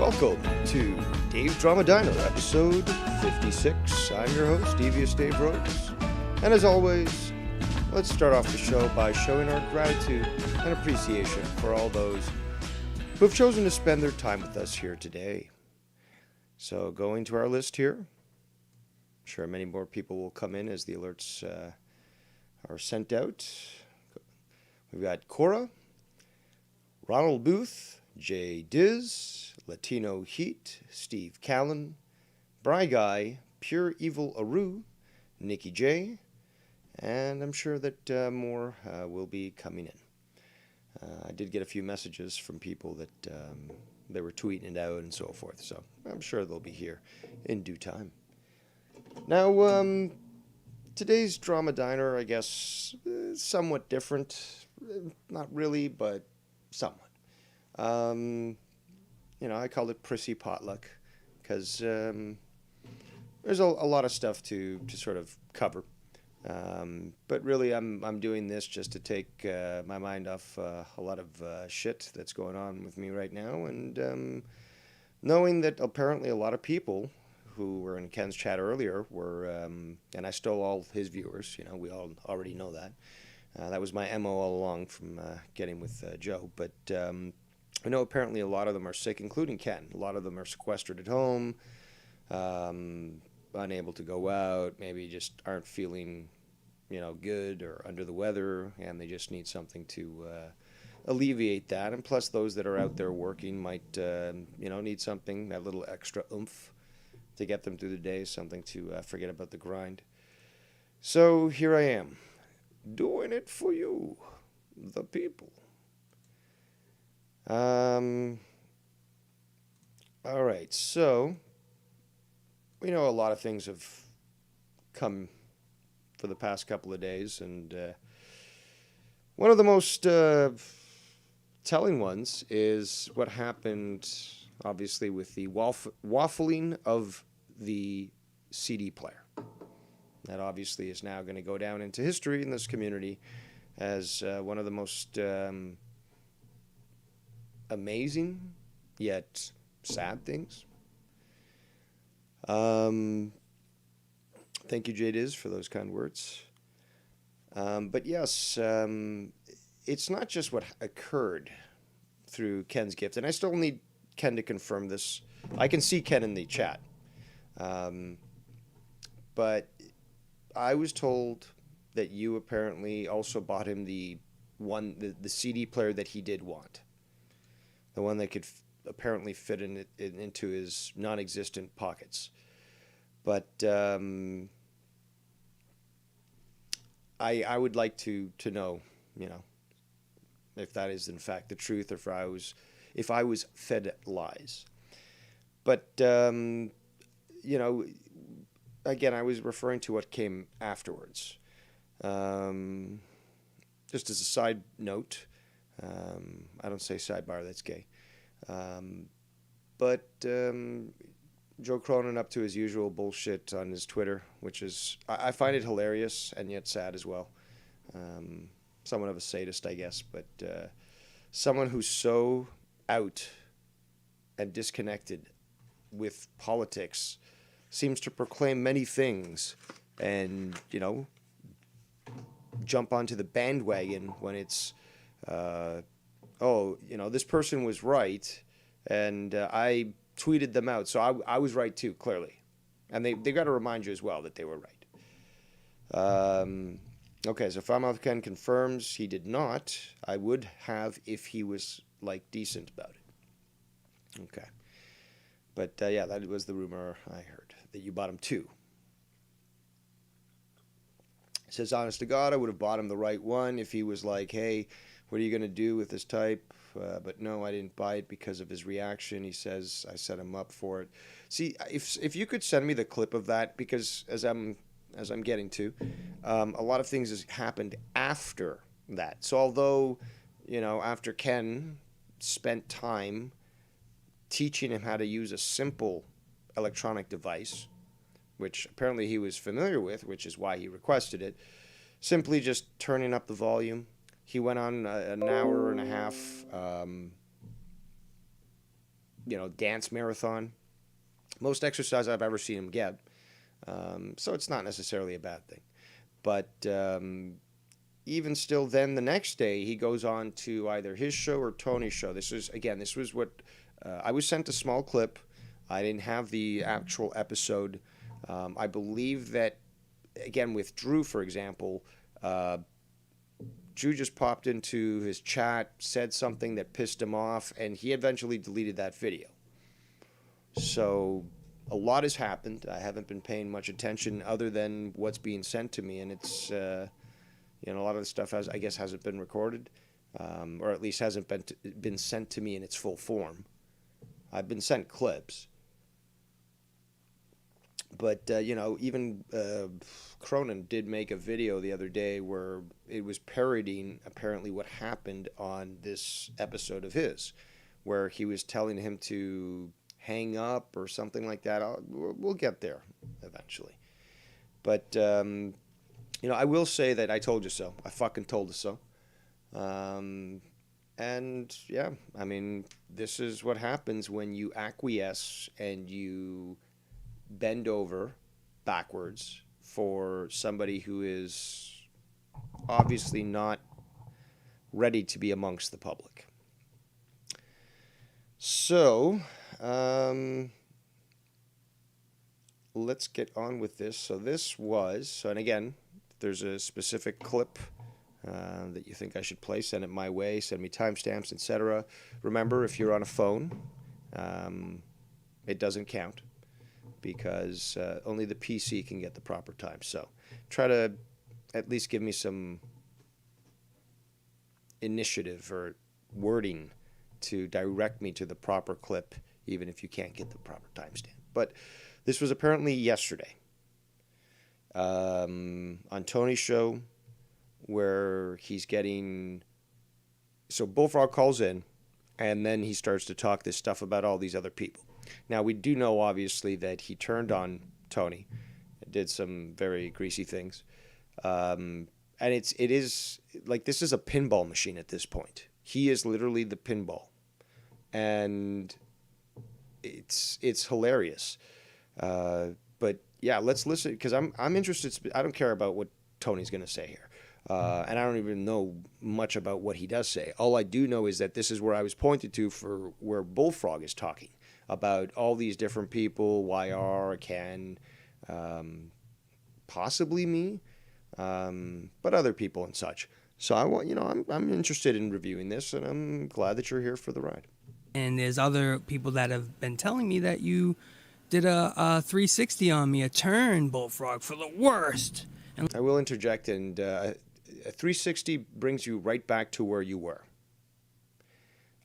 Welcome to Dave's Drama Diner, episode 56. I'm your host, Devious Dave Rhodes. And as always, let's start off the show by showing our gratitude and appreciation for all those who have chosen to spend their time with us here today. So going to our list here, I'm sure many more people will come in as the alerts are sent out. We've got Cora, Ronald Booth, Jay Diz, Latino Heat, Steve Callan, Bry Guy, Pure Evil Aru, Nikki J, and I'm sure that more will be coming in. I did get a few messages from people that they were tweeting it out and so forth, so I'm sure they'll be here in due time. Now, today's Drama Diner, I guess, is somewhat different. Not really, but somewhat. I called it Prissy Potluck because there's a lot of stuff to sort of cover. But really, I'm doing this just to take my mind off a lot of shit that's going on with me right now. And knowing that apparently a lot of people who were in Ken's chat earlier were, and I stole all his viewers, we all already know that. That was my MO all along from getting with Joe. But I know apparently a lot of them are sick, including Ken. A lot of them are sequestered at home, unable to go out, maybe just aren't feeling, good or under the weather, and they just need something to alleviate that. And plus, those that are out there working might, need something, that little extra oomph to get them through the day, something to forget about the grind. So here I am, doing it for you, the people. All right, so we know a lot of things have come for the past couple of days, and one of the most telling ones is what happened, obviously, with the waffling of the CD player. That obviously is now going to go down into history in this community as one of the most amazing yet sad things. Thank you, Jay Diz, for those kind words. But yes, it's not just what occurred through Ken's gift, and I still need Ken to confirm this. I can see Ken in the chat. But I was told that you apparently also bought him the CD player that he did want. The one that could apparently fit into his non-existent pockets. But I would like to know, if that is in fact the truth, or if I was fed lies. But again, I was referring to what came afterwards. Just as a side note. I don't say sidebar, that's gay. But Joe Cronin up to his usual bullshit on his Twitter, which is, I find it hilarious and yet sad as well. Somewhat of a sadist, I guess, but someone who's so out and disconnected with politics seems to proclaim many things and, jump onto the bandwagon when it's this person was right, and I tweeted them out, so I was right too, clearly. And they got to remind you as well that they were right. Okay, so Farmouth Ken confirms he did not. I would have if he was, decent about it. Okay. But, that was the rumor I heard, that you bought him two. It says, honest to God, I would have bought him the right one if he was like, hey, what are you going to do with this type? But no, I didn't buy it because of his reaction. He says I set him up for it. See, if you could send me the clip of that, because as I'm getting to, a lot of things has happened after that. So although, after Ken spent time teaching him how to use a simple electronic device, which apparently he was familiar with, which is why he requested it, simply just turning up the volume. He went on an hour and a half dance marathon. Most exercise I've ever seen him get. So it's not necessarily a bad thing. But even still, then the next day he goes on to either his show or Tony's show. This was what I was sent a small clip. I didn't have the actual episode. I believe that, again, with Drew, for example, Drew just popped into his chat, said something that pissed him off, and he eventually deleted that video. So a lot has happened. I haven't been paying much attention other than what's being sent to me, and it's a lot of the stuff hasn't been recorded, or at least hasn't been sent to me in its full form. I've been sent clips, but even Cronin did make a video the other day where it was parodying apparently what happened on this episode of his, where he was telling him to hang up or something like that. We'll get there eventually. But, I will say that I told you so. I fucking told you so. And, yeah, I mean, this is what happens when you acquiesce and you bend over backwards for somebody who is obviously not ready to be amongst the public. So, let's get on with this. So and again, if there's a specific clip that you think I should play, send it my way, send me timestamps, etc. Remember, if you're on a phone, it doesn't count because only the PC can get the proper time. So try to at least give me some initiative or wording to direct me to the proper clip, even if you can't get the proper timestamp. But this was apparently yesterday on Tony's show, where he's getting... So Bullfrog calls in, and then he starts to talk this stuff about all these other people. Now, we do know, obviously, that he turned on Tony, did some very greasy things. And it is like, this is a pinball machine at this point. He is literally the pinball. And it's hilarious. But yeah, let's listen, because I'm interested. I don't care about what Tony's going to say here. And I don't even know much about what he does say. All I do know is that this is where I was pointed to for where Bullfrog is talking about all these different people, YR, Ken, possibly me, but other people and such. So I'm interested in reviewing this, and I'm glad that you're here for the ride. And there's other people that have been telling me that you did a 360 on me, a turn, Bullfrog, for the worst. And I will interject, and a 360 brings you right back to where you were.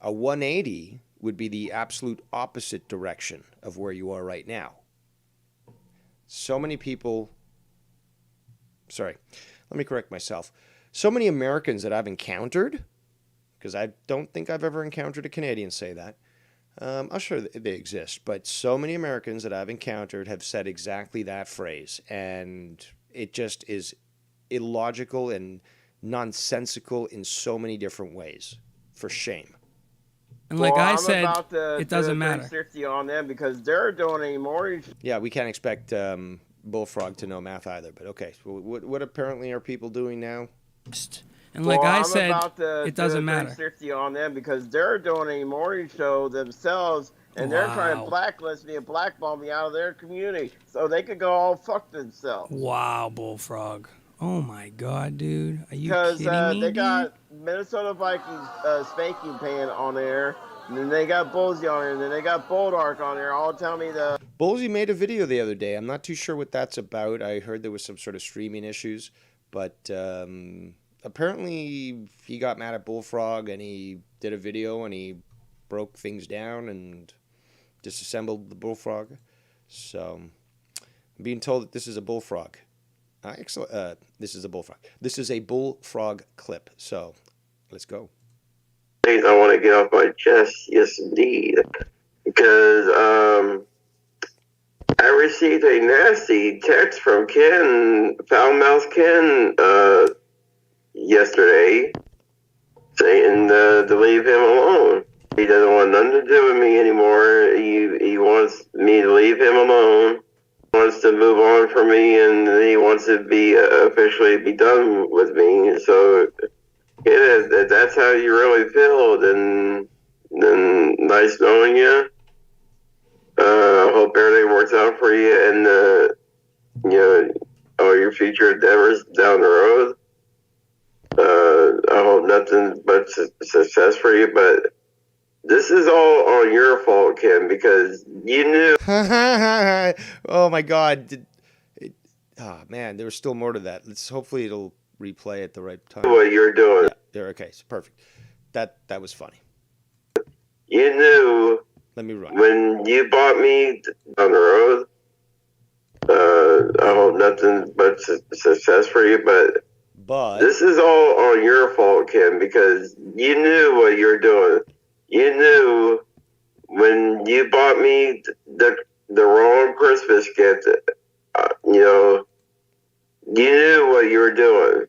A 180 would be the absolute opposite direction of where you are right now. So many people... Sorry, let me correct myself. So many Americans that I've encountered, because I don't think I've ever encountered a Canadian say that. I'm sure they exist, but so many Americans that I've encountered have said exactly that phrase, and it just is illogical and nonsensical in so many different ways. For shame. And like I said, it doesn't matter. 360 on them because they're doing a morning. Yeah, we can't expect Bullfrog to know math either, but okay. So what apparently are people doing now? And like I said, it doesn't matter. 360 on them because they're doing a morning show themselves, and they're trying to blacklist me and blackball me out of their community so they could go all fuck themselves. Wow, Bullfrog. Oh my God, dude. Are you kidding me? Because they got Minnesota Vikings spanking pan on there, and then they got Bullsy on there, and then they got Bulldog on there, all telling me the... Bullsy made a video the other day. I'm not too sure what that's about. I heard there was some sort of streaming issues, but apparently he got mad at Bullfrog, and he did a video, and he broke things down and disassembled the Bullfrog. So I'm being told that this is a Bullfrog. This is a Bullfrog. This is a Bullfrog clip. So let's go. Things I want to get off my chest, yes indeed, because I received a nasty text from Ken, Foulmouth Ken, yesterday, saying to leave him alone. He doesn't want nothing to do with me anymore. He wants me to leave him alone. He wants to move on from me, and he wants to be officially be done with me. So if that's how you really feel, then nice knowing you. I hope everything works out for you, and all your future endeavors down the road. I hope nothing but success for you, but this is all on your fault, Kim, because you knew. Oh my God! Oh man, there was still more to that. Hopefully it'll replay at the right time. What you're doing? Yeah, there. Okay, so perfect. That was funny. You knew. Let me run. When you bought me down the road. I hope nothing but success for you, but this is all on your fault, Kim, because you knew what you were doing. You knew when you bought me the wrong Christmas gift. You knew what you were doing.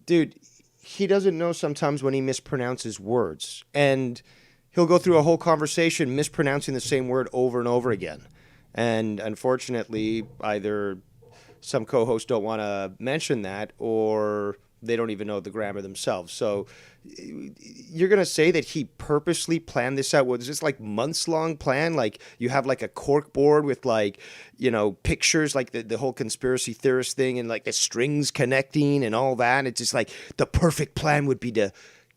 Dude, he doesn't know sometimes when he mispronounces words, and he'll go through a whole conversation mispronouncing the same word over and over again. And unfortunately, either some co-hosts don't want to mention that, or they don't even know the grammar themselves. So you're going to say that he purposely planned this out? Was this like months-long plan? Like you have like a cork board with like, pictures, like the whole conspiracy theorist thing, and like the strings connecting and all that. It's just like the perfect plan would be to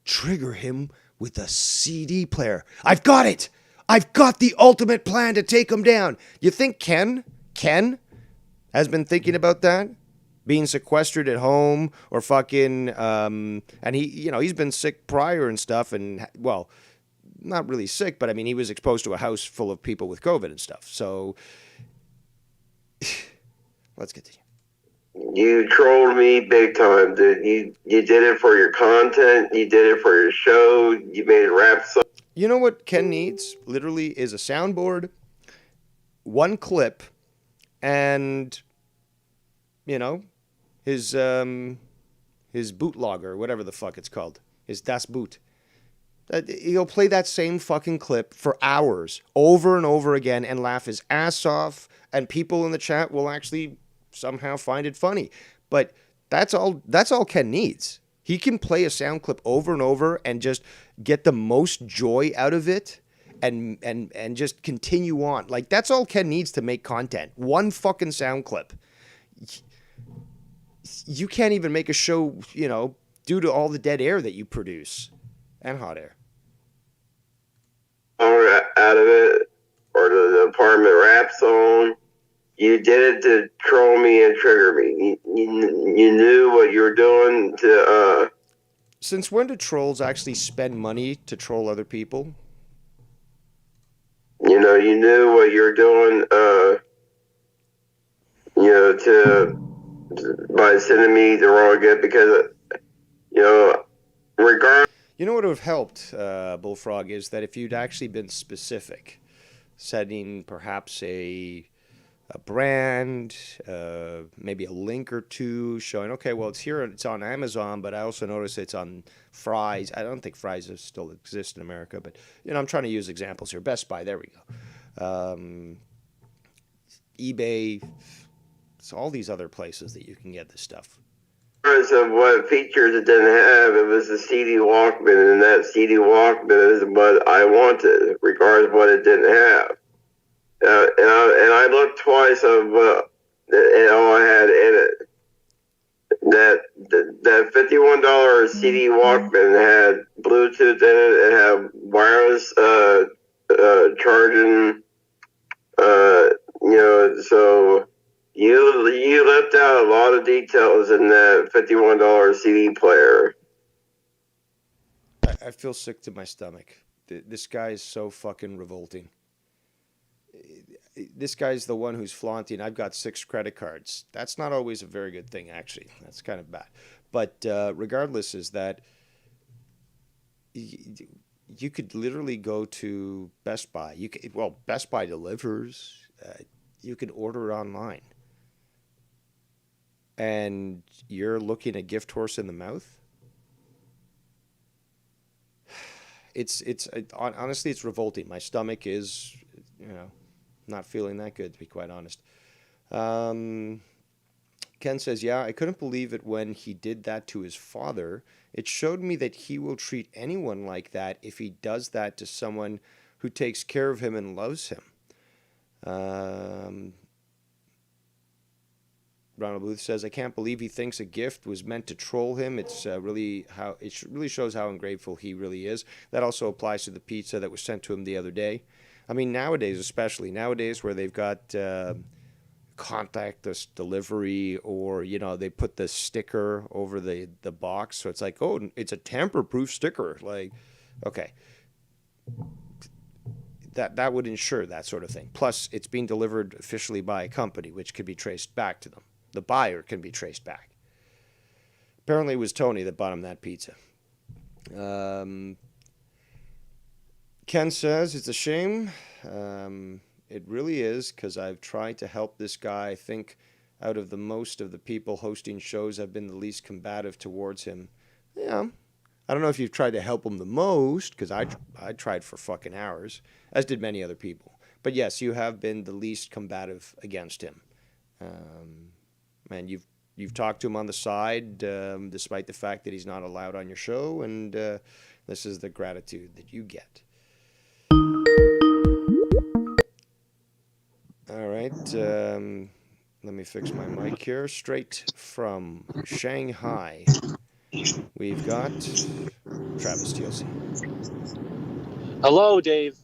trigger him with a CD player. I've got it! I've got the ultimate plan to take him down. You think Ken has been thinking about that? Being sequestered at home or fucking, and he's been sick prior and stuff, and, well, not really sick, but I mean, he was exposed to a house full of people with COVID and stuff. So, let's continue. You trolled me big time, dude. You did it for your content. You did it for your show. You made rap songs. You know what Ken needs, literally, is a soundboard, one clip, and, his bootlegger, whatever the fuck it's called, his Das Boot. He'll play that same fucking clip for hours, over and over again, and laugh his ass off, and people in the chat will actually somehow find it funny. But that's all Ken needs. He can play a sound clip over and over and just get the most joy out of it and just continue on. Like, that's all Ken needs to make content. One fucking sound clip. You can't even make a show, due to all the dead air that you produce and hot air. Out of it, or the apartment rap song. You did it to troll me and trigger me. You knew what you were doing to. Since when do trolls actually spend money to troll other people? You knew what you were doing. By sending me the wrong gift, because regardless. You know what would have helped, Bullfrog, is that if you'd actually been specific, setting perhaps a brand, maybe a link or two showing, okay, well, it's on Amazon, but I also notice it's on Fry's. I don't think Fry's still exist in America, but, I'm trying to use examples here. Best Buy, there we go. eBay, it's all these other places that you can get this stuff. Of what features it didn't have, it was a CD Walkman, and that CD Walkman is what I wanted, regardless of what it didn't have. And I looked twice of what it all I had in it. That $51 CD Walkman had Bluetooth in it. It had wireless charging. So you left out a lot of details in that $51 CD player. I feel sick to my stomach. This guy is so fucking revolting. This guy's the one who's flaunting, I've got 6 credit cards. That's not always a very good thing, actually. That's kind of bad. But regardless, is that you could literally go to Best Buy. Best Buy delivers. You can order it online. And you're looking a gift horse in the mouth? Honestly, it's revolting. My stomach is, not feeling that good, to be quite honest. Ken says, yeah, I couldn't believe it when he did that to his father. It showed me that he will treat anyone like that if he does that to someone who takes care of him and loves him. Ronald Booth says, I can't believe he thinks a gift was meant to troll him. It really shows how ungrateful he really is. That also applies to the pizza that was sent to him the other day. I mean, nowadays, where they've got contactless delivery, or they put the sticker over the box, so it's like, oh, it's a tamper-proof sticker. Like, okay, that would ensure that sort of thing. Plus, it's being delivered officially by a company, which could be traced back to them. The buyer can be traced back. Apparently, it was Tony that bought him that pizza. Ken says it's a shame. It really is, because I've tried to help this guy. I think out of the most of the people hosting shows, I've been the least combative towards him. Yeah. I don't know if you've tried to help him the most, because I tried for fucking hours, as did many other people. But yes, you have been the least combative against him. And you've talked to him on the side, despite the fact that he's not allowed on your show, and this is the gratitude that you get. All right, let me fix my mic here. Straight from Shanghai, we've got Travis TLC. Hello, Dave.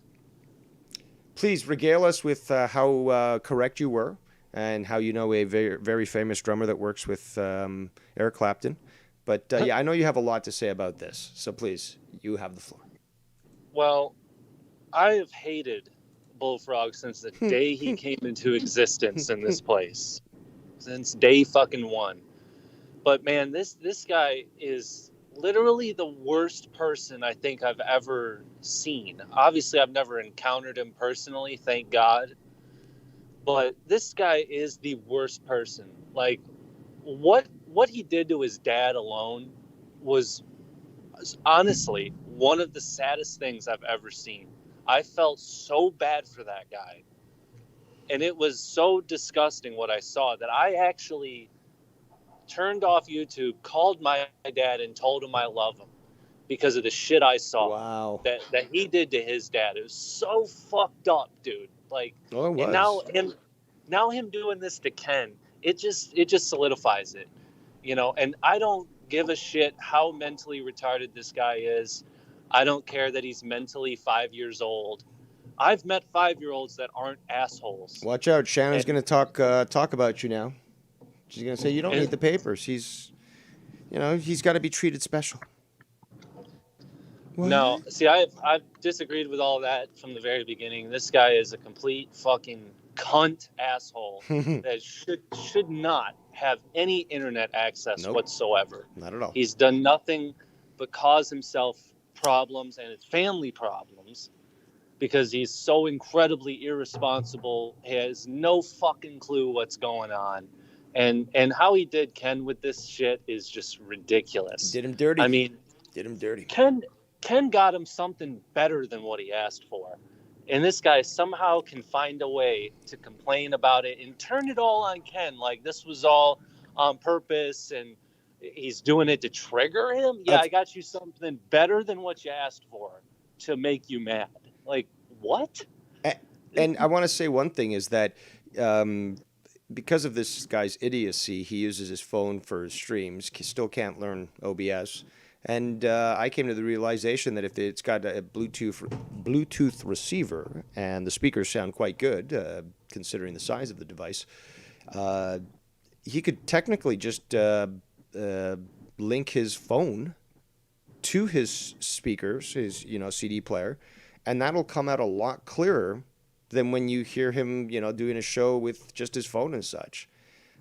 Please regale us with how correct you were, and how you know a very, very famous drummer that works with Eric Clapton. But yeah, I know you have a lot to say about this, so please, you have the floor. Well, I have hated Bullfrog since the day he came into existence in this place. Since day fucking one. But man, this guy is literally the worst person I think I've ever seen. Obviously, I've never encountered him personally, thank God. But this guy is the worst person. Like, what he did to his dad alone was honestly one of the saddest things I've ever seen. I felt so bad for that guy. And it was so disgusting what I saw that I actually turned off YouTube, called my dad, and told him I love him because of the shit I saw. Wow. That he did to his dad. It was so fucked up, dude. Like, oh, it was. And now him doing this to Ken, it just solidifies it. And I don't give a shit how mentally retarded this guy is. I don't care that he's mentally 5 years old. I've met 5-year-olds that aren't assholes. Watch out. Shannon's going to talk about you now. She's going to say, you don't need the papers. He's got to be treated special. What? No, see, I've disagreed with all that from the very beginning. This guy is a complete fucking cunt asshole that should not have any internet access whatsoever. Not at all. He's done nothing but cause himself problems and his family problems because he's so incredibly irresponsible. He has no fucking clue what's going on. And how he did Ken with this shit is just ridiculous. Did him dirty. I mean, did him dirty. Ken got him something better than what he asked for. And this guy somehow can find a way to complain about it and turn it all on Ken. Like this was all on purpose and he's doing it to trigger him. Yeah, I got you something better than what you asked for to make you mad. Like, what? And I want to say one thing is that because of this guy's idiocy, he uses his phone for his streams, still can't learn OBS. And I came to the realization that if it's got a Bluetooth receiver and the speakers sound quite good, considering the size of the device, he could technically just link his phone to his speakers, his CD player, and that'll come out a lot clearer than when you hear him doing a show with just his phone and such.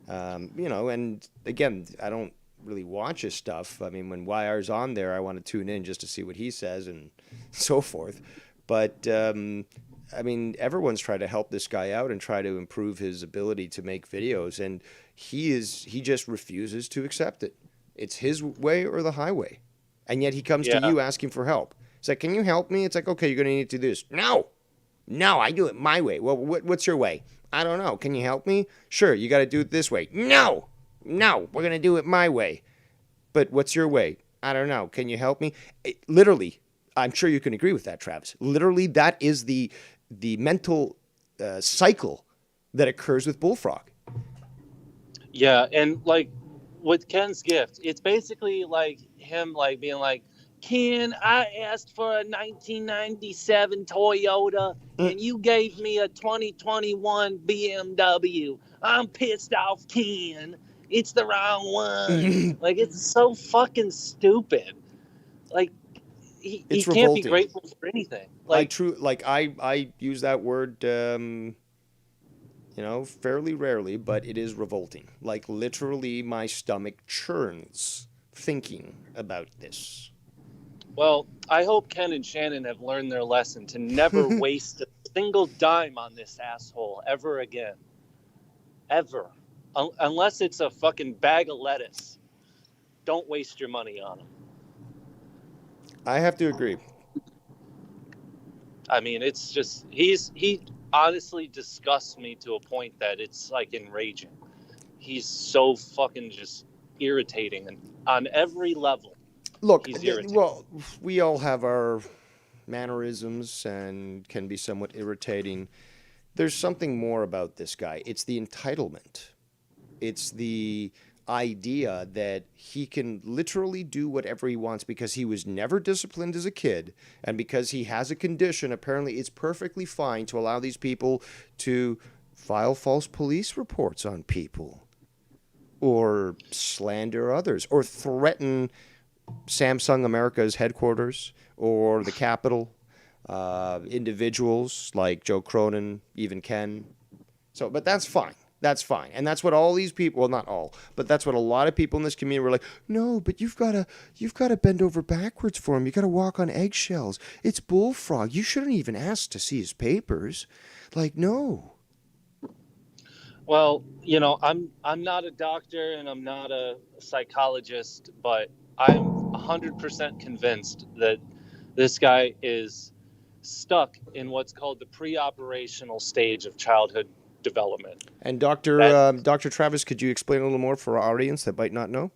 And again, I don't really watch his stuff. I mean, when YR's on there, I want to tune in just to see what he says and so forth. But I mean, everyone's tried to help this guy out and try to improve his ability to make videos, and he just refuses to accept it. It's his way or the highway, and yet he comes to you asking for help. It's like, can you help me? It's like, okay, you're going to need to do this. No, I do it my way. Well, what's your way? I don't know. Can you help me? Sure, you got to do it this way. No, we're going to do it my way. But what's your way? I don't know. Can you help me? Literally, I'm sure you can agree with that, Travis. Literally, that is the mental cycle that occurs with Bullfrog. Yeah, and like with Ken's gift, it's basically like him like being like, Ken, I asked for a 1997 Toyota and you gave me a 2021 BMW. I'm pissed off, Ken. It's the wrong one. Like, it's so fucking stupid. Like, he can't be grateful for anything. Like, I use that word, fairly rarely, but it is revolting. Like, literally, my stomach churns thinking about this. Well, I hope Ken and Shannon have learned their lesson to never waste a single dime on this asshole ever again. Ever. Unless it's a fucking bag of lettuce. Don't waste your money on him. I have to agree. I mean, it's just, he honestly disgusts me to a point that it's like enraging. He's so fucking just irritating and on every level. Look, well, we all have our mannerisms and can be somewhat irritating. There's something more about this guy. It's the entitlement. It's the idea that he can literally do whatever he wants because he was never disciplined as a kid, and because he has a condition, apparently it's perfectly fine to allow these people to file false police reports on people or slander others or threaten Samsung America's headquarters or the Capitol, individuals like Joe Cronin, even Ken. So, but that's fine. That's fine. And that's what all these people, well, not all, but that's what a lot of people in this community were like, no, but you've got to bend over backwards for him. You got to walk on eggshells. It's Bullfrog. You shouldn't even ask to see his papers. Like, no. Well, I'm not a doctor and I'm not a psychologist, but I'm 100% convinced that this guy is stuck in what's called the pre-operational stage of childhood development. And Dr. Travis, could you explain a little more for our audience that might not know?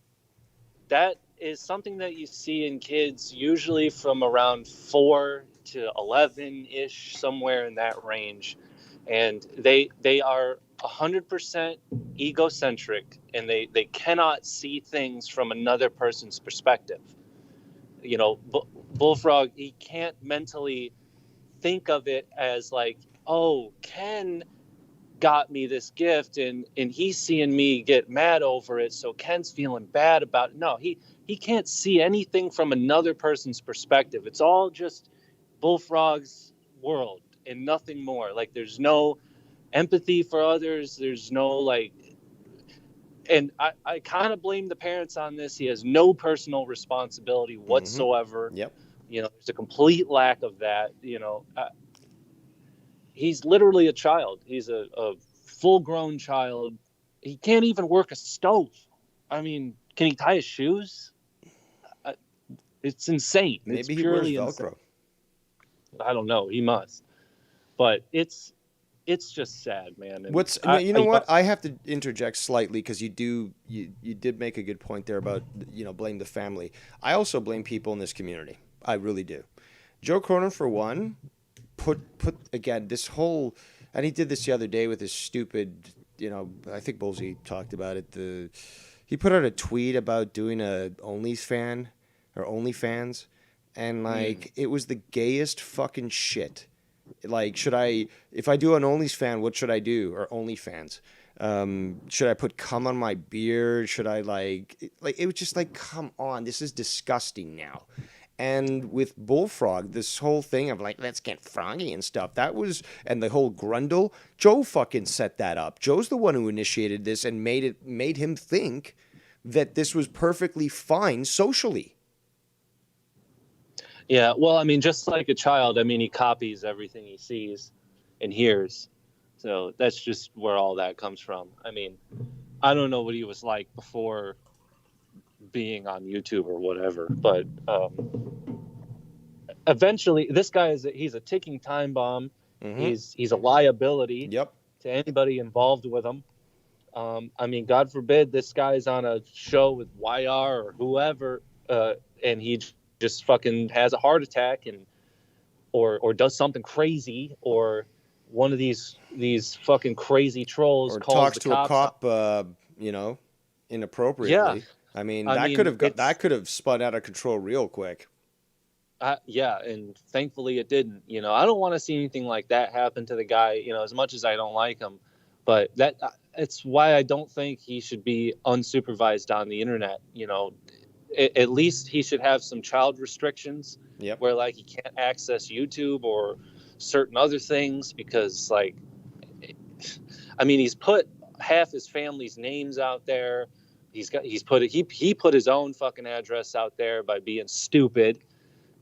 That is something that you see in kids usually from around 4 to 11-ish, somewhere in that range. And they are 100% egocentric, and they cannot see things from another person's perspective. Bullfrog, he can't mentally think of it as like, oh, Ken got me this gift and he's seeing me get mad over it, so Ken's feeling bad about it. No, he can't see anything from another person's perspective. It's all just Bullfrog's world and nothing more. Like, there's no empathy for others. There's no and I kind of blame the parents on this. He has no personal responsibility whatsoever. Yep. There's a complete lack of that. He's literally a child. He's a full-grown child. He can't even work a stove. I mean, can he tie his shoes? It's insane. Maybe it's he purely wears Velcro. Insane. I don't know. He must. But it's just sad, man. And what? I have to interject slightly because you did make a good point there about blame the family. I also blame people in this community. I really do. Joe Cronin, for one, put again this whole, and he did this the other day with his stupid, I think Bullsy talked about it. He put out a tweet about doing a OnlyFans, and it was the gayest fucking shit. Like, if I do an OnlyFans, what should I do? Or OnlyFans? Should I put cum on my beard? Should I it was just like, come on, this is disgusting now. And with Bullfrog, this whole thing of let's get froggy and stuff, and the whole grundle, Joe fucking set that up. Joe's the one who initiated this and made him think that this was perfectly fine socially. Yeah, well, I mean, just like a child, I mean, he copies everything he sees and hears. So that's just where all that comes from. I mean, I don't know what he was like before being on YouTube or whatever, but eventually, this guy he's a ticking time bomb. Mm-hmm. He's a liability Yep. to anybody involved with him. I mean, God forbid this guy's on a show with YR or whoever, and he just fucking has a heart attack or does something crazy, or one of these fucking crazy trolls Or calls talks the to a cops cop, inappropriately. Yeah. I mean, I that mean, could have spun out of control real quick. Yeah, and thankfully it didn't. I don't want to see anything like that happen to the guy. As much as I don't like him, but it's why I don't think he should be unsupervised on the internet. At least he should have some child restrictions. Yep. Where like he can't access YouTube or certain other things because I mean, he's put half his family's names out there. He put his own fucking address out there by being stupid.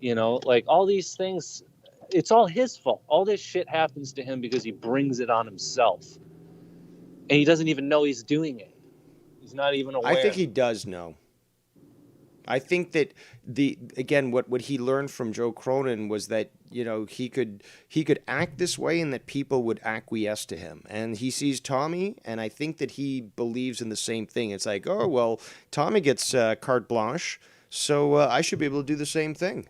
Like all these things, it's all his fault. All this shit happens to him because he brings it on himself. And he doesn't even know he's doing it. He's not even aware. I think he does know. I think that what he learned from Joe Cronin was that, he could act this way and that people would acquiesce to him. And he sees Tommy, and I think that he believes in the same thing. It's like, oh, well, Tommy gets carte blanche, so I should be able to do the same thing.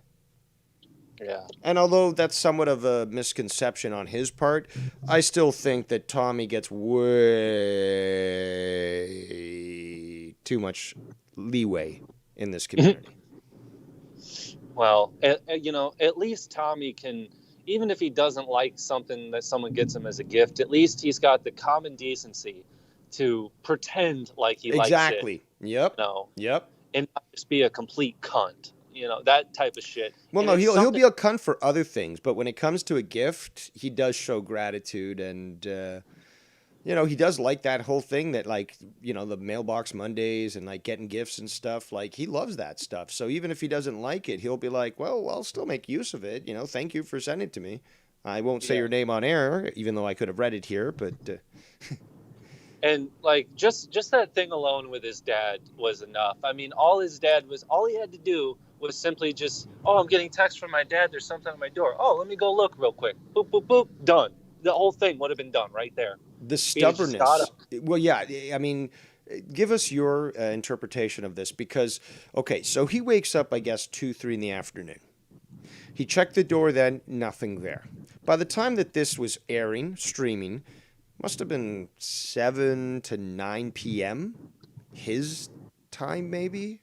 Yeah. And although that's somewhat of a misconception on his part, I still think that Tommy gets way too much leeway in this community. Well, at least Tommy can, even if he doesn't like something that someone gets him as a gift, at least he's got the common decency to pretend like he likes it. Exactly. Yep. Yep. And not just be a complete cunt. That type of shit. Well, and no, he'll be a cunt for other things, but when it comes to a gift, he does show gratitude, and he does like that whole thing that, like, the mailbox Mondays and like getting gifts and stuff. Like, he loves that stuff. So even if he doesn't like it, he'll be like, well, I'll still make use of it. Thank you for sending it to me. I won't say your name on air, even though I could have read it here, but. And like just that thing alone with his dad was enough. I mean, all he had to do was simply just, I'm getting text from my dad. There's something on my door. Oh, let me go look real quick. Boop, boop, boop. Done. The whole thing would have been done right there. The stubbornness. Well, yeah. I mean, give us your interpretation of this because, okay, so he wakes up, I guess, 2-3 in the afternoon. He checked the door then, nothing there. By the time that this was streaming, must have been 7 to 9 p.m. his time, maybe?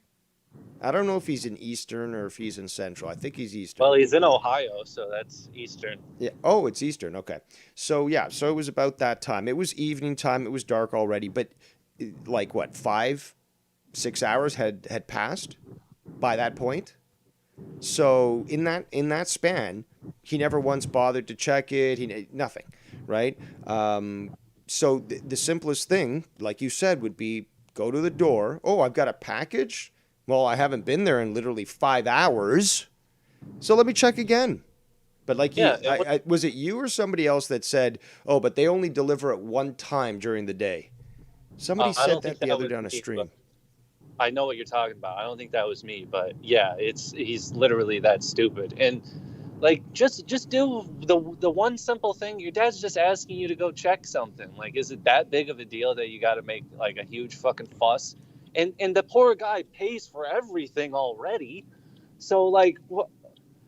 I don't know if he's in Eastern or if he's in Central. I think he's Eastern. Well, he's in Ohio, so that's Eastern. Yeah. Oh, it's Eastern. Okay. So, yeah. So it was about that time. It was evening time. It was dark already. But, like, what, 5-6 hours had passed by that point? So in that span, he never once bothered to check it. Nothing, right? So the simplest thing, like you said, would be go to the door. Oh, I've got a package. Well, I haven't been there in literally 5 hours, so let me check again. But like, was it you or somebody else that said, "Oh, but they only deliver at one time during the day"? Somebody said that the other day on a stream. I know what you're talking about. I don't think that was me, but yeah, he's literally that stupid. And like, just do the one simple thing. Your dad's just asking you to go check something. Like, is it that big of a deal that you got to make like a huge fucking fuss? And the poor guy pays for everything already, so like,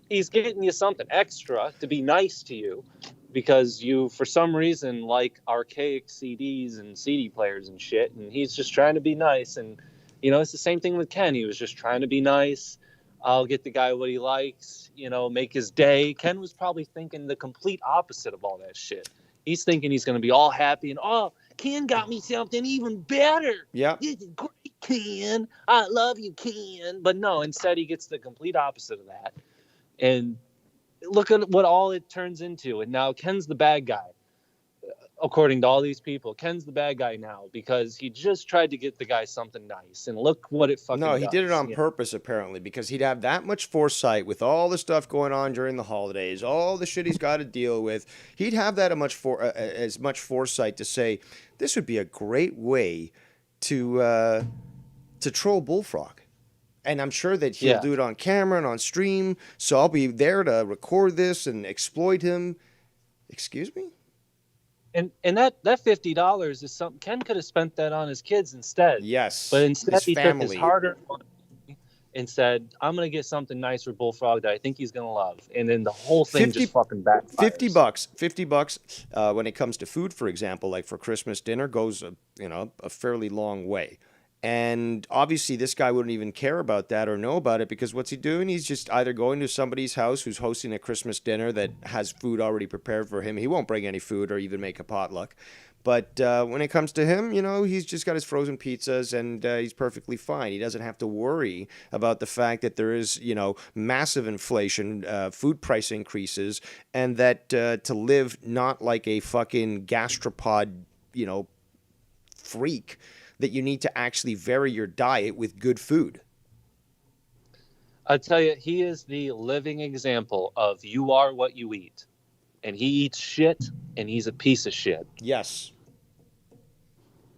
he's getting you something extra to be nice to you because you, for some reason, like archaic CDs and CD players and shit, and he's just trying to be nice. And it's the same thing with Ken. He was just trying to be nice. I'll get the guy what he likes, make his day. Ken was probably thinking the complete opposite of all that shit. He's thinking he's going to be all happy and, Ken got me something even better. Yeah. This is great, Ken. I love you, Ken. But no, instead he gets the complete opposite of that. And look at what all it turns into. And now Ken's the bad guy. According to all these people, Ken's the bad guy now because he just tried to get the guy something nice, and look what it fucking No, he does. did it on purpose, apparently, because he'd have that much foresight with all the stuff going on during the holidays, all the shit he's got to deal with. He'd have that as much foresight to say, this would be a great way to troll Bullfrog. And I'm sure that he'll do it on camera and on stream. So I'll be there to record this and exploit him. Excuse me? And that $50 is something Ken could have spent that on his kids instead. Yes. But instead he took his family. hard-earned money and said, I'm going to get something nice for Bullfrog that I think he's going to love. And then the whole thing just fucking backfires. $50 when it comes to food, for example, like for Christmas dinner, goes a fairly long way. And obviously this guy wouldn't even care about that or know about it, because what's he doing? He's just either going to somebody's house who's hosting a Christmas dinner that has food already prepared for him. He won't bring any food or even make a potluck. But when it comes to him, he's just got his frozen pizzas and he's perfectly fine. He doesn't have to worry about the fact that there is, massive inflation, food price increases, and that to live not like a fucking gastropod, freak, that you need to actually vary your diet with good food. I tell you, he is the living example of you are what you eat. And he eats shit, and he's a piece of shit. Yes.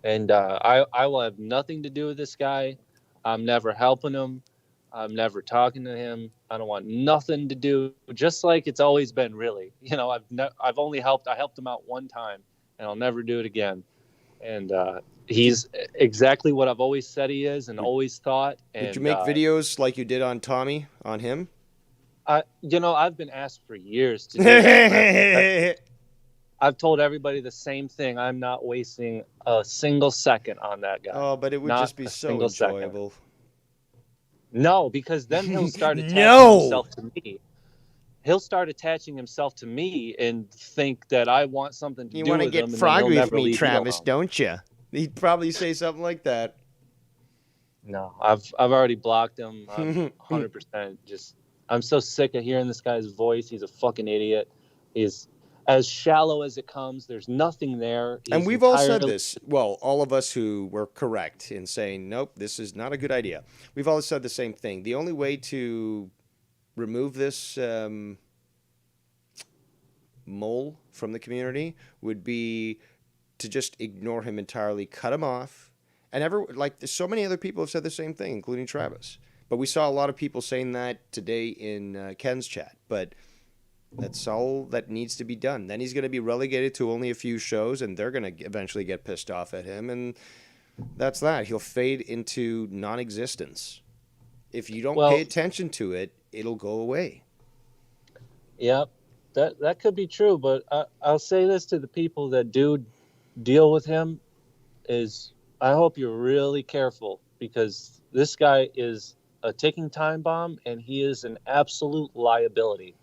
And I will have nothing to do with this guy. I'm never helping him. I'm never talking to him. I don't want nothing to do. Just like it's always been, really. I've only helped. I helped him out one time, and I'll never do it again. And he's exactly what I've always said he is, and always thought. And, did you make videos like you did on Tommy, on him? I've been asked for years to do that. I've told everybody the same thing. I'm not wasting a single second on that guy. Oh, but it would just be so enjoyable. Second. No, because then he'll start attaching himself to me. He'll start attaching himself to me and think that I want something to do with him. You want to get froggy with me, Travis, don't you? He'd probably say something like that. No, I've already blocked him. 100%. I'm so sick of hearing this guy's voice. He's a fucking idiot. He's as shallow as it comes. There's nothing there. And we've all said this. Well, all of us who were correct in saying, nope, this is not a good idea. We've all said the same thing. The only way to remove this mole from the community would be to just ignore him entirely, cut him off. And so many other people have said the same thing, including Travis. But we saw a lot of people saying that today in Ken's chat. But that's all that needs to be done. Then he's going to be relegated to only a few shows, and they're going to eventually get pissed off at him. And that's that. He'll fade into non-existence. If you don't pay attention to it, it'll go away. Yep, that could be true. But I'll say this to the people that do deal with him is I hope you're really careful, because this guy is a ticking time bomb, and he is an absolute liability.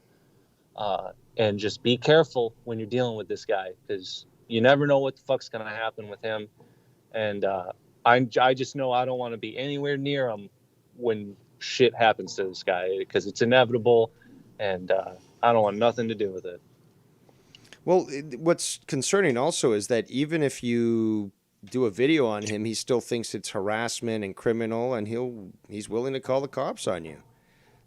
And just be careful when you're dealing with this guy, because you never know what the fuck's going to happen with him. And I just know I don't want to be anywhere near him when shit happens to this guy, because it's inevitable, and I don't want nothing to do with it. Well, what's concerning also is that even if you do a video on him, he still thinks it's harassment and criminal, and he's willing to call the cops on you.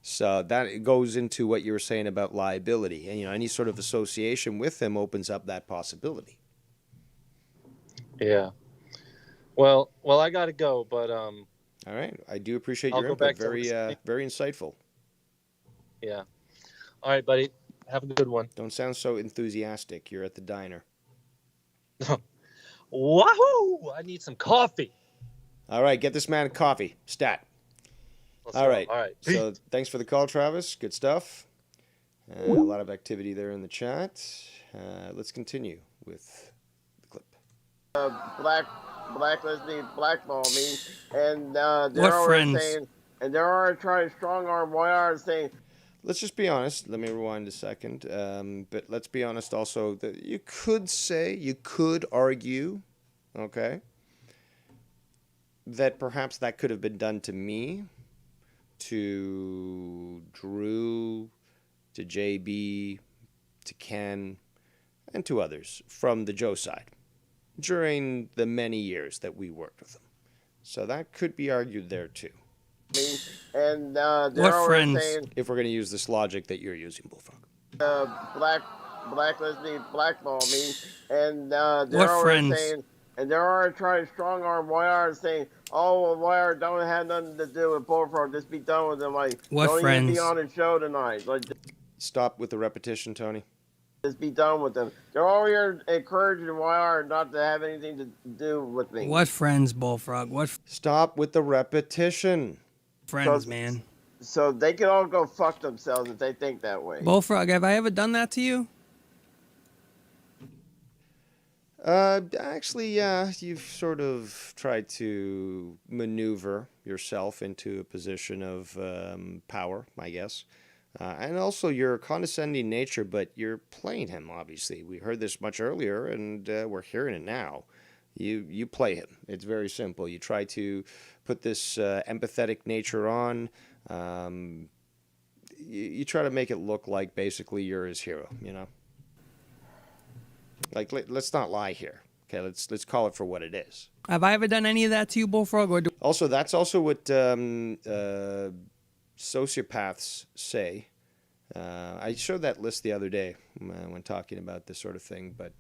So that goes into what you were saying about liability, and any sort of association with him opens up that possibility. Yeah. Well, I got to go, but all right, I do appreciate your input. Very insightful. Yeah. All right, buddy. Have a good one. Don't sound so enthusiastic. You're at the diner. Wahoo! I need some coffee. All right, get this man coffee. Stat. All right. So thanks for the call, Travis. Good stuff. A lot of activity there in the chat. Let's continue with the clip. Black lesbian blackball me, and they're What always friends? saying, and they're already trying to strong arm Moyar, saying. Let's just be honest. Let me rewind a second. But let's be honest also that you could argue, okay, that perhaps that could have been done to me, to Drew, to JB, to Ken, and to others from the Joe side during the many years that we worked with them. So that could be argued there too. And they're what always friends? saying, if we're going to use this logic that you're using, Bullfrog. black lesbian blackball me, and they're What always friends? saying, and they're already trying to strong arm Moyar, saying oh, well, don't have nothing to do with Bullfrog. Just be done with them. Like, What don't friends? even be on the show tonight. Like, Stop with the repetition, Tony. just be done with them. They're all here encouraging YR not to have anything to do with me. What friends, Bullfrog? What Stop with the repetition. friends, So- man? So they can all go fuck themselves if they think that way. Bullfrog, have I ever done that to you? Actually, yeah, you've sort of tried to maneuver yourself into a position of power, I guess. And also your condescending nature, but you're playing him, obviously. We heard this much earlier, and we're hearing it now. You play him. It's very simple. You try to put this empathetic nature on. You try to make it look like basically you're his hero, you know? Like, let's not lie here. Okay, let's call it for what it is. Have I ever done any of that to you, Bullfrog? Or Also, that's also what sociopaths say. I showed that list the other day when talking about this sort of thing, but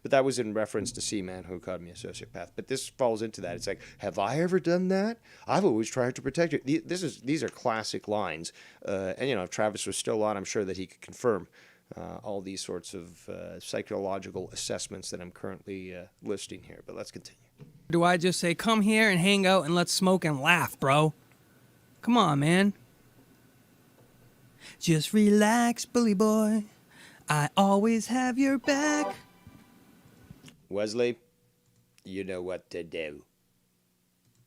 that was in reference to C-Man, who called me a sociopath. But this falls into that. It's like, have I ever done that? I've always tried to protect you. These are classic lines, and if Travis was still on, I'm sure that he could confirm all these sorts of psychological assessments that I'm currently listing here. But let's continue. do I just say, come here and hang out and let's smoke and laugh, bro? Come on, man. Just relax, bully boy. I always have your back. Wesley, you know what to do.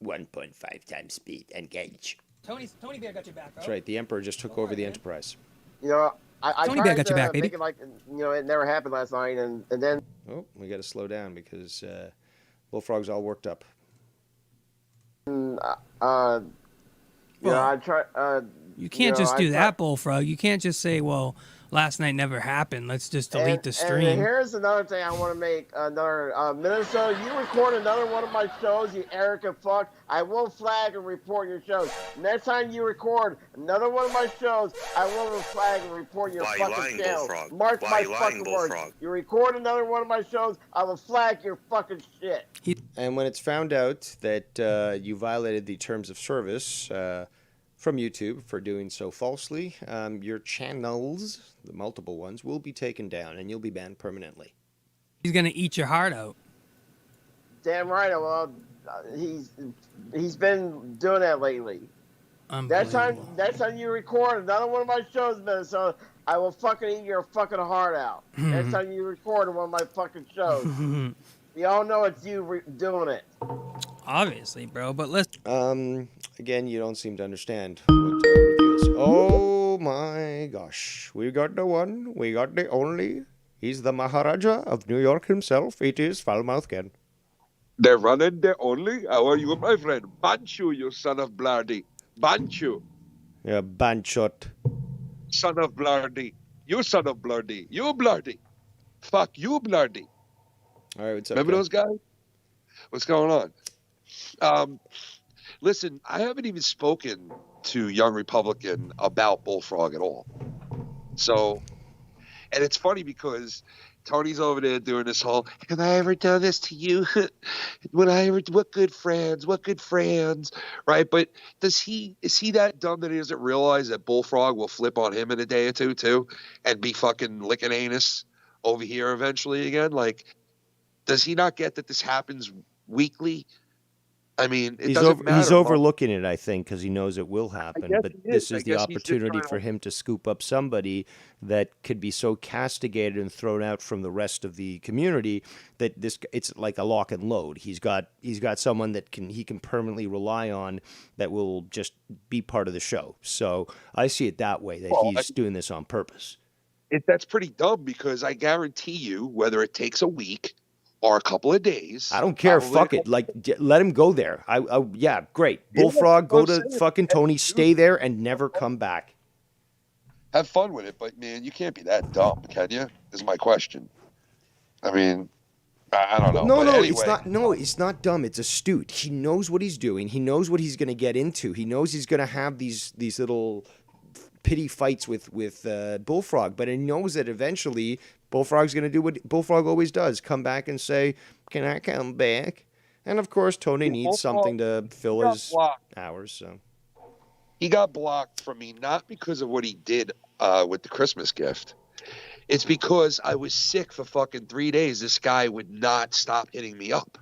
1.5 times speed. Engage. Tony Bear got your back, bro. That's right. The Emperor just took over the Enterprise. I Tony tried Bear got your to back, baby. make it like, it never happened last night, and then Oh, we got to slow down because Bullfrog's all worked up. I tried. You can't just do that, Bullfrog. You can't just say, well, last night never happened. Let's just delete the stream. And here's another thing I want to make another Minnesota. You record another one of my shows, you arrogant fuck. I will flag and report your shows. Next time you record another one of my shows, I will flag and report your fucking channel. Mark my fucking words. You record another one of my shows, I will flag your fucking shit. And when it's found out that you violated the terms of service from YouTube for doing so falsely, your channels, the multiple ones, will be taken down and you'll be banned permanently. He's going to eat your heart out. Damn right. Well, he's been doing that lately. Next time you record another one of my shows, Minnesota, I will fucking eat your fucking heart out. Next time you record one of my fucking shows. We all know it's you doing it. Obviously, bro, but let's... Again, you don't seem to understand what review is. Oh my gosh. We got the one, we got the only. He's the Maharaja of New York himself. It is Foulmouth Ken. The one and the only? How are you, my friend? Banchu, you son of Blardy. Banchu. Yeah, Banchot. Son of Blardy. You son of Blardy. You Blardy. Fuck you, Blardy. All right, what's up? Remember Ken? those guys? What's going on? Listen, I haven't even spoken to Young Republican about Bullfrog at all. So, and it's funny because Tony's over there doing this whole, have I ever done this to you? What good friends, right? But is he that dumb that he doesn't realize that Bullfrog will flip on him in a day or two too and be fucking licking anus over here eventually again? Like, does he not get that this happens weekly? I mean, it doesn't matter. He's overlooking it, I think, because he knows it will happen. But this is the I guess he's just opportunity trying for him to scoop up somebody that could be so castigated and thrown out from the rest of the community that it's like a lock and load. He's got someone that he can permanently rely on that will just be part of the show. So I see it that way, that he's doing this on purpose. That's pretty dumb because I guarantee you, whether it takes a week or a couple of days. I don't care. Fuck it. Like, let him go there. Yeah, great. Bullfrog, go to fucking Tony, stay there and never come back. Have fun with it, but man, you can't be that dumb, can you? Is my question. I mean, I don't know. No, anyway. it's not. No, it's not dumb. It's astute. He knows what he's doing. He knows what he's going to get into. He knows he's going to have these little pity fights with Bullfrog, but he knows that eventually Bullfrog's going to do what Bullfrog always does, come back and say, can I come back? And of course, Tony needs Bullfrog, something to fill got his blocked. hours. So He got blocked from me not because of what he did with the Christmas gift. It's because I was sick for fucking 3 days. This guy would not stop hitting me up.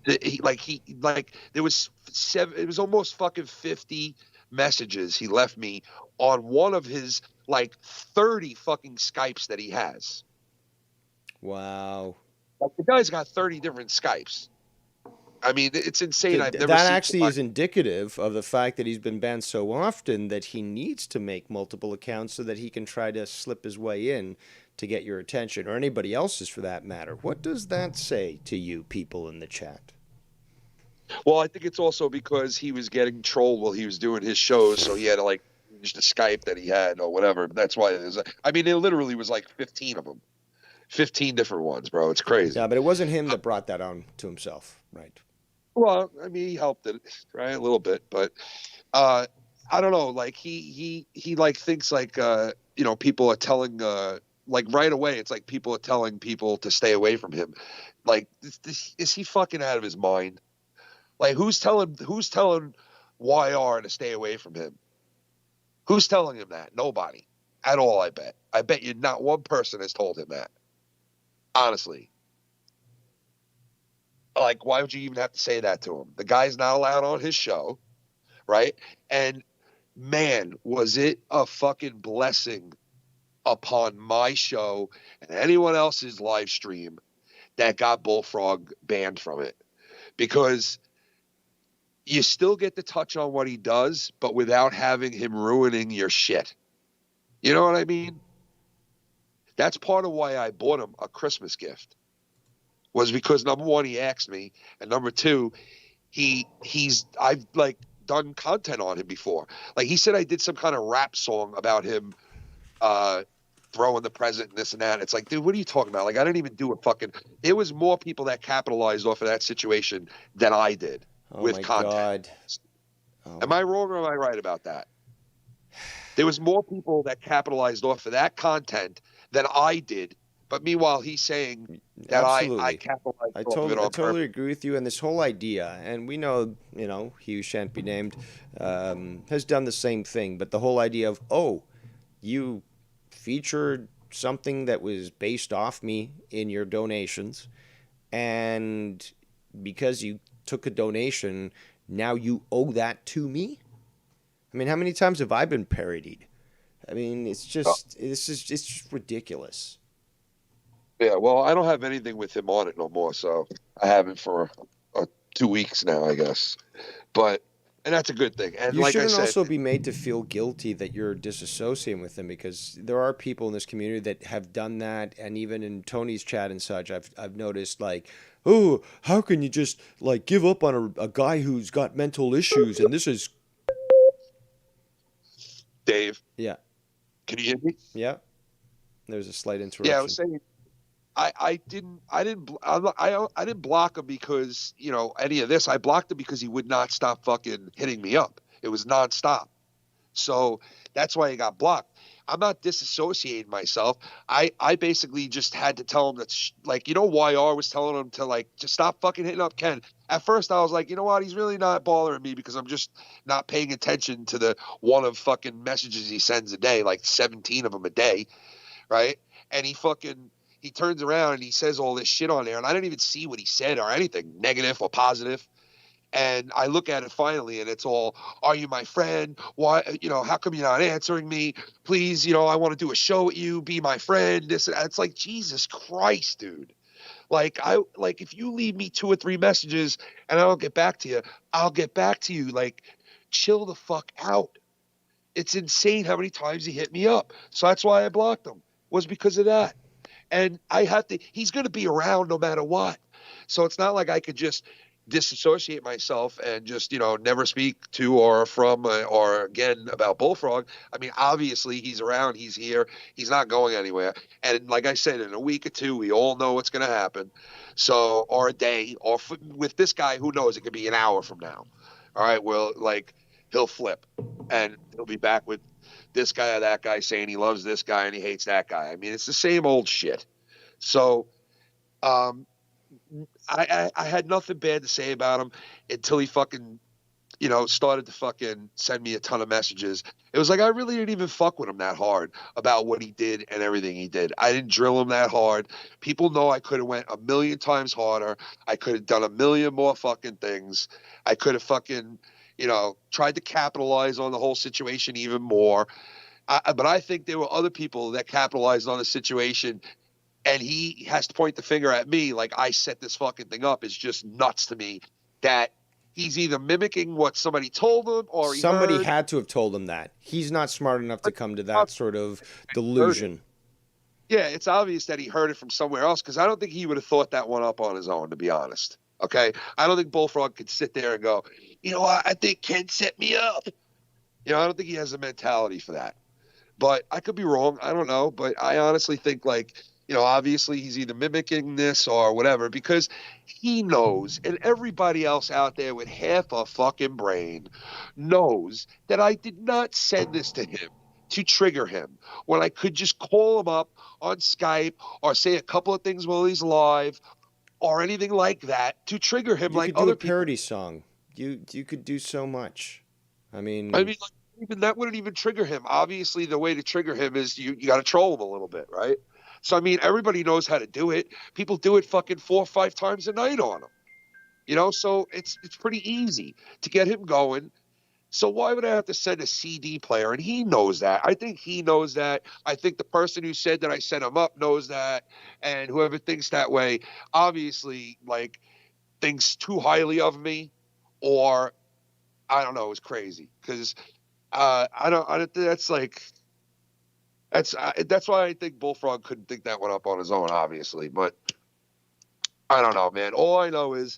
There was it was almost fucking 50 messages he left me on one of his like 30 fucking Skypes that he has. wow. Like, the guy's got 30 different Skypes. I mean, it's insane. I've never That seen actually is indicative of the fact that he's been banned so often that he needs to make multiple accounts so that he can try to slip his way in to get your attention, or anybody else's for that matter. What does that say to you people in the chat? Well, I think it's also because he was getting trolled while he was doing his shows, so he had to like change the Skype that he had or whatever. That's why it is. I mean, it literally was like 15 of them, 15 different ones, bro. It's crazy. Yeah, but it wasn't him that brought that on to himself, right? Well, I mean, he helped it, right, a little bit, but I don't know. Like he like thinks like people are telling like right away. It's like people are telling people to stay away from him. Like, is he fucking out of his mind? Like, who's telling YR to stay away from him? Who's telling him that? Nobody at all. I bet you not one person has told him that. Honestly. Like, why would you even have to say that to him? The guy's not allowed on his show, right? And man, was it a fucking blessing upon my show and anyone else's live stream that got Bullfrog banned from it. Because you still get to touch on what he does, but without having him ruining your shit. You know what I mean? That's part of why I bought him a Christmas gift. Was because number one, he asked me, and number two, I've like done content on him before. Like, he said I did some kind of rap song about him throwing the present and this and that. It's like, dude, what are you talking about? Like, I didn't even do a fucking. There was more people that capitalized off of that situation than I did with content. God. Am I wrong or am I right about that? There was more people that capitalized off of that content than I did. But meanwhile, he's saying that I capitalized off of it on I totally agree with you. And this whole idea, and we know, he who shan't be named, has done the same thing. But the whole idea of, you featured something that was based off me in your donations, and because you took a donation, now you owe that to me? I mean, how many times have I been parodied? I mean, it's just ridiculous. Yeah, well, I don't have anything with him on it no more, so I haven't for 2 weeks now, I guess. And that's a good thing. And you like shouldn't I said, also be made to feel guilty that you're disassociating with him, because there are people in this community that have done that, and even in Tony's chat and such, I've noticed, like, oh, how can you just like give up on a guy who's got mental issues? And this is Dave. Yeah. Can you hear me? Yeah. There's a slight interruption. Yeah, I was saying. I didn't block him because, any of this. I blocked him because he would not stop fucking hitting me up. It was nonstop. So that's why he got blocked. I'm not disassociating myself. I basically just had to tell him that, YR was telling him to, like, just stop fucking hitting up Ken. At first I was like, you know what? He's really not bothering me because I'm just not paying attention to the one of fucking messages he sends a day, like 17 of them a day. Right. And he turns around and he says all this shit on there, and I didn't even see what he said or anything, negative or positive. And I look at it finally, and it's all, are you my friend? Why, how come you're not answering me? Please, I want to do a show with you. Be my friend. This and that. It's like, Jesus Christ, dude. Like, if you leave me 2 or 3 messages and I don't get back to you, I'll get back to you. Like, chill the fuck out. It's insane how many times he hit me up. So that's why I blocked him, was because of that. And he's going to be around no matter what. So it's not like I could just disassociate myself and just, never speak to or from or again about Bullfrog. I mean, obviously he's around, he's here, he's not going anywhere. And like I said, in a week or 2, we all know what's going to happen. So, or a day, or with this guy, who knows, it could be an hour from now. All right. Well, like, he'll flip and he'll be back with this guy or that guy saying he loves this guy and he hates that guy. I mean, it's the same old shit. So, I had nothing bad to say about him until he fucking, started to fucking send me a ton of messages. It was like I really didn't even fuck with him that hard about what he did and everything he did. I didn't drill him that hard. People know I could have went a million times harder. I could have done a million more fucking things. I could have fucking, tried to capitalize on the whole situation even more. But I think there were other people that capitalized on the situation, and he has to point the finger at me like I set this fucking thing up. It's just nuts to me that he's either mimicking what somebody told him or somebody had to have told him that. He's not smart enough to come to that sort of delusion. Yeah, it's obvious that he heard it from somewhere else, because I don't think he would have thought that one up on his own, to be honest. Okay? I don't think Bullfrog could sit there and go, you know what, I think Ken set me up. I don't think he has the mentality for that. But I could be wrong. I don't know. But I honestly think, like, obviously he's either mimicking this or whatever, because he knows, and everybody else out there with half a fucking brain knows, that I did not send this to him to trigger him, when I could just call him up on Skype or say a couple of things while he's live or anything like that to trigger him. You like could do other a parody song. You could do so much. I mean, like, even that wouldn't even trigger him. Obviously, the way to trigger him is you got to troll him a little bit, right? So, I mean, everybody knows how to do it. People do it fucking 4 or 5 times a night on him. So it's pretty easy to get him going. So why would I have to send a CD player? And he knows that. I think he knows that. I think the person who said that I set him up knows that. And whoever thinks that way, obviously, like, thinks too highly of me, or I don't know, is crazy. Because that's why I think Bullfrog couldn't think that one up on his own, obviously. But I don't know, man. All I know is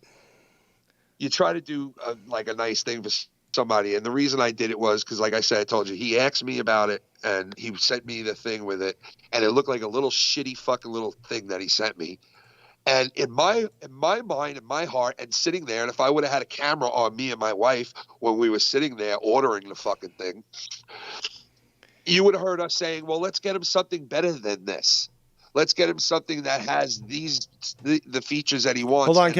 you try to do a nice thing for somebody. And the reason I did it was because, like I said, I told you, he asked me about it and he sent me the thing with it. And it looked like a little shitty fucking little thing that he sent me. And in my mind, in my heart, and sitting there, and if I would have had a camera on me and my wife when we were sitting there ordering the fucking thing, you would have heard us saying, well, let's get him something better than this. Let's get him something that has the features that he wants. Hold on,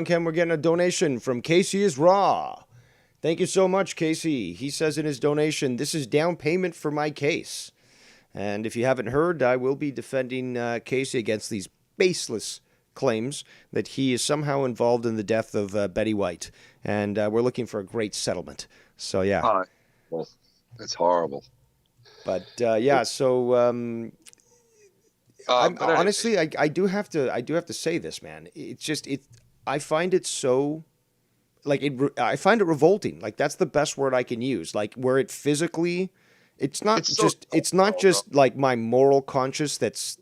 Ken. We're getting a donation from Casey is Raw. Thank you so much, Casey. He says in his donation, this is down payment for my case. And if you haven't heard, I will be defending Casey against these baseless claims that he is somehow involved in the death of Betty White. And we're looking for a great settlement. So, yeah. Well, that's horrible. But, yeah, so... honestly, I do have to say this, man. It's just I find it so, like, I find it revolting. Like, that's the best word I can use. Like, where it physically, it's not just like my moral conscience that's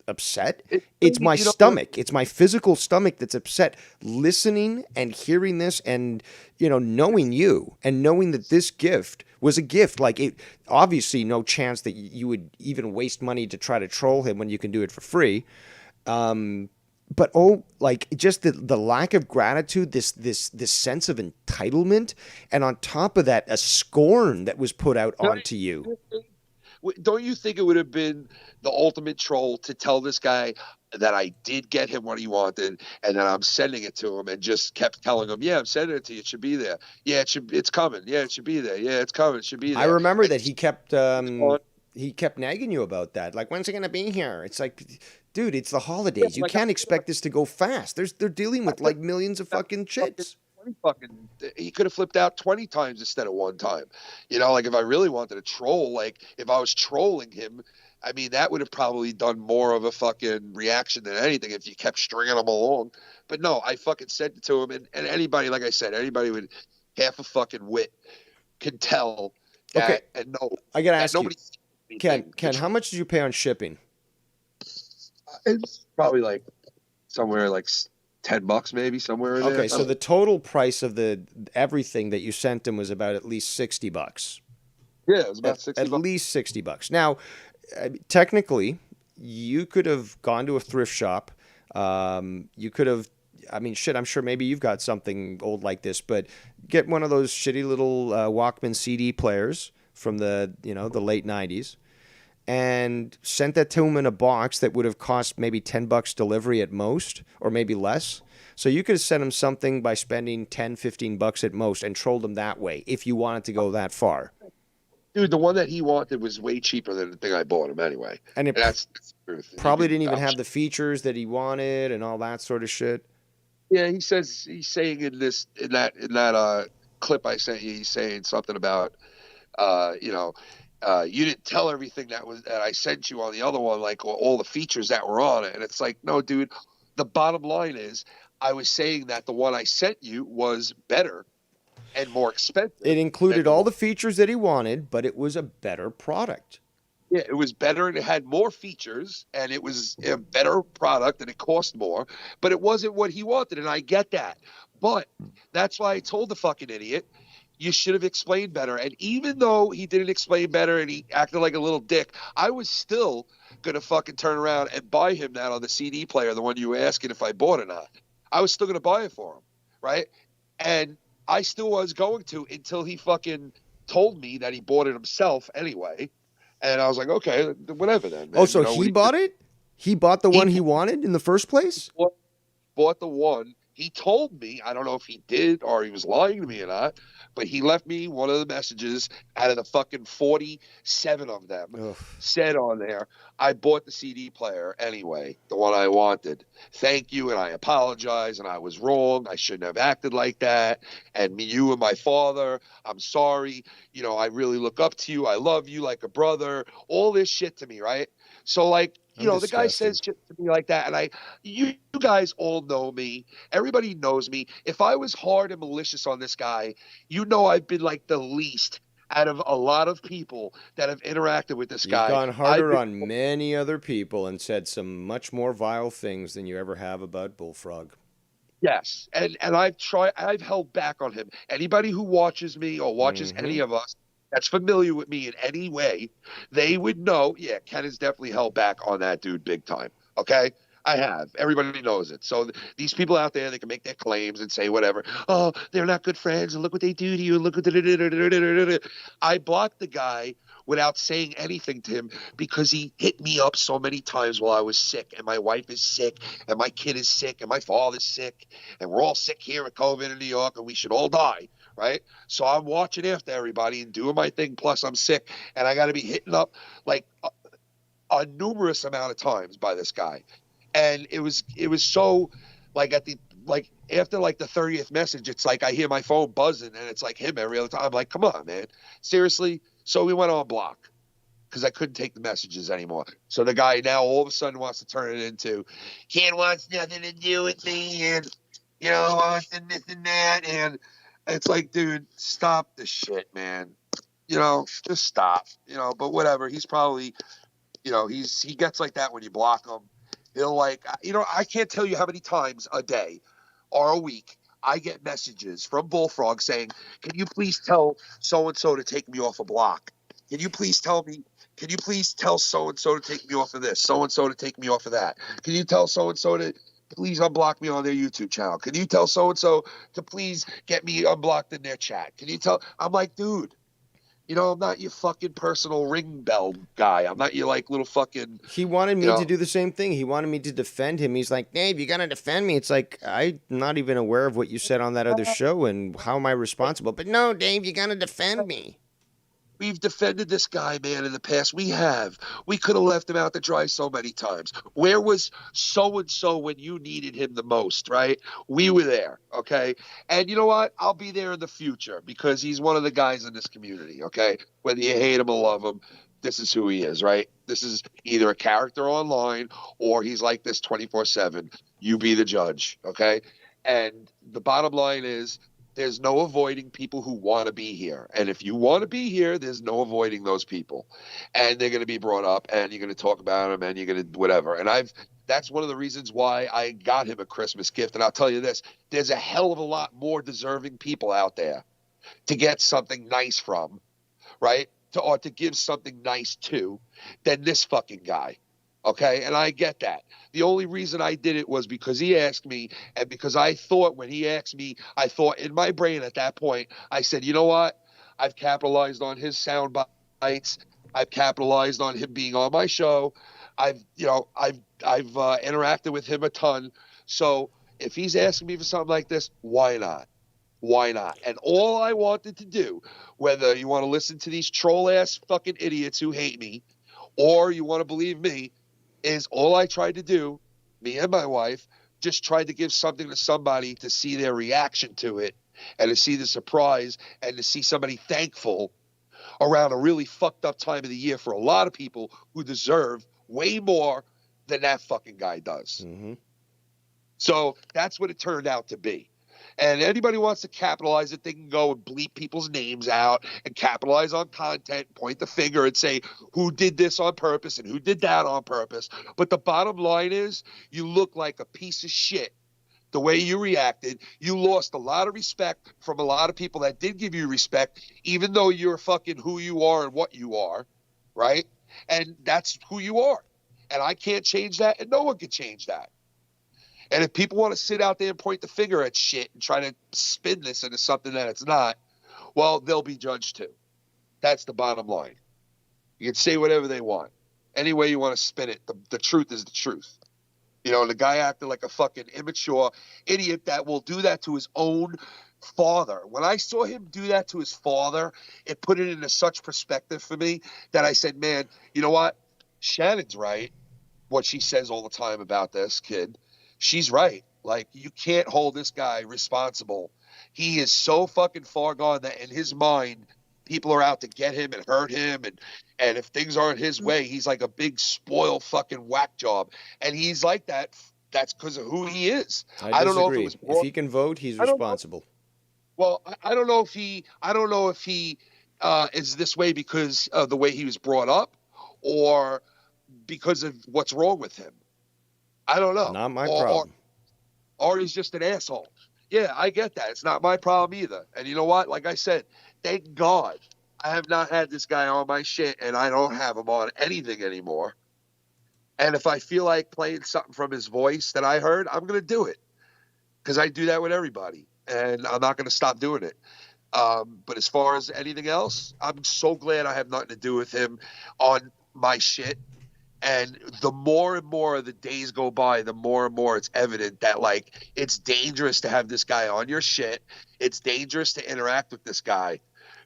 upset. It's my stomach. It's my physical stomach that's upset listening and hearing this, and knowing you and knowing that this gift was a gift. Like, it obviously no chance that you would even waste money to try to troll him when you can do it for free. But like, just the lack of gratitude, this sense of entitlement, and on top of that, a scorn that was put out onto you. Don't you think it would have been the ultimate troll to tell this guy that I did get him what he wanted, and that I'm sending it to him, and just kept telling him, yeah, I'm sending it to you. It should be there. Yeah, it's coming. Yeah, it should be there. Yeah, it's coming. It should be there. I remember that he kept nagging you about that. Like, when's it going to be here? It's like, dude, it's the holidays. You can't expect this to go fast. They're dealing with like millions of fucking chits. He could have flipped out 20 times instead of one time. Like, if I really wanted to troll, like, if I was trolling him, I mean, that would have probably done more of a fucking reaction than anything if you kept stringing him along. But no, I fucking sent it to him, and anybody, like I said, anybody with half a fucking wit can tell that. Okay. And no, I gotta ask you, Ken, how much did you pay on shipping? It's probably like somewhere like $10 maybe, somewhere in there. Okay, so the total price of everything that you sent him was about at least $60. Yeah, it was about $60. At least $60. Now, technically, you could have gone to a thrift shop. You could have, I mean, shit, I'm sure maybe you've got something old like this, but get one of those shitty little Walkman CD players from the late 90s. and sent that to him in a box that would have cost maybe $10 delivery at most, or maybe less. So you could have sent him something by spending $10-15 at most and trolled him that way if you wanted to go that far. Dude, the one that he wanted was way cheaper than the thing I bought him anyway. And it that's the truth. probably didn't even have the features that he wanted and all that sort of shit. Yeah, he's saying in that clip I sent you, he's saying something about you didn't tell everything that I sent you on the other one, like all the features that were on it. And it's like, no, dude, the bottom line is I was saying that the one I sent you was better and more expensive. It included all the features that he wanted, but it was a better product. Yeah, it was better and it had more features and it was a better product and it cost more, but it wasn't what he wanted. And I get that. But that's why I told the fucking idiot, you should have explained better. And even though he didn't explain better and he acted like a little dick, I was still going to fucking turn around and buy him that on the CD player, the one you were asking if I bought it or not. I was still going to buy it for him, right? And I still was going to until he fucking told me that he bought it himself anyway. And I was like, okay, whatever then. Man. Oh, so he bought it? He bought the one he wanted in the first place? Bought the one. He told me, I don't know if he did or he was lying to me or not, but he left me one of the messages out of the fucking 47 of them. Ugh. Said on there, I bought the CD player anyway, the one I wanted. Thank you, and I apologize, and I was wrong. I shouldn't have acted like that. And you and my father, I'm sorry. You know, I really look up to you. I love you like a brother. All this shit to me, right? So, like, you know, the guy says shit to me like that, and you guys all know me. Everybody knows me. If I was hard and malicious on this guy, you know I've been like the least out of a lot of people that have interacted with this guy. You've gone harder on many other people and said some much more vile things than you ever have about Bullfrog. Yes, and I've held back on him. Anybody who watches me or watches any of us that's familiar with me in any way, they would know, yeah, Ken has definitely held back on that dude big time. Okay? I have. Everybody knows it. So these people out there, they can make their claims and say whatever. Oh, they're not good friends, and look what they do to you, and look what I blocked the guy without saying anything to him because he hit me up so many times while I was sick, and my wife is sick, and my kid is sick, and my father's sick, and we're all sick here at COVID in New York, and we should all die. Right? So I'm watching after everybody and doing my thing. Plus I'm sick and I got to be hitting up like a numerous amount of times by this guy. And it was so like after like the 30th message, it's like I hear my phone buzzing and it's like him every other time. I'm like, come on, man. Seriously. So we went on block because I couldn't take the messages anymore. So the guy now all of a sudden wants to turn it into Ken wants nothing to do with me and, you know, wants and this and that. And it's like, dude, stop the shit, man. You know, just stop. You know, but whatever. He's probably, you know, he gets like that when you block him. He'll like, you know, I can't tell you how many times a day or a week I get messages from Bullfrog saying, can you please tell so-and-so to take me off a block? Can you please tell so-and-so to take me off of this? So-and-so to take me off of that? Can you tell so-and-so to please unblock me on their YouTube channel? Can you tell so-and-so to please get me unblocked in their chat? Can you tell? I'm like, dude, you know, I'm not your fucking personal ring bell guy. I'm not your like little fucking. He wanted me to do the same thing. He wanted me to defend him. He's like, Dave, you got to defend me. It's like, I'm not even aware of what you said on that other show and how am I responsible? But no, Dave, you got to defend me. We've defended this guy, man, in the past. We have. We could have left him out to dry so many times. Where was so-and-so when you needed him the most, right? We were there, okay? And you know what? I'll be there in the future because he's one of the guys in this community, okay? Whether you hate him or love him, this is who he is, right? This is either a character online or he's like this 24/7. You be the judge, okay? And the bottom line is, there's no avoiding people who want to be here. And if you want to be here, there's no avoiding those people. And they're going to be brought up and you're going to talk about them and you're going to whatever. And that's one of the reasons why I got him a Christmas gift. And I'll tell you this, there's a hell of a lot more deserving people out there to get something nice from, right? Or to give something nice to than this fucking guy. Okay, and I get that. The only reason I did it was because he asked me, and because I thought when he asked me, I thought in my brain at that point, I said, you know what? I've capitalized on his sound bites. I've capitalized on him being on my show. I've interacted with him a ton. So if he's asking me for something like this, why not? Why not? And all I wanted to do, whether you want to listen to these troll ass fucking idiots who hate me, or you want to believe me, is all I tried to do, me and my wife, just tried to give something to somebody to see their reaction to it and to see the surprise and to see somebody thankful around a really fucked up time of the year for a lot of people who deserve way more than that fucking guy does. Mm-hmm. So that's what it turned out to be. And anybody wants to capitalize it, they can go and bleep people's names out and capitalize on content, point the finger and say who did this on purpose and who did that on purpose. But the bottom line is you look like a piece of shit the way you reacted. You lost a lot of respect from a lot of people that did give you respect, even though you're fucking who you are and what you are, right? And that's who you are. And I can't change that, and no one can change that. And if people want to sit out there and point the finger at shit and try to spin this into something that it's not, well, they'll be judged too. That's the bottom line. You can say whatever they want. Any way you want to spin it, the truth is the truth. You know, the guy acted like a fucking immature idiot that will do that to his own father. When I saw him do that to his father, it put it into such perspective for me that I said, man, you know what? Shannon's right. What she says all the time about this kid. She's right. Like, you can't hold this guy responsible. He is so fucking far gone that in his mind, people are out to get him and hurt him. And if things aren't his way, he's like a big spoiled fucking whack job. And he's like that. That's because of who he is. I don't know if it was if he can vote, he's responsible. Well, I don't know if he is this way because of the way he was brought up or because of what's wrong with him. I don't know. Not my problem. Or he's just an asshole. Yeah, I get that. It's not my problem either. And you know what? Like I said, thank God I have not had this guy on my shit and I don't have him on anything anymore. And if I feel like playing something from his voice that I heard, I'm going to do it. Because I do that with everybody. And I'm not going to stop doing it. But as far as anything else, I'm so glad I have nothing to do with him on my shit. And the more and more the days go by, the more and more it's evident that, like, it's dangerous to have this guy on your shit. It's dangerous to interact with this guy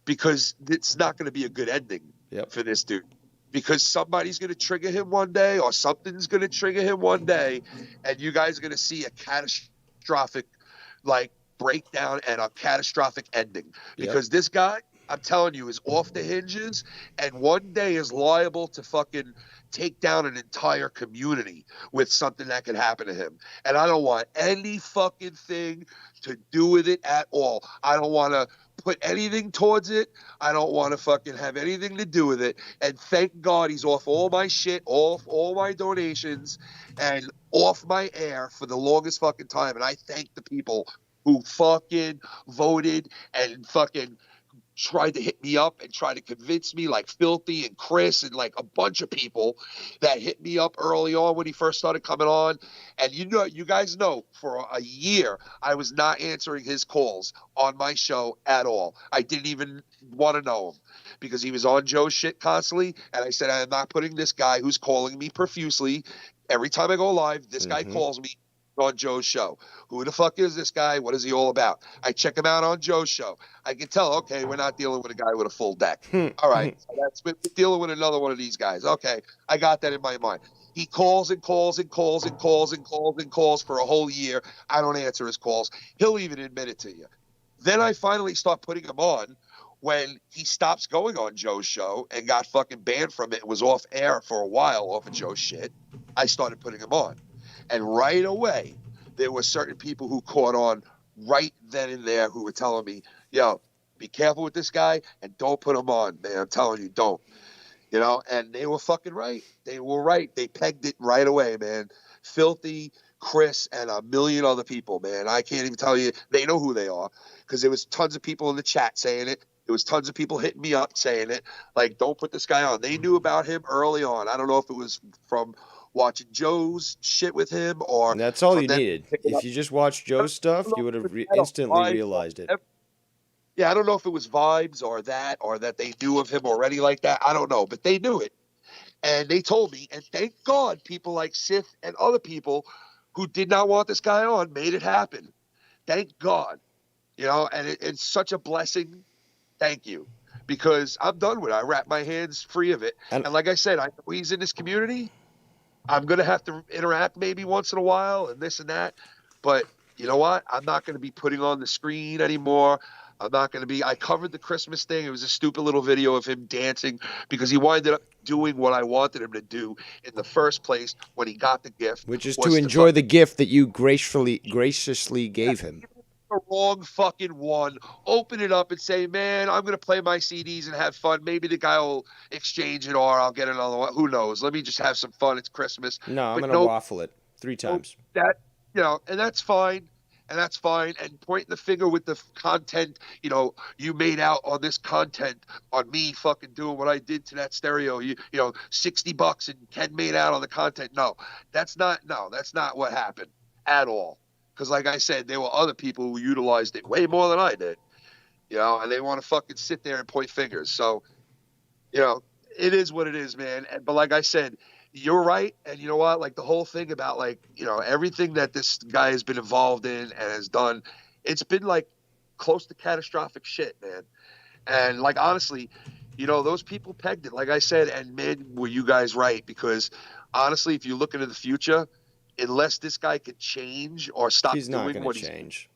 because it's not going to be a good ending for this dude. Because somebody's going to trigger him one day or something's going to trigger him one day, and you guys are going to see a catastrophic, like, breakdown and a catastrophic ending. Because this guy, I'm telling you, is off the hinges and one day is liable to fucking take down an entire community with something that could happen to him. And I don't want any fucking thing to do with it at all. I don't want to put anything towards it. I don't want to fucking have anything to do with it. And thank God he's off all my shit, off all my donations, and off my air for the longest fucking time. And I thank the people who fucking voted and fucking tried to hit me up and try to convince me, like Filthy and Chris and like a bunch of people that hit me up early on when he first started coming on. And you know, you guys know for a year, I was not answering his calls on my show at all. I didn't even want to know him because he was on Joe's shit constantly. And I said, I am not putting this guy who's calling me profusely. Every time I go live, this guy calls me on Joe's show. Who the fuck is this guy? What is he all about? I check him out on Joe's show. I can tell, okay, we're not dealing with a guy with a full deck. All right, so we're dealing with another one of these guys. Okay, I got that in my mind. He calls and calls and calls and calls and calls and calls for a whole year. I don't answer his calls. He'll even admit it to you. Then I finally start putting him on when he stops going on Joe's show and got fucking banned from it and was off air for a while off of Joe's shit. I started putting him on. And right away, there were certain people who caught on right then and there who were telling me, yo, be careful with this guy and don't put him on, man. I'm telling you, don't. You know, and they were fucking right. They were right. They pegged it right away, man. Filthy, Chris, and a million other people, man. I can't even tell you. They know who they are because there was tons of people in the chat saying it. There was tons of people hitting me up saying it. Like, don't put this guy on. They knew about him early on. I don't know if it was from watching Joe's shit with him or... And that's all you needed. If you just watched Joe's stuff, you would have instantly realized it. Yeah, I don't know if it was vibes or that they knew of him already like that. I don't know, but they knew it. And they told me, and thank God people like Sith and other people who did not want this guy on made it happen. Thank God. And it's such a blessing. Thank you. Because I'm done with it. I wrap my hands free of it. And And like I said, I know he's in this community. I'm going to have to interact maybe once in a while and this and that. But you know what? I'm not going to be putting on the screen anymore. I'm not going to be. I covered the Christmas thing. It was a stupid little video of him dancing because he winded up doing what I wanted him to do in the first place when he got the gift. which is was to enjoy the gift that you graciously gave him. the wrong fucking one. Open it up and say, man, I'm going to play my CDs and have fun. Maybe the guy will exchange it or I'll get another one. Who knows? Let me just have some fun. It's Christmas. No, I'm But going to waffle it 3 times. And that's fine. And that's fine. And pointing the finger with the content, you made out on this content on me fucking doing what I did to that stereo. $60 and Ken made out on the content. No, that's not what happened at all. Because like I said, there were other people who utilized it way more than I did, and they want to fucking sit there and point fingers. So, it is what it is, man. But like I said, you're right. And you know what? Like the whole thing about everything that this guy has been involved in and has done, it's been like close to catastrophic shit, man. And like, honestly, those people pegged it, like I said, and man, were you guys right? Because honestly, if you look into the future, unless this guy could change or stop He's not doing going to change.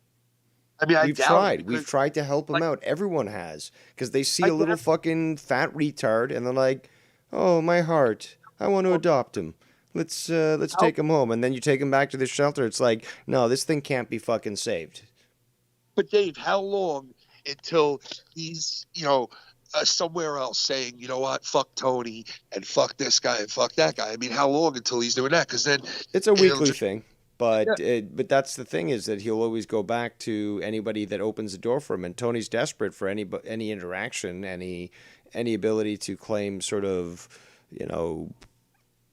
I mean, We've tried. We've tried to help him out. Everyone has. Because they see a little fucking fat retard and they're like, oh, my heart. I want to adopt him. Let's take him home. And then you take him back to the shelter. It's like, no, this thing can't be fucking saved. But Dave, how long until he's, somewhere else saying, you know what, fuck Tony and fuck this guy and fuck that guy? I mean, how long until he's doing that? Because then it's a weekly thing. But that's the thing, is that he'll always go back to anybody that opens the door for him. And Tony's desperate for any interaction, any ability to claim sort of,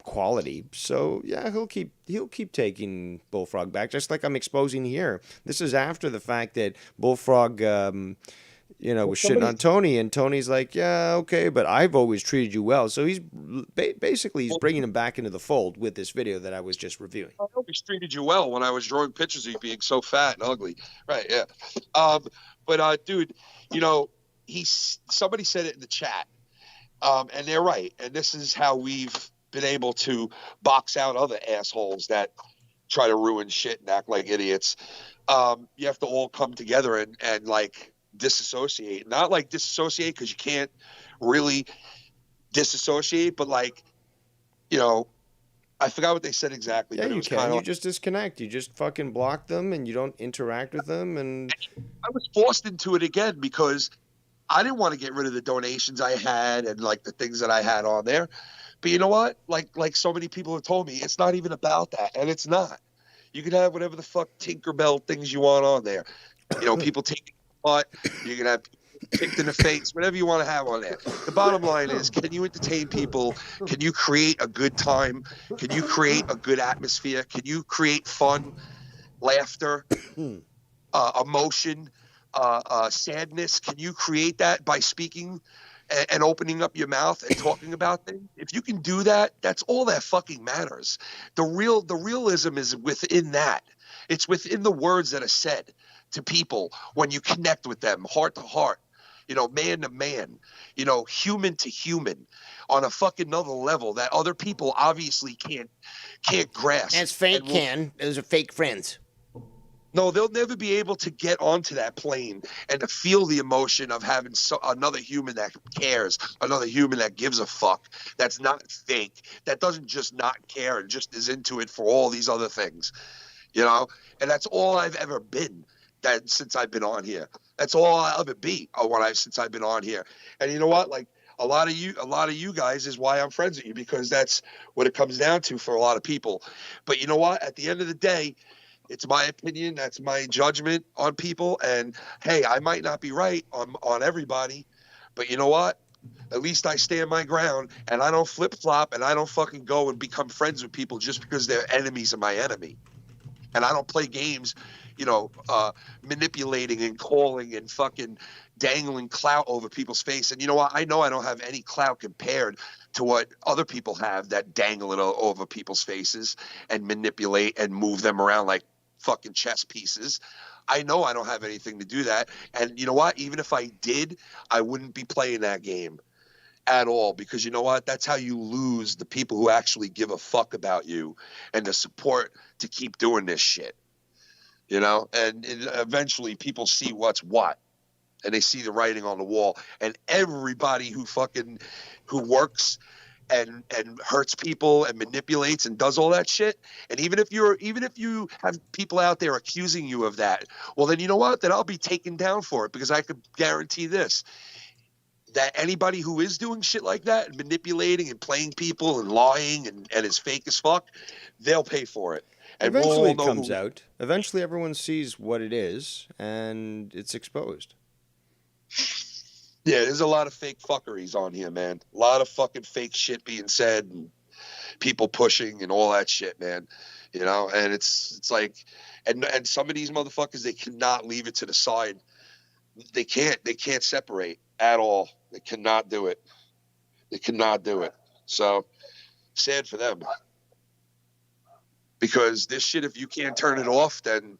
quality. So yeah, he'll keep taking Bullfrog back, just like I'm exposing here. This is after the fact that Bullfrog was shitting on Tony, and Tony's like, yeah, okay, but I've always treated you well. So he's basically bringing him back into the fold with this video that I was just reviewing. I always treated you well when I was drawing pictures of you being so fat and ugly. Right, yeah. But dude, somebody said it in the chat, and they're right. And this is how we've been able to box out other assholes that try to ruin shit and act like idiots. You have to all come together and like disassociate. Not like disassociate because you can't really disassociate, but like, I forgot what they said exactly. Yeah, but you can. You just disconnect. You just fucking block them and you don't interact with them. And I was forced into it again because I didn't want to get rid of the donations I had and like the things that I had on there. But you know what? Like so many people have told me, it's not even about that. And it's not. You can have whatever the fuck Tinkerbell things you want on there. People taking butt. You can have kicked in the face, whatever you want to have on there. The bottom line is, can you entertain people? Can you create a good time? Can you create a good atmosphere? Can you create fun, laughter, emotion, sadness? Can you create that by speaking and opening up your mouth and talking about things? If you can do that, that's all that fucking matters. The realism is within that. It's within the words that are said to people when you connect with them, heart to heart, man to man, human to human, on a fucking another level that other people obviously can't grasp. As fake can. Those are fake friends. No, they'll never be able to get onto that plane and to feel the emotion of having another human that cares, another human that gives a fuck, that's not fake, that doesn't just not care and just is into it for all these other things, And that's all I've ever been since I've been on here. That's all I'll ever be since I've been on here. And you know what? Like a lot of you guys is why I'm friends with you, because that's what it comes down to for a lot of people. But you know what? At the end of the day, it's my opinion. That's my judgment on people. And hey, I might not be right on everybody, but you know what? At least I stand my ground and I don't flip flop and I don't fucking go and become friends with people just because they're enemies of my enemy. And I don't play games, manipulating and calling and fucking dangling clout over people's face. And you know what? I know I don't have any clout compared to what other people have that dangle it over people's faces and manipulate and move them around like fucking chess pieces. I know I don't have anything to do that. And you know what? Even if I did, I wouldn't be playing that game at all, because you know what? That's how you lose the people who actually give a fuck about you and the support to keep doing this shit. And eventually people see what's what, and they see the writing on the wall. And everybody who works and hurts people and manipulates and does all that shit, and even if you have people out there accusing you of that, well, then you know what? Then I'll be taken down for it, because I could guarantee this, that anybody who is doing shit like that and manipulating and playing people and lying and is fake as fuck, they'll pay for it. And Eventually it comes out. Eventually everyone sees what it is, and it's exposed. Yeah, there's a lot of fake fuckeries on here, man. A lot of fucking fake shit being said and people pushing and all that shit, man. And it's like, and some of these motherfuckers, they cannot leave it to the side. They can't separate at all. They cannot do it. So sad for them. Because this shit, if you can't turn it off, then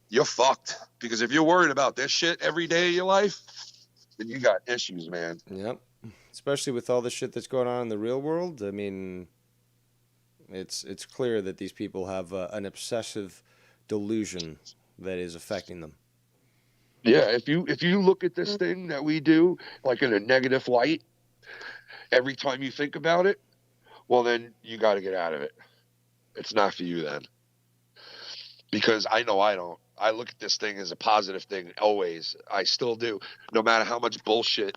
you're fucked. Because if you're worried about this shit every day of your life, then you got issues, man. Yep. Especially with all the shit that's going on in the real world. I mean, it's clear that these people have an obsessive delusion that is affecting them. Yeah, if you look at this thing that we do like in a negative light every time you think about it, well, then you got to get out of it. It's not for you then. Because I know I don't. I look at this thing as a positive thing always. I still do. No matter how much bullshit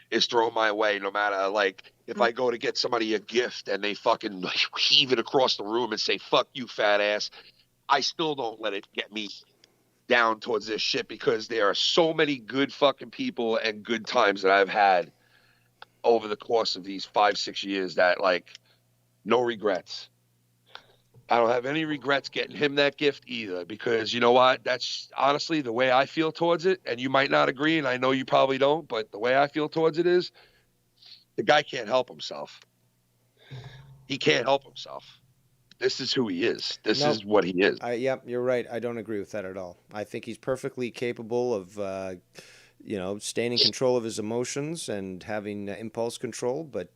is thrown my way, no matter, like, if I go to get somebody a gift and they fucking heave it across the room and say, fuck you, fat ass, I still don't let it get me down towards this shit, because there are so many good fucking people and good times that I've had over the course of these 5-6 years that, like, no regrets. I don't have any regrets getting him that gift either, because you know what? That's honestly the way I feel towards it. And you might not agree, and I know you probably don't, but the way I feel towards it is the guy can't help himself. He can't help himself. This is who he is. This is what he is. Yep, you're right. I don't agree with that at all. I think he's perfectly capable of, staying in control of his emotions and having impulse control, but,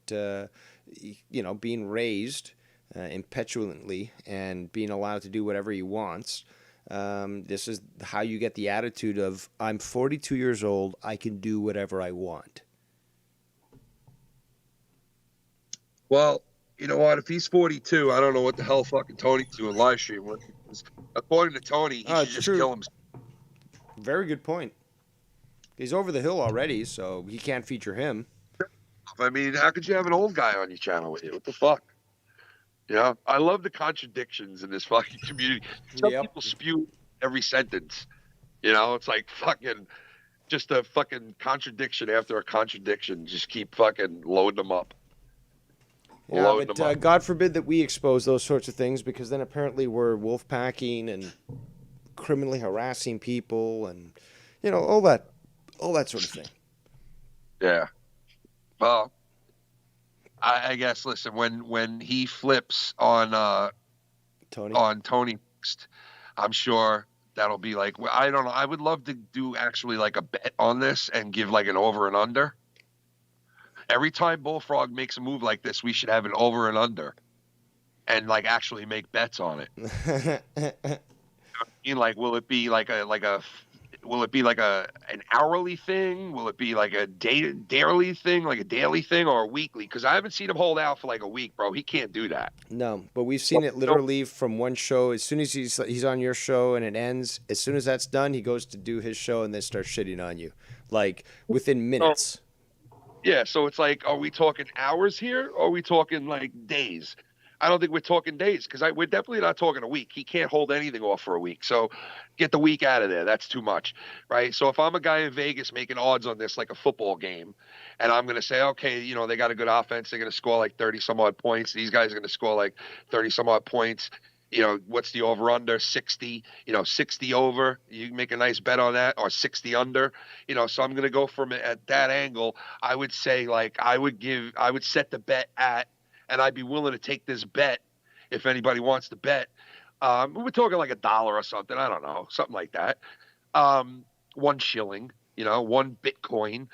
being raised impetulantly and being allowed to do whatever he wants. This is how you get the attitude of, I'm 42 years old, I can do whatever I want. Well, you know what? If he's 42, I don't know what the hell fucking Tony's doing live stream. According to Tony, he should just kill himself. Very good point. He's over the hill already, so he can't feature him. I mean, how could you have an old guy on your channel with you? What the fuck? I love the contradictions in this fucking community. Some people spew every sentence. It's like fucking just a fucking contradiction after a contradiction. Just keep fucking loading them up. Yeah, but God forbid that we expose those sorts of things, because then apparently we're wolf packing and criminally harassing people and, all that sort of thing. Yeah. Well, I guess, listen, when he flips on Tony next, I'm sure that'll be like, I don't know. I would love to do actually like a bet on this and give like an over and under. Every time Bullfrog makes a move like this, we should have an over and under, and like actually make bets on it. Like, will it be like an hourly thing? Will it be like a daily thing, like a daily thing, or a weekly? Because I haven't seen him hold out for like a week, bro. He can't do that. No, but we've seen it literally from one show. As soon as he's on your show and it ends, as soon as that's done, he goes to do his show and then starts shitting on you, like within minutes. Yeah, so it's like, are we talking hours here, or are we talking like days? I don't think we're talking days, because we're definitely not talking a week. He can't hold anything off for a week. So get the week out of there. That's too much, right? So if I'm a guy in Vegas making odds on this like a football game, and I'm going to say, okay, they got a good offense. They're going to score like 30 some odd points. These guys are going to score like 30 some odd points. what's the over under 60, 60 over, you make a nice bet on that, or 60 under, so I'm going to go from it at that angle. I would say like, I would set the bet at, and I'd be willing to take this bet if anybody wants to bet. We're talking like $1 or something. I don't know, something like that. 1 shilling, 1 Bitcoin.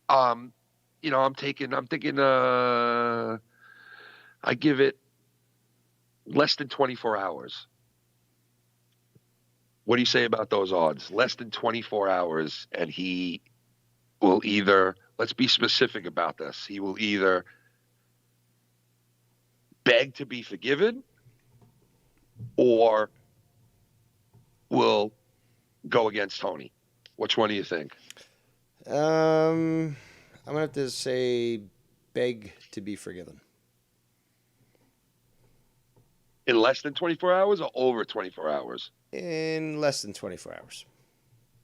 I'm thinking, I give it less than 24 hours. What do you say about those odds? Less than 24 hours, and he will either, let's be specific about this, he will either beg to be forgiven or will go against Tony. Which one do you think? I'm gonna have to say beg to be forgiven. In less than 24 hours or over 24 hours? In less than 24 hours.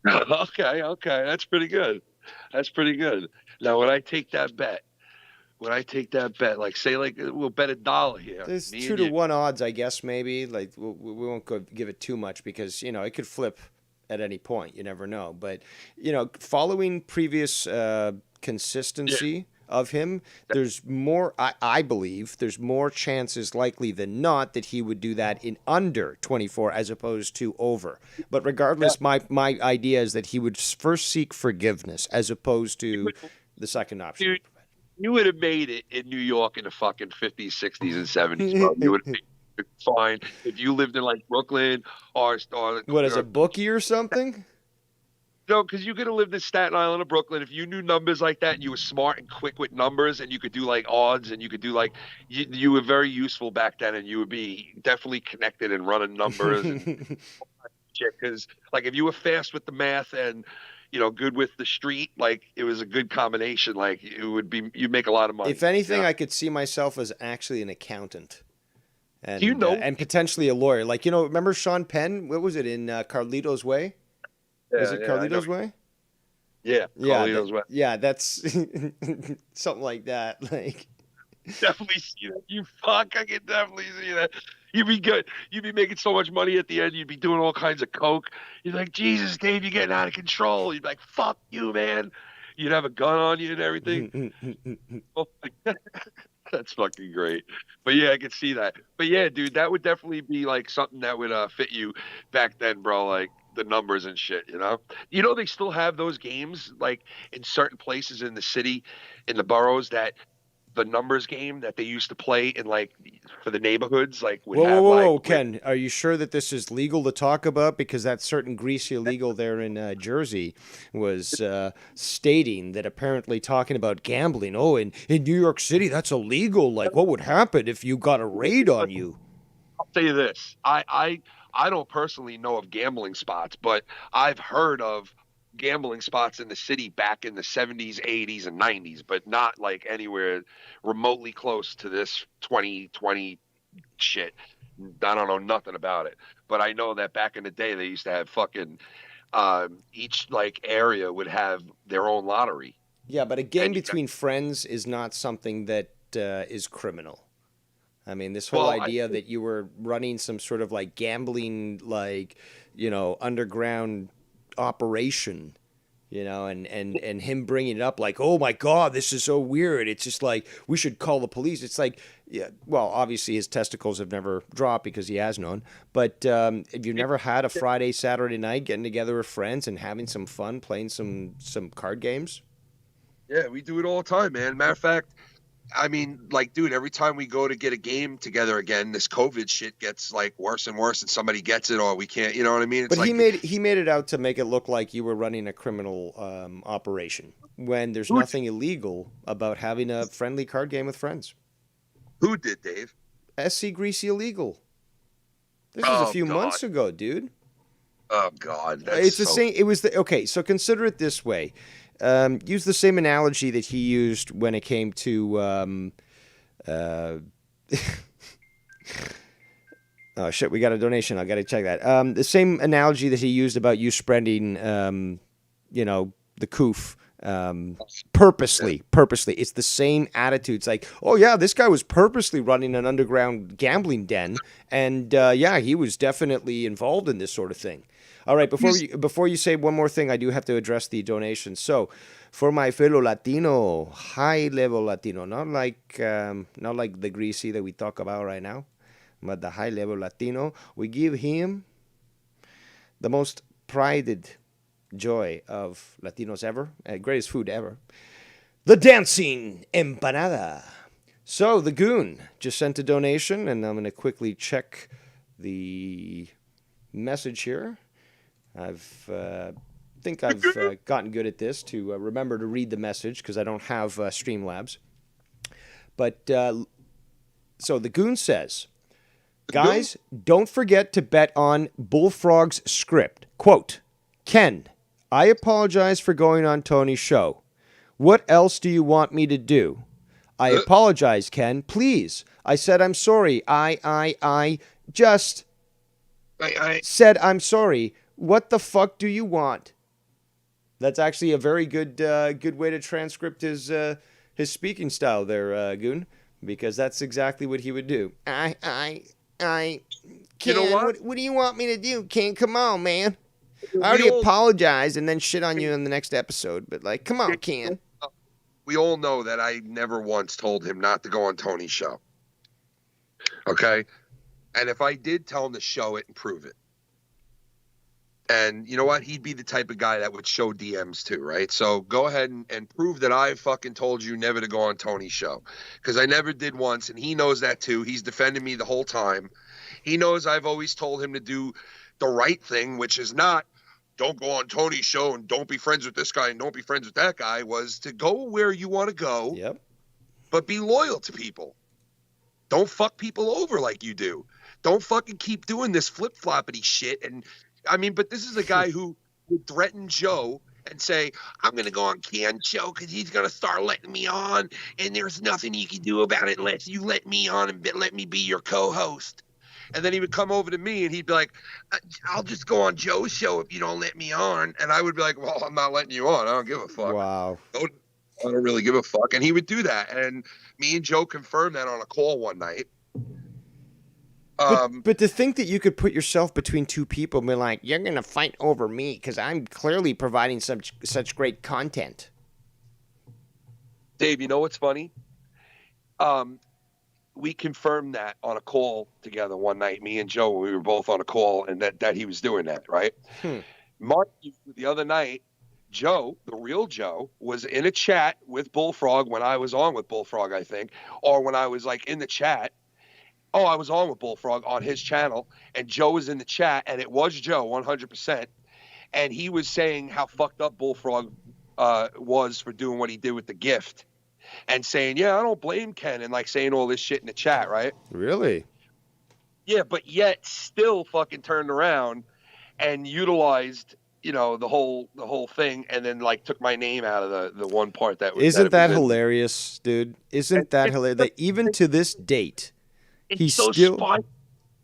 Okay. That's pretty good. Now, when I take that bet, like say like we'll bet $1 here. There's 2 to 1 odds, I guess, maybe. Like we won't give it too much because, it could flip at any point. You never know. But, following previous consistency of him, there's more, I believe, there's more chances likely than not that he would do that in under 24 as opposed to over. But regardless, my idea is that he would first seek forgiveness as opposed to the second option. Dude, you would have made it in New York in the fucking 50s, 60s, and 70s, bro. You would have been fine if you lived in like Brooklyn or what, as a bookie or something? No, because you could have lived in Staten Island or Brooklyn. If you knew numbers like that and you were smart and quick with numbers and you could do like odds and you could do like, you were very useful back then and you would be definitely connected and running numbers and shit. Because like if you were fast with the math and, good with the street, like it was a good combination. Like you'd make a lot of money. If anything, I could see myself as actually an accountant. And, you know, and potentially a lawyer. Like, remember Sean Penn? What was it in Carlito's Way? Is it Carlito's Way? Yeah, Carlito's Way. Yeah, that's something like that. Like, definitely see that. I can definitely see that. You'd be good. You'd be making so much money at the end. You'd be doing all kinds of coke. You're like, Jesus, Dave, you're getting out of control. You'd be like, fuck you, man. You'd have a gun on you and everything. That's fucking great. But yeah, I could see that. But yeah, dude, that would definitely be like something that would fit you back then, bro. Like the numbers and shit, they still have those games like in certain places in the city, in the boroughs, that the numbers game that they used to play in like for the neighborhoods, like would whoa, Ken, are you sure that this is legal to talk about? Because that certain greasy illegal there in Jersey was stating that apparently talking about gambling. Oh, in New York City, that's illegal. Like, what would happen if you got a raid on you? I'll tell you this. I don't personally know of gambling spots, but I've heard of gambling spots in the city back in the 70s, 80s, and 90s, but not like anywhere remotely close to this 2020 shit. I don't know nothing about it, but I know that back in the day they used to have fucking each like area would have their own lottery. Yeah, but a game between friends is not something that is criminal. I mean, this whole idea that you were running some sort of like gambling, like, underground operation, and him bringing it up like, oh my God, this is so weird. It's just like, we should call the police. It's like, yeah, well, obviously his testicles have never dropped because he has none. But have you never had a Friday, Saturday night getting together with friends and having some fun, playing some card games? Yeah, we do it all the time, man. Matter of fact, I mean, like, dude, every time we go to get a game together again, this COVID shit gets like worse and worse, and somebody gets it, or we can't. You know what I mean? It's but like, he made it out to make it look like you were running a criminal operation when there's nothing illegal about having a friendly card game with friends. Who did, Dave? SC Greasy Illegal. This was a few months ago, dude. Oh God, it's the same. It was okay. So consider it this way. Use the same analogy that he used when it came to oh shit, we got a donation. I got to check that. The same analogy that he used about you spreading the coof Purposely. It's the same attitude. It's like, oh yeah, this guy was purposely running an underground gambling den, and yeah, he was definitely involved in this sort of thing. All right, before you say one more thing, I do have to address the donations. So, for my fellow Latino, high level Latino, not like the greasy that we talk about right now, but the high level Latino, we give him the most prided joy of Latinos ever, greatest food ever, the dancing empanada. So the Goon just sent a donation, and I'm going to quickly check the message here. I've gotten good at this to remember to read the message because I don't have Streamlabs. But so the Goon says, guys, don't forget to bet on Bullfrog's script. Quote, Ken, I apologize for going on Tony's show. What else do you want me to do? I apologize, Ken. Please. I said I'm sorry. I just said I'm sorry. What the fuck do you want? That's actually a very good way to transcript his speaking style there, Goon, because that's exactly what he would do. I Ken, you know what do you want me to do? Ken, come on, man. I already apologized and then shit on you in the next episode, but like, come on, Ken. We all know that I never once told him not to go on Tony's show. Okay? And if I did tell him to show it and prove it. And you know what? He'd be the type of guy that would show DMs too, right? So go ahead and prove that I fucking told you never to go on Tony's show. Because I never did once, and he knows that too. He's defended me the whole time. He knows I've always told him to do the right thing, which is not don't go on Tony's show and don't be friends with this guy and don't be friends with that guy, was to go where you want to go, yep, but be loyal to people. Don't fuck people over like you do. Don't fucking keep doing this flip-floppity shit. And I mean, but this is a guy who would threaten Joe and say, I'm going to go on Ken's show because he's going to start letting me on, and there's nothing you can do about it unless you let me on and let me be your co-host. And then he would come over to me and he'd be like, I'll just go on Joe's show if you don't let me on. And I would be like, well, I'm not letting you on. I don't give a fuck. Wow. I don't really give a fuck. And he would do that. And me and Joe confirmed that on a call one night. But to think that you could put yourself between two people and be like, you're going to fight over me because I'm clearly providing such great content. Dave, you know what's funny? We confirmed that on a call together one night, me and Joe, when we were both on a call, and that he was doing that, right? Mark, the other night, Joe, the real Joe, was in a chat with Bullfrog when I was on with Bullfrog, I think, or when I was like in the chat. Oh, I was on with Bullfrog on his channel, and Joe was in the chat, and it was Joe 100%. And he was saying how fucked up Bullfrog was for doing what he did with the gift. And saying, yeah, I don't blame Ken, and like saying all this shit in the chat, right? Really? Yeah, but yet still fucking turned around and utilized, the whole thing, and then like took my name out of the one part that was. Isn't that hilarious, dude? Isn't that hilarious? That even to this date, he's so still.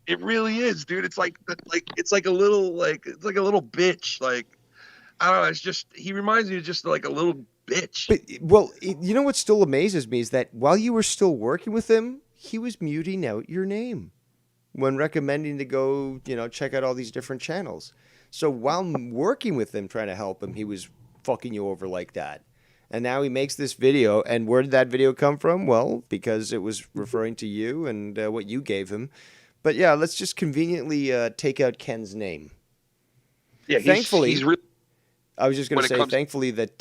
It really is, dude. It's like a little bitch. Like I don't know. It's just he reminds me of just like a little bitch. But, well, you know what still amazes me is that while you were still working with him, he was muting out your name when recommending to go, check out all these different channels. So while working with him, trying to help him, he was fucking you over like that. And now he makes this video. And where did that video come from? Well, because it was referring to you and what you gave him. But yeah, let's just conveniently take out Ken's name. Yeah, thankfully, he's really. I was just going to say, thankfully, that,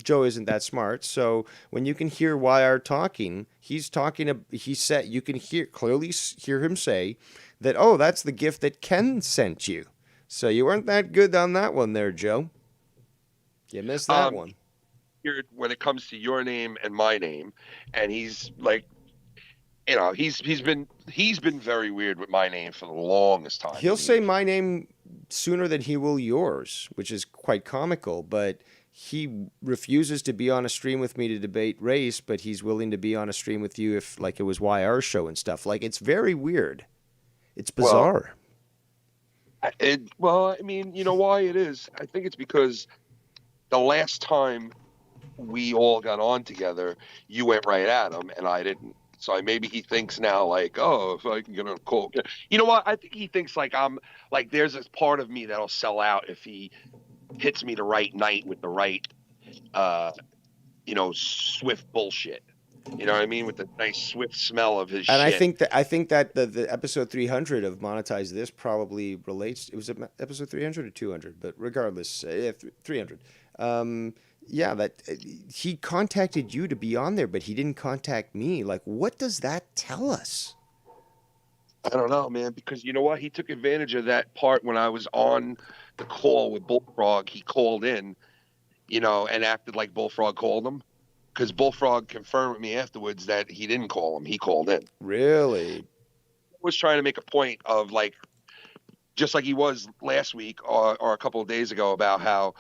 Joe isn't that smart. So when you can hear YR talking, he said, you can clearly hear him say that, oh, that's the gift that Ken sent you. So you weren't that good on that one there, Joe. You missed that one. When it comes to your name and my name, and he's like, he's been very weird with my name for the longest time. He'll say my name sooner than he will yours, which is quite comical, but he refuses to be on a stream with me to debate race, but he's willing to be on a stream with you if like it was YR show and stuff. Like, it's very weird. It's bizarre. Well, I mean, you know why it is? I think it's because the last time we all got on together, you went right at him and I didn't. So maybe he thinks now like, oh, if I can get a call. You know what? I think he thinks like I'm like there's this part of me that'll sell out if he hits me the right night with the right, swift bullshit. You know what I mean? With the nice swift smell of his And shit. I think that the episode 300 of Monetize This probably relates. It was episode 300 or 200, but regardless, 300. Yeah, that he contacted you to be on there, but he didn't contact me. Like, what does that tell us? I don't know, man, because you know what? He took advantage of that part when I was on the call with Bullfrog. He called in, and acted like Bullfrog called him. Because Bullfrog confirmed with me afterwards that he didn't call him. He called in. Really? Was trying to make a point of like, just like he was last week or a couple of days ago about how,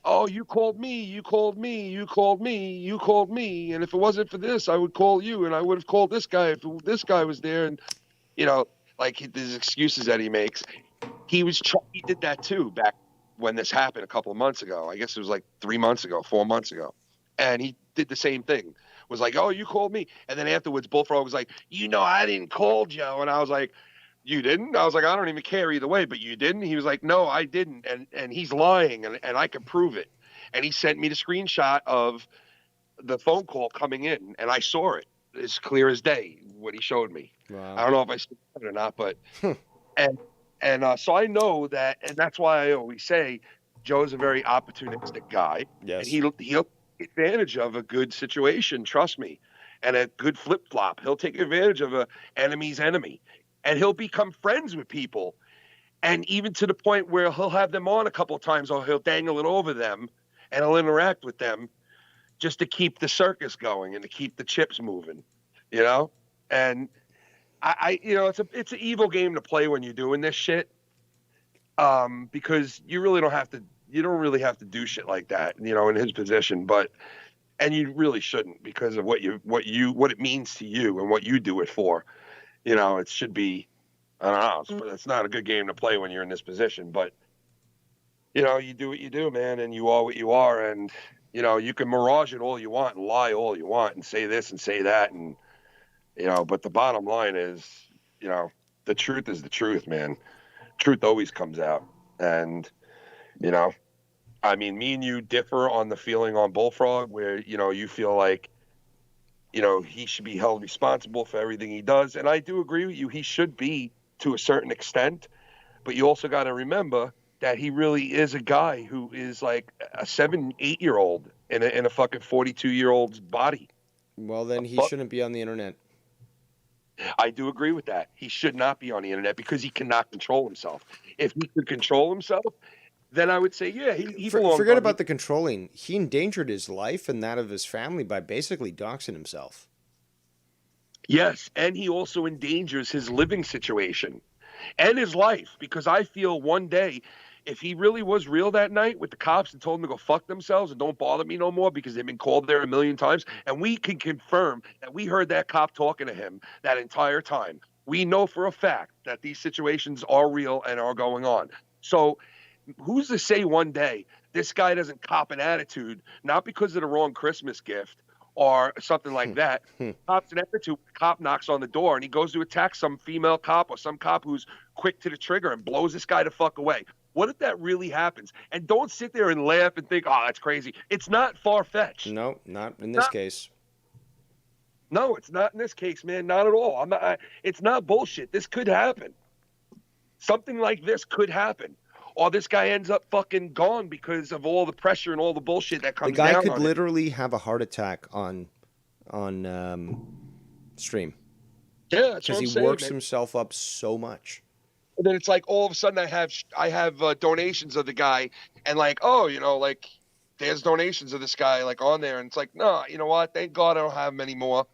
oh, you called me, you called me, you called me, you called me. And if it wasn't for this, I would call you and I would have called this guy if this guy was there. And, like his excuses that he makes. He did that too back when this happened a couple of months ago. I guess it was like 3 months ago, 4 months ago. And he did the same thing. Was like, oh, you called me. And then afterwards, Bullfrog was like, I didn't call Joe. And I was like, you didn't? I was like, I don't even care either way, but you didn't? He was like, no, I didn't. And he's lying, and I can prove it. And he sent me the screenshot of the phone call coming in, and I saw it as clear as day, what he showed me. Wow. I don't know if I said it or not, but so I know that, and that's why I always say Joe's a very opportunistic guy. Yes. And he'll take advantage of a good situation, trust me, and a good flip flop. He'll take advantage of a enemy's enemy, and he'll become friends with people, and even to the point where he'll have them on a couple of times, or he'll dangle it over them, and he'll interact with them, just to keep the circus going and to keep the chips moving, And it's an evil game to play when you're doing this shit, because you don't really have to do shit like that, in his position, and you really shouldn't, because of what it means to you and what you do it for. It should be, I don't know, it's not a good game to play when you're in this position, but you do what you do, man, and you are what you are, and you can mirage it all you want and lie all you want and say this and say that, and but the bottom line is, the truth is the truth, man. Truth always comes out. And, I mean, me and you differ on the feeling on Bullfrog, where, you feel like, he should be held responsible for everything he does. And I do agree with you. He should be to a certain extent. But you also got to remember that he really is a guy who is like a 7-8-year-old in a fucking 42-year-old's body. Well, then he shouldn't be on the internet. I do agree with that. He should not be on the internet because he cannot control himself. If he could control himself, then I would say, yeah, he belongs. Forget about the controlling. He endangered his life and that of his family by basically doxing himself. Yes, and he also endangers his living situation and his life, because I feel one day, if he really was real that night with the cops and told them to go fuck themselves and don't bother me no more because they've been called there a million times, and we can confirm that we heard that cop talking to him that entire time. We know for a fact that these situations are real and are going on. So who's to say one day this guy doesn't cop an attitude, not because of the wrong Christmas gift or something like that. Cops an attitude, cop knocks on the door and he goes to attack some female cop or some cop who's quick to the trigger and blows this guy the fuck away. What if that really happens? And don't sit there and laugh and think, oh, that's crazy. It's not far-fetched. No, not in this case. No, it's not in this case, man. Not at all. It's not bullshit. This could happen. Something like this could happen. Or this guy ends up fucking gone because of all the pressure and all the bullshit that comes down on him. The guy could literally have a heart attack on stream. Yeah, that's what I'm saying. Because he works himself up so much. And then it's like all of a sudden I have donations of the guy, and like, oh, like there's donations of this guy like on there, and it's like, no, you know what? Thank God I don't have him anymore.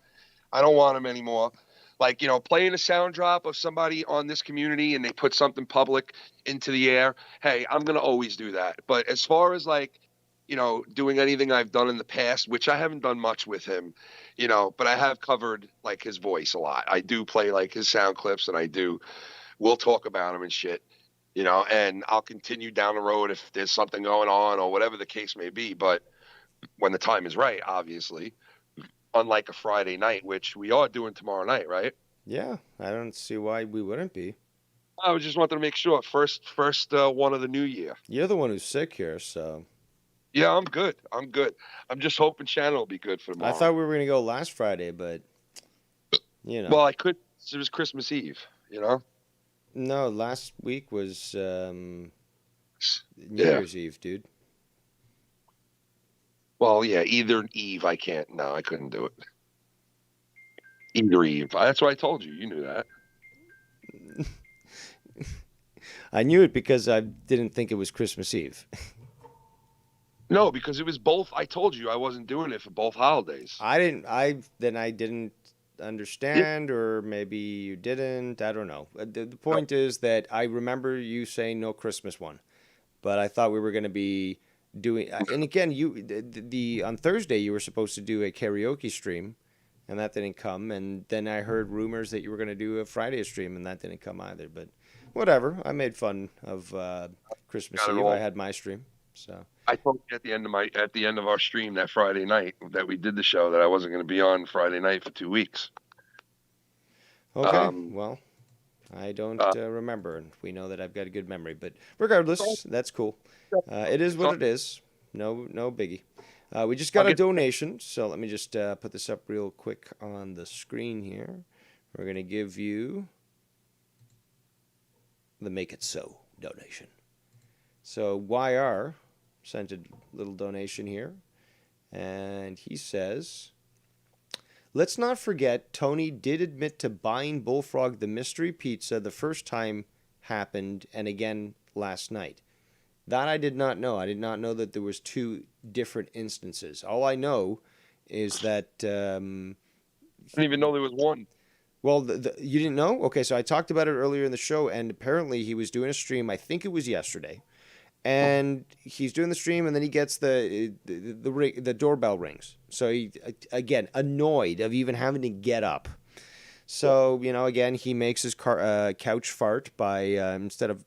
I don't want him anymore. Like, playing a sound drop of somebody on this community and they put something public into the air. Hey, I'm gonna always do that. But as far as like, doing anything I've done in the past, which I haven't done much with him, but I have covered like his voice a lot. I do play like his sound clips, and we'll talk about him and shit. you know, and I'll continue down the road if there's something going on or whatever the case may be. But when the time is right, obviously, unlike a Friday night, which we are doing tomorrow night, right? Yeah, I don't see why we wouldn't be. I just wanted to make sure. First one of the new year. You're the one who's sick here, so. Yeah, I'm good. I'm just hoping Shannon will be good for tomorrow. I thought we were going to go last Friday, but, you know. Well, I could. It was Christmas Eve, you know? No, last week was New Year's Eve, dude. Well, yeah, either Eve, I can't. No, I couldn't do it. Either Eve. That's what I told you. You knew that. I knew it because I didn't think it was Christmas Eve. No, because it was both. I told you I wasn't doing it for both holidays. I didn't understand, or maybe you didn't. I don't know. The point is that I remember you saying no Christmas one, but I thought we were going to be doing. And again, on Thursday you were supposed to do a karaoke stream, and that didn't come. And then I heard rumors that you were going to do a Friday stream, and that didn't come either. But whatever. I made fun of Christmas Eve. I had my stream. So I told you at the end of our stream that Friday night that we did the show that I wasn't going to be on Friday night for 2 weeks. Okay, well, I don't remember, and we know that I've got a good memory. But regardless, that's cool. It is what it is. No biggie. We just got a donation, so let me just put this up real quick on the screen here. We're going to give you the Make It So donation. So YR sent a little donation here, and he says, let's not forget Tony did admit to buying Bullfrog the mystery pizza the first time happened and again last night. That I did not know. I did not know that there was two different instances. All I know is that... I didn't even know there was one. Well, you didn't know? Okay, so I talked about it earlier in the show, and apparently he was doing a stream, I think it was yesterday, and he's doing the stream, and then he gets the doorbell rings. So he, again, annoyed of even having to get up. So, again, he makes his couch fart by, instead of,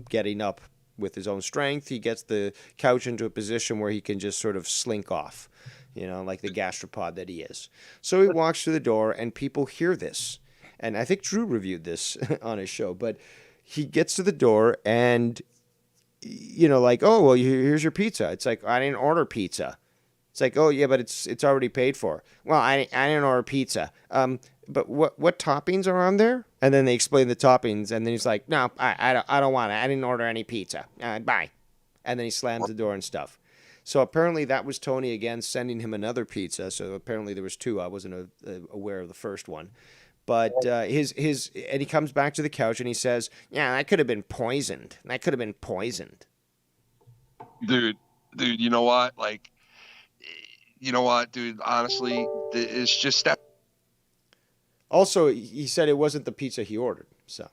getting up with his own strength, he gets the couch into a position where he can just sort of slink off, like the gastropod that he is. So he walks through the door, and people hear this. And I think Drew reviewed this on his show, but he gets to the door and... like, oh, well, here's your pizza. It's like, I didn't order pizza. It's like, oh, yeah, but it's already paid for. Well, I didn't order pizza. But what toppings are on there? And then they explain the toppings, and then he's like, no, I don't want it. I didn't order any pizza. Bye. And then he slams the door and stuff. So apparently that was Tony again sending him another pizza. So apparently there was two. I wasn't aware of the first one. But and he comes back to the couch and he says, yeah, that could have been poisoned. Dude, you know what? Like, you know what, dude? Honestly, it's just that. Also, he said it wasn't the pizza he ordered, so.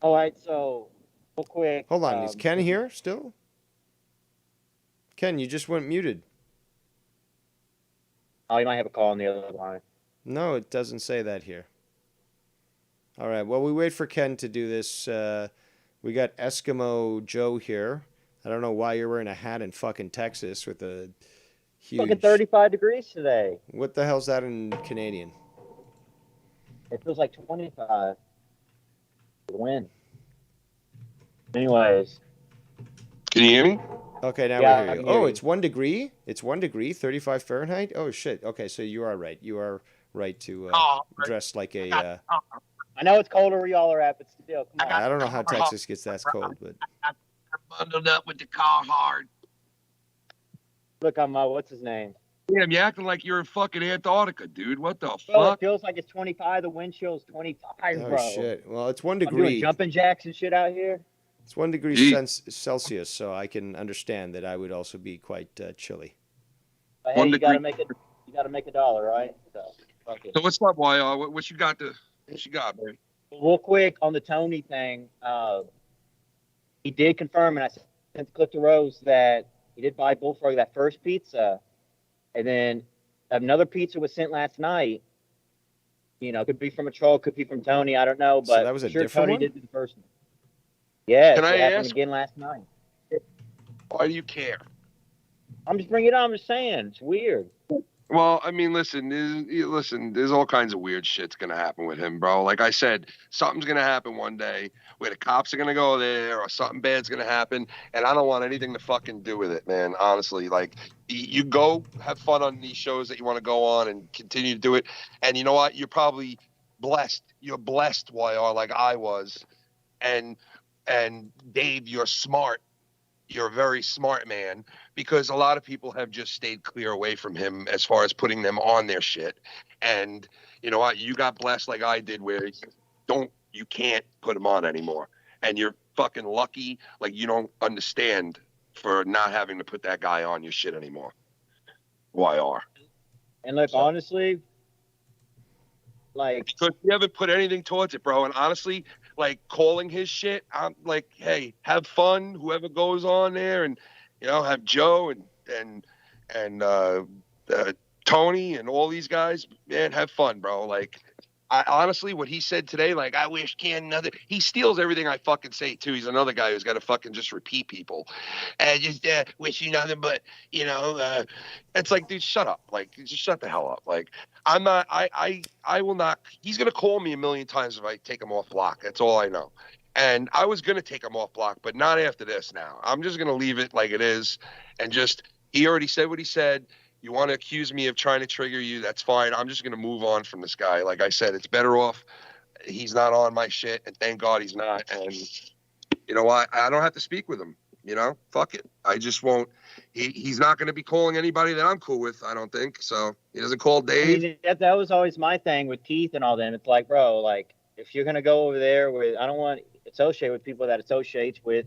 All right, so real quick. Hold on, is Ken here still? Ken, you just went muted. Oh, you might have a call on the other line. No, it doesn't say that here. All right, well, we wait for Ken to do this. We got Eskimo Joe here. I don't know why you're wearing a hat in fucking Texas with a huge... Fucking 35 degrees today. What the hell's that in Canadian? It feels like 25. The wind. Anyways. Can you hear me? Okay, now we hear you. Oh, it's 1 degree? It's 1 degree, 35 Fahrenheit? Oh, shit. Okay, so you are right. You are right to dress like a... I know it's colder where y'all are at, but still, come on. I don't know how Texas gets that cold, but... I'm bundled up with the car hard. Look on my, what's his name? Damn, you're acting like you're in fucking Antarctica, dude. What the Bro, fuck? it feels like it's 25. The wind chill's 25, bro. Oh, shit. Well, it's 1 I'm degree. doing jumping jacks and shit out here. It's 1 degree Celsius, so I can understand that I would also be quite chilly. But hey, you gotta make a dollar, right? So what's up, YR? What you got baby? Real quick on the Tony thing, he did confirm, and I sent the clip to Rose that he did buy Bullfrog that first pizza, and then another pizza was sent last night. Could be from a troll, could be from Tony, I don't know, but So that was a different Tony one? did the first one. Yes, Can I it happened ask, again last night. why do you care? I'm just bringing it up. I'm just saying. It's weird. Well, I mean, listen, there's all kinds of weird shit's gonna happen with him, bro. Like I said, something's gonna happen one day where the cops are gonna go there or something bad's gonna happen, and I don't want anything to fucking do with it, man. Honestly, like you go have fun on these shows that you want to go on and continue to do it, and you know what? You're probably blessed. You're blessed, YR, like I was, and Dave, you're smart. You're a very smart man, because a lot of people have just stayed clear away from him as far as putting them on their shit. And you know what? You got blessed like I did, where you can't put him on anymore. And you're fucking lucky. Like, you don't understand for not having to put that guy on your shit anymore. YR. And look, honestly, like, Because you haven't put anything towards it, bro. And honestly, like, calling his shit, I'm like, hey, have fun, whoever goes on there, and have Joe and Tony and all these guys, man, have fun, bro. Like, I honestly, what he said today, like, I wish he steals everything I fucking say too. He's another guy who's got to fucking just repeat people. And just wish you nothing but, it's like, dude, shut up. Like, just shut the hell up. Like, I'm not, I will not, he's going to call me a million times if I take him off block. That's all I know. And I was going to take him off block, but not after this now. I'm just going to leave it like it is. And just, he already said what he said. You want to accuse me of trying to trigger you, that's fine. I'm just going to move on from this guy. Like I said, it's better off he's not on my shit, and thank God he's not. And you know what? I don't have to speak with him. Fuck it. I just won't. He's not going to be calling anybody that I'm cool with, I don't think. So he doesn't call Dave. I mean, that was always my thing with Keith and all them. It's like, bro, like, if you're going to go over there with, I don't want to associate with people that associates with,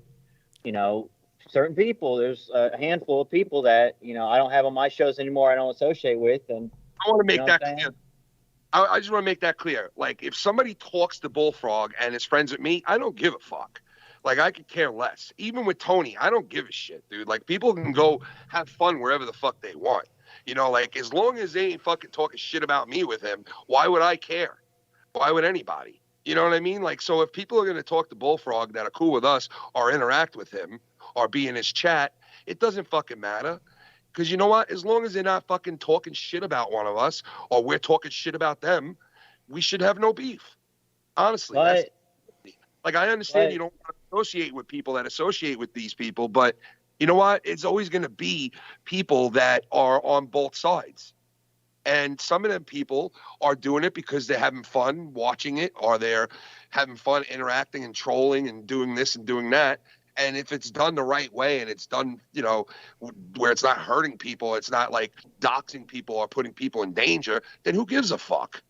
certain people. There's a handful of people that, I don't have on my shows anymore. I don't associate with. And I want to make that clear. I just want to make that clear. Like, if somebody talks to Bullfrog and is friends with me, I don't give a fuck. Like, I could care less. Even with Tony, I don't give a shit, dude. Like, people can go have fun wherever the fuck they want. Like, as long as they ain't fucking talking shit about me with him, why would I care? Why would anybody? You know what I mean? Like, so if people are going to talk to Bullfrog that are cool with us or interact with him or be in his chat, it doesn't fucking matter. Because you know what? As long as they're not fucking talking shit about one of us or we're talking shit about them, we should have no beef. Honestly. Like, I understand you don't want to associate with people that associate with these people, but you know what? It's always going to be people that are on both sides. And some of them people are doing it because they're having fun watching it, or they're having fun interacting and trolling and doing this and doing that. And if it's done the right way and it's done, where it's not hurting people, it's not like doxing people or putting people in danger, then who gives a fuck?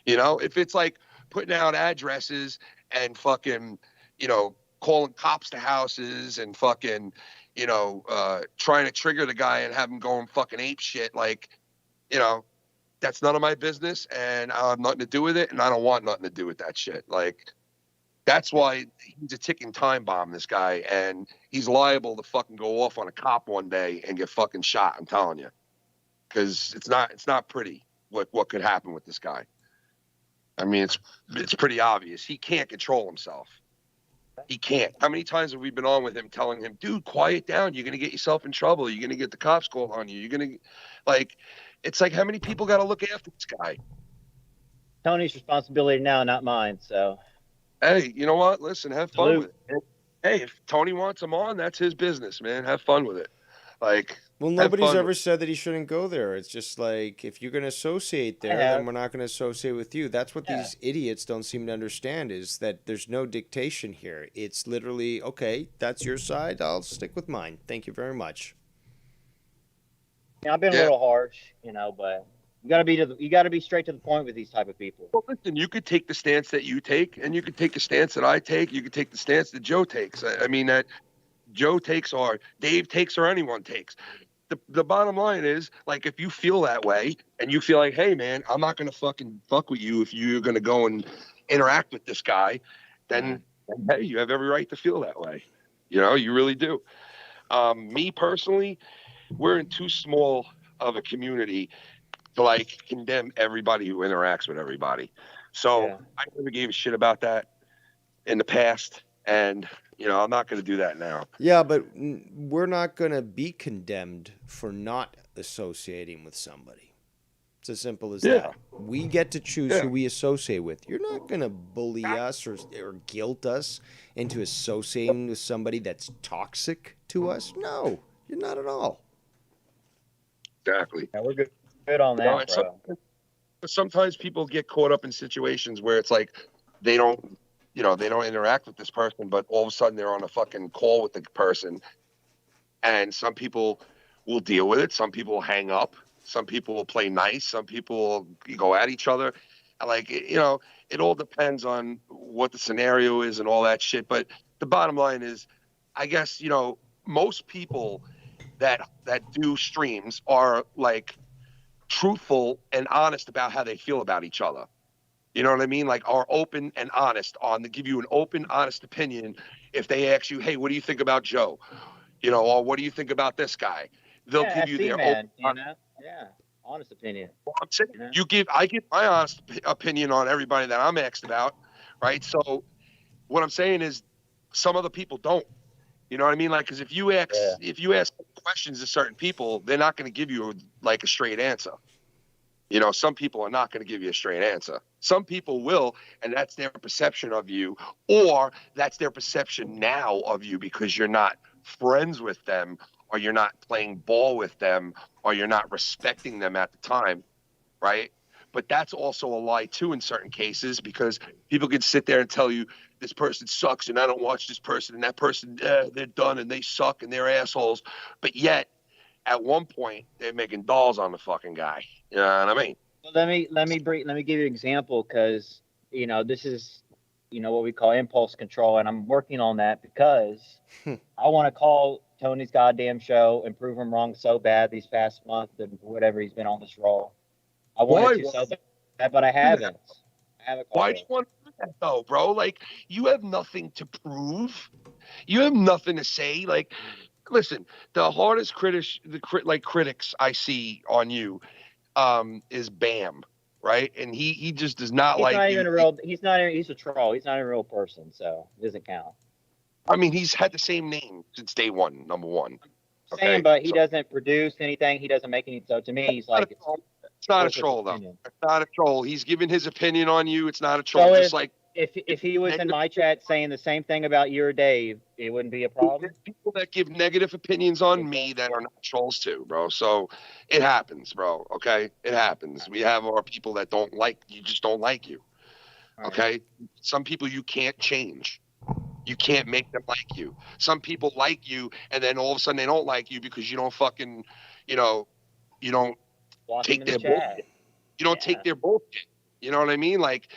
If it's like putting out addresses and fucking, calling cops to houses and fucking, trying to trigger the guy and have him going fucking ape shit, like, that's none of my business, and I have nothing to do with it, and I don't want nothing to do with that shit. Like, that's why he's a ticking time bomb, this guy, and he's liable to fucking go off on a cop one day and get fucking shot, I'm telling you. Because it's not pretty what could happen with this guy. I mean, it's pretty obvious. He can't control himself. He can't. How many times have we been on with him telling him, dude, quiet down. You're going to get yourself in trouble. You're going to get the cops called on you. You're going to, like, it's like, how many people got to look after this guy? Tony's responsibility now, not mine. So, hey, you know what? Listen, have fun with it. Hey, if Tony wants him on, that's his business, man. Have fun with it. Like, well, nobody's ever said that he shouldn't go there. It's just like, if you're going to associate there, then we're not going to associate with you. That's what these idiots don't seem to understand, is that there's no dictation here. It's literally, okay, that's your side. I'll stick with mine. Thank you very much. Yeah, I've been a little harsh, but you got to be straight to the point with these type of people. Well, listen, you could take the stance that you take, and you could take the stance that I take. You could take the stance that Joe takes. I mean, that Joe takes or Dave takes or anyone takes. The bottom line is, like, if you feel that way and you feel like, hey, man, I'm not going to fucking fuck with you if you're going to go and interact with this guy, then, hey, you have every right to feel that way. You really do. Me personally, we're in too small of a community to, like, condemn everybody who interacts with everybody. So I never gave a shit about that in the past. And, you know, I'm not going to do that now. Yeah, but we're not going to be condemned for not associating with somebody. It's as simple as Yeah. that. We get to choose Yeah. who we associate with. You're not going to bully us or guilt us into associating with somebody that's toxic to us. No, you're not at all. Exactly. Yeah, we're good on You know, that, and bro. sometimes people get caught up in situations where it's like they don't, you know, they don't interact with this person, but all of a sudden they're on a fucking call with the person. And some people will deal with it. Some people will hang up. Some people will play nice. Some people will go at each other. Like, you know, it all depends on what the scenario is and all that shit. But the bottom line is, I guess, you know, most people that do streams are like truthful and honest about how they feel about each other. You know what I mean? Like, are open and honest on to give you an open, honest opinion. If they ask you, hey, what do you think about Joe? You know, or what do you think about this guy? They'll Yeah, give you SC their man, open. you know? Yeah, honest opinion. I'm saying, You know? I give my honest opinion on everybody that I'm asked about, right? So what I'm saying is, some other people don't. You know what I mean? Like, because if you ask questions to certain people, they're not going to give you like a straight answer. You know, some people are not going to give you a straight answer. Some people will, and that's their perception of you, or that's their perception now of you because you're not friends with them, or you're not playing ball with them, or you're not respecting them at the time, right? But that's also a lie too in certain cases, because people can sit there and tell you this person sucks and I don't watch this person, and that person, they're done and they suck and they're assholes. But yet, at one point, they're making dolls on the fucking guy. You know what I mean? Well, let me give you an example, because you know this is what we call impulse control, and I'm working on that because I want to call Tony's goddamn show and prove him wrong so bad these past month and whatever he's been on this role. I wanted to so bad, but I haven't. I haven't called Why do you want to do that though, bro? Like, you have nothing to prove. You have nothing to say. Like, listen, the hardest critics I see on you is Bam, right? And he just does not He's like not you. even a real. He's not. He's a troll. He's not a real person, so it doesn't count. I mean, he's had the same name since day one, number one. Okay? Same, but he doesn't produce anything. He doesn't make any. So to me, he's like, it's not a troll though. It's not a troll. He's giving his opinion on you. It's not a troll. So Just like if he was in my chat saying the same thing about you or Dave, it wouldn't be a problem. people that give negative opinions on me that are not trolls too, bro. So it happens, bro. Okay, it happens. We have our people that don't like you, just don't like you. Okay, some people you can't change. You can't make them like you. Some people like you, and then all of a sudden they don't like you because you don't fucking, you don't take their bullshit. You don't take their bullshit. You know what I mean? Like,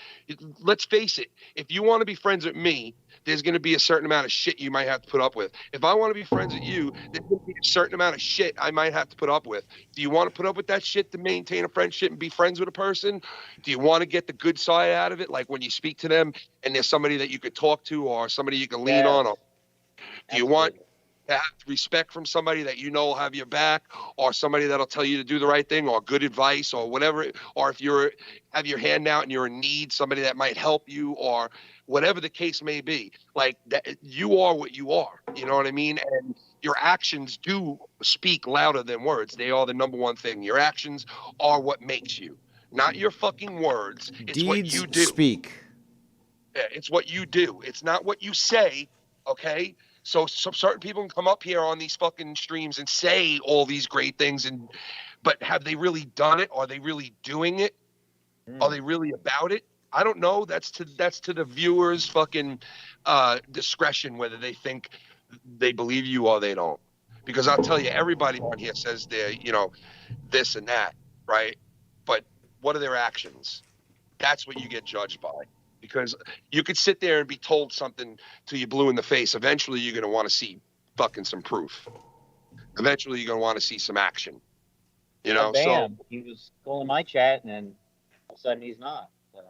let's face it. If you want to be friends with me, there's going to be a certain amount of shit you might have to put up with. If I want to be friends with you, there's going to be a certain amount of shit I might have to put up with. Do you want to put up with that shit to maintain a friendship and be friends with a person? Do you want to get the good side out of it? Like when you speak to them and there's somebody that you could talk to or somebody you can lean on? Or do you want to have respect from somebody that you know will have your back, or somebody that'll tell you to do the right thing, or good advice, or whatever? Or if you're have your hand out and you're in need, somebody that might help you, or whatever the case may be. Like, that, you are what you are. You know what I mean? And your actions do speak louder than words. They are the number one thing. Your actions are what makes you, not your fucking words. It's Deeds what you do. speak. Yeah, it's what you do. It's not what you say. Okay. So certain people can come up here on these fucking streams and say all these great things, but have they really done it? Are they really doing it? Are they really about it? I don't know. That's to the viewers' fucking discretion whether they think they believe you or they don't. Because I'll tell you, everybody on here says they're, this and that, right? But what are their actions? That's what you get judged by. Because you could sit there and be told something till you're blue in the face. Eventually, you're going to want to see fucking some proof. Eventually, you're going to want to see some action. Bam, so he was cool in my chat, and then all of a sudden he's not. So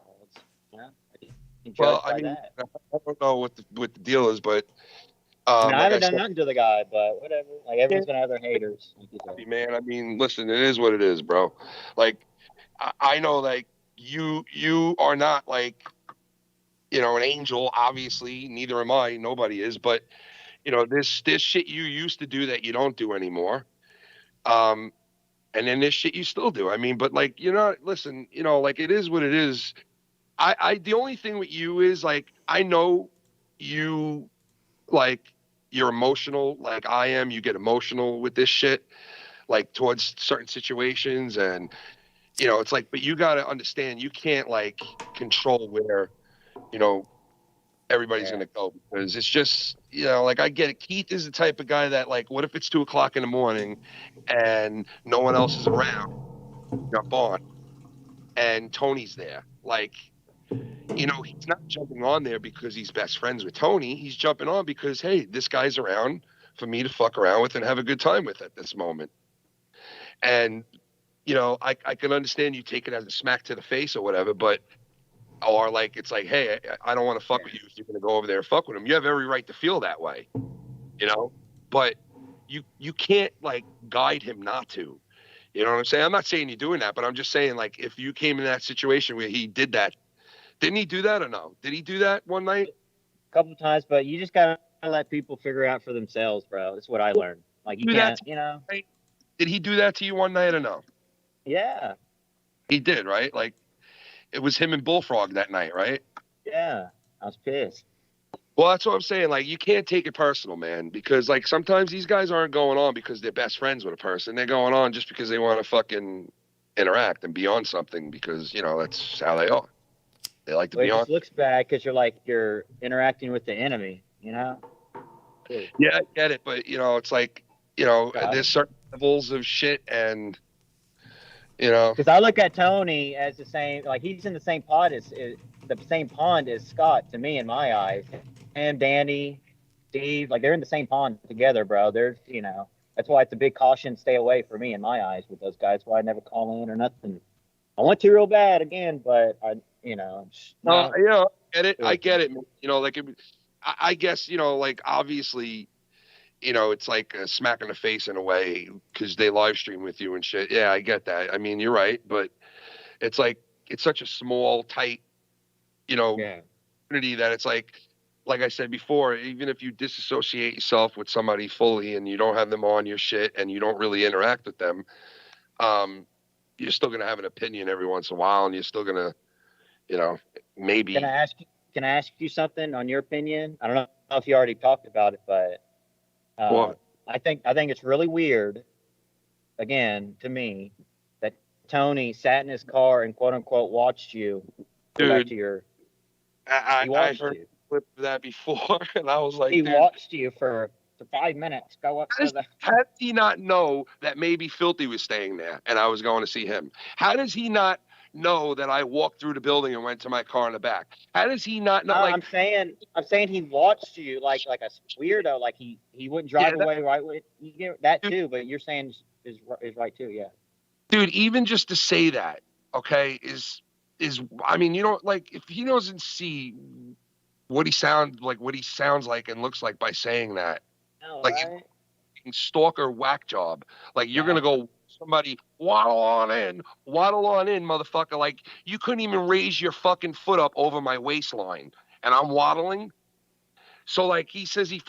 well, I mean, that. I don't know what the deal is, but I haven't done nothing to the guy, but whatever. Like, everyone's gonna have their haters. Man, I mean, listen, it is what it is, bro. Like, I know, like, you are not like you know, an angel. Obviously, neither am I. Nobody is. But you know, this shit you used to do that you don't do anymore. And then this shit you still do. I mean, but like, you know, listen, you know, like it is what it is. The only thing with you is like, I know you, like, you're emotional like I am. You get emotional with this shit, like towards certain situations. And, you know, it's like, but you got to understand, you can't like control where, you know, everybody's going to go, because it's just, you know, like I get it. Keith is the type of guy that like, what if it's 2:00 in the morning and no one else is around? Jump on. And Tony's there. Like, you know, he's not jumping on there because he's best friends with Tony. He's jumping on because, hey, this guy's around for me to fuck around with and have a good time with at this moment. And, you know, I can understand you take it as a smack to the face or whatever, but, or like, it's like, hey, I don't want to fuck with you if you're going to go over there and fuck with him. You have every right to feel that way, you know, but you can't like guide him not to. You know what I'm saying? I'm not saying you're doing that, but I'm just saying, like, if you came in that situation where he did that, didn't he do that or no? Did he do that one night? A couple times, but you just gotta let people figure out for themselves, bro. That's what I learned. Like, you can't, you know. Did he do that to you one night or no? Yeah. He did, right? Like, it was him and Bullfrog that night, right? Yeah. I was pissed. Well, that's what I'm saying. Like, you can't take it personal, man, because like sometimes these guys aren't going on because they're best friends with a person. They're going on just because they want to fucking interact and be on something, because, you know, that's how they are. They like to be It on. just looks bad because you're interacting with the enemy, you know? Yeah, I get it, but you know, it's like, you know, there's certain levels of shit, and you know, because I look at Tony as the same, like he's in the same pod as the same pond as Scott to me in my eyes. And Danny, Steve, like they're in the same pond together, bro. They're, you know, that's why it's a big caution, stay away for me in my eyes with those guys. Why I never call in or nothing. I want to real bad again, but I, you know, no, you know, I get it. You know, like I guess, you know, like obviously, you know, it's like a smack in the face in a way because they live stream with you and shit. Yeah, I get that. I mean, you're right, but it's like it's such a small, tight, you know, community that it's like I said before, even if you disassociate yourself with somebody fully and you don't have them on your shit and you don't really interact with them, you're still gonna have an opinion every once in a while, and you're still gonna, you know, maybe. Can I ask you something on your opinion? I don't know if you already talked about it, but I think it's really weird, again, to me, that Tony sat in his car and quote unquote watched you go back to your. I heard a clip of that before, and I was like, he watched you for 5 minutes. Go up. How did he not know that maybe Filthy was staying there and I was going to see him? How does he not know that I walked through the building and went to my car in the back? How does he not know? I'm saying he watched you like a weirdo. Like he wouldn't drive away right with you get that too. But you're saying is right too. Yeah. Dude, even just to say that, okay, is I mean, you know, like if he doesn't see what he sounds like and looks like by saying that, like right? stalker whack job. Like you're gonna go somebody waddle on in, motherfucker. Like you couldn't even raise your fucking foot up over my waistline, and I'm waddling. So like he says he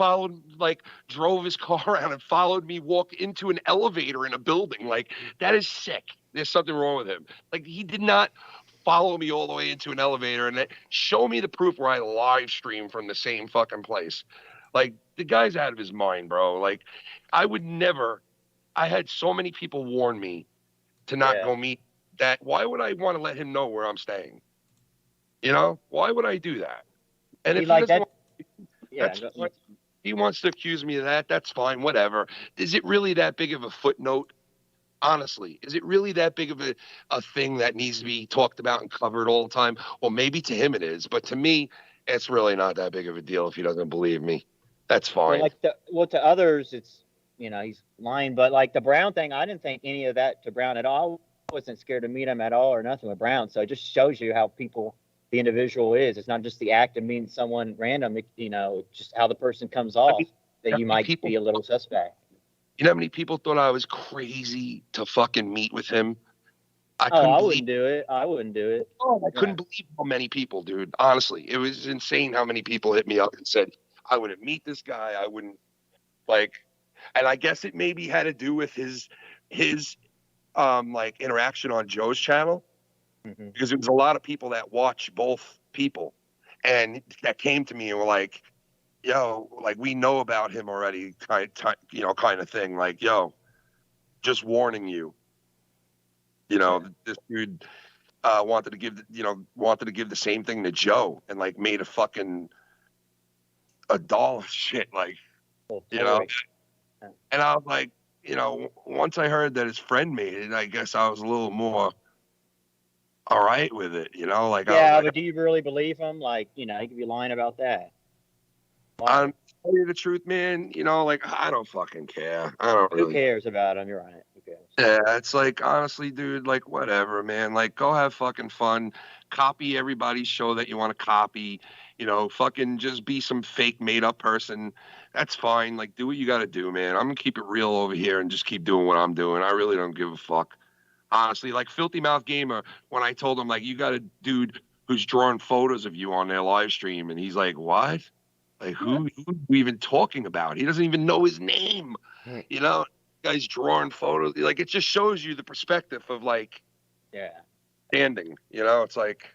drove his car around and followed me walk into an elevator in a building. Like that is sick. There's something wrong with him. Like he did not follow me all the way into an elevator and show me the proof where I live stream from the same fucking place. Like the guy's out of his mind, bro. Like I would never. I had so many people warn me to not go meet that. Why would I want to let him know where I'm staying? You know, why would I do that? And if he doesn't he wants to accuse me of that, that's fine, whatever. Is it really that big of a footnote? Honestly, is it really that big of a thing that needs to be talked about and covered all the time? Well, maybe to him it is, but to me, it's really not that big of a deal if he doesn't believe me. That's fine. Well, to others, it's, you know, he's lying. But like the Brown thing, I didn't think any of that to Brown at all. I wasn't scared to meet him at all or nothing with Brown. So it just shows you how the individual is. It's not just the act of meeting someone random, you know, just how the person comes off that you might be a little suspect. You know how many people thought I was crazy to fucking meet with him? I Oh, couldn't I believe. wouldn't do it. I wouldn't do it. Oh, I couldn't Yeah. believe how many people, dude. Honestly, it was insane how many people hit me up and said I wouldn't meet this guy. I wouldn't like, and I guess it maybe had to do with his like interaction on Joe's channel, Hmm. because there was a lot of people that watch both people, and that came to me and were like, "Yo, like we know about him already," kind of thing. Like, "Yo, just warning you, this dude." Wanted to give the same thing to Joe, and like made a doll of shit, like, Well, you know. Yeah. And I was like, once I heard that his friend made it, I guess I was a little more all right with it, like I was Yeah, like, but do you really believe him? Like, he could be lying about that. Why? I'm tell you the truth, man, like I don't fucking care. I don't Who really. cares about him? You're right. Who cares? Yeah, it's like, honestly, dude, like whatever, man. Like go have fucking fun. Copy everybody's show that you want to copy. Fucking just be some fake made up person. That's fine. Like do what you got to do, man. I'm gonna keep it real over here and just keep doing what I'm doing. I really don't give a fuck. Honestly, like Filthy Mouth Gamer, when I told him like you got a dude who's drawing photos of you on their live stream, and he's like, what? Like who are we even talking about? He doesn't even know his name. Hmm. Guy's drawing photos. Like it just shows you the perspective of like Yeah. standing. It's like,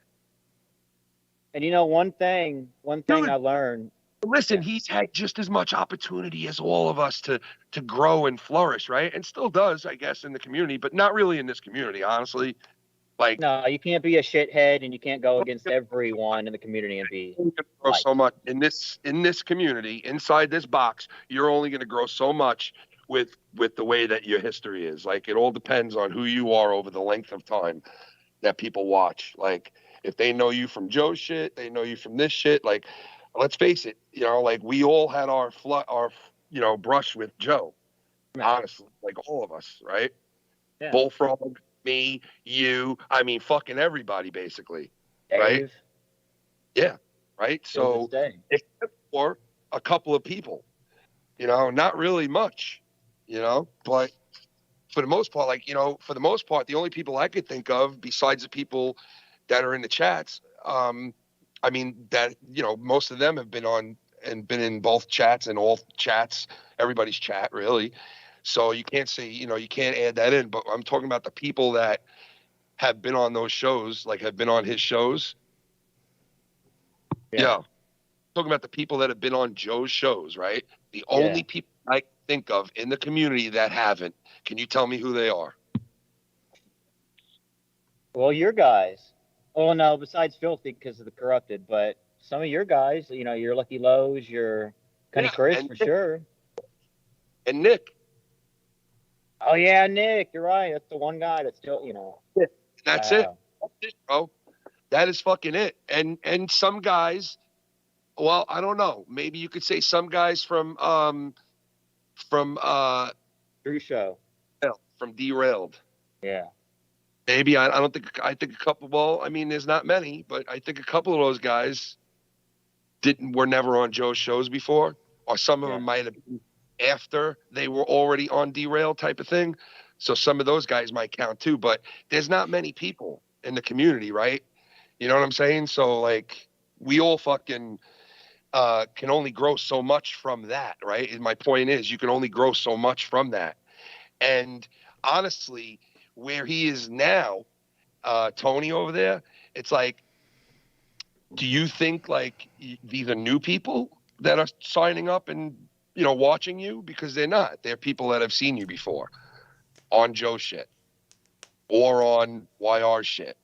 And one thing dude, I learned. listen, Yeah. he's had just as much opportunity as all of us to grow and flourish, right? And still does, I guess, in the community, but not really in this community, honestly. Like, No, you can't be a shithead, and you can't go against everyone in the community and be you're gonna grow like. so much in this community, inside this box. You're only going to grow so much with the way that your history is. Like, it all depends on who you are over the length of time that people watch. Like, if they know you from Joe's shit, they know you from this shit. Like, let's face it, like we all had our brush with Joe. Honestly, like all of us, right? Yeah. Bullfrog, me, you. I mean, fucking everybody, basically. Right? Dave. Yeah. Right. Till this So, day. except for a couple of people, not really much, but for the most part, the only people I could think of besides the people that are in the chats, I mean, that, most of them have been on and been in both chats and all chats, everybody's chat, really. So you can't say, you can't add that in, but I'm talking about the people that have been on those shows, like have been on his shows. Yeah. Talking about the people that have been on Joe's shows, right? The only people I can think of in the community that haven't. Can you tell me who they are? Well, your guys. Oh no, besides Filthy because of the corrupted, but some of your guys, your Lucky Lowe's, your Cunny Chris and for Nick. sure. And Nick. Oh yeah, Nick, you're right. That's the one guy that's still, That's wow. it. That's it, bro. That is fucking it. And some guys, well, I don't know. Maybe you could say some guys from True show. from Derailed. Yeah. Maybe I think a couple. Well, I mean, there's not many, but I think a couple of those guys were never on Joe's shows before, or some of them might have been after they were already on Derailed type of thing. So some of those guys might count too. But there's not many people in the community, right? You know what I'm saying? So like, we all fucking can only grow so much from that, right? And my point is, you can only grow so much from that. And honestly, where he is now, Tony over there, it's like, do you think like these are new people that are signing up and watching you? Because they're not. They're people that have seen you before on Joe shit or on YR shit.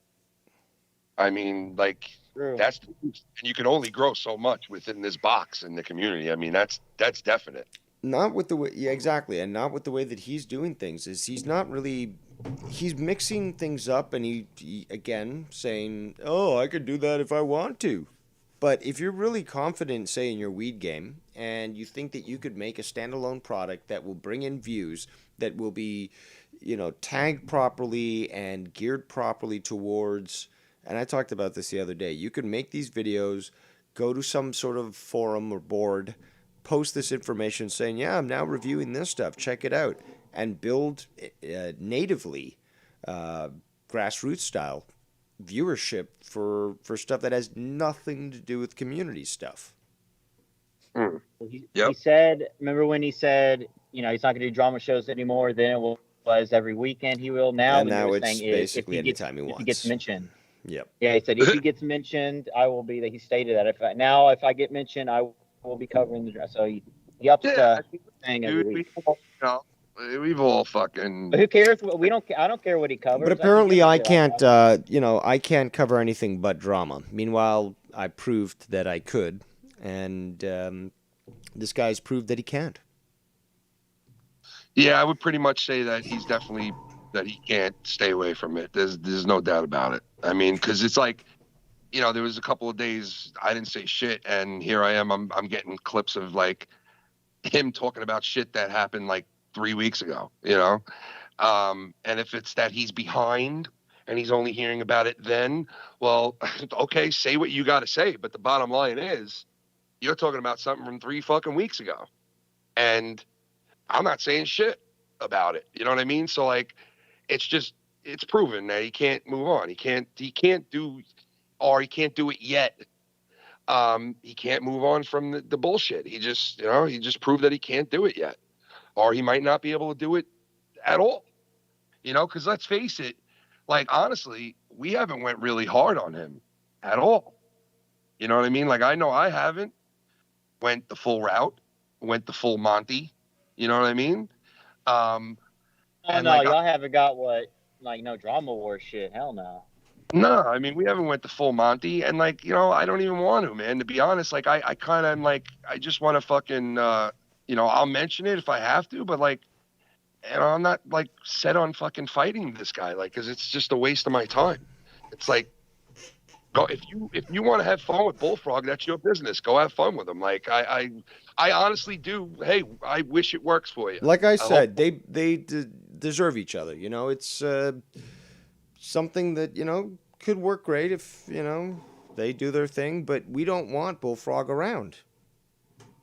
I mean, like, True. that's the truth. And you can only grow so much within this box in the community. I mean, that's definite. Not with the way, yeah, exactly, and not with the way that he's doing things. Is he's not really, he's mixing things up, and he again saying, "Oh, I could do that if I want to." But if you're really confident, say in your weed game, and you think that you could make a standalone product that will bring in views, that will be, tagged properly and geared properly towards, and I talked about this the other day. You could make these videos, go to some sort of forum or board, post this information saying, yeah, I'm now reviewing this stuff, check it out, and build natively grassroots style viewership for stuff that has nothing to do with community stuff. He said, remember when he said, you know, he's not going to do drama shows anymore? Then it was every weekend he will. Now, And the now newest it's thing is basically anytime he if he wants. gets mentioned. Yep. Yeah, he said if he gets mentioned, I will be there. He stated that if I get mentioned, I will be covering the dress. So he ups the thing every week. We've all fucking. But who cares? We don't. I don't care what he covers. But apparently, I can't. I can't cover anything but drama. Meanwhile, I proved that I could, and this guy's proved that he can't. Yeah, I would pretty much say that he's definitely that he can't stay away from it. There's no doubt about it. I mean, because it's like, you know, there was a couple of days I didn't say shit, and here I am. I'm getting clips of like him talking about shit that happened like 3 weeks ago. You know, and if it's that he's behind and he's only hearing about it then, well, okay, say what you got to say. But the bottom line is, you're talking about something from 3 fucking weeks ago, and I'm not saying shit about it. You know what I mean? So like, it's proven that he can't move on. He can't do it yet. He can't move on from the bullshit. He just proved that he can't do it yet, or he might not be able to do it at all. You know, because let's face it, like honestly, we haven't went really hard on him at all. You know what I mean? Like I know I haven't went the full route, went the full Monty. You know what I mean? Oh no, like, y'all haven't got no drama war shit. Hell no. No, I mean we haven't went the full Monty, and like, you know, I don't even want to, man. To be honest, like I kind of am like, I just want to fucking, you know, I'll mention it if I have to, but like, you know, I'm not like set on fucking fighting this guy, like, because it's just a waste of my time. It's like, go if you want to have fun with Bullfrog, that's your business. Go have fun with him. Like I honestly do. Hey, I wish it works for you. Like I said, they deserve each other. You know, it's something that, you know, could work great if, you know, they do their thing. But we don't want Bullfrog around.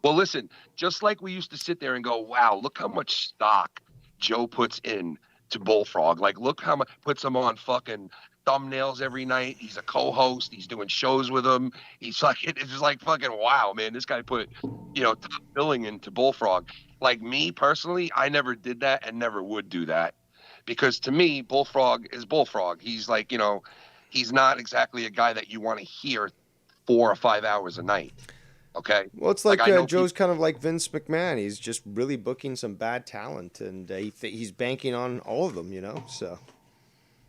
Well, listen, just like we used to sit there and go, wow, look how much stock Joe puts in to Bullfrog. Like, look how much puts him on fucking thumbnails every night. He's a co-host. He's doing shows with him. He's like, it's just like fucking wow, man. This guy put, you know, top billing into Bullfrog. Like me personally, I never did that and never would do that, because to me, Bullfrog is Bullfrog. He's like, you know, he's not exactly a guy that you want to hear 4 or 5 hours a night. Okay. Well, it's like Joe's kind of like Vince McMahon. He's just really booking some bad talent, and he's banking on all of them, you know. So.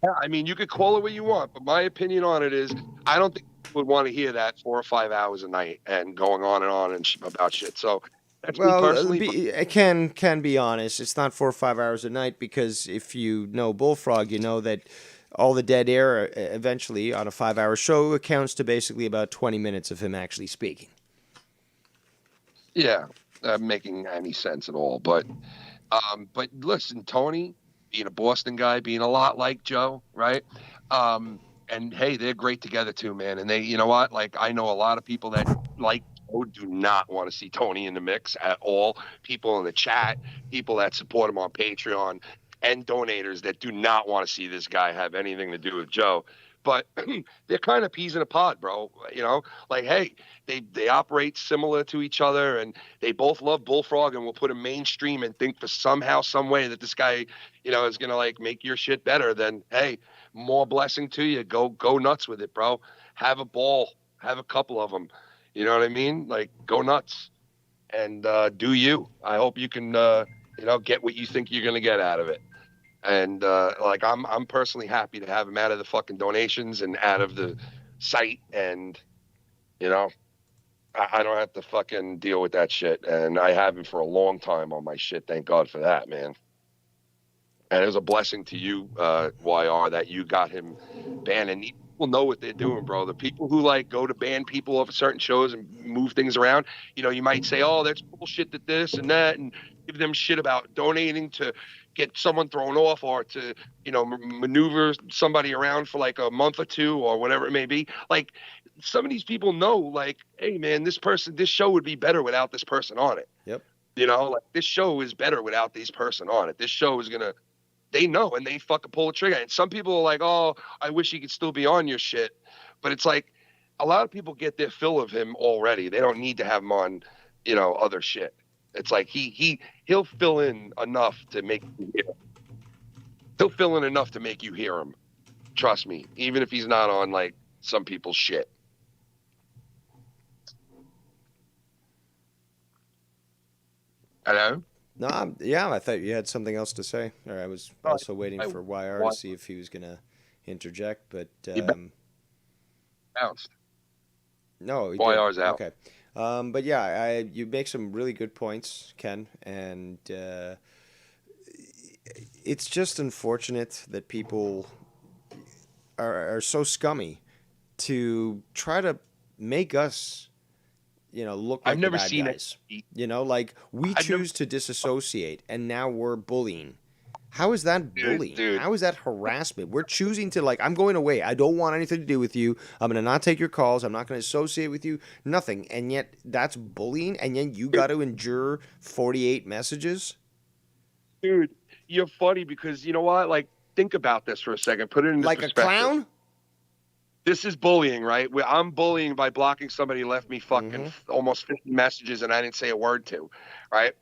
Yeah, I mean, you could call it what you want, but my opinion on it is, I don't think people would want to hear that 4 or 5 hours a night and going on and about shit. So that's me personally. I can be honest. It's not 4 or 5 hours a night, because if you know Bullfrog, you know that all the dead air eventually on a 5-hour show accounts to basically about 20 minutes of him actually speaking. Yeah, making any sense at all. But listen, Tony, being a Boston guy, being a lot like Joe, right? And hey, they're great together too, man. And they, you know what? Like, I know a lot of people that like Joe do not want to see Tony in the mix at all. People in the chat, people that support him on Patreon, and donators that do not want to see this guy have anything to do with Joe. But they're kind of peas in a pod, bro. You know, like, hey, they operate similar to each other, and they both love Bullfrog, and will put him mainstream and think for somehow, some way that this guy, you know, is going to like make your shit better. Then, hey, more blessing to you. Go nuts with it, bro. Have a ball. Have a couple of them. You know what I mean? Like, go nuts and do you. I hope you can, you know, get what you think you're going to get out of it. And like, I'm personally happy to have him out of the fucking donations and out of the site, and you know, I don't have to fucking deal with that shit, and I haven't for a long time on my shit. Thank God for that, man. And it was a blessing to you, YR, that you got him banned. And people know what they're doing, bro. The people who like go to ban people off of certain shows and move things around, you know, you might say, oh, that's bullshit, that this and that, and give them shit about donating to get someone thrown off, or to, you know, maneuver somebody around for like a month or two, or whatever it may be. Like, some of these people know, like, hey man, this show would be better without this person on it. Yep. You know, like, this show is better without this person on it. This show is gonna they know and they fucking pull the trigger. And some people are like, oh, I wish he could still be on your shit. But it's like a lot of people get their fill of him already. They don't need to have him on, other shit. It's like he'll fill in enough to make you hear him. He'll fill in enough to make you hear him. Trust me, even if he's not on like some people's shit. Hello? No, I thought you had something else to say. Or I was also waiting for YR to see if he was going to interject, but Bounced. No, YR's out. Okay. But yeah, you make some really good points, Ken, and it's just unfortunate that people are so scummy to try to make us, look like I've never the bad seen guys. it. Like we choose to disassociate, and now we're bullying. How is that bullying? Dude. How is that harassment? We're choosing to, I'm going away. I don't want anything to do with you. I'm going to not take your calls. I'm not going to associate with you. Nothing. And yet that's bullying. And yet you got to endure 48 messages? Dude, you're funny because you know what? Think about this for a second. Put it in like perspective. A clown? This is bullying, right? Where I'm bullying by blocking somebody who left me fucking almost 50 messages and I didn't say a word to, right?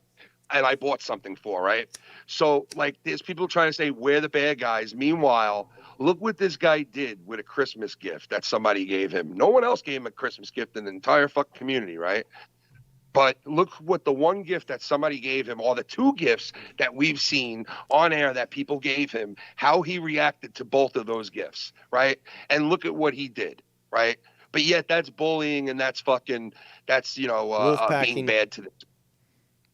And I bought something for, right? So, there's people trying to say we're the bad guys. Meanwhile, look what this guy did with a Christmas gift that somebody gave him. No one else gave him a Christmas gift in the entire fucking community, right? But look what the one gift that somebody gave him, or the two gifts that we've seen on air that people gave him, how he reacted to both of those gifts, right? And look at what he did, right? But yet that's bullying and that's being bad to this.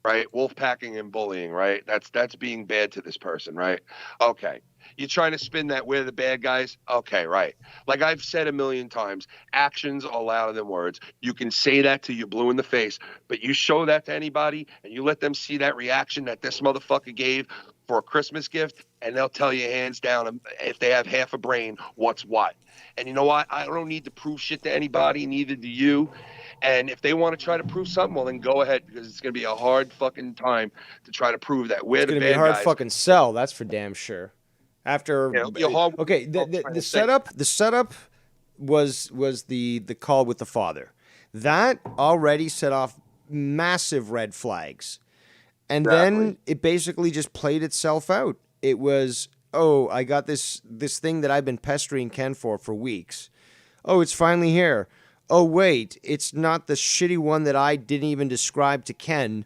Right? Wolfpacking and bullying, right? That's being bad to this person, right? Okay. You're trying to spin that we're the bad guys? Okay, right. Like I've said a million times, actions are louder than words. You can say that till you're blue in the face, but you show that to anybody and you let them see that reaction that this motherfucker gave for a Christmas gift, and they'll tell you hands down, if they have half a brain, what's what. And you know what? I don't need to prove shit to anybody, neither do you. And if they want to try to prove something, well, then go ahead, because it's going to be a hard fucking time to try to prove that we're the bad guys. It's going to be a hard fucking sell, that's for damn sure. After okay, the setup was the call with the father. That already set off massive red flags. And then it basically just played itself out. It was, oh, I got this thing that I've been pestering Ken for weeks. Oh, it's finally here. Oh, wait, it's not the shitty one that I didn't even describe to Ken,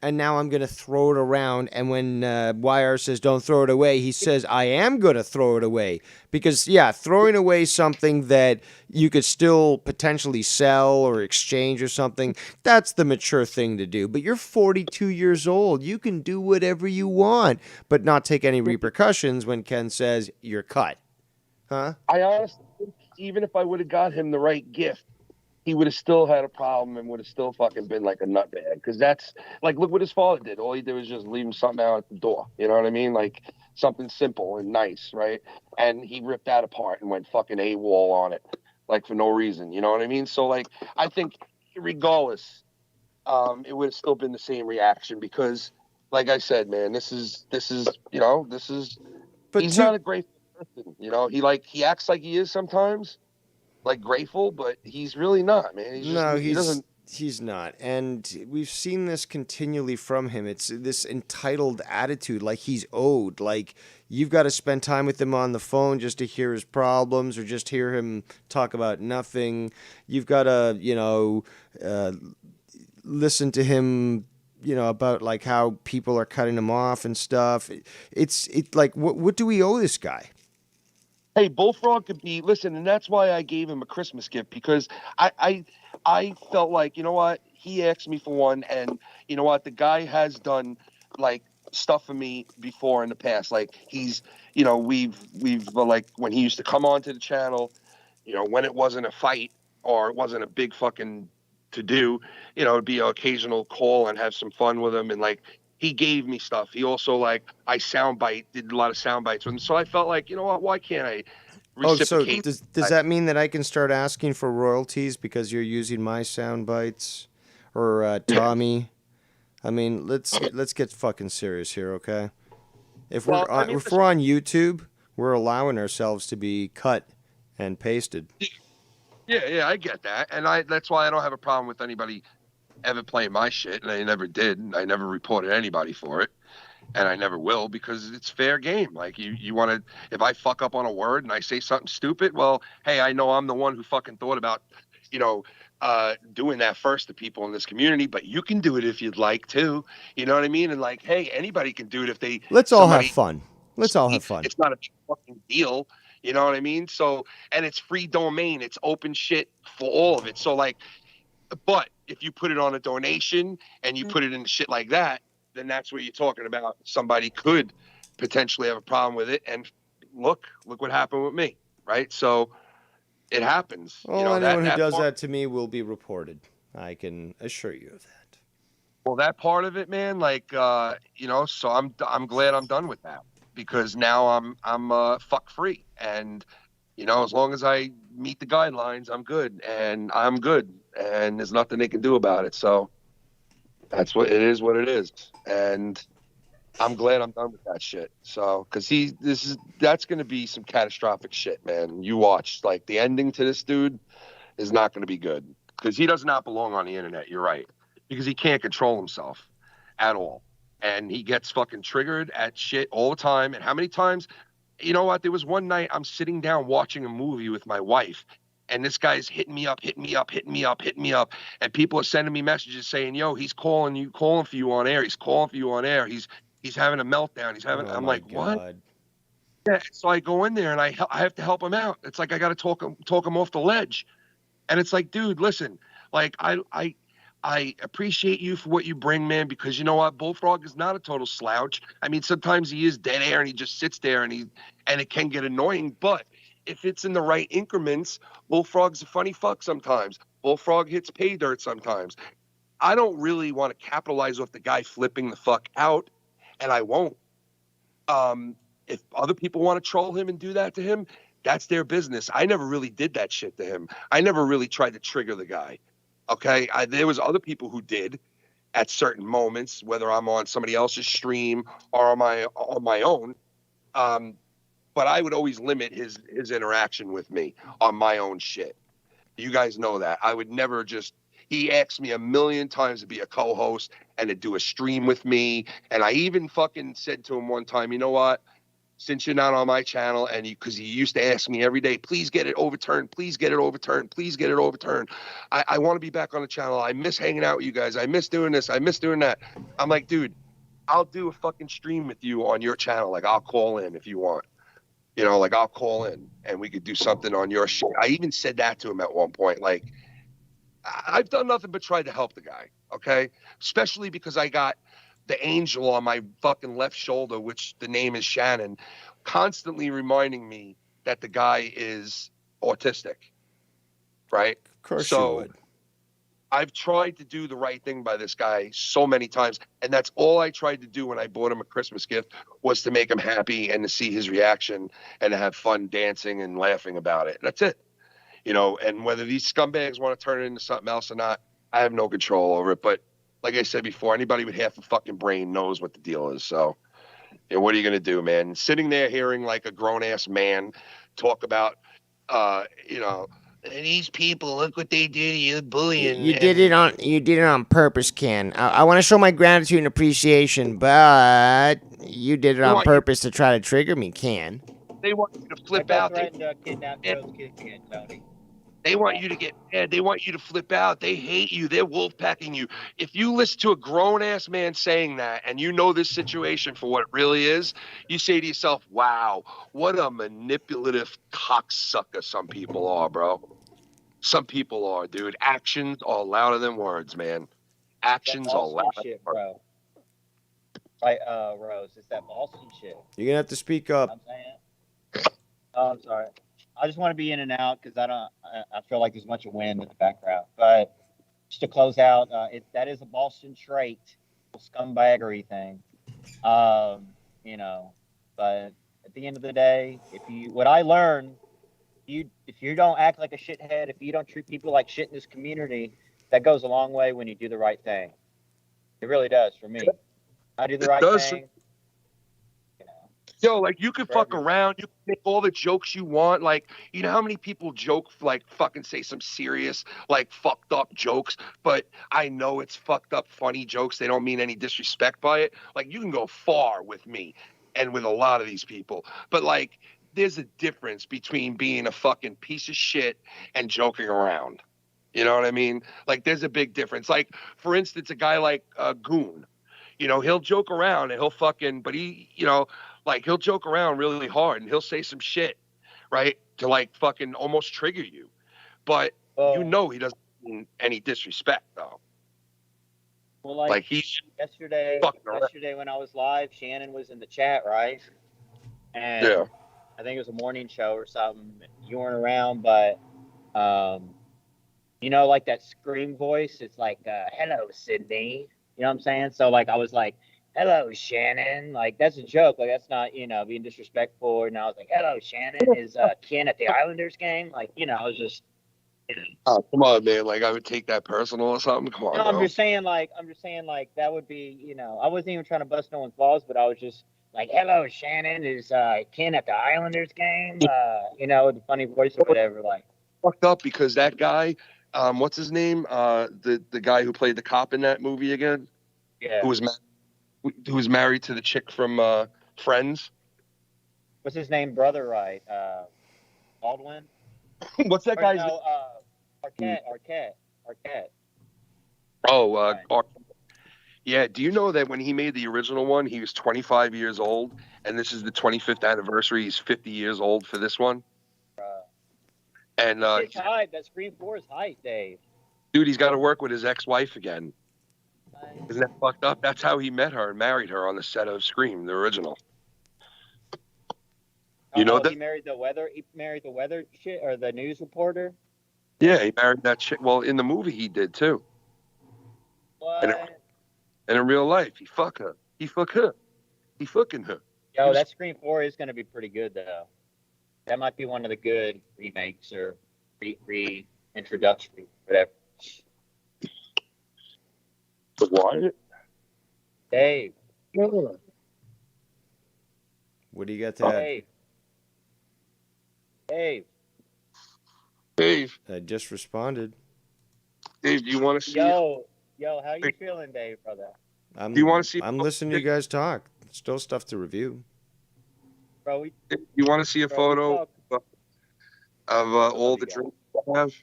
and now I'm going to throw it around. And when YR says don't throw it away, he says I am going to throw it away. Because, throwing away something that you could still potentially sell or exchange or something, that's the mature thing to do. But you're 42 years old. You can do whatever you want, but not take any repercussions when Ken says you're cut. Huh? I honestly think even if I would have got him the right gift, he would have still had a problem and would have still fucking been like a nutbag. Because that's look what his father did. All he did was just leave him something out at the door. You know what I mean? Something simple and nice, right? And he ripped that apart and went fucking AWOL on it, for no reason. You know what I mean? So I think regardless, it would have still been the same reaction because, like I said, man, this is. But he's not a grateful person. He acts like he is sometimes. Grateful, but he's really not, man. He's not. And we've seen this continually from him. It's this entitled attitude, like he's owed. You've got to spend time with him on the phone just to hear his problems or just hear him talk about nothing. You've got to, listen to him, about how people are cutting him off and stuff. It's what do we owe this guy? Hey, Bullfrog could be, listen, and that's why I gave him a Christmas gift, because I felt like, you know what, he asked me for one, and you know what, the guy has done stuff for me before in the past. He's, we've when he used to come onto the channel, when it wasn't a fight or it wasn't a big fucking to do, it'd be an occasional call and have some fun with him, and he gave me stuff. He also did a lot of sound bites with him. So I felt like, you know what, why can't I reciprocate? So does that mean that I can start asking for royalties because you're using my sound bites or Tommy? I mean, let's get fucking serious here, okay? If Well, we're I mean, if we're on YouTube, we're allowing ourselves to be cut and pasted. Yeah, I get that, and that's why I don't have a problem with anybody ever playing my shit, and I never did, and I never reported anybody for it, and I never will, because it's fair game. Like, you want to, if I fuck up on a word and I say something stupid, well, hey, I know I'm the one who fucking thought about, doing that first to people in this community, but you can do it if you'd like to, you know what I mean? And like, hey, anybody can do it if they. Let's all have fun. Let's all have fun. It's not a big fucking deal, you know what I mean? So, and it's free domain, it's open shit for all of it. So like, but if you put it on a donation and you put it in shit like that, then that's what you're talking about. Somebody could potentially have a problem with it. And look what happened with me, right? So it happens. Well, anyone who does that to me will be reported. I can assure you of that. Well, that part of it, man, like, so I'm glad I'm done with that, because now I'm fuck free. And, as long as I meet the guidelines, I'm good, and and there's nothing they can do about it. So that's what it is. And I'm glad I'm done with that shit. So, cause that's going to be some catastrophic shit, man. You watch, like, the ending to this dude is not going to be good, cause he does not belong on the internet. You're right. Because he can't control himself at all. And he gets fucking triggered at shit all the time. And how many times, you know what? There was one night I'm sitting down watching a movie with my wife, and this guy's hitting me up. And people are sending me messages saying, yo, he's calling for you on air. He's calling for you on air. He's having a meltdown. I'm like, what? Yeah. So I go in there and I have to help him out. It's like, I got to talk him off the ledge. And it's like, dude, listen, like, I appreciate you for what you bring, man, because you know what? Bullfrog is not a total slouch. I mean, sometimes he is dead air and he just sits there and it can get annoying. But if it's in the right increments, Bullfrog's a funny fuck sometimes. Bullfrog hits pay dirt sometimes. I don't really want to capitalize off the guy flipping the fuck out, and I won't. If other people want to troll him and do that to him, that's their business. I never really did that shit to him. I never really tried to trigger the guy. Okay, there was other people who did at certain moments, whether I'm on somebody else's stream or on my own. But I would always limit his interaction with me on my own shit. You guys know that. I would never just. He asked me a million times to be a co-host and to do a stream with me, and I even fucking said to him one time, you know what? Since you're not on my channel, and because he used to ask me every day, please get it overturned, please get it overturned, please get it overturned. I want to be back on the channel. I miss hanging out with you guys. I miss doing this. I miss doing that. I'm like, dude, I'll do a fucking stream with you on your channel. Like, I'll call in if you want. Like, I'll call in and we could do something on your shit. I even said that to him at one point. Like, I've done nothing but try to help the guy, okay? Especially because I got the angel on my fucking left shoulder, which the name is Shannon, constantly reminding me that the guy is autistic, right? Of course you would. I've tried to do the right thing by this guy so many times, and that's all I tried to do when I bought him a Christmas gift, was to make him happy and to see his reaction and to have fun dancing and laughing about it. That's it. And whether these scumbags want to turn it into something else or not, I have no control over it. But like I said before, anybody with half a fucking brain knows what the deal is. So, what are you going to do, man? Sitting there hearing like a grown-ass man talk about, these people, look what they did to you, bullying. You did it on purpose, Ken. I want to show my gratitude and appreciation, but you did it on purpose to try to trigger me, Ken. They want you to flip out. Kidnap Joe's kid again, Tony. They want you to get mad. They want you to flip out. They hate you. They're wolfpacking you. If you listen to a grown-ass man saying that and you know this situation for what it really is, you say to yourself, wow, what a manipulative cocksucker some people are, bro. Some people are, dude. Actions are louder than words, man. Actions are louder than words. Bro. Right, Rose, it's that Boston shit. You're going to have to speak up. I'm saying. Oh, I'm sorry. I just want to be in and out because I feel like there's a bunch of wind in the background. But just to close out, that is a Boston trait, scumbaggery thing. But at the end of the day, what I learned, if you don't act like a shithead, if you don't treat people like shit in this community, that goes a long way when you do the right thing. It really does for me. I do the right thing. Yo, like you can fuck around, you can make all the jokes you want. Like, you know how many people joke, like fucking say some serious, like fucked up jokes, but I know it's fucked up, funny jokes. They don't mean any disrespect by it. Like, you can go far with me and with a lot of these people. But like, there's a difference between being a fucking piece of shit and joking around. You know what I mean? Like, there's a big difference. Like, for instance, a guy like Goon. You know, he'll joke around and he'll fucking, but he, you know, like he'll joke around really hard and he'll say some shit, right? To like fucking almost trigger you. But you know he doesn't mean any disrespect though. Well, like he's yesterday when I was live, Shannon was in the chat, right? And yeah. I think it was a morning show or something. You weren't around, but you know, like that scream voice, it's like hello, Sydney. You know what I'm saying? So like I was like, hello, Shannon. Like that's a joke. Like that's not, you know, being disrespectful. And I was like, hello, Shannon. Is Ken at the Islanders game? Like, you know, I was just, you know. Oh, come on, man. Like I would take that personal or something. Come on, No, bro. I'm just saying like that would be, you know, I wasn't even trying to bust no one's balls, but I was just like, hello, Shannon. Is Ken at the Islanders game? You know, with the funny voice or whatever. Like fucked up because that guy, what's his name? The guy who played the cop in that movie again? Yeah. Who was married to the chick from Friends? What's his name? Brother, right? Baldwin. What's that guy's name? Arquette. Oh, yeah. Do you know that when he made the original one, he was 25 years old, and this is the 25th anniversary. He's 50 years old for this one. And it's hype. That Scream 4 is hype, Dave. Dude, he's got to work with his ex-wife again. Isn't that fucked up? That's how he met her and married her on the set of Scream, the original. You know that he married the weather shit or the news reporter. Yeah, he married that chick. Well, in the movie he did too. What? And in real life, he fuck her. He fuck her. He fucking her. Yo, that Scream 4 is going to be pretty good though. That might be one of the good remakes or reintroductory, whatever. What? Dave. What do you got to add? Dave. I just responded. Dave, do you want to see? Yo, how you feeling, Dave, brother? Do you want to see? I'm listening to you guys talk. Still stuff to review. Bro, you want to see a photo of all the drinks I have?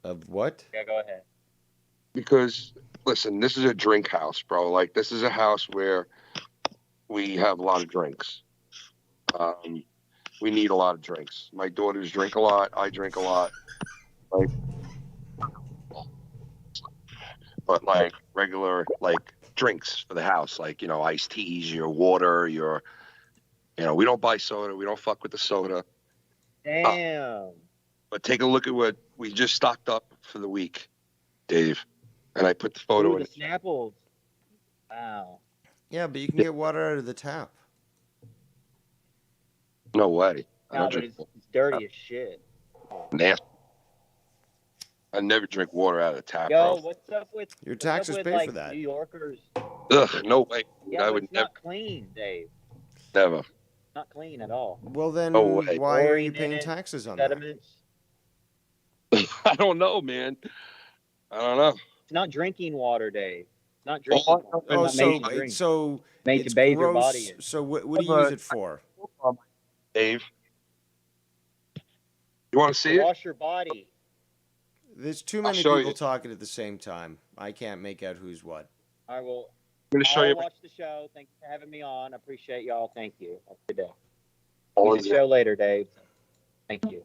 Of what? Yeah, go ahead. Because listen, this is a drink house, bro. Like this is a house where we have a lot of drinks. We need a lot of drinks. My daughters drink a lot. I drink a lot. Like, but like regular like drinks for the house, like, you know, iced teas, your water, you know, we don't buy soda. We don't fuck with the soda. Damn. But take a look at what we just stocked up for the week, Dave. And I put the photo in. The Snapples. Wow. Yeah, but you can get water out of the tap. No way. No, but it's dirty as shit. Nasty. I never drink water out of the tap, Yo, bro. what's up with your taxes pay like, for that? New Yorkers. Ugh, no way. Yeah, I would it's never. not clean, Dave. Never. Not clean at all. Well, then No way. why are you paying taxes on sediments. that? I don't know, man. I don't know. It's not drinking water, Dave. It's not drinking water. Oh, so made it's to bathe gross. your body in. So what do you use it for? Dave, you want to see it? Wash your body. There's too many people talking at the same time. I can't make out who's what. I will. I'm going to show you. Watch the show. Thank you for having me on. I appreciate y'all. Thank you. Have a good day. See the show later, Dave. Thank you.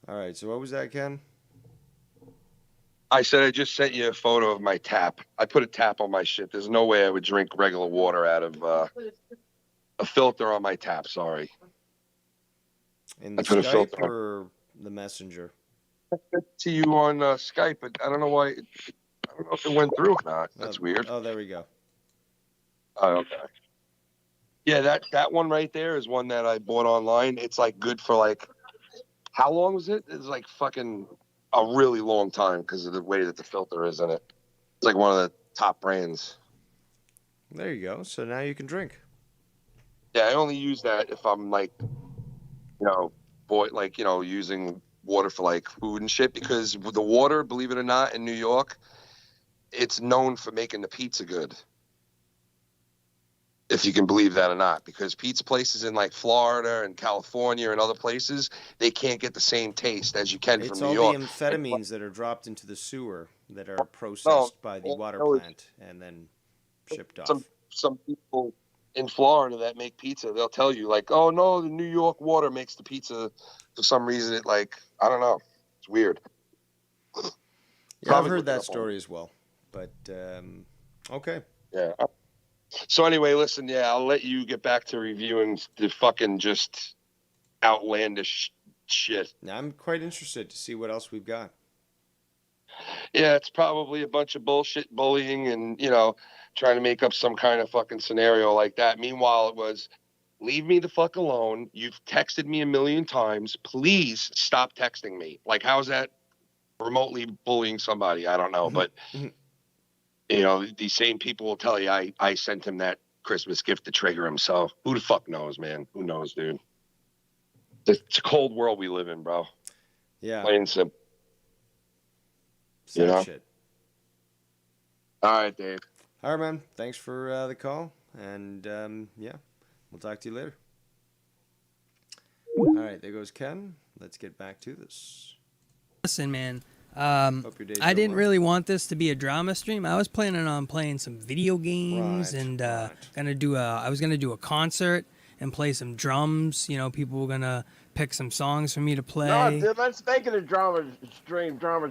All right. So what was that, Ken? I said I just sent you a photo of my tap. I put a tap on my shit. There's no way I would drink regular water out of a filter on my tap. Sorry. In the Skype or the Messenger? I sent to you on Skype, but I don't know why. I don't know if it went through or not. That's weird. Oh, there we go. Oh, okay. Yeah, that one right there is one that I bought online. It's like good for like, how long was it? It's like fucking a really long time because of the way that the filter is in it. It's like one of the top brands. There you go. So now you can drink. Yeah, I only use that if I'm like, using water for like food and shit, because the water, believe it or not, in New York, it's known for making the pizza good. If you can believe that or not, because pizza places in like Florida and California and other places, they can't get the same taste as you can from New York. It's all the amphetamines that are dropped into the sewer that are processed by the water plant and then shipped off. Some people in Florida that make pizza, they'll tell you like, oh no, the New York water makes the pizza for some reason. It like, I don't know, it's weird. Yeah, I've heard that story as well, but okay. Yeah. So anyway, listen, I'll let you get back to reviewing the fucking just outlandish shit. Now, I'm quite interested to see what else we've got. Yeah, it's probably a bunch of bullshit bullying and, trying to make up some kind of fucking scenario like that. Meanwhile, it was, leave me the fuck alone. You've texted me a million times. Please stop texting me. Like, how's that remotely bullying somebody? I don't know, but... these same people will tell you I sent him that Christmas gift to trigger him. So who the fuck knows, man? Who knows, dude? It's a cold world we live in, bro. Yeah. Plain and simple. Shit. All right, Dave. All right, man. Thanks for the call. And, we'll talk to you later. All right, there goes Ken. Let's get back to this. Listen, man. I didn't really want this to be a drama stream. I was planning on playing some video games I was gonna do a concert and play some drums. People were gonna pick some songs for me to play. No, dude, let's make it a drama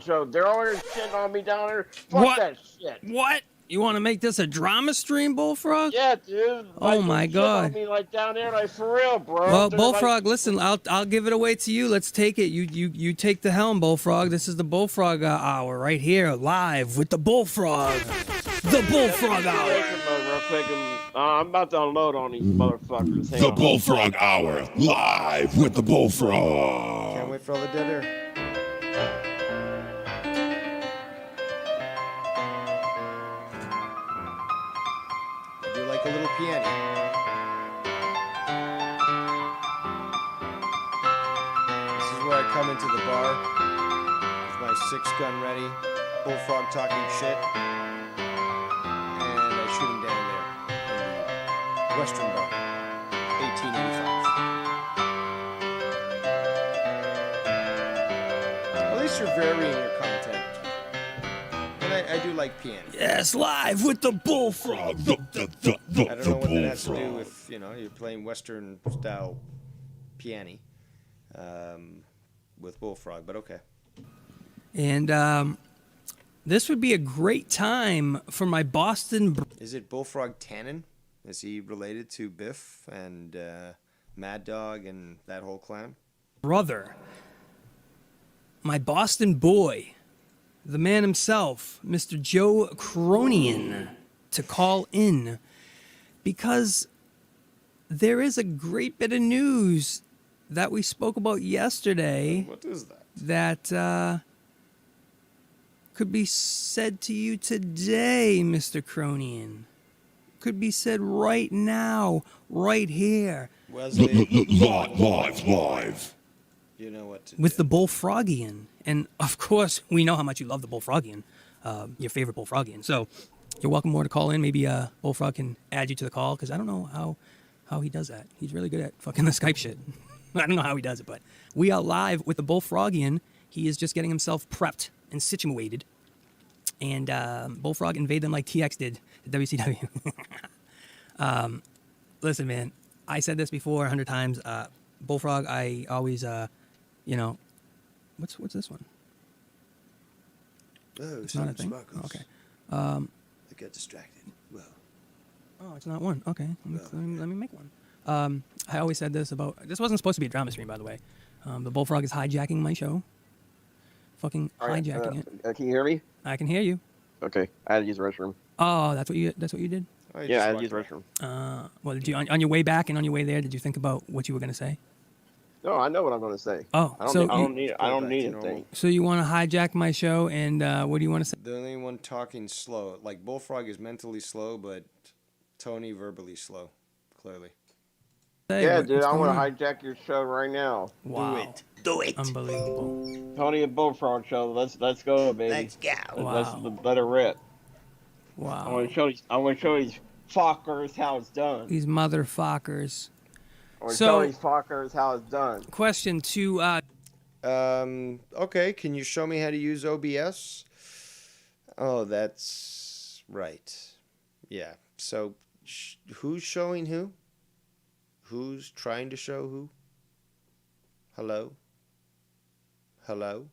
show. They're already shitting on me down there. Fuck that shit. What? You want to make this a drama stream, Bullfrog? Yeah, dude. Oh my God. On me like down there, like for real, bro. Well, Bullfrog, listen, I'll give it away to you. Let's take it. You take the helm, Bullfrog. This is the Bullfrog hour right here, live with the Bullfrog. The Bullfrog hour. Real quick, I'm about to unload on these motherfuckers. The Bullfrog hour, live with the Bullfrog. Can't wait for all the dead air. Like a little piano. This is where I come into the bar with my 6-gun ready, Bullfrog talking shit, and I shoot him down there in the Western Bar, 1885. At least you're varying your content. I do like piano. Yes, live with the Bullfrog. I don't know what that has to do with, you're playing Western style piano with Bullfrog, but okay. And this would be a great time for my Boston. Is it Bullfrog Tannen? Is he related to Biff and Mad Dog and that whole clan? Brother, my Boston boy, the man himself, Mr. Joe Cronian, to call in, because there is a great bit of news that we spoke about yesterday. What is that? That could be said to you today, Mr. Cronian. Could be said right now, right here. Wesley, Live. you know what to With do. the Bullfrogian. And, of course, we know how much you love the Bullfrogian, your favorite Bullfrogian. So you're welcome more to call in. Maybe Bullfrog can add you to the call, because I don't know how he does that. He's really good at fucking the Skype shit. I don't know how he does it, but we are live with the Bullfrogian. He is just getting himself prepped and situated. And Bullfrog invade them like TX did at WCW. Listen, man, I said this before 100 times. Bullfrog, I always, what's this one? Oh, It's not a thing? Okay. I got distracted. Well, Oh, it's not one. Okay, let me make one. I always said this about... This wasn't supposed to be a drama stream, by the way. The Bullfrog is hijacking my show. Fucking hijacking it. Can you hear me? I can hear you. Okay, I had to use the restroom. Oh, that's what you did? Yeah, I had to use the restroom. Well, did you on your way back and on your way there, did you think about what you were going to say? No, I know what I'm going to say. Oh, I don't need anything. So you want to hijack my show, and what do you want to say? the only one talking slow. Like, Bullfrog is mentally slow, but Tony verbally slow, clearly. Yeah, dude, What's I going want on? to hijack your show right now. Wow. Do it. Unbelievable. Tony and Bullfrog show. Let's go, baby. Let's go. Let's Wow. let it rip. I Wow. want to show these fuckers how it's done. These motherfuckers. I want to show So, these fuckers how it's done. question two. Okay, can you show me how to use OBS? Oh, that's right. Yeah. So, who's showing who? Who's trying to show who? Hello? Hello?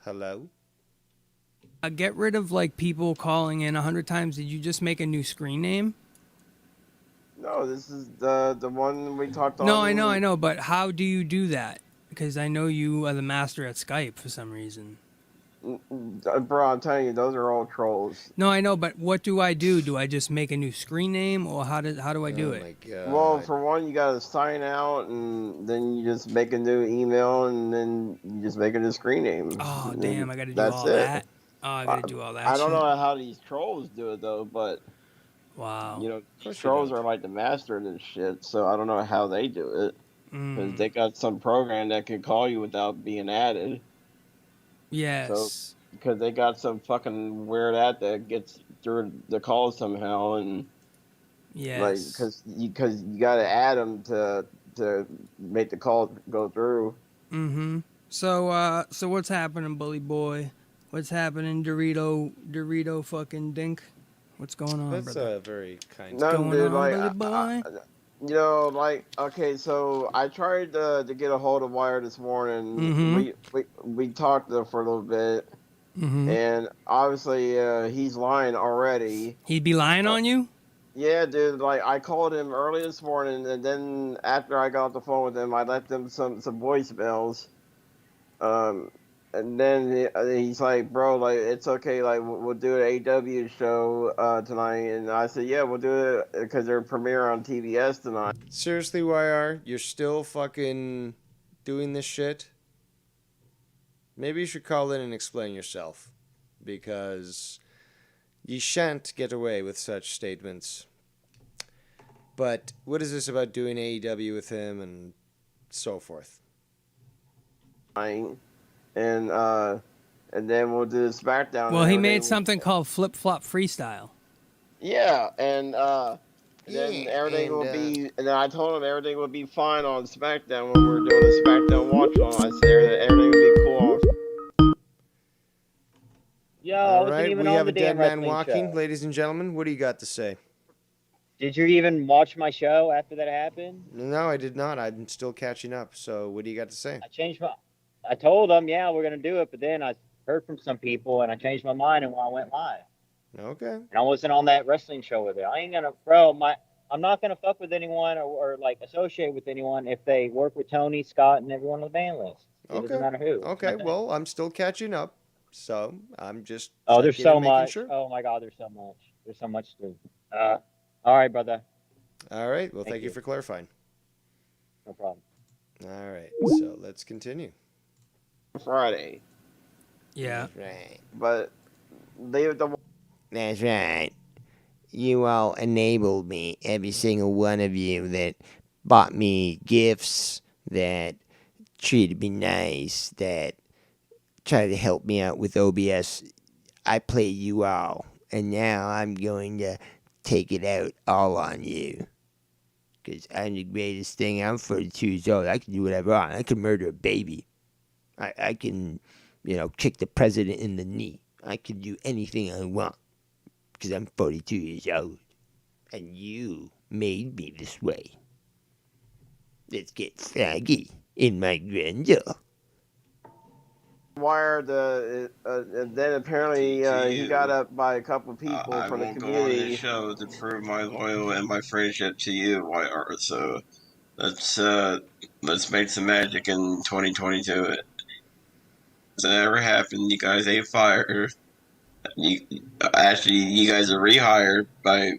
Hello? Get rid of like people calling in 100 times. Did you just make a new screen name? No, this is the one we talked on. No, I know. But how do you do that? Because I know you are the master at Skype for some reason. Bro, I'm telling you, those are all trolls. No, I know, but what do I do? Do I just make a new screen name, or how do I do it? Oh my god. Well, for one, you gotta sign out, and then you just make a new email, and then you just make a new screen name. Oh, And damn, I gotta do that's all it. that. Oh, I gotta do all that. I don't shit. know how these trolls do it though, but Wow. you know, course you trolls don't. are like the master of this shit. So I don't know how they do it because Mm. they got some program that can call you without being added. Yes. Because they got some fucking weird app that gets through the call somehow, and Yes. like because you gotta add them to make the call go through. Mm-hmm. So what's happening, bully boy? What's happening, Dorito fucking dink? What's going on, That's brother? very kind. Nothing, going dude. on, Like, bully boy? you know, like, okay, so I tried to get a hold of Wire this morning. Mhm. We talked for a little bit, Mm-hmm. and obviously he's lying already. He'd be lying on you? Yeah, dude. Like, I called him early this morning, and then after I got off the phone with him, I left him some voicemails. And then he's like, bro, like, it's okay, like, we'll do an AW show tonight. And I said, yeah, we'll do it because they're premiere on TBS tonight. Seriously, YR, you're still fucking doing this shit? Maybe you should call in and explain yourself, because ye shan't get away with such statements. But what is this about doing AEW with him and so forth? And then we'll do the SmackDown. Well, and he everything. made something called Flip Flop Freestyle. Yeah, and then Yeah, everything and, will be. And then I told him everything would be fine on SmackDown when we're doing the SmackDown watch on. I said everything would be cool. Yo, I All wasn't right, even we on have the a dead damn man wrestling walking. show. Ladies and gentlemen, what do you got to say? Did you even watch my show after that happened? No, I did not. I'm still catching up. So what do you got to say? I told them, yeah, we're gonna do it, but then I heard from some people and I changed my mind and I went live. Okay. And I wasn't on that wrestling show with it. I ain't gonna, bro. I'm not gonna fuck with anyone or like associate with anyone if they work with Tony, Scott, and everyone on the band list. It doesn't matter who. Okay, well, I'm still catching up. So I'm just there's checking so and making much. sure. Oh my God, there's so much. There's so much to. All right, brother. All right. Well, Thank thank you you. for clarifying. No problem. All right. So let's continue. Friday, Yeah. Right. but leave the. That's right. You all enabled me, every single one of you that bought me gifts, that treated me nice, that tried to help me out with OBS. I play you all, and now I'm going to take it out all on you. Because I'm the greatest thing. I'm 42 years old. I can do whatever I want. I can murder a baby. I can, kick the president in the knee. I can do anything I want. Because I'm 42 years old. And you made me this way. Let's get fraggy in my grandeur. Wire and then apparently he got up by a couple people I from the won't go on this community. show to prove my loyal and my friendship to you, YR. So let's make some magic in 2022. It never happened. You guys ain't fired. You guys are rehired by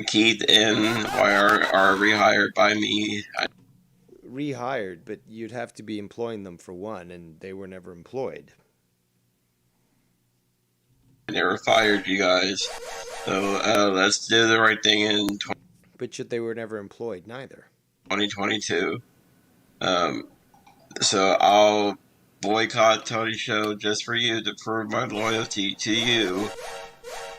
Keith and YR are rehired by me. Rehired, but you'd have to be employing them for one, and they were never employed. I never fired you guys. So let's do the right thing in But yet they were never employed, neither. 2022. So I'll boycott Tony's show just for you to prove my loyalty to you.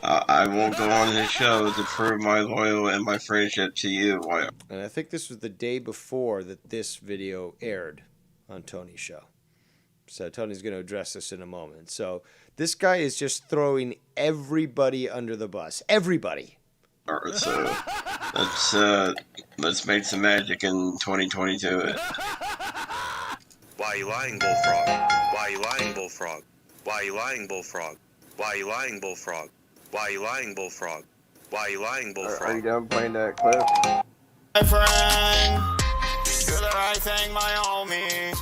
I won't go on his show to prove my loyal and my friendship to you. And I think this was the day before that this video aired on Tony's show. So Tony's going to address this in a moment. So this guy is just throwing everybody under the bus. Everybody. Alright, so let's make some magic in 2022. Why are you lying, Bullfrog? Why are you lying, Bullfrog? Why are you lying, Bullfrog? Why are you lying, Bullfrog? Why are you lying, Bullfrog? Why are you lying, Bullfrog? Are you done playing that clip? My friend, do the right thing, my homie.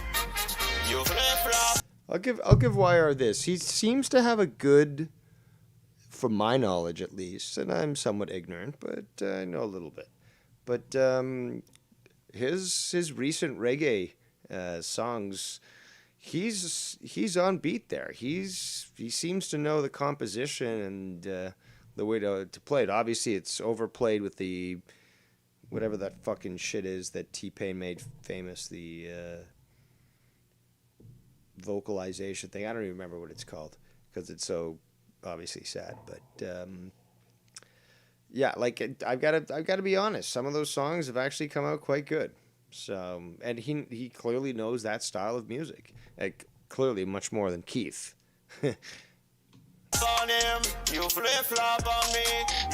You flip-flop. I'll give YR this. He seems to have a good, from my knowledge at least, and I'm somewhat ignorant, but I know a little bit. But his recent reggae songs, he's on beat there. He seems to know the composition and the way to play it. Obviously, it's overplayed with the whatever that fucking shit is that T-Pain made famous, the vocalization thing. I don't even remember what it's called because it's so obviously sad. But yeah, like I've got to be honest. Some of those songs have actually come out quite good. So, and he clearly knows that style of music, like clearly much more than Keith. On him, you flip-flop on me,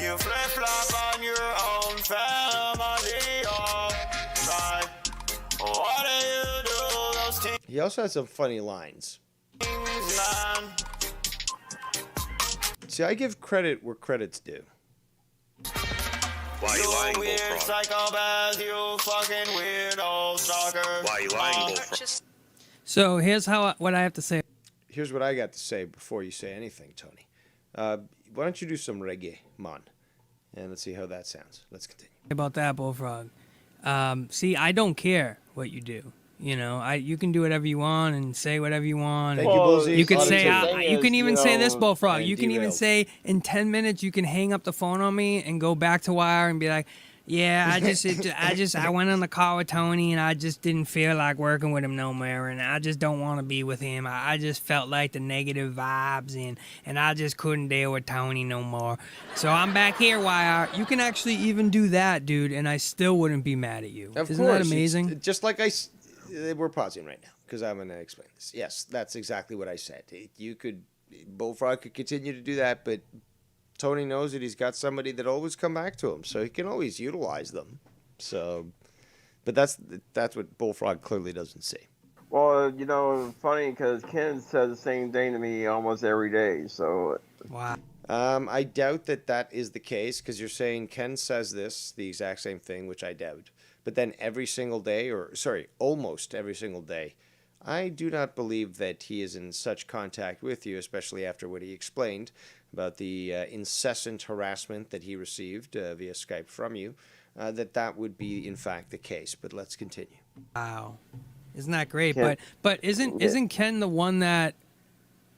you flip-flop on your own family, alright. What do you do, those things, He also has some funny lines. man? See, I give credit where credit's due. Why are you lying, weird Bullfrog? psychopath, you fucking weirdo stalker. Why are you lying, Bullfrog? So here's what I have to say. Here's what I got to say before you say anything, Tony. Why don't you do some reggae, man? And let's see how that sounds. Let's continue. About that, Bullfrog. See, I don't care what you do. You know, you can do whatever you want and say whatever you want. Thank you, Bullseye. You could Auto say, tune. you can even say this, Bullfrog. and You can even derailed. say, in 10 minutes, you can hang up the phone on me and go back to Wire and be like, yeah, I went on the call with Tony and I just didn't feel like working with him no more and I just don't want to be with him. I just felt like the negative vibes and I just couldn't deal with Tony no more. So I'm back here, Wire. You can actually even do that, dude, and I still wouldn't be mad at you. Of Isn't course, that amazing? it's just like we're pausing right now because I'm going to explain this. Yes, that's exactly what I said. Bullfrog could continue to do that, but Tony knows that he's got somebody that always come back to him, so he can always utilize them. So, but that's what Bullfrog clearly doesn't see. Well, you know, funny because Ken says the same thing to me almost every day. So, Wow. I doubt that is the case because you're saying Ken says the exact same thing, which I doubt. But then every single day, almost every single day, I do not believe that he is in such contact with you, especially after what he explained about the incessant harassment that he received via Skype from you, that would be in fact the case. But let's continue. Wow. Isn't that great? Yeah. But isn't Ken the one that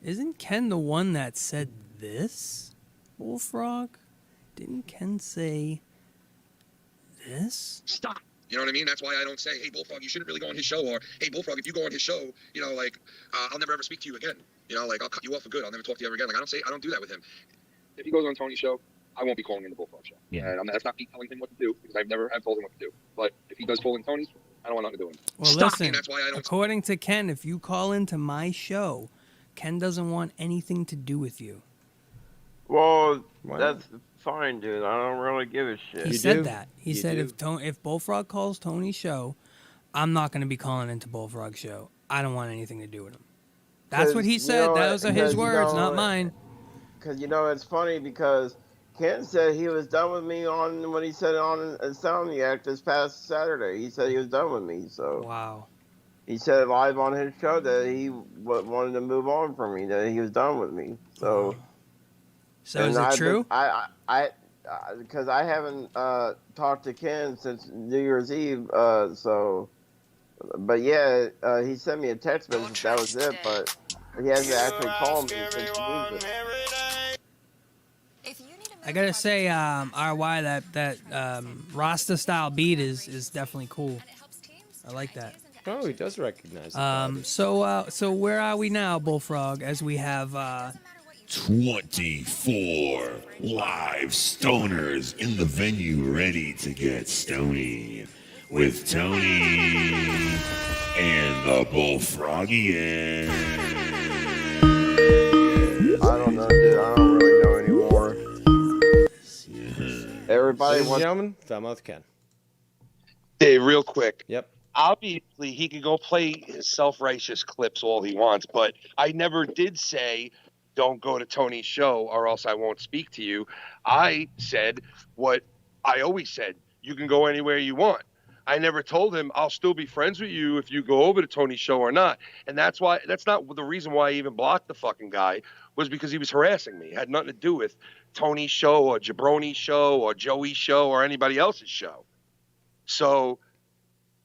said this? Bullfrog? Didn't Ken say this? Stop. You know what I mean? That's why I don't say, hey, Bullfrog, you shouldn't really go on his show, or hey, Bullfrog, if you go on his show, you know, like, I'll never ever speak to you again. You know, like, I'll cut you off for good. I'll never talk to you ever again. Like, I don't do that with him. If he goes on Tony's show, I won't be calling in the Bullfrog show. Yeah. And that's not me telling him what to do, because I've never have told him what to do. But if he does call in Tony's, I don't want nothing to do with him. Well, Stop. listen, And that's why I don't. according to Ken, if you call into my show, Ken doesn't want anything to do with you. well, Why that's fine, dude. I don't really give a shit. He You said do? that. He You said do? if Bullfrog calls Tony's show, I'm not going to be calling into Bullfrog's show. I don't want anything to do with him. That's 'Cause, what he you said. know, Those are because, his you words, know, not mine. Because, you know, it's funny because Ken said he was done with me when he said it on Insomniac this past Saturday. He said he was done with me. So Wow. he said it live on his show that he wanted to move on from me, that he was done with me. So, So and is it true? Because I haven't talked to Ken since New Year's Eve. But yeah, he sent me a text message. That was it. But he hasn't actually called me since Tuesday. If you need I gotta say, RY, that Rasta style beat is definitely cool. I like that. Oh, he does recognize it. So where are we now, Bullfrog? As we have 24 live stoners in the venue ready to get stony with Tony and the Bullfrogian. I don't know, dude. I don't really know anymore. Everybody Ladies and wants. gentlemen, Foulmouth Ken. Dave, real quick. Yep. Obviously, he can go play his self-righteous clips all he wants, but I never did say, don't go to Tony's show or else I won't speak to you. I said what I always said. You can go anywhere you want. I never told him I'll still be friends with you if you go over to Tony's show or not. And that's not the reason why I even blocked the fucking guy, was because he was harassing me. It had nothing to do with Tony's show or Jabroni's show or Joey's show or anybody else's show. So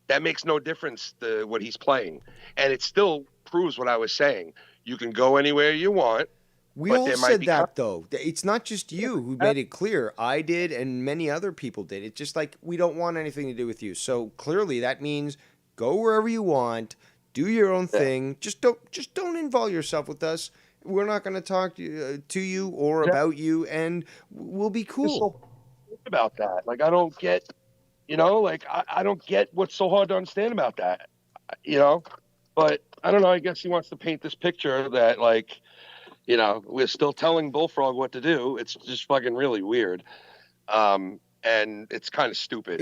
that makes no difference what he's playing. And it still proves what I was saying. You can go anywhere you want. We all said that, though. It's not just you who made it clear. I did, and many other people did. It's just like, we don't want anything to do with you. So clearly that means go wherever you want, do your own thing. Just don't involve yourself with us. We're not going to talk to you or about you, and we'll be cool. About that. Like, I don't get... I don't get what's so hard to understand about that, But I don't know. I guess he wants to paint this picture that, we're still telling Bullfrog what to do. It's just fucking really weird. And it's kind of stupid.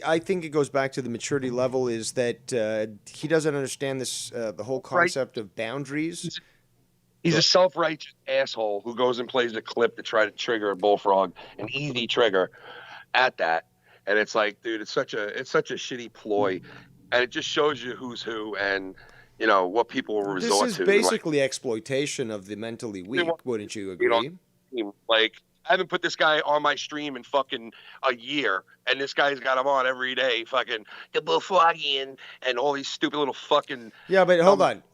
I think it goes back to the maturity level is that he doesn't understand this, the whole concept of boundaries. He's a self-righteous asshole who goes and plays a clip to try to trigger a Bullfrog, an easy trigger at that. And it's like, dude, it's such a shitty ploy, and it just shows you who's who and what people will resort to. This is basically exploitation of the mentally weak. Wouldn't you agree? Like, I haven't put this guy on my stream in fucking a year, and this guy's got him on every day, fucking the Bullfrogian and all these stupid little fucking. Yeah, but hold on.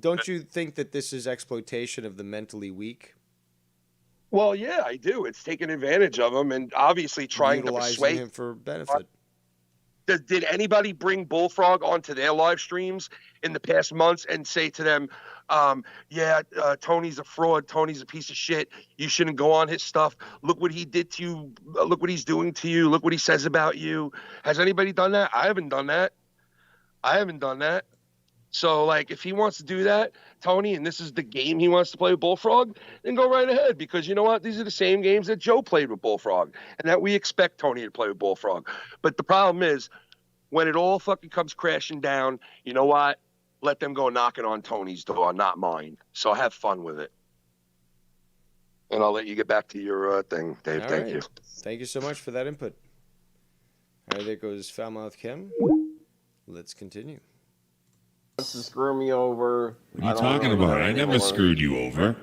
Don't you think that this is exploitation of the mentally weak? Well, yeah, I do. It's taking advantage of him and obviously trying to persuade him for benefit. Did anybody bring Bullfrog onto their live streams in the past months and say to them, Tony's a fraud, Tony's a piece of shit, you shouldn't go on his stuff, look what he did to you, look what he's doing to you, look what he says about you? Has anybody done that? I haven't done that. So, like, if he wants to do that, Tony, and this is the game he wants to play with Bullfrog, then go right ahead, because you know what? These are the same games that Joe played with Bullfrog, and that we expect Tony to play with Bullfrog. But the problem is, when it all fucking comes crashing down, you know what? Let them go knocking on Tony's door, not mine. So have fun with it. And I'll let you get back to your thing, Dave. Thank you. Thank you so much for that input. All right, there goes Foulmouth Kim. Let's continue. To screw me over. What are you talking about? I never screwed you over.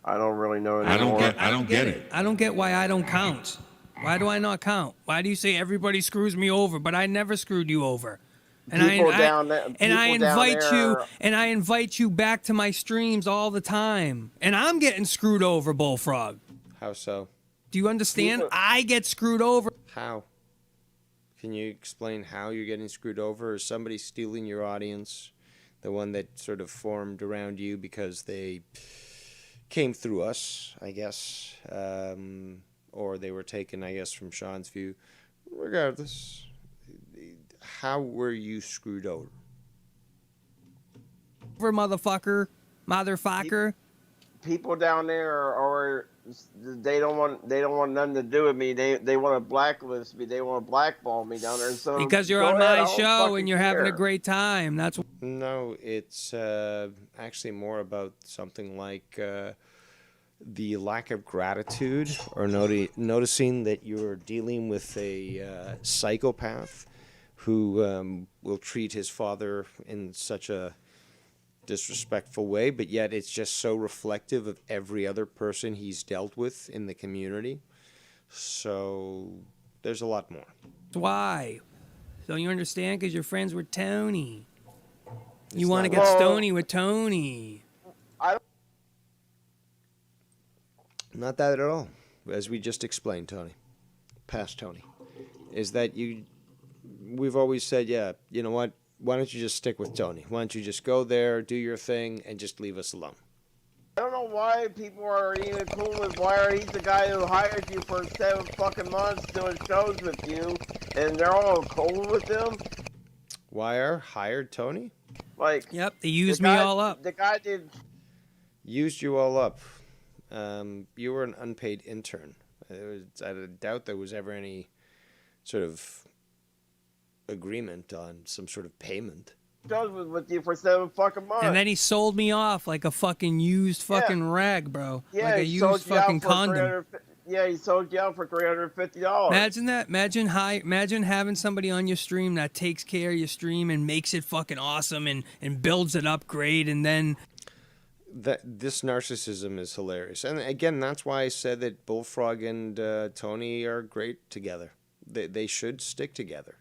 I don't really know anymore. I don't get it. I don't get why I don't count. Why do I not count? Why do you say everybody screws me over, but I never screwed you over? And I invite you back to my streams all the time, and I'm getting screwed over, Bullfrog. How so? Do you understand? I get screwed over. How? Can you explain how you're getting screwed over? Is somebody stealing your audience? The one that sort of formed around you because they came through us, I guess. Or they were taken, I guess, from Sean's view. Regardless, how were you screwed over? Motherfucker. People down there are they don't want nothing to do with me. They want to blacklist me. They want to blackball me down there. So because you're on my show and you're having a great time. That's no. It's actually more about something like the lack of gratitude, or noticing that you're dealing with a psychopath who will treat his father in such a disrespectful way, but yet it's just so reflective of every other person he's dealt with in the community. So there's a lot more. Why? Don't you understand? Because you're friends with Tony. You want to get stony with Tony. Not that at all. as we just explained, Tony, past Tony, is that we've always said, yeah, you know what? Why don't you just stick with Tony? Why don't you just go there, do your thing, and just leave us alone? I don't know why people are even cool with Wire. He's the guy who hired you for 7 fucking months doing shows with you, and they're all cool with him. Wire hired Tony? Like, yep, they used me all up. The guy did. Used you all up. You were an unpaid intern. I doubt there was ever any sort of agreement on some sort of payment. Shows with you for 7 fucking months. And then he sold me off like a fucking used fucking rag, bro. Yeah, like a used fucking condom. Yeah, he sold you out for $350. Imagine that. Imagine having somebody on your stream that takes care of your stream and makes it fucking awesome and builds it up great, and then this narcissism is hilarious. And again, that's why I said that Bullfrog and Tony are great together. They should stick together,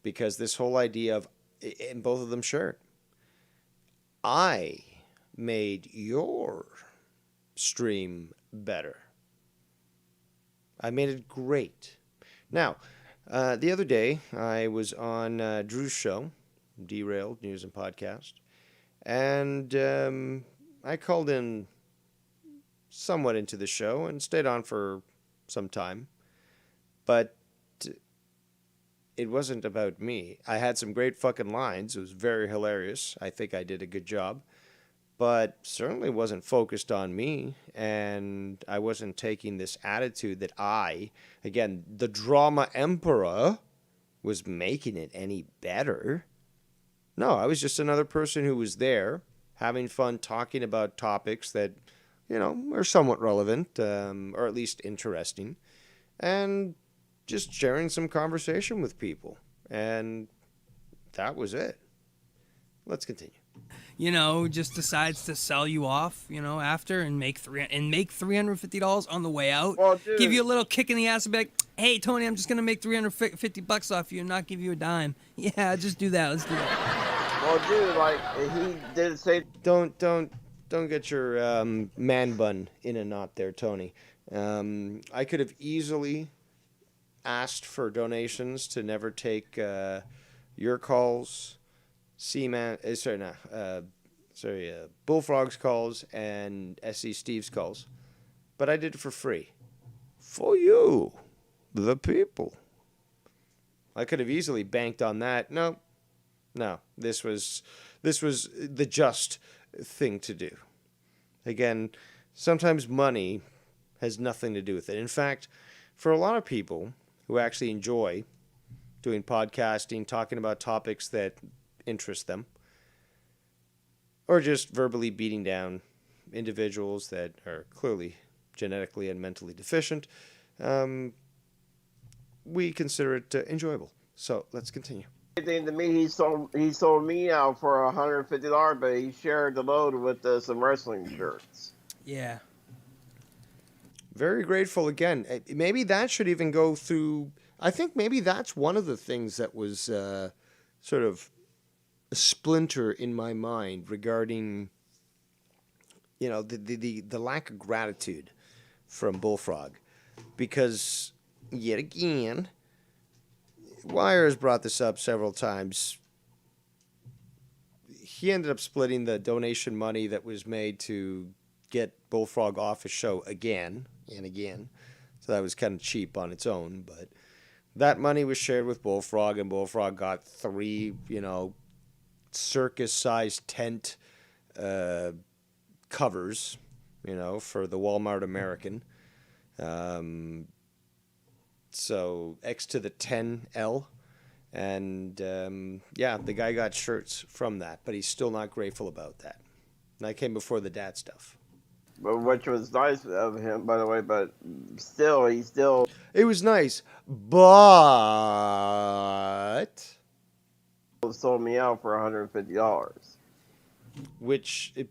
because this whole idea of, and both of them share it, I made your stream better. I made it great. Now, the other day, I was on Drew's show, Derailed News and Podcast, and I called in somewhat into the show and stayed on for some time, but it wasn't about me. I had some great fucking lines. It was very hilarious. I think I did a good job, but certainly wasn't focused on me, and I wasn't taking this attitude that I, again, the drama emperor, was making it any better. No, I was just another person who was there, having fun, talking about topics that, you know, are somewhat relevant, or at least interesting, and just sharing some conversation with people. And that was it. Let's continue. You know, just decides to sell you off, you know, after and make $350 on the way out. Well, dude, give you a little kick in the ass and be like, hey, Tony, I'm just going to make $350 off you and not give you a dime. Yeah, just do that. Let's do that. Well, dude, like, he did say... Don't get your man bun in a knot there, Tony. I could have easily asked for donations to never take your calls, Bullfrog's calls, and SC Steve's calls. But I did it for free. For you, the people. I could have easily banked on that. No. This was the just thing to do. Again, sometimes money has nothing to do with it. In fact, for a lot of people who actually enjoy doing podcasting, talking about topics that interest them, or just verbally beating down individuals that are clearly genetically and mentally deficient, we consider it enjoyable. So let's continue. To me, he sold me out for $150, but he shared the load with some wrestling shirts. Yeah. Very grateful again. Maybe that should even go through. I think maybe that's one of the things that was sort of a splinter in my mind regarding, you know, the lack of gratitude from Bullfrog, because yet again, Wire has brought this up several times. He ended up splitting the donation money that was made to get Bullfrog off his show again and again. So that was kind of cheap on its own. But that money was shared with Bullfrog, and Bullfrog got 3, you know, circus-sized tent covers, you know, for the Walmart American. So X to the 10L. And, yeah, the guy got shirts from that, but he's still not grateful about that. And that came before the dad stuff. But which was nice of him, by the way, but still, It was nice, but... sold me out for $150.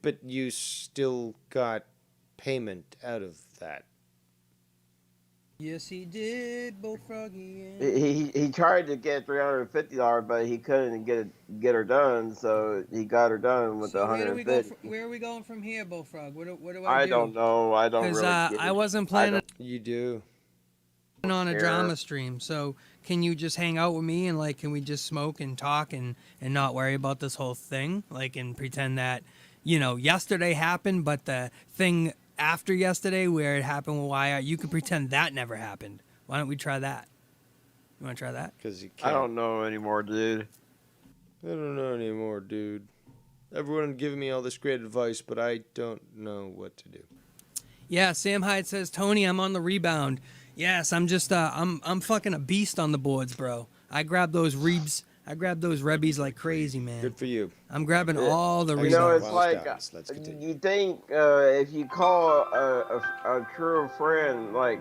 But you still got payment out of that. Yes, he did, Bullfroggy. He tried to get $350, but he couldn't get her done, so he got her done with the So where do we go? 150. Where are we going from here, Bullfrog? What do I I do? don't know. I don't Because really get I it. wasn't I planning You do. on a care. drama stream. So can you just hang out with me and like, can we just smoke and talk and not worry about this whole thing? Like, and pretend that, you know, yesterday happened, but the thing after yesterday where it happened with Wyatt, you could pretend that never happened. Why don't we try that? You want to try that? Because you I can't. don't know anymore, dude. I don't know anymore, dude. Everyone giving me all this great advice, but I don't know what to do. Yeah, Sam Hyde says, Tony, I'm on the rebound. Yes, I'm just I'm fucking a beast on the boards, bro. I grab those rebs. I grab those rebbies like crazy, man. Good for you. I'm grabbing all the You know, rebounds. it's like Let's continue. you think if you call a true friend, like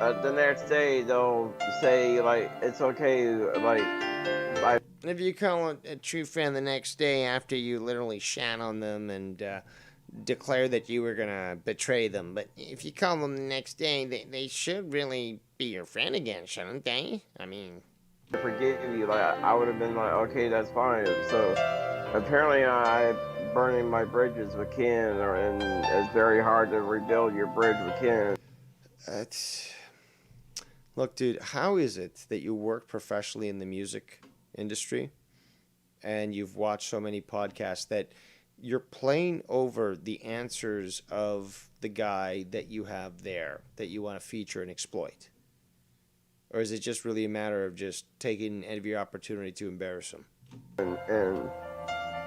the next day they'll say like it's okay, like If you call a true friend the next day after you literally shat on them and declare that you were going to betray them, but if you call them the next day, they should really be your friend again, shouldn't they? I mean, forgive you. Like I would have been like, okay, that's fine. So apparently, I burning my bridges with Ken, and it's very hard to rebuild your bridge with Ken. Look, dude, how is it that you work professionally in the music industry and you've watched so many podcasts that you're playing over the answers of the guy that you have there that you want to feature and exploit? Or is it just really a matter of just taking every opportunity to embarrass him?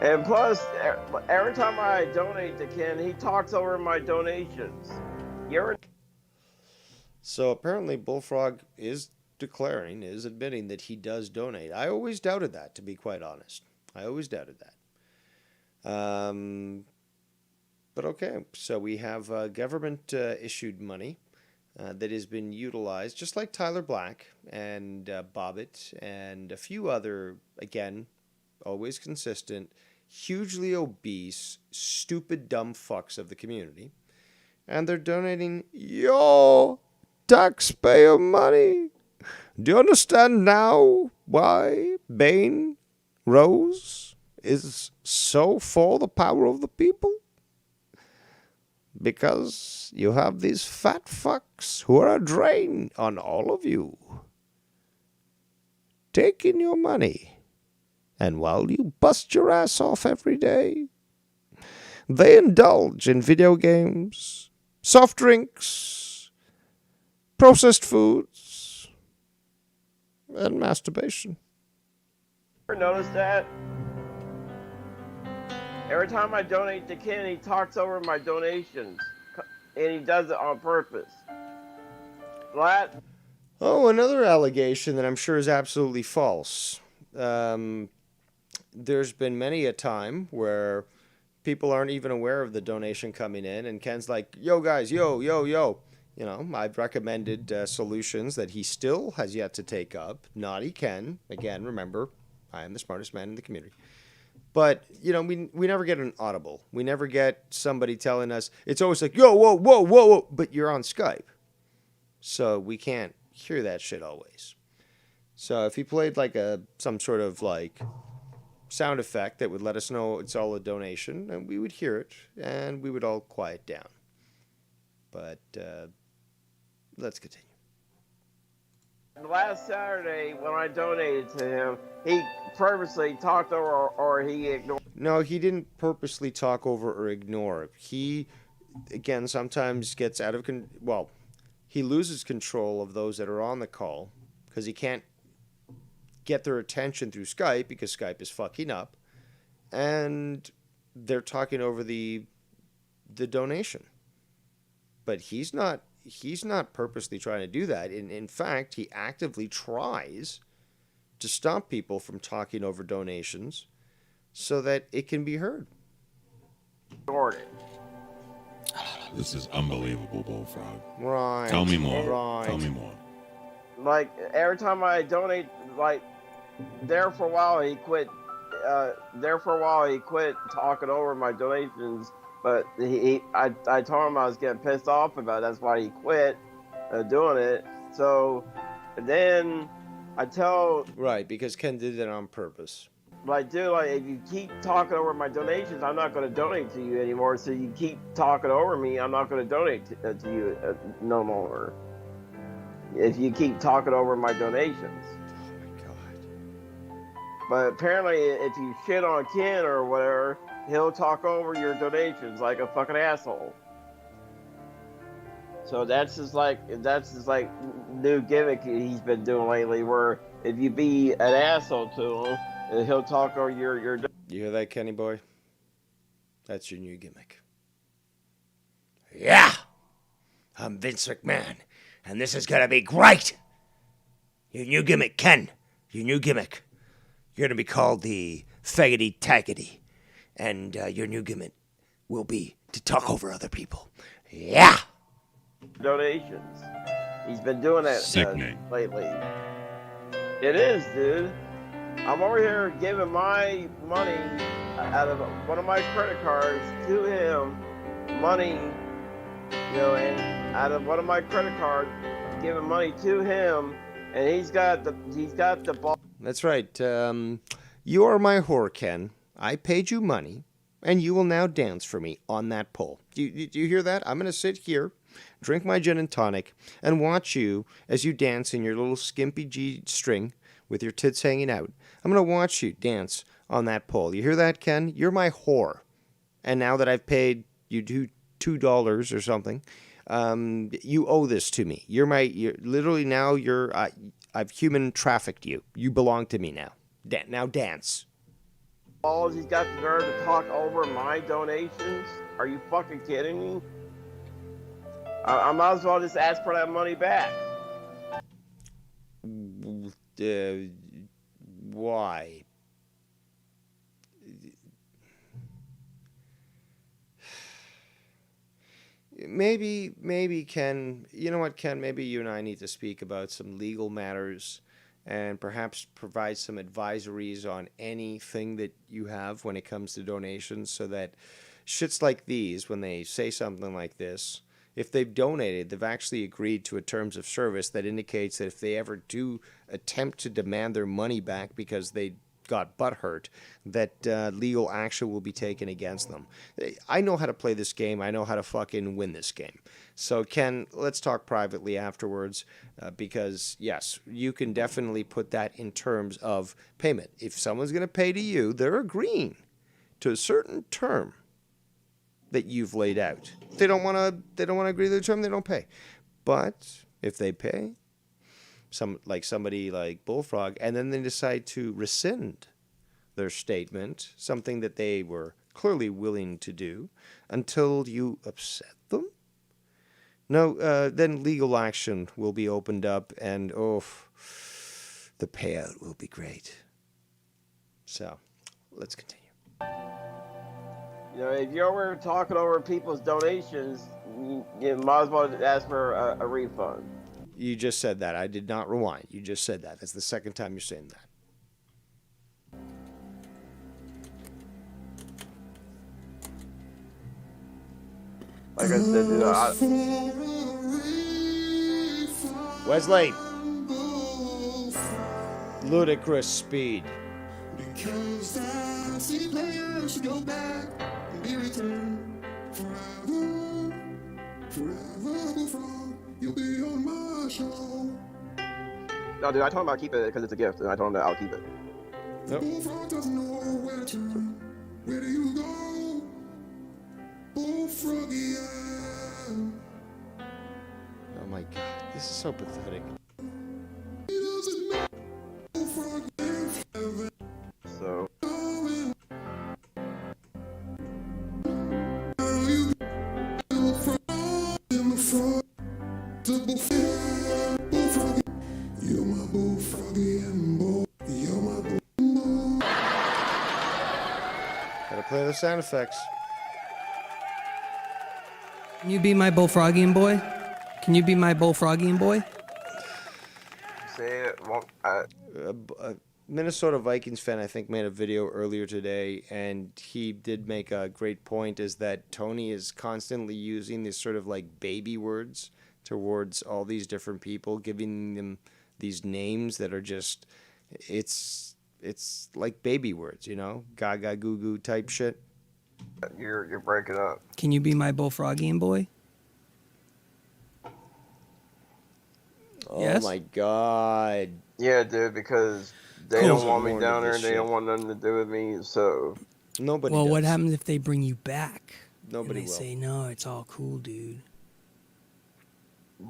And plus, every time I donate to Ken, he talks over my donations. So apparently Bullfrog is admitting that he does donate. I always doubted that, to be quite honest. I always doubted that. But okay, so we have government issued money that has been utilized, just like Tyler Black and Bobbitt and a few other, again, always consistent, hugely obese, stupid, dumb fucks of the community. And they're donating your taxpayer money. Do you understand now why Bain Rose is so for the power of the people? Because you have these fat fucks who are a drain on all of you, taking your money, and while you bust your ass off every day, they indulge in video games, soft drinks, processed foods, and masturbation. Ever noticed that? Every time I donate to Ken, he talks over my donations, and he does it on purpose. Oh, another allegation that I'm sure is absolutely false. There's been many a time where people aren't even aware of the donation coming in, and Ken's like, yo, guys, yo. You know, I've recommended solutions that he still has yet to take up. Naughty Ken. Again, remember, I am the smartest man in the community. But, you know, we never get an audible. We never get somebody telling us. It's always like, yo, whoa. But you're on Skype. So we can't hear that shit always. So if he played like some sort of like sound effect that would let us know it's all a donation, and we would hear it, and we would all quiet down. But let's continue. Last Saturday, when I donated to him, he purposely talked over or he ignored. No, he didn't purposely talk over or ignore. He, again, sometimes gets out of he loses control of those that are on the call because he can't get their attention through Skype because Skype is fucking up, and they're talking over the donation. But he's not purposely trying to do that. In fact, he actively tries to stop people from talking over donations so that it can be heard. This is unbelievable, Bullfrog. Right. Tell me more. Right. Tell me more. Like, every time I donate, like, there for a while he quit talking over my donations, but I told him I was getting pissed off about it. That's why he quit. doing it. So then I tell, Right, because Ken did it on purpose. like, dude, like, if you keep talking over my donations, I'm not going to donate to you anymore. So you keep talking over me, I'm not going to donate to you no more. If you keep talking over my donations. Oh my god. But apparently, if you shit on Ken or whatever, he'll talk over your donations like a fucking asshole. So that's his new gimmick he's been doing lately, where if you be an asshole to him, he'll talk over your. You hear that, Kenny boy? That's your new gimmick. Yeah! I'm Vince McMahon, and this is gonna be great! Your new gimmick, Ken. Your new gimmick. You're gonna be called the Faggity Taggity, and your new gimmick will be to talk over other people. Yeah! Donations. He's been doing that lately. It is, dude. I'm over here giving my money out of one of my credit cards to him. Money, and out of one of my credit cards, giving money to him, and he's got the ball. That's right. You are my whore, Ken. I paid you money, and you will now dance for me on that pole. Do you hear that? I'm going to sit here, drink my gin and tonic, and watch you as you dance in your little skimpy G-string with your tits hanging out. I'm going to watch you dance on that pole. You hear that, Ken? You're my whore. And now that I've paid you $2 or something, you owe this to me. I've human trafficked you. You belong to me now. Now dance. Balls, he's got the nerve to talk over my donations. Are you fucking kidding me? I might as well just ask for that money back. Why? Maybe Ken, you know what, Ken, maybe you and I need to speak about some legal matters and perhaps provide some advisories on anything that you have when it comes to donations, so that shits like these, when they say something like this, if they've donated, they've actually agreed to a terms of service that indicates that if they ever do attempt to demand their money back because they got butthurt, that legal action will be taken against them. I know how to play this game. I know how to fucking win this game. So, Ken, let's talk privately afterwards, because, yes, you can definitely put that in terms of payment. If someone's going to pay to you, they're agreeing to a certain term that you've laid out. If they don't want to agree to the term, they don't pay. But if they pay, somebody like Bullfrog, and then they decide to rescind their statement, something that they were clearly willing to do, until you upset them, then legal action will be opened up, and the payout will be great. So, let's continue. If you're over talking over people's donations, you might as well ask for a refund. You just said that. I did not rewind. You just said that. That's the second time you're saying that. Like I said, dude, Wesley. Ludicrous speed. Because I see players go back and be returned forever, forever Bullfrog, you'll be on my show. No, dude, I told him I'll keep it because it's a gift, and I told him that I'll keep it. Nope. Bullfrog doesn't know where to turn. Where do you go? Bullfrog, yeah. Oh my god, this is so pathetic. He doesn't know. Bullfrog lives forever. So. You're my bullfroggy and boy. You're my bull. Gotta play the sound effects. Can you be my Bullfrogian boy? Can you be my Bullfrogian boy? Say it. Well, Minnesota Vikings fan, I think, made a video earlier today, and he did make a great point, is that Tony is constantly using these sort of like baby words towards all these different people, giving them these names that are just, it's like baby words, you know, gaga goo goo type shit. You're breaking up. Can you be my Bullfrogian boy? Oh Yes? my god. Yeah, dude, because they Cool. don't want me More down into there. this They shit. don't want nothing to do with me. So Nobody Well, does. what happens if they bring you back? Nobody and they will. say, no, it's all cool, dude.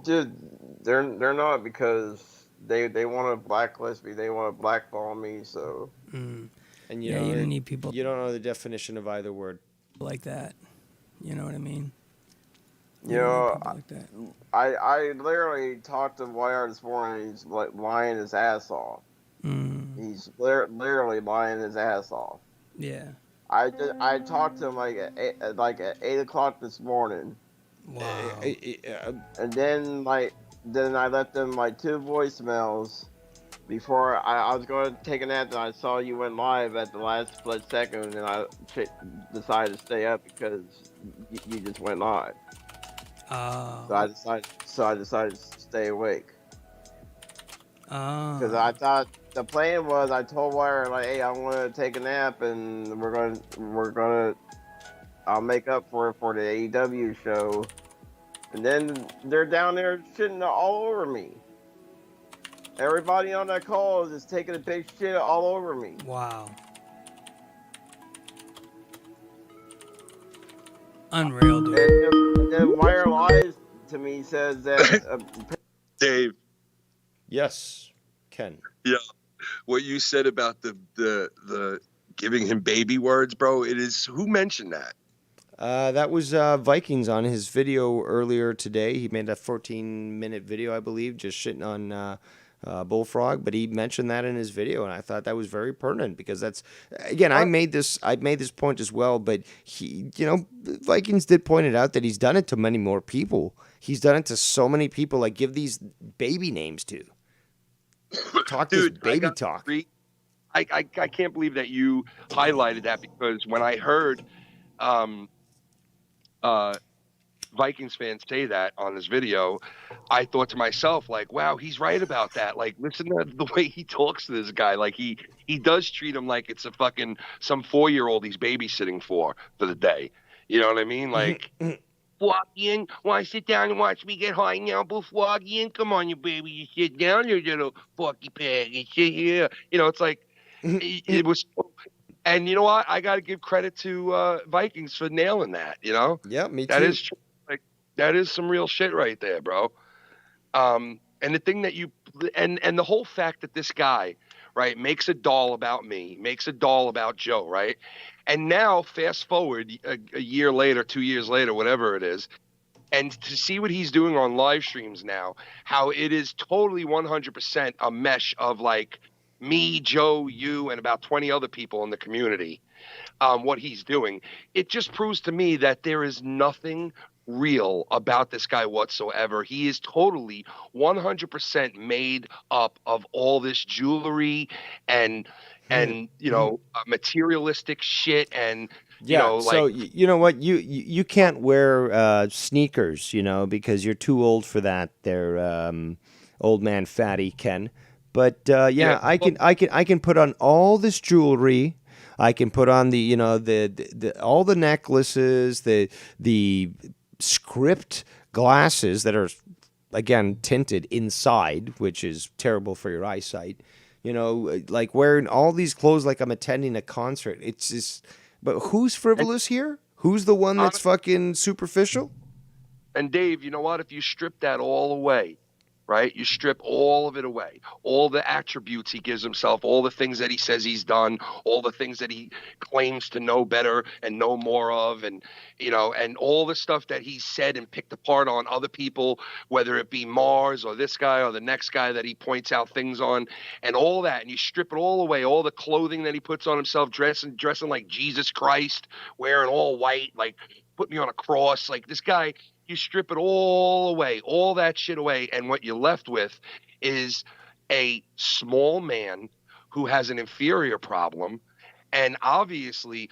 dude, they're not, because they want to blacklist me. They want to blackball me. So Mm. And Yeah, you don't need people you don't know the definition of either word. like that. You know what I mean? you don't need know, people like that. I literally talked to Wire this morning. He's like lying his ass off. Mm. He's literally lying his ass off. Yeah. I talked to him like at 8 o'clock this morning, Wow. and then I left him like 2 voicemails before I was going to take a nap. And I saw you went live at the last split second, and I decided to stay up because you just went live. So I decided to stay awake. Because I thought the plan was, I told Wire, like, hey, I want to take a nap, and I'll make up for it for the AEW show. And then they're down there shitting all over me. Everybody on that call is just taking a big shit all over me. Wow. Unreal, dude. And then Wire lies to me, says that Dave. Yes, Ken. Yeah, what you said about the giving him baby words, bro. It is, who mentioned that? That was Vikings on his video earlier today. He made a 14-minute video, I believe, just shitting on Bullfrog, but he mentioned that in his video, and I thought that was very pertinent because that's, again, I made this point as well, but Vikings did point it out that he's done it to many more people. He's done it to so many people, like give these baby names to. Talk Dude, this baby talk. I can't believe that you highlighted that, because when I heard Vikings fans say that on this video, I thought to myself, like, wow, he's right about that. Like, listen to the way he talks to this guy. Like, he does treat him like it's a fucking some 4-year-old he's babysitting for the day. You know what I mean? Like, Bullfrogian, want to sit down and watch me get high now, Bullfrogian? Come on, you baby, you sit down, you little fucky pig, and sit here. You know, it's like, it was. And you know what? I got to give credit to Vikings for nailing that. You know, yeah, me too. That is true. Like, that is some real shit right there, bro. And the thing that and the whole fact that this guy, right, makes a doll about me, makes a doll about Joe, right, and now fast forward a year later, 2 years later, whatever it is, and to see what he's doing on live streams now, how it is totally 100% a mesh of like me, Joe, you, and about 20 other people in the community, what he's doing. It just proves to me that there is nothing real about this guy whatsoever. He is totally 100% made up of all this jewelry and materialistic shit, and so you know what, you can't wear sneakers, because you're too old for that. They're old man fatty, Ken. But I can put on all this jewelry. I can put on the all the necklaces, the script glasses that are, again, tinted inside, which is terrible for your eyesight. Like wearing all these clothes like I'm attending a concert. It's just, but who's frivolous here? Who's the one that's fucking superficial? And Dave, you know what? If you strip that all away, right? You strip all of it away, all the attributes he gives himself, all the things that he says he's done, all the things that he claims to know better and know more of, and and all the stuff that he said and picked apart on other people, whether it be Mars or this guy or the next guy that he points out things on, and all that, and you strip it all away, all the clothing that he puts on himself, dressing like Jesus Christ, wearing all white, like put me on a cross, like this guy. You strip it all away, all that shit away, and what you're left with is a small man who has an inferior problem, and obviously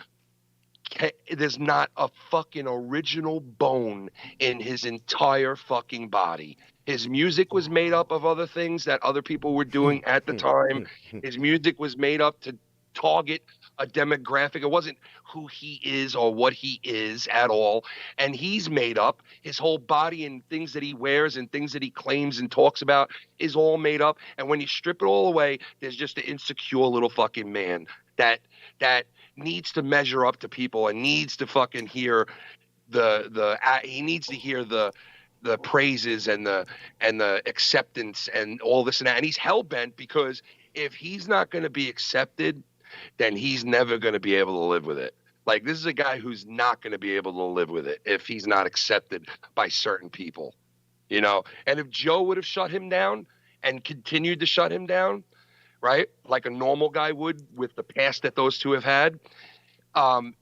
there's not a fucking original bone in his entire fucking body. His music was made up of other things that other people were doing at the time. His music was made up to target a demographic. It wasn't who he is or what he is at all. And he's made up. His whole body and things that he wears and things that he claims and talks about is all made up. And when you strip it all away, there's just an insecure little fucking man that needs to measure up to people and needs to fucking hear he needs to hear the praises and the acceptance and all this and that. And he's hell-bent because if he's not going to be accepted, then he's never going to be able to live with it. Like, this is a guy who's not going to be able to live with it if he's not accepted by certain people, you know? And if Joe would have shut him down and continued to shut him down, right, like a normal guy would with the past that those two have had,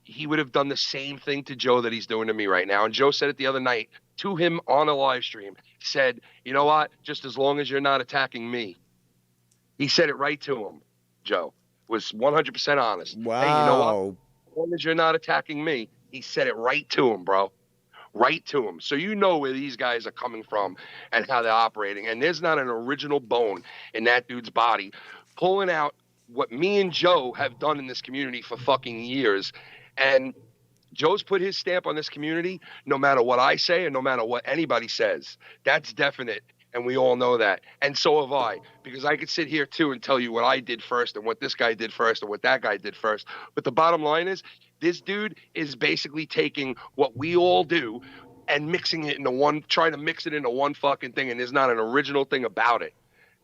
he would have done the same thing to Joe that he's doing to me right now. And Joe said it the other night to him on a live stream, said, you know what, just as long as you're not attacking me. He said it right to him, Joe. Was 100% honest. Wow. Hey, you know what? As long as you're not attacking me, he said it right to him, bro. Right to him. So you know where these guys are coming from and how they're operating. And there's not an original bone in that dude's body. Pulling out what me and Joe have done in this community for fucking years. And Joe's put his stamp on this community no matter what I say and no matter what anybody says. That's definite. And we all know that. And so have I, because I could sit here too and tell you what I did first and what this guy did first and what that guy did first. But the bottom line is this dude is basically taking what we all do and mixing it into one, trying to mix it into one fucking thing. And there's not an original thing about it.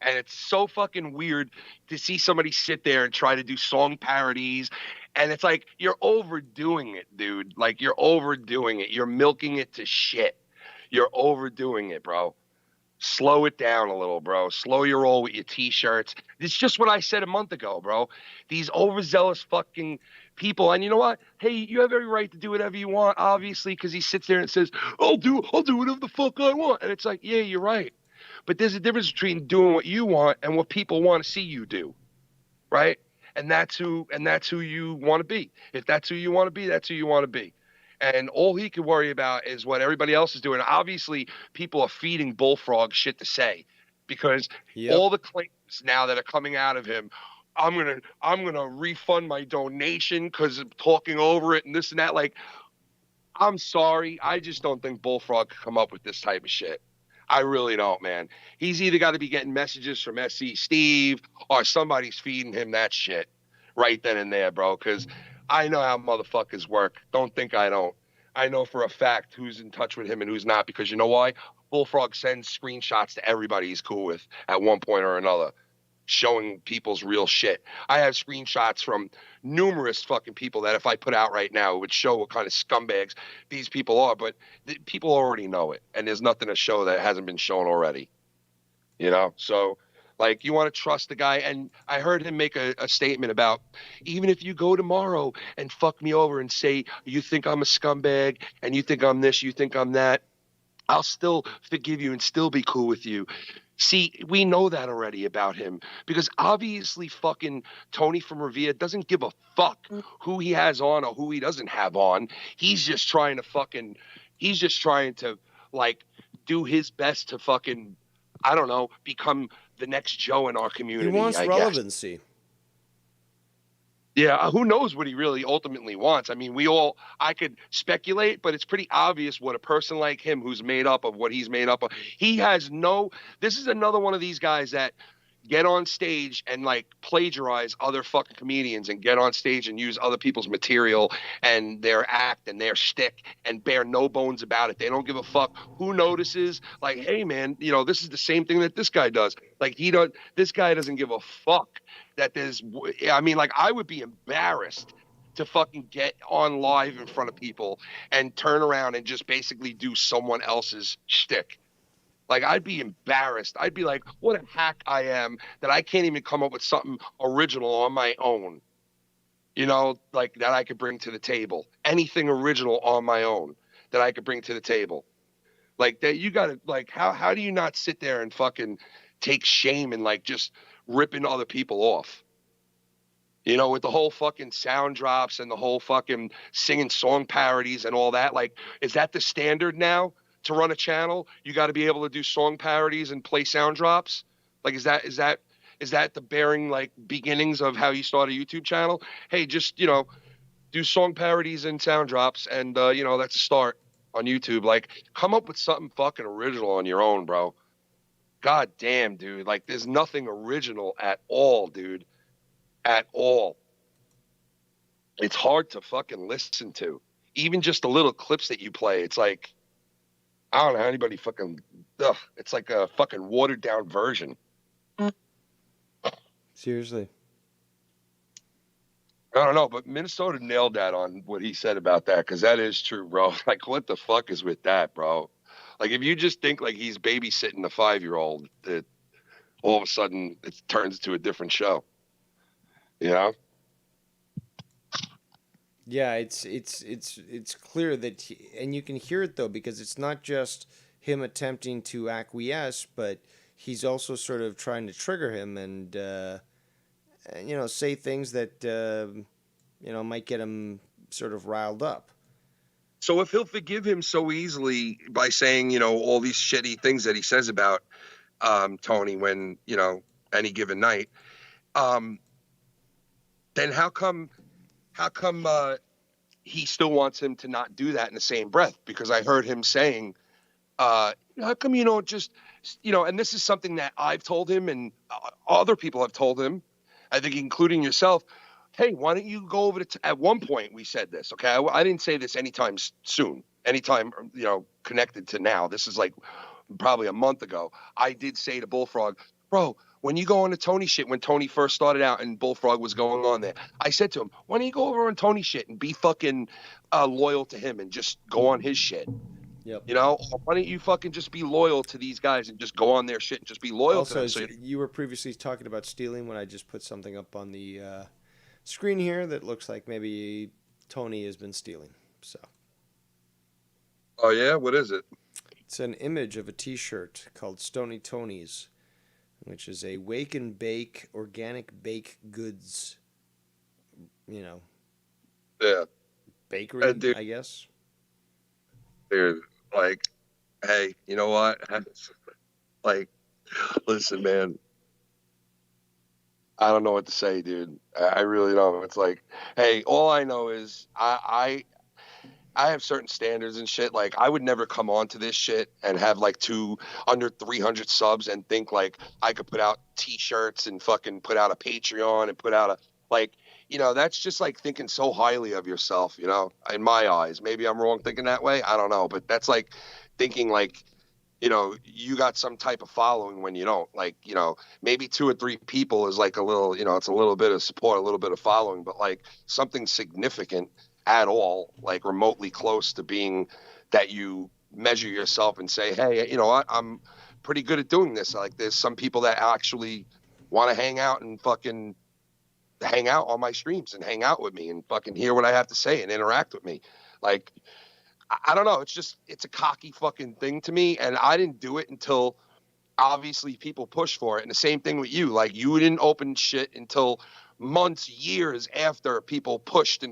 And it's so fucking weird to see somebody sit there and try to do song parodies. And it's like, you're overdoing it, dude. Like, you're overdoing it. You're milking it to shit. You're overdoing it, bro. Slow it down a little, bro. Slow your roll with your T-shirts. It's just what I said a month ago, bro. These overzealous fucking people. And you know what? Hey, you have every right to do whatever you want, obviously, because he sits there and says, I'll do whatever the fuck I want. And it's like, yeah, you're right. But there's a difference between doing what you want and what people want to see you do, right? And that's who you want to be. If that's who you want to be, that's who you want to be. And all he can worry about is what everybody else is doing. Obviously, people are feeding Bullfrog shit to say because all the claims now that are coming out of him, I'm gonna refund my donation because of talking over it and this and that. Like, I'm sorry, I just don't think Bullfrog could come up with this type of shit. I really don't, man. He's either got to be getting messages from SC Steve or somebody's feeding him that shit right then and there, bro, because I know how motherfuckers work. Don't think I don't. I know for a fact who's in touch with him and who's not, because you know why? Bullfrog sends screenshots to everybody he's cool with at one point or another, showing people's real shit. I have screenshots from numerous fucking people that if I put out right now, it would show what kind of scumbags these people are, but people already know it, and there's nothing to show that hasn't been shown already, you know? So, like, you want to trust the guy, and I heard him make a statement about, even if you go tomorrow and fuck me over and say, you think I'm a scumbag, and you think I'm this, you think I'm that, I'll still forgive you and still be cool with you. See, we know that already about him because obviously fucking Tony from Revere doesn't give a fuck who he has on or who he doesn't have on. He's just trying to like do his best to fucking, I don't know, become the next Joe in our community. He wants relevancy. Yeah, who knows what he really ultimately wants? I mean, I could speculate, but it's pretty obvious what a person like him who's made up of what he's made up of, this is another one of these guys that get on stage and like plagiarize other fucking comedians and get on stage and use other people's material and their act and their shtick and bear no bones about it. They don't give a fuck who notices. Like, hey man, you know, this is the same thing that this guy does. Like, this guy doesn't give a fuck that I would be embarrassed to fucking get on live in front of people and turn around and just basically do someone else's shtick. Like, I'd be embarrassed. I'd be like, what a hack I am that I can't even come up with something original on my own, you know, like that I could bring to the table. Anything original on my own that I could bring to the table. Like, that you got to, like, how do you not sit there and fucking take shame and, like, just ripping other people off? You know, with the whole fucking sound drops and the whole fucking singing song parodies and all that. Like, is that the standard now to run a channel? You got to be able to do song parodies and play sound drops. Like, is that the bearing like beginnings of how you start a YouTube channel? Hey, just, you know, do song parodies and sound drops, and you know, that's a start on YouTube. Like, come up with something fucking original on your own, bro. God damn, dude. Like, there's nothing original at all, dude. At all. It's hard to fucking listen to. Even just the little clips that you play, it's like, I don't know how anybody fucking, it's like a fucking watered down version. Seriously. I don't know, but Minnesota nailed that on what he said about that, because that is true, bro. Like, what the fuck is with that, bro? Like, if you just think like he's babysitting the 5-year-old, that all of a sudden it turns into a different show. You know? Yeah, it's clear that, and you can hear it though, because it's not just him attempting to acquiesce, but he's also sort of trying to trigger him and you know, say things that you know, might get him sort of riled up. So if he'll forgive him so easily by saying, you know, all these shitty things that he says about Tony when, you know, any given night, then how come he still wants him to not do that in the same breath? Because I heard him saying, how come you don't just, you know, and this is something that I've told him and other people have told him, I think including yourself, hey, why don't you go over to, at one point we said this, okay? I didn't say this anytime soon, anytime, you know, connected to now. This is like probably a month ago. I did say to Bullfrog, bro, when you go on the Tony shit, when Tony first started out and Bullfrog was going on there, I said to him, why don't you go over on Tony shit and be fucking loyal to him and just go on his shit? Yep. You know, why don't you fucking just be loyal to these guys and just go on their shit and just be loyal to them? Also, you were previously talking about stealing when I just put something up on the screen here that looks like maybe Tony has been stealing. So. Oh yeah, what is it? It's an image of a T-shirt called Stony Tony's, which is a wake and bake organic bake goods, you know. Yeah. Bakery, dude, I guess. Dude, like, hey, you know what? Like, listen, man. I don't know what to say, dude. I really don't. It's like, hey, all I know is I have certain standards and shit. Like, I would never come on to this shit and have like under 300 subs and think like I could put out T-shirts and fucking put out a Patreon and put out a, like, you know, that's just like thinking so highly of yourself, you know, in my eyes. Maybe I'm wrong thinking that way. I don't know. But that's like thinking like, you know, you got some type of following when you don't. Like, you know, maybe 2 or 3 people is like a little, you know, it's a little bit of support, a little bit of following, but like something significant at all, like remotely close to being that you measure yourself and say, hey, you know what, I'm pretty good at doing this. Like, there's some people that actually want to hang out and fucking hang out on my streams and hang out with me and fucking hear what I have to say and interact with me. Like, I don't know. It's a cocky fucking thing to me. And I didn't do it until obviously people push for it. And the same thing with you. Like, you didn't open shit until months, years after people pushed,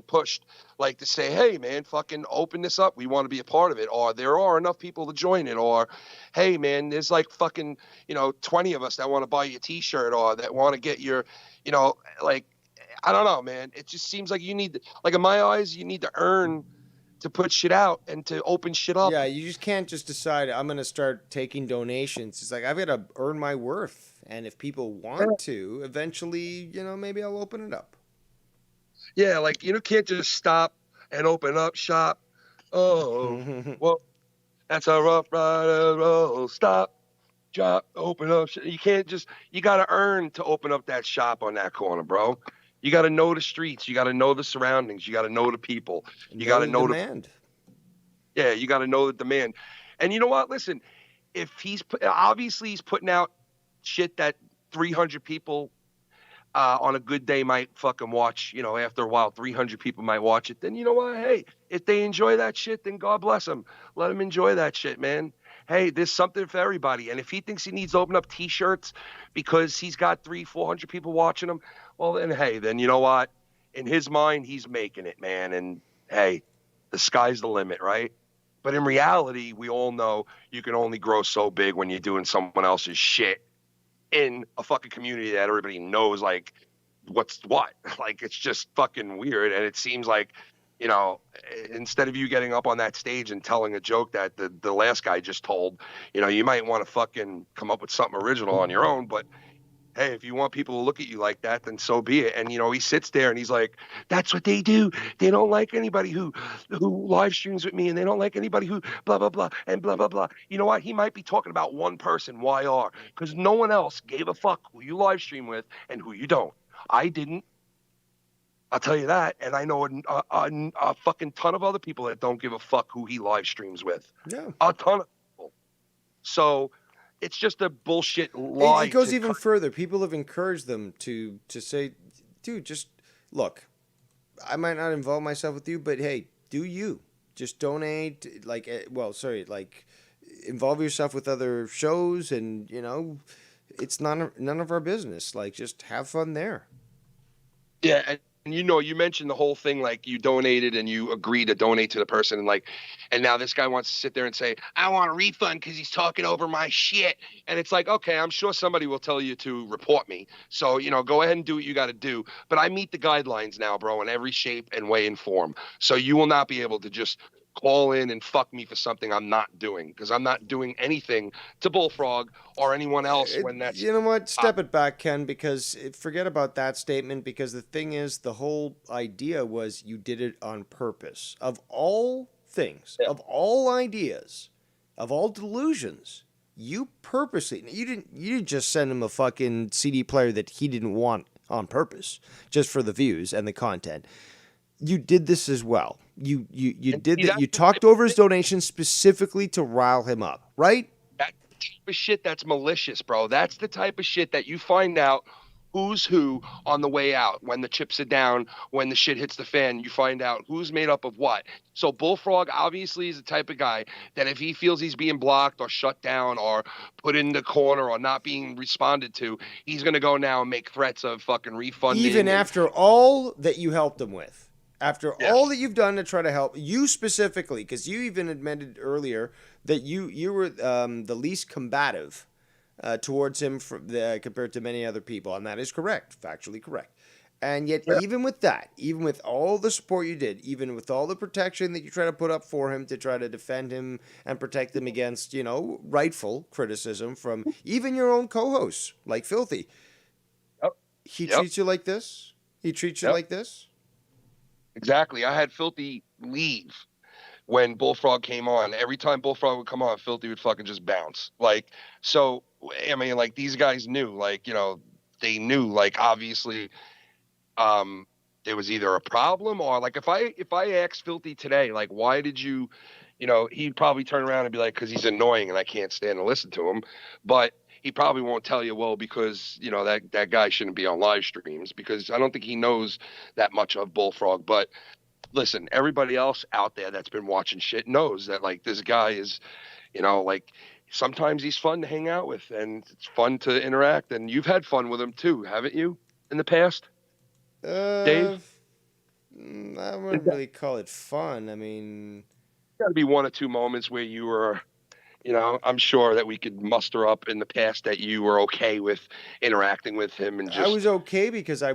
like, to say, hey man, fucking open this up. We want to be a part of it. Or there are enough people to join it. Or, hey man, there's like fucking, you know, 20 of us that want to buy you a T-shirt or that want to get your, you know, like, I don't know, man. It just seems like you need, like, in my eyes, you need to earn to put shit out and to open shit up. Yeah, you just can't just decide I'm going to start taking donations. It's like I've got to earn my worth. And if people want to, eventually, you know, maybe I'll open it up. Yeah, like, you know, can't just stop and open up shop. Oh, well, that's a rough rider roll. Stop, drop, open up. You can't just, you got to earn to open up that shop on that corner, bro. You got to know the streets. You got to know the surroundings. You got to know the people. You got to know the demand. Yeah, you got to know the demand. And you know what? Listen, if obviously he's putting out shit that 300 people on a good day might fucking watch, you know, after a while, 300 people might watch it. Then you know what? Hey, if they enjoy that shit, then God bless them. Let them enjoy that shit, man. hey, there's something for everybody. And if he thinks he needs to open up T-shirts because he's got 300-400 people watching him, well, then, hey, then you know what? In his mind, he's making it, man. And hey, the sky's the limit, right? But in reality, we all know you can only grow so big when you're doing someone else's shit in a fucking community that everybody knows, like, what's what. Like, it's just fucking weird. And it seems like, you know, instead of you getting up on that stage and telling a joke that the last guy just told, you know, you might want to fucking come up with something original on your own. But hey, if you want people to look at you like that, then so be it. And, you know, he sits there and he's like, that's what they do. They don't like anybody who live streams with me, and they don't like anybody who blah, blah, blah, and blah, blah, blah. You know what? He might be talking about one person, YR, because no one else gave a fuck who you live stream with and who you don't. I didn't. I'll tell you that. And I know a fucking ton of other people that don't give a fuck who he live streams with. Yeah. A ton of people. So it's just a bullshit lie. It goes even further. People have encouraged them to say, dude, just look, I might not involve myself with you, but hey, do you. Just donate, like, involve yourself with other shows, and, you know, it's none of our business. Like, just have fun there. Yeah, and you know, you mentioned the whole thing, like, you donated and you agreed to donate to the person, and like, and now this guy wants to sit there and say, I want a refund because he's talking over my shit. And it's like, okay, I'm sure somebody will tell you to report me. So, you know, go ahead and do what you got to do. But I meet the guidelines now, bro, in every shape and way and form. So you will not be able to just call in and fuck me for something I'm not doing, because I'm not doing anything to Bullfrog or anyone else when that's... You know what? Step it back, Ken, because forget about that statement, because the thing is, the whole idea was you did it on purpose. Of all things, of all ideas, of all delusions, you purposely... You didn't just send him a fucking CD player that he didn't want on purpose, just for the views and the content. You did this as well. You did that. You talked over his donation specifically to rile him up, right? That's the type of shit that's malicious, bro. That's the type of shit that you find out who's who on the way out. When the chips are down, when the shit hits the fan, you find out who's made up of what. So Bullfrog obviously is the type of guy that if he feels he's being blocked or shut down or put in the corner or not being responded to, he's going to go now and make threats of fucking refunding. Even after all that you helped him with. After all that you've done to try to help, you specifically, because you even admitted earlier that you were the least combative towards him compared to many other people, and that is correct, factually correct. And yet, even with that, even with all the support you did, even with all the protection that you try to put up for him to try to defend him and protect him against, you know, rightful criticism from even your own co-hosts, like Filthy, he treats you like this? He treats you like this? Exactly. I had Filthy leave when Bullfrog came on. Every time Bullfrog would come on, Filthy would fucking just bounce. Like, so, I mean, like, these guys knew, like, you know, they knew, like, obviously, there was either a problem or, like, if I asked Filthy today, like, why did you, you know, he'd probably turn around and be like, because he's annoying and I can't stand to listen to him. But he probably won't tell you, well, because, you know, that guy shouldn't be on live streams, because I don't think he knows that much of Bullfrog. But listen, everybody else out there that's been watching shit knows that, like, this guy is, you know, like, sometimes he's fun to hang out with and it's fun to interact. And you've had fun with him too, haven't you, in the past? Dave? I wouldn't really call it fun. I mean, got to be one or two moments where you were, you know, I'm sure that we could muster up in the past that you were okay with interacting with him. And just... I was okay because I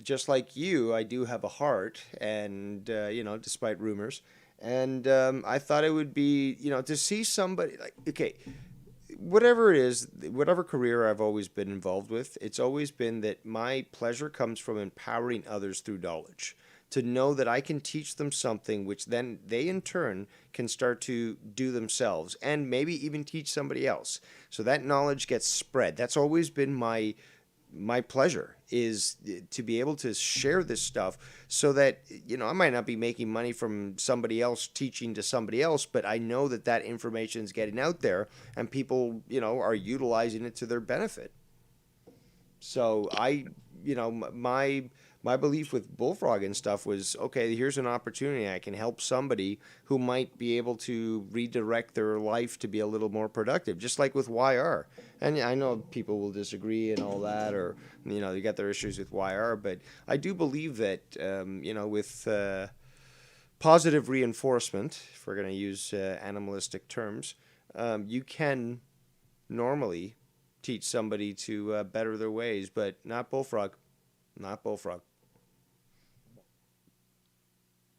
just like you, I do have a heart, and, you know, despite rumors. And I thought it would be, you know, to see somebody like, okay, whatever it is, whatever career I've always been involved with, it's always been that my pleasure comes from empowering others through knowledge. To know that I can teach them something which then they in turn can start to do themselves and maybe even teach somebody else. So that knowledge gets spread. That's always been my pleasure, is to be able to share this stuff so that, you know, I might not be making money from somebody else teaching to somebody else, but I know that that information is getting out there and people, you know, are utilizing it to their benefit. So my belief with Bullfrog and stuff was, okay, here's an opportunity. I can help somebody who might be able to redirect their life to be a little more productive, just like with YR. And I know people will disagree and all that, or, they got their issues with YR, but I do believe that, with positive reinforcement, if we're going to use animalistic terms, you can normally teach somebody to better their ways, but not Bullfrog. Not Bullfrog.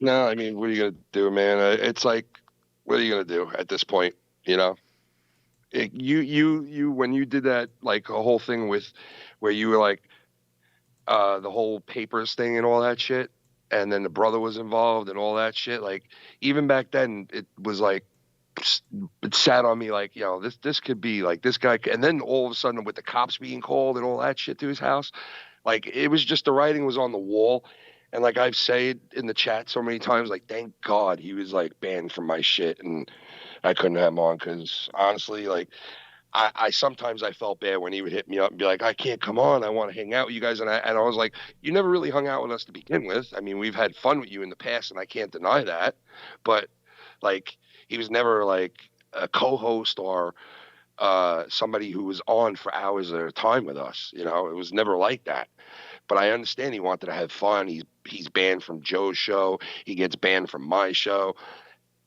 No, I mean, what are you gonna do, man? It's like, what are you gonna do at this point? You when you did that, like a whole thing with, where you were like, the whole papers thing and all that shit, and then the brother was involved and all that shit. Like, even back then, it was like, it sat on me like, this could be like this guy, and then all of a sudden with the cops being called and all that shit to his house, like, it was just, the writing was on the wall. And like I've said in the chat so many times, like, thank God he was like banned from my shit and I couldn't have him on, because honestly, like, I sometimes I felt bad when he would hit me up and be like, I can't come on, I want to hang out with you guys. And I was like, you never really hung out with us to begin with. I mean, we've had fun with you in the past and I can't deny that. But like, he was never like a co-host or somebody who was on for hours at a time with us. It was never like that. But I understand he wanted to have fun. He's banned from Joe's show. He gets banned from my show.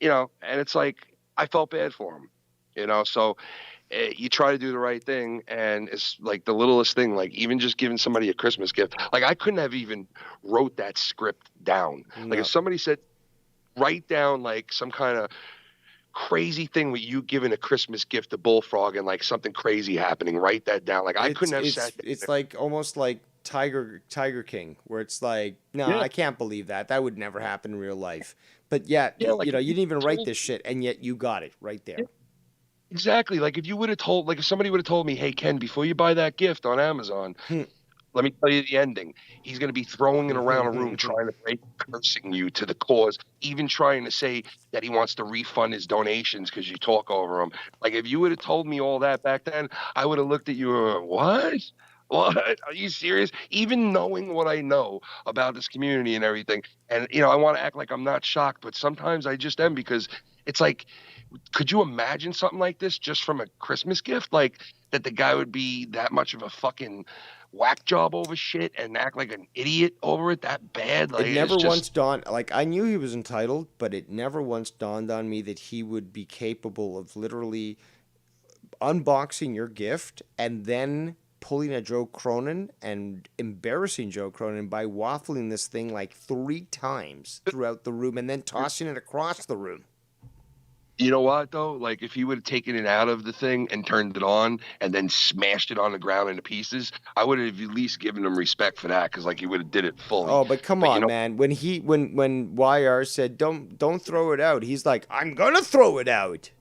And it's like, I felt bad for him. So you try to do the right thing, and it's like the littlest thing, like even just giving somebody a Christmas gift. Like, I couldn't have even wrote that script down. No. Like, if somebody said, write down like some kind of crazy thing with you giving a Christmas gift to Bullfrog and like something crazy happening, write that down. Like, I couldn't have sat there. It's like almost like Tiger King, where it's like, no, Yeah. I can't believe that. That would never happen in real life. But yet, like, you didn't even write this shit, and yet you got it right there. Yeah. Exactly. Like, if you would have told, like, if somebody would have told me, hey, Ken, before you buy that gift on Amazon, let me tell you the ending. He's going to be throwing it around a room, trying to break, cursing you to the cause, even trying to say that he wants to refund his donations because you talk over him. Like, if you would have told me all that back then, I would have looked at you and went, what? What? Are you serious? Even knowing what I know about this community and everything. And, I want to act like I'm not shocked, but sometimes I just am, because it's like, could you imagine something like this just from a Christmas gift? Like, that the guy would be that much of a fucking whack job over shit and act like an idiot over it that bad? Like, It never it's just... once dawned, like, I knew he was entitled, but it never once dawned on me that he would be capable of literally unboxing your gift and then pulling a Joe Cronin and embarrassing Joe Cronin by waffling this thing like 3 times throughout the room and then tossing it across the room. You know what, though? Like, if he would have taken it out of the thing and turned it on and then smashed it on the ground into pieces, I would have at least given him respect for that, because, like, he would have did it fully. Oh, but come on, man. When YR said, don't throw it out, he's like, I'm going to throw it out.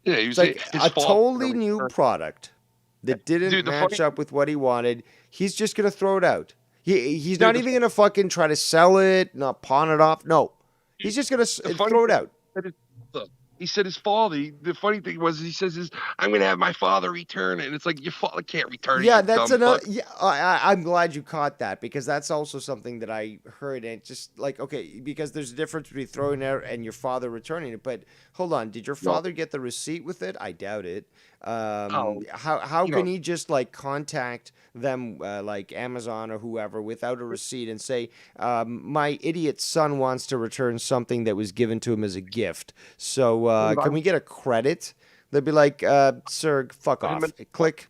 Yeah, he was like his a fault. totally new product that didn't match up with what he wanted. He's just going to throw it out. He's not even going to fucking try to sell it, not pawn it off. No. He's just going to throw it out. He said his father. The funny thing was, he says, I'm going to have my father return it. And it's like, your father can't return it. Yeah, that's another. Yeah, I'm glad you caught that, because that's also something that I heard. And just like, okay, because there's a difference between throwing it out and your father returning it. But hold on, did your father get the receipt with it? I doubt it. How can he just like contact them, like Amazon or whoever, without a receipt and say, my idiot son wants to return something that was given to him as a gift. So can we get a credit? They'd be like, sir, fuck off. Click.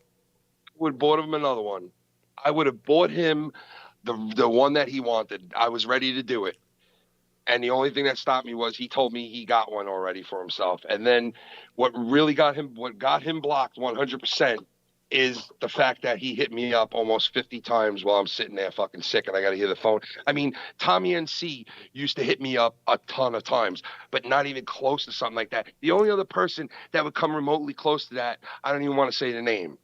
Would have bought him another one. I would have bought him the one that he wanted. I was ready to do it. And the only thing that stopped me was he told me he got one already for himself. And then what got him blocked 100% is the fact that he hit me up almost 50 times while I'm sitting there fucking sick and I got to hear the phone. I mean, Tommy NC used to hit me up a ton of times, but not even close to something like that. The only other person that would come remotely close to that, I don't even want to say the name.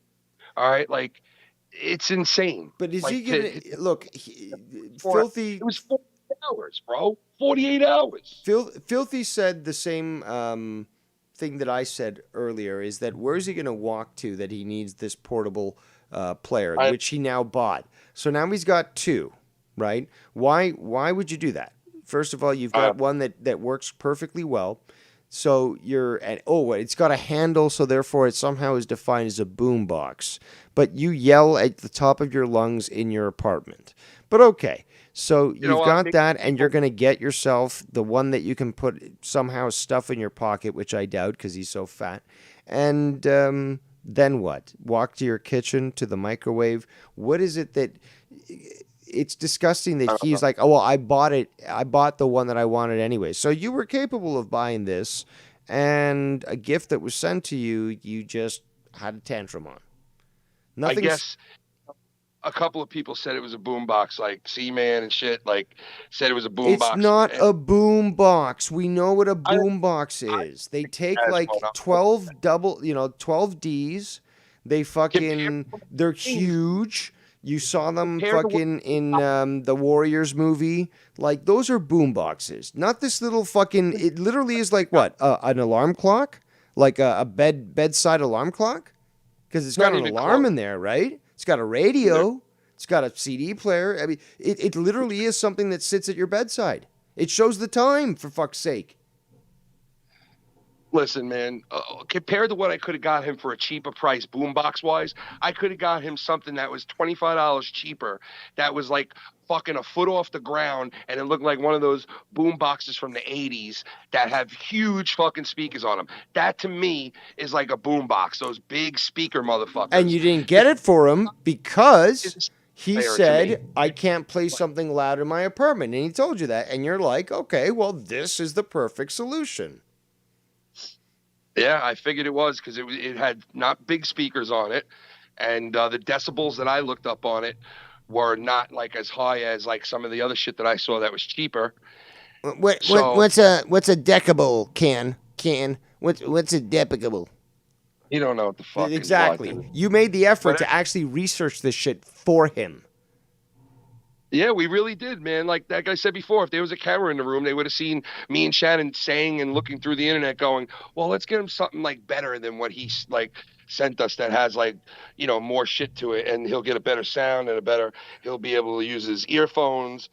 All right? Like, it's insane. But is like, he going to... Look, Filthy... It was 48 hours, bro. 48 hours. Filthy said the same thing that I said earlier, is that where's he going to walk to that he needs this portable player, which he now bought. So now he's got two, right? Why would you do that? First of all, you've got one that works perfectly well. So it's got a handle, so therefore it somehow is defined as a boom box. But you yell at the top of your lungs in your apartment. But okay, so you've got that, and you're going to get yourself the one that you can put somehow stuff in your pocket, which I doubt because he's so fat. And then what? Walk to your kitchen, to the microwave. What is it that... It's disgusting that he's like, oh, well, I bought it. I bought the one that I wanted anyway. So you were capable of buying this, and a gift that was sent to you, you just had a tantrum on. I guess a couple of people said it was a boombox, like C-Man and shit, like said it was a boombox. It's not a boombox. We know what a boombox is. They take like 12 Ds. They fucking, they're huge. You saw them fucking in the Warriors movie. Like, those are boom boxes. Not this little fucking... It literally is like, what? An alarm clock? Like a bedside alarm clock? Because it's got an alarm in there, right? It's got a radio. It's got a CD player. I mean, it literally is something that sits at your bedside. It shows the time, for fuck's sake. Listen, man, compared to what I could have got him for a cheaper price, boombox wise, I could have got him something that was $25 cheaper. That was like fucking a foot off the ground, and it looked like one of those boom boxes from the 80s that have huge fucking speakers on them. That to me is like a boom box, those big speaker motherfuckers. And you didn't get it for him because he said, I can't play something loud in my apartment. And he told you that. And you're like, okay, well, this is the perfect solution. Yeah, I figured it was because it had not big speakers on it, and the decibels that I looked up on it were not like as high as like some of the other shit that I saw that was cheaper. What's a decibel, Ken? What's a decibel? You don't know what the fuck. Exactly. You made the effort to actually research this shit for him. Yeah, we really did, man. Like I said before, if there was a camera in the room, they would have seen me and Shannon saying and looking through the internet going, well, let's get him something like better than what he like sent us that has like, more shit to it. And he'll get a better sound and he'll be able to use his earphones,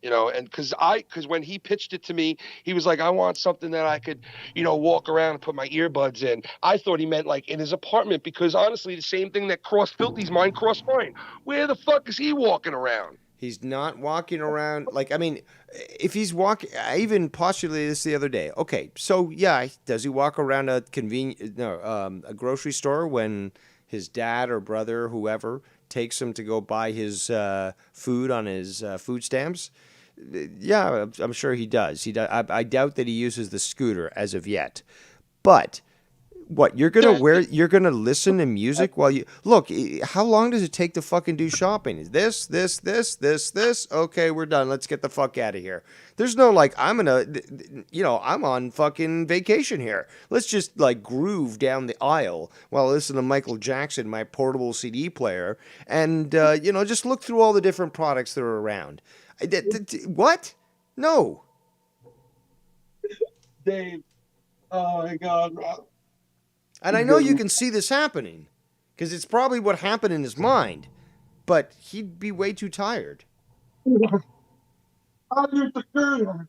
and because when he pitched it to me, he was like, I want something that I could, walk around and put my earbuds in. I thought he meant like in his apartment because honestly, the same thing that crossed Filthy's mind crossed mine. Where the fuck is he walking around? He's not walking around if he's walking. I even postulated this the other day. Okay, so yeah, does he walk around a grocery store when his dad or brother, or whoever, takes him to go buy his food on his food stamps? Yeah, I'm sure he does. I doubt that he uses the scooter as of yet, but. What, you're gonna listen to music while you look? How long does it take to fucking do shopping? Is this? Okay, we're done. Let's get the fuck out of here. There's no like, I'm on fucking vacation here. Let's just like groove down the aisle while I listen to Michael Jackson, my portable CD player, and just look through all the different products that are around. What? No. Dave, oh my God, Rob. And I know you can see this happening, because it's probably what happened in his mind, but he'd be way too tired. Are you the cooler?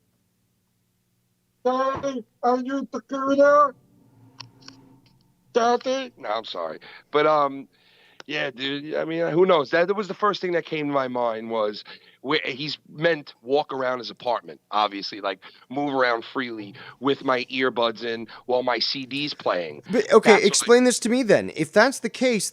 Daddy, are you the cooler? Daddy? No, I'm sorry. But, yeah, dude, I mean, who knows? That was the first thing that came to my mind was where he's meant walk around his apartment, obviously, like move around freely with my earbuds in while my CD's playing. But, okay, explain this to me then. If that's the case,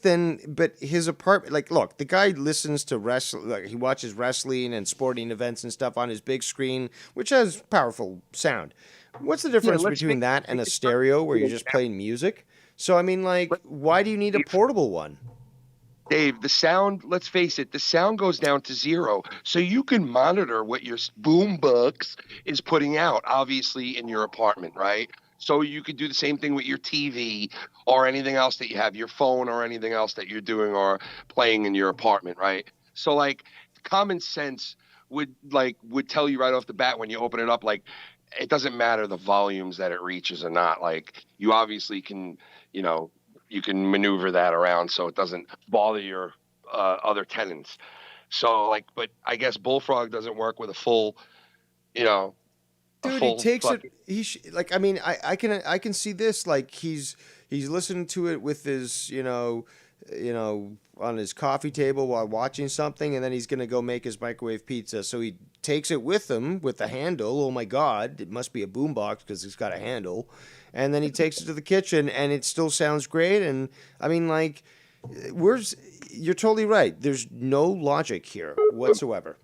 but his apartment, like, look, the guy listens to wrestling, like, he watches wrestling and sporting events and stuff on his big screen, which has powerful sound. What's the difference between that and a stereo where you're just playing music? So, I mean, like, why do you need a portable one? Dave, the sound, let's face it, the sound goes down to zero. So you can monitor what your boombox is putting out, obviously, in your apartment, right? So you could do the same thing with your TV or anything else that you have, your phone or anything else that you're doing or playing in your apartment, right? So, like, common sense would tell you right off the bat when you open it up, like, it doesn't matter the volumes that it reaches or not. Like, you obviously can, you can maneuver that around so it doesn't bother your other tenants. So like, but I guess Bullfrog doesn't work with a full, you know, a Dude, he full takes fucking. it. Like, I mean, I can see this. Like, he's listening to it with his, on his coffee table while watching something, and then he's gonna go make his microwave pizza. So he takes it with him with the handle. Oh my God, it must be a boombox because it's got a handle. And then he takes it to the kitchen, and it still sounds great. And I mean, like, you're totally right. There's no logic here whatsoever.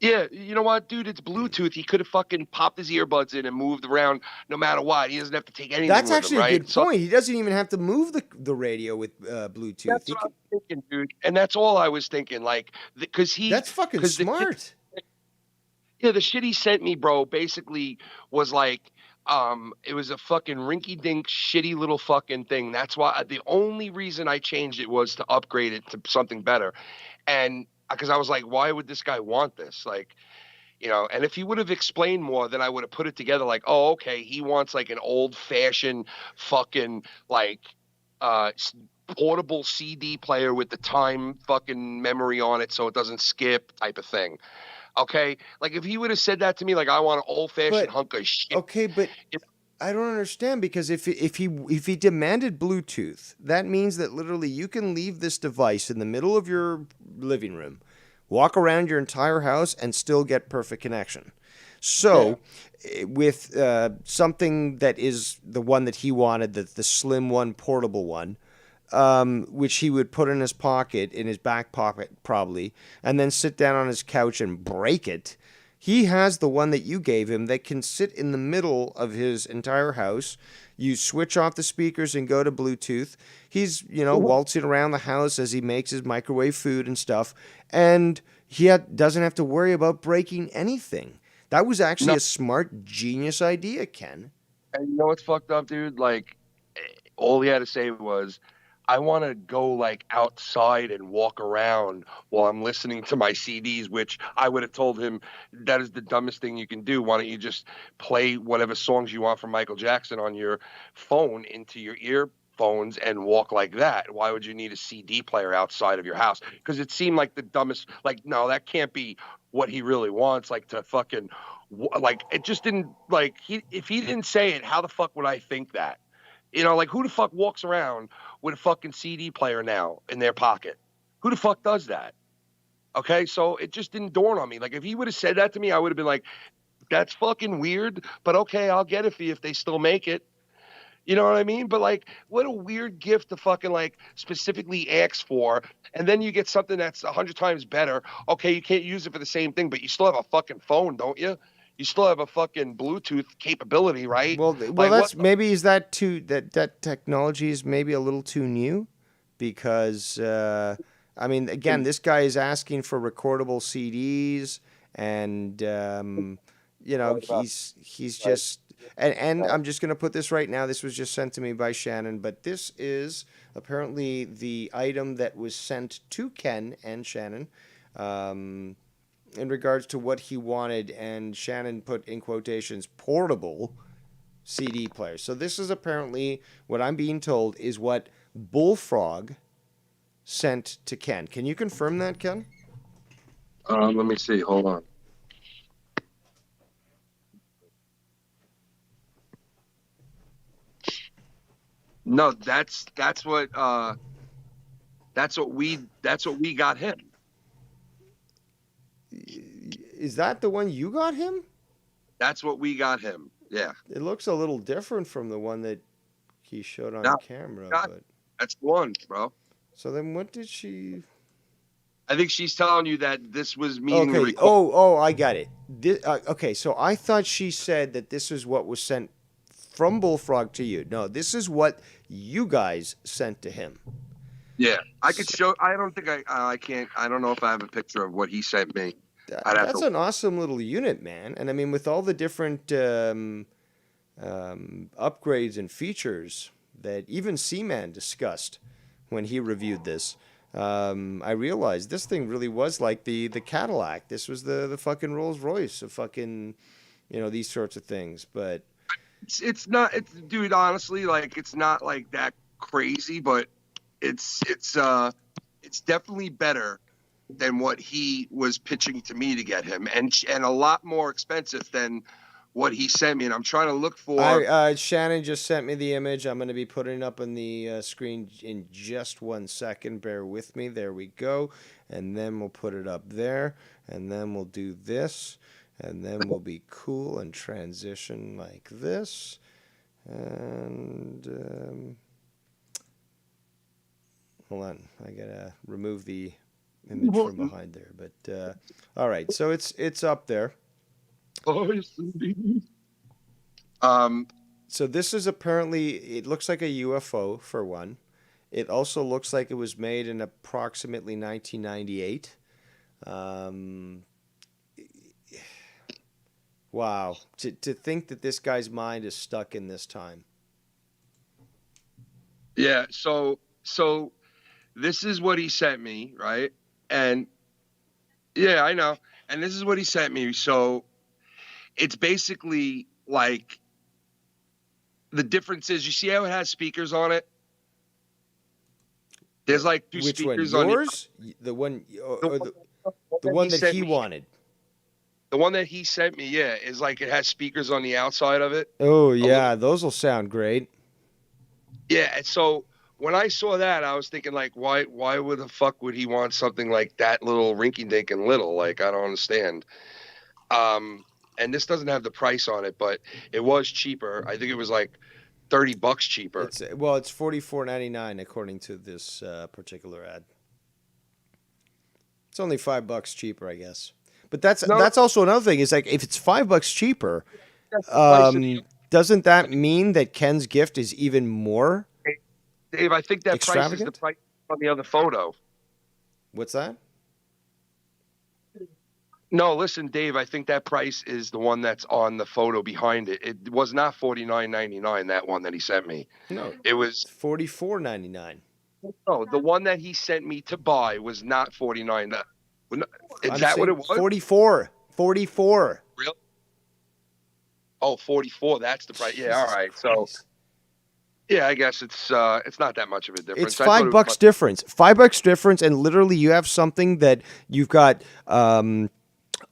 Yeah, you know what, dude? It's Bluetooth. He could have fucking popped his earbuds in and moved around no matter what. He doesn't have to take anything That's with actually him, right? a good point. He doesn't even have to move the radio with Bluetooth. That's what I'm thinking, dude. And that's all I was thinking. Like, because That's fucking smart. The shit he sent me, bro, basically was like, it was a fucking rinky-dink, shitty little fucking thing. That's why the only reason I changed it was to upgrade it to something better. And because I was like, why would this guy want this? Like, and if he would have explained more, then I would have put it together like, oh, okay, he wants like an old-fashioned fucking like portable CD player with the time fucking memory on it so it doesn't skip type of thing. Okay? Like if he would have said that to me, like I want an old-fashioned hunk of shit. Okay, but I don't understand, because if he demanded Bluetooth, that means that literally you can leave this device in the middle of your living room, walk around your entire house, and still get perfect connection. So, with something that is the one that he wanted, the slim one, portable one, which he would put in his pocket, in his back pocket probably, and then sit down on his couch and break it. He has the one that you gave him that can sit in the middle of his entire house. You switch off the speakers and go to Bluetooth. He's, waltzing around the house as he makes his microwave food and stuff. And he doesn't have to worry about breaking anything. That was actually a smart, genius idea, Ken. And you know what's fucked up, dude? Like, all he had to say was, I want to go like outside and walk around while I'm listening to my CDs, which I would have told him that is the dumbest thing you can do. Why don't you just play whatever songs you want from Michael Jackson on your phone into your earphones and walk like that? Why would you need a CD player outside of your house? Because it seemed like the dumbest, like, no, that can't be what he really wants. Like to fucking, like, it just didn't, like, if he didn't say it, how the fuck would I think that? Like who the fuck walks around with a fucking CD player now in their pocket? Who the fuck does that? Okay, so it just didn't dawn on me. Like if he would have said that to me, I would have been like, that's fucking weird, but okay, I'll get it for you if they still make it. You know what I mean? But like, what a weird gift to fucking like specifically ask for, and then you get something that's 100 times better. Okay, you can't use it for the same thing, but you still have a fucking phone, don't you? You still have a fucking Bluetooth capability, right? Well, like, that's maybe that technology is maybe a little too new, because I mean, again, this guy is asking for recordable CDs, and he's just and I'm just gonna put this right now. This was just sent to me by Shannon, but this is apparently the item that was sent to Ken and Shannon. In regards to what he wanted, and Shannon put in quotations, portable CD player. So this is apparently what I'm being told is what Bullfrog sent to Ken. Can you confirm that, Ken? Let me see. Hold on. No, that's what we got him. Is that the one you got him? That's what we got him. Yeah. It looks a little different from the one that he showed on camera. But that's the one, bro. So then what did she... I think she's telling you that this was meaning... Okay. Oh, I got it. Okay, so I thought she said that this is what was sent from Bullfrog to you. No, this is what you guys sent to him. Yeah. I could show... I don't think I can't... I don't know if I have a picture of what he sent me. That's an awesome little unit, man. And I mean, with all the different upgrades and features that even Seaman discussed when he reviewed this, I realized this thing really was like the Cadillac. This was the fucking Rolls Royce of fucking, these sorts of things. But it's not, dude, honestly, like, it's not like that crazy, but it's definitely better than what he was pitching to me to get him, and a lot more expensive than what he sent me. And I'm trying to look for. Shannon just sent me the image. I'm going to be putting it up on the screen in just 1 second. Bear with me. There we go. And then we'll put it up there. And then we'll do this. And then we'll be cool and transition like this. And hold on. I got to remove the image from behind there. But all right. So it's up there. So this is apparently, it looks like a UFO for one. It also looks like it was made in approximately 1998. Wow. To think that this guy's mind is stuck in this time. Yeah. So this is what he sent me, right? And yeah, I know. And this is what he sent me. So it's basically like the difference is, you see how it has speakers on it? There's like two Which speakers one? on Yours? The one, or the one that he wanted. The one that he sent me, yeah, is like it has speakers on the outside of it. Oh yeah, those will sound great. Yeah, and so when I saw that, I was thinking like, why would the fuck would he want something like that little rinky-dink and little? Like, I don't understand. And this doesn't have the price on it, but it was cheaper. I think it was like $30 cheaper. It's $44.99 according to this particular ad. It's only $5 cheaper, I guess. But that's also another thing. Is like, if it's $5 cheaper, doesn't that mean that Ken's gift is even more? Dave, I think that price is the price on the other photo. What's that? No, listen, Dave, I think that price is the one that's on the photo behind it. It was not $49.99, that one that he sent me. No. It was $44.99. No, the one that he sent me to buy was not $49. Is that what it was? 44. Really? Oh, 44. That's the price. Yeah, all right. So, yeah, I guess it's not that much of a difference. It's $5 difference. $5 difference, and literally you have something that you've got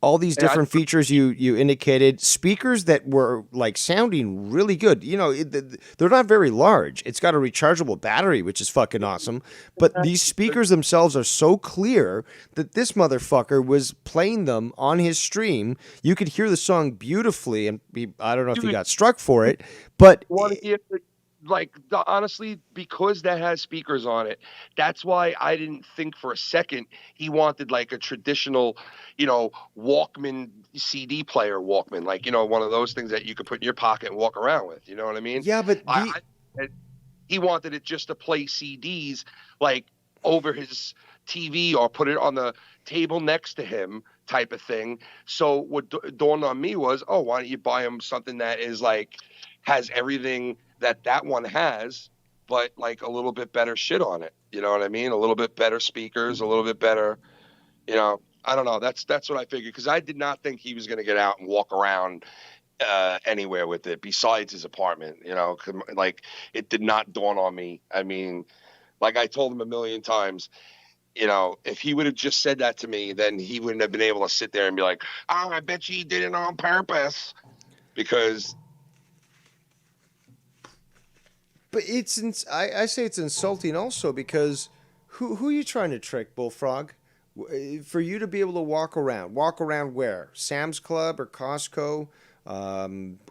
all these different features you indicated. Speakers that were like sounding really good. You know, they're not very large. It's got a rechargeable battery, which is fucking awesome. But these speakers themselves are so clear that this motherfucker was playing them on his stream. You could hear the song beautifully, and I don't know if he got struck for it, but honestly, because that has speakers on it, that's why I didn't think for a second he wanted like a traditional, Walkman CD player Walkman, like, one of those things that you could put in your pocket and walk around with. You know what I mean? Yeah, but he wanted it just to play CDs like over his TV or put it on the table next to him type of thing. So what dawned on me was, why don't you buy him something that is like, has everything that one has, but like a little bit better shit on it. You know what I mean? A little bit better speakers, a little bit better, I don't know. That's what I figured, because I did not think he was going to get out and walk around anywhere with it besides his apartment. Like, it did not dawn on me. I mean, like I told him a million times, if he would have just said that to me, then he wouldn't have been able to sit there and be like, I bet you he did it on purpose, because. But I say it's insulting also, because who are you trying to trick, Bullfrog? For you to be able to walk around where? Sam's Club or Costco,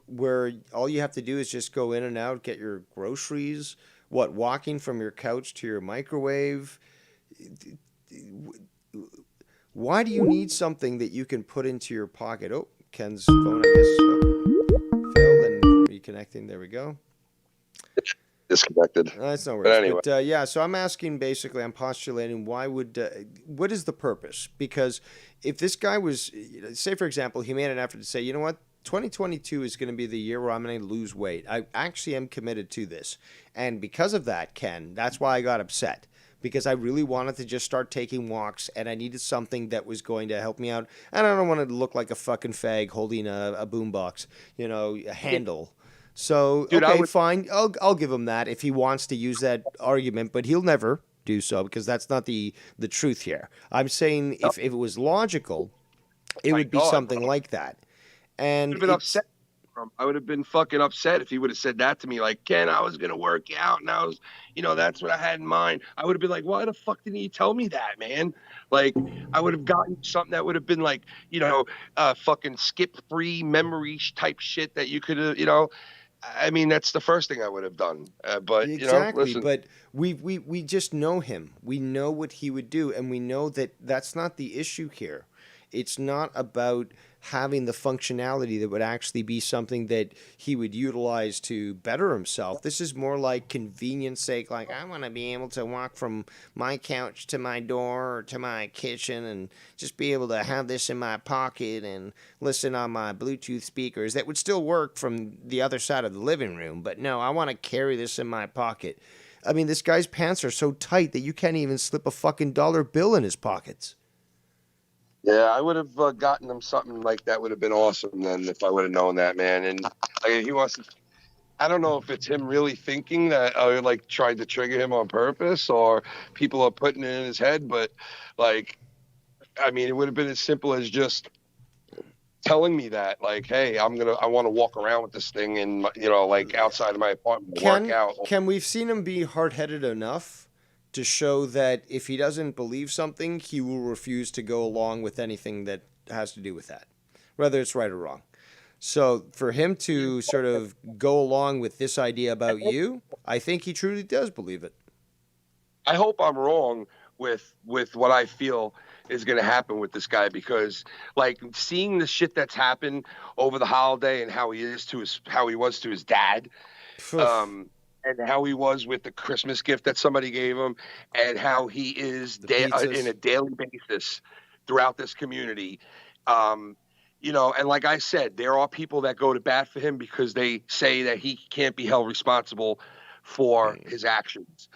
where all you have to do is just go in and out, get your groceries. Walking from your couch to your microwave? Why do you need something that you can put into your pocket? Oh, Ken's phone, I guess, failed and reconnecting. There we go. Disconnected. That's no worries. But anyway. But so I'm asking, basically, I'm postulating what is the purpose? Because if this guy was, say for example, he made an effort to say, you know what, 2022 is going to be the year where I'm going to lose weight. I actually am committed to this. And because of that, Ken, that's why I got upset. Because I really wanted to just start taking walks, and I needed something that was going to help me out. And I don't want to look like a fucking fag holding a boombox, a handle. So, Dude, okay, fine. I'll give him that if he wants to use that argument, but he'll never do so because that's not the truth here. I'm saying if it was logical, it would be something like that. And I would have been upset. I would have been fucking upset if he would have said that to me, like, Ken, I was gonna work out, and I was, that's what I had in mind. I would have been like, why the fuck didn't you tell me that, man? Like, I would have gotten something that would have been like, fucking skip-free memory type shit that you could have, I mean, that's the first thing I would have done. But exactly, listen. but we just know him. We know what he would do, and we know that that's not the issue here. It's not about having the functionality that would actually be something that he would utilize to better himself. This is more like convenience sake, like I want to be able to walk from my couch to my door or to my kitchen and just be able to have this in my pocket and listen on my Bluetooth speakers that would still work from the other side of the living room. But no, I want to carry this in my pocket. I mean, this guy's pants are so tight that you can't even slip a fucking dollar bill in his pockets. Yeah, I would have gotten him something like that. Would have been awesome then if I would have known that, man. And he wants to. I don't know if it's him really thinking that I like tried to trigger him on purpose or people are putting it in his head. But like, I mean, it would have been as simple as just telling me that, like, hey, I want to walk around with this thing and like outside of my apartment, work out. Ken, we've seen him be hard-headed enough to show that if he doesn't believe something, he will refuse to go along with anything that has to do with that, whether it's right or wrong. So for him to sort of go along with this idea about you, I think he truly does believe it. I hope I'm wrong with what I feel is going to happen with this guy, because like seeing the shit that's happened over the holiday and how he was to his dad, and how he was with the Christmas gift that somebody gave him, and how he is in a daily basis throughout this community. And like I said, there are people that go to bat for him because they say that he can't be held responsible for his actions.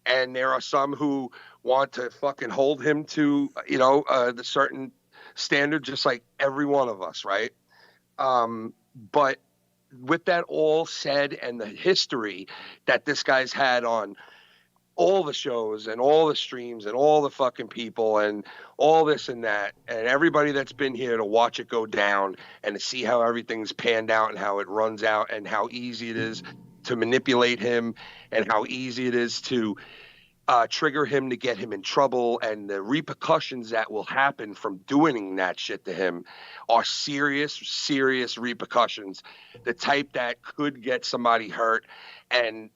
And there are some who want to fucking hold him to, the certain standard, just like every one of us, right? But with that all said, and the history that this guy's had on all the shows and all the streams and all the fucking people and all this and that, and everybody that's been here to watch it go down and to see how everything's panned out and how it runs out and how easy it is to manipulate him and how easy it is to trigger him to get him in trouble, and the repercussions that will happen from doing that shit to him are serious repercussions. The type that could get somebody hurt and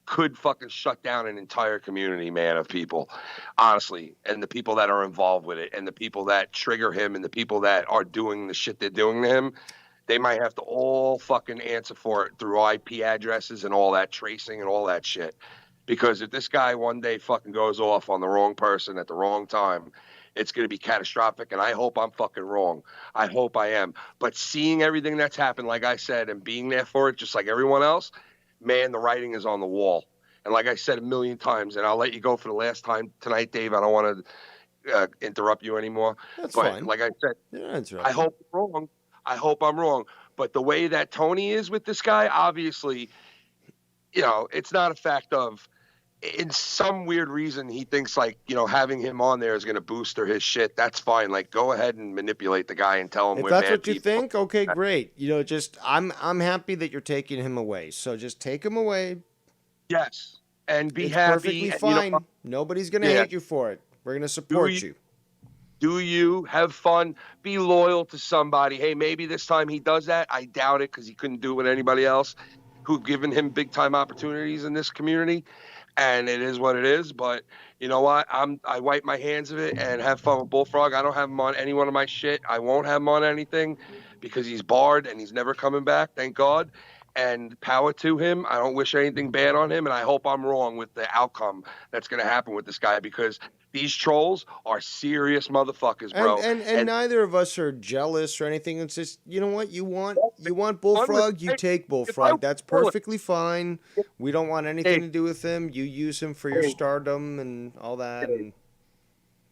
could fucking shut down an entire community, man, of people, honestly. And the people that are involved with it and the people that trigger him and the people that are doing the shit they're doing to him, they might have to all fucking answer for it through IP addresses and all that tracing and all that shit. Because if this guy one day fucking goes off on the wrong person at the wrong time, it's going to be catastrophic. And I hope I'm fucking wrong. I hope I am. But seeing everything that's happened, like I said, and being there for it, just like everyone else, man, the writing is on the wall. And like I said a million times, and I'll let you go for the last time tonight, Dave. I don't want to interrupt you anymore. That's but fine. Like I said, I hope I'm wrong. I hope I'm wrong. But the way that Tony is with this guy, obviously, it's not a fact of, in some weird reason, he thinks like, having him on there is going to boost his shit. That's fine. Like, go ahead and manipulate the guy and tell him if that's what you think, okay, great. Just I'm happy that you're taking him away. So just take him away. Yes, and be it's happy. Perfectly fine. Nobody's going to hate you for it. We're going to support you. Do you have fun? Be loyal to somebody. Hey, maybe this time he does that. I doubt it, because he couldn't do it with anybody else who've given him big time opportunities in this community. And it is what it is. But you know what? I wipe my hands of it and have fun with Bullfrog. I don't have him on any one of my shit. I won't have him on anything because he's barred and he's never coming back. Thank God. And power to him. I don't wish anything bad on him. And I hope I'm wrong with the outcome that's going to happen with this guy, because these trolls are serious motherfuckers, bro. And neither of us are jealous or anything. It's just, you know what? You want Bullfrog, you take Bullfrog. That's perfectly fine. We don't want anything to do with him. You use him for your stardom and all that.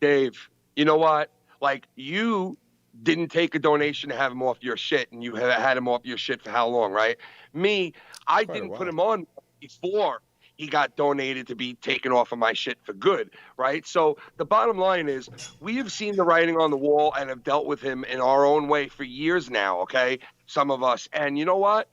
Dave, you know what? Like, you didn't take a donation to have him off your shit, and you had him off your shit for how long, right? Me, I Quite a didn't put while. him on before he got donated to be taken off of my shit for good, right? So the bottom line is we have seen the writing on the wall and have dealt with him in our own way for years now, okay? Some of us. And you know what?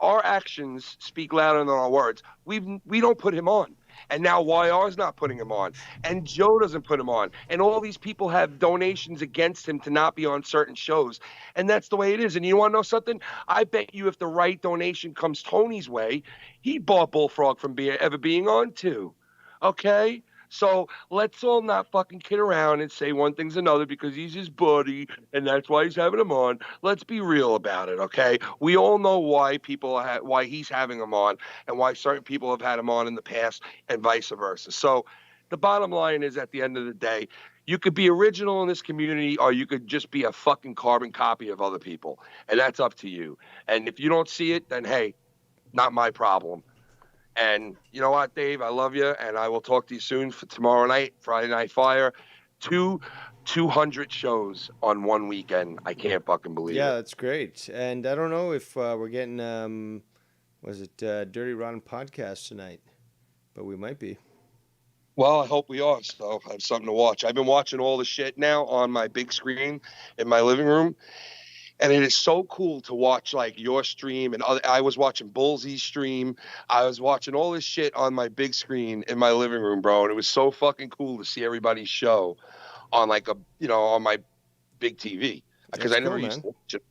Our actions speak louder than our words. We don't put him on. And now YR's not putting him on. And Joe doesn't put him on. And all these people have donations against him to not be on certain shows. And that's the way it is. And you want to know something? I bet you if the right donation comes Tony's way, he bought Bullfrog from ever being on too. Okay? So let's all not fucking kid around and say one thing's another because he's his buddy and that's why he's having him on. Let's be real about it, okay? We all know why why he's having him on and why certain people have had him on in the past and vice versa. So the bottom line is at the end of the day, you could be original in this community or you could just be a fucking carbon copy of other people. And that's up to you. And if you don't see it, then hey, not my problem. And you know what, Dave? I love you, and I will talk to you soon for tomorrow night, Friday Night Fire. 200 shows on one weekend. I can't fucking believe it. Yeah, that's great. And I don't know if we're getting, Dirty Rotten Podcast tonight, but we might be. Well, I hope we are, so I have something to watch. I've been watching all the shit now on my big screen in my living room. And it is so cool to watch like your stream and I was watching Bullsy's stream. I was watching all this shit on my big screen in my living room, bro. And it was so fucking cool to see everybody's show on like on my big TV because I never used to watch it.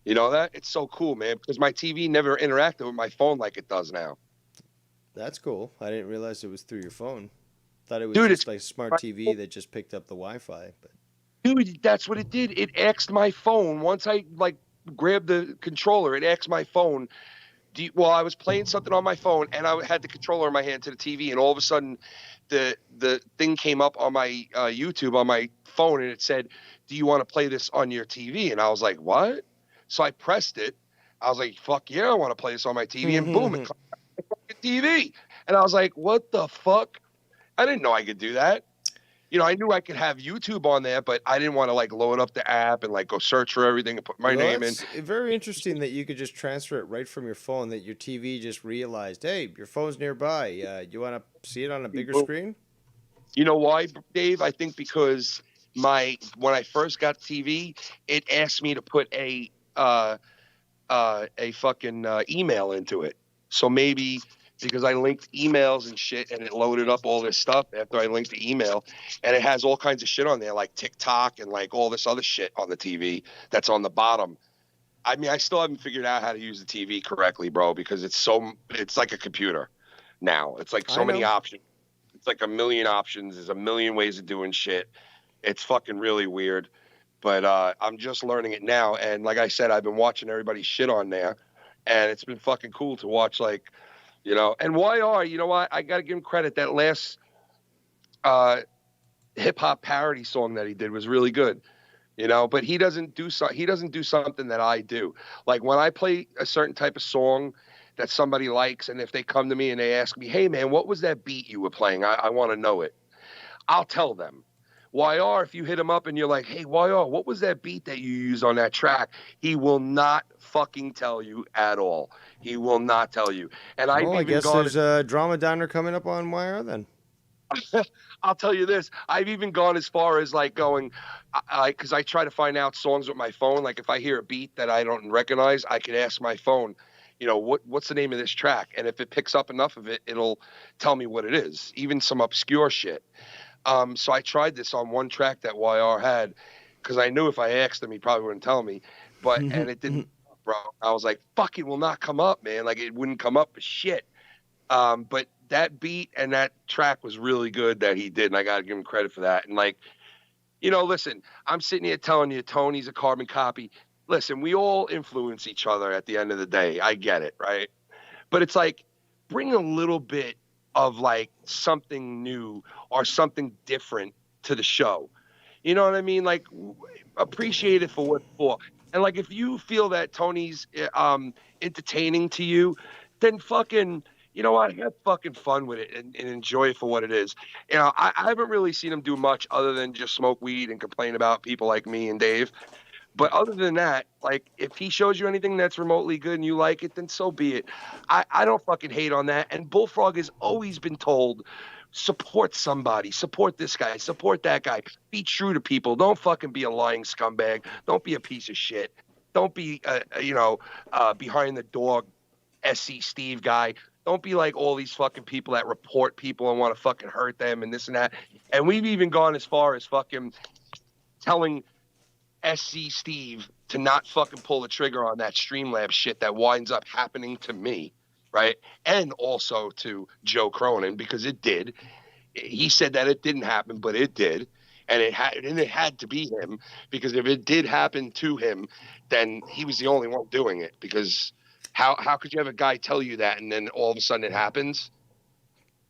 You know that? It's so cool, man, because my TV never interacted with my phone like it does now. That's cool. I didn't realize it was through your phone. Thought it was Dude, just like a smart TV that just picked up the Wi-Fi, but dude, that's what it did. It axed my phone. Once I like grabbed the controller, it axed my phone. I was playing something on my phone and I had the controller in my hand to the TV, and all of a sudden the thing came up on my YouTube on my phone and it said, "Do you want to play this on your TV?" And I was like, "What?" So I pressed it. I was like, "Fuck yeah, I want to play this on my TV." And boom, it comes on my fucking TV. And I was like, "What the fuck?" I didn't know I could do that. You know, I knew I could have YouTube on there, but I didn't want to like load up the app and like go search for everything and put my name in. It's very interesting that you could just transfer it right from your phone, that your TV just realized, hey, your phone's nearby. You want to see it on a bigger screen? You know why, Dave? I think because when I first got TV, it asked me to put a fucking email into it. So maybe because I linked emails and shit and it loaded up all this stuff after I linked the email, and it has all kinds of shit on there like TikTok and like all this other shit on the TV that's on the bottom. I mean, I still haven't figured out how to use the TV correctly, bro, because it's like a computer now. It's like so many options. It's like a million options. There's a million ways of doing shit. It's fucking really weird. But I'm just learning it now. And like I said, I've been watching everybody's shit on there. And it's been fucking cool to watch, like, you know. And YR, you know what? I got to give him credit. That last hip-hop parody song that he did was really good. You know, but he doesn't do something that I do. Like when I play a certain type of song that somebody likes, and if they come to me and they ask me, "Hey man, what was that beat you were playing? I want to know it." I'll tell them. YR, if you hit him up and you're like, "Hey YR, what was that beat that you used on that track?" He will not fucking tell you at all. He will not tell you. And I guess there's a drama diner coming up on YR then. I'll tell you this. I've even gone as far as like going, because I try to find out songs with my phone. Like if I hear a beat that I don't recognize, I can ask my phone, you know, what's the name of this track? And if it picks up enough of it, it'll tell me what it is, even some obscure shit. So I tried this on one track that YR had, because I knew if I asked him, he probably wouldn't tell me. But and it didn't, bro. I was like, fuck, it will not come up, man. Like it wouldn't come up for shit. But that beat and that track was really good that he did, and I got to give him credit for that. And like, you know, listen, I'm sitting here telling you Tony's a carbon copy. Listen, we all influence each other at the end of the day. I get it, right? But it's like, bring a little bit of like something new or something different to the show. You know what I mean? Like, appreciate it for what it's for. And like, if you feel that Tony's entertaining to you, then fucking, you know what? Have fucking fun with it and enjoy it for what it is. You know, I haven't really seen him do much other than just smoke weed and complain about people like me and Dave. But other than that, like, if he shows you anything that's remotely good and you like it, then so be it. I don't fucking hate on that. And Bullfrog has always been told, support somebody, support this guy, support that guy. Be true to people. Don't fucking be a lying scumbag. Don't be a piece of shit. Don't be, behind the door SC Steve guy. Don't be like all these fucking people that report people and want to fucking hurt them and this and that. And we've even gone as far as fucking telling SC Steve to not fucking pull the trigger on that Streamlabs shit that winds up happening to me, right? And also to Joe Cronin, because it did. He said that it didn't happen, but it did. And it had to be him, because if it did happen to him, then he was the only one doing it. Because how could you have a guy tell you that and then all of a sudden it happens?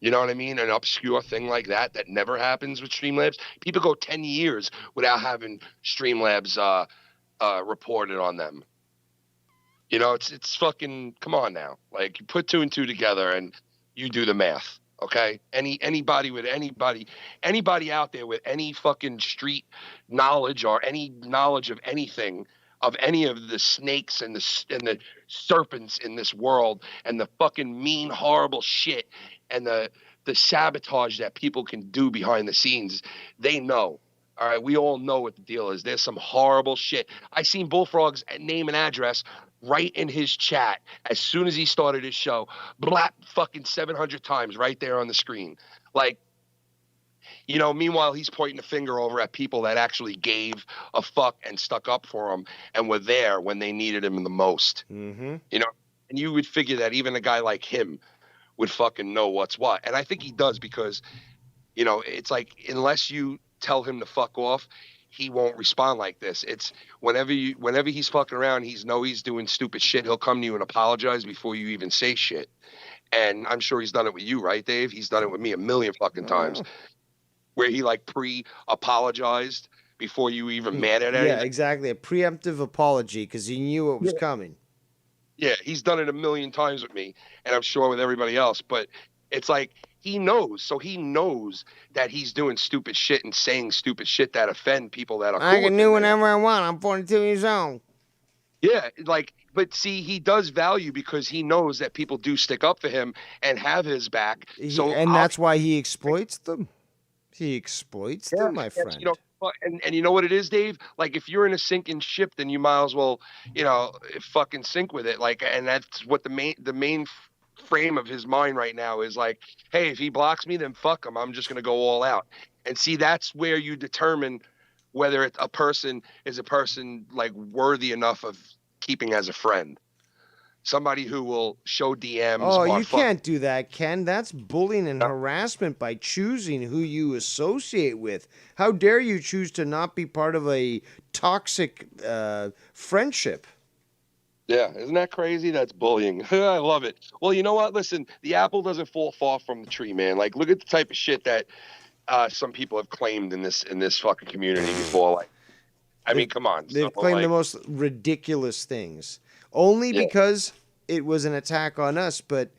You know what I mean? An obscure thing like that never happens with Streamlabs. People go 10 years without having Streamlabs reported on them. You know, it's fucking, come on now. Like, you put 2 and 2 together and you do the math, okay? Anybody out there with any fucking street knowledge or any knowledge of anything, of any of the snakes and the serpents in this world and the fucking mean, horrible shit and the sabotage that people can do behind the scenes, they know. All right, we all know what the deal is. There's some horrible shit. I seen Bullfrog's name and address right in his chat as soon as he started his show. Blap fucking 700 times right there on the screen. Like, you know, meanwhile, he's pointing a finger over at people that actually gave a fuck and stuck up for him and were there when they needed him the most. Mm-hmm. You know, and you would figure that even a guy like him would fucking know what's what. And I think he does, because, you know, it's like, unless you tell him to fuck off, he won't respond like this. It's whenever he's fucking around, he's doing stupid shit, he'll come to you and apologize before you even say shit. And I'm sure he's done it with you, right, Dave? He's done it with me a million fucking times, where he like pre-apologized before you even mad at anything. Yeah, exactly. A preemptive apology, because he knew it was coming. Yeah, he's done it a million times with me, and I'm sure with everybody else. But it's like, he knows. So he knows that he's doing stupid shit and saying stupid shit that offend people that are I can do whatever I want. I'm 42 years old. Yeah, like, but see, he does value, because he knows that people do stick up for him and have his back. And that's why he exploits them. He exploits them, my friend. You know, and you know what it is, Dave? Like, if you're in a sinking ship, then you might as well, you know, fucking sink with it. Like, and that's what the main frame of his mind right now is, like, hey, if he blocks me, then fuck him. I'm just gonna go all out. And see, that's where you determine whether a person is like worthy enough of keeping as a friend. Somebody who will show DMs. Oh, you can't do that, Ken. That's bullying and harassment by choosing who you associate with. How dare you choose to not be part of a toxic friendship? Yeah, isn't that crazy? That's bullying. I love it. Well, you know what? Listen, the apple doesn't fall far from the tree, man. Like, look at the type of shit that some people have claimed in this fucking community before. Like, I mean, come on. They've claimed the most ridiculous things. Only because it was an attack on us, but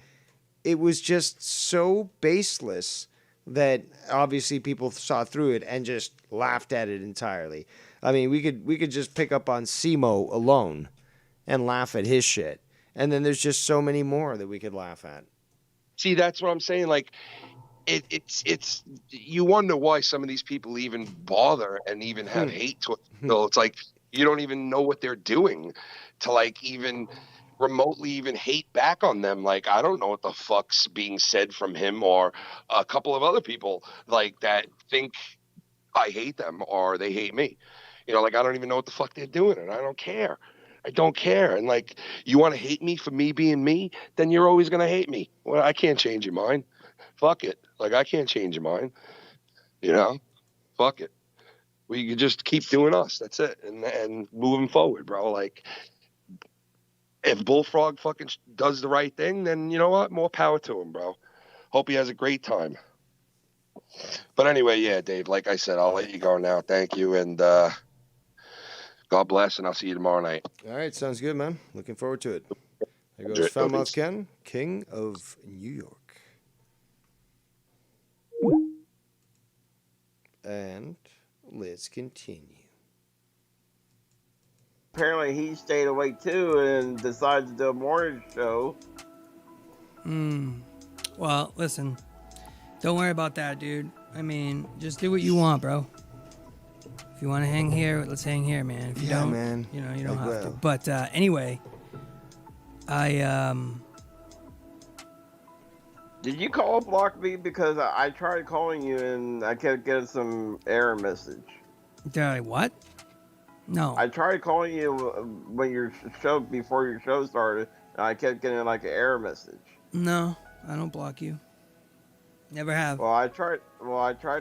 it was just so baseless that obviously people saw through it and just laughed at it entirely. I mean, we could just pick up on Simo alone and laugh at his shit. And then there's just so many more that we could laugh at. See, that's what I'm saying. Like, it's you wonder why some of these people even bother and even have hate towards people. It's like, you don't even know what they're doing to, like, even remotely even hate back on them. Like, I don't know what the fuck's being said from him or a couple of other people, like, that think I hate them or they hate me. You know, like, I don't even know what the fuck they're doing, and I don't care. I don't care. And, like, you want to hate me for me being me, then you're always going to hate me. Well, I can't change your mind. Fuck it. Like, I can't change your mind. You know? Fuck it. We can just keep doing us. That's it. And moving forward, bro. Like, if Bullfrog fucking does the right thing, then you know what? More power to him, bro. Hope he has a great time. But anyway, yeah, Dave, like I said, I'll let you go now. Thank you. And God bless, and I'll see you tomorrow night. All right. Sounds good, man. Looking forward to it. There goes Foulmouth Ken, King of New York. And let's continue. Apparently, he stayed awake too and decided to do a morning show. Well, listen. Don't worry about that, dude. I mean, just do what you want, bro. If you want to hang here, let's hang here, man. If you don't, man. you know, you don't I have to. will. But anyway, Did you call block me? Because I tried calling you and I kept getting some error message. did I what? No. I tried calling you when your show before your show started, and I kept getting like an error message. No, I don't block you. Never have. Well, I tried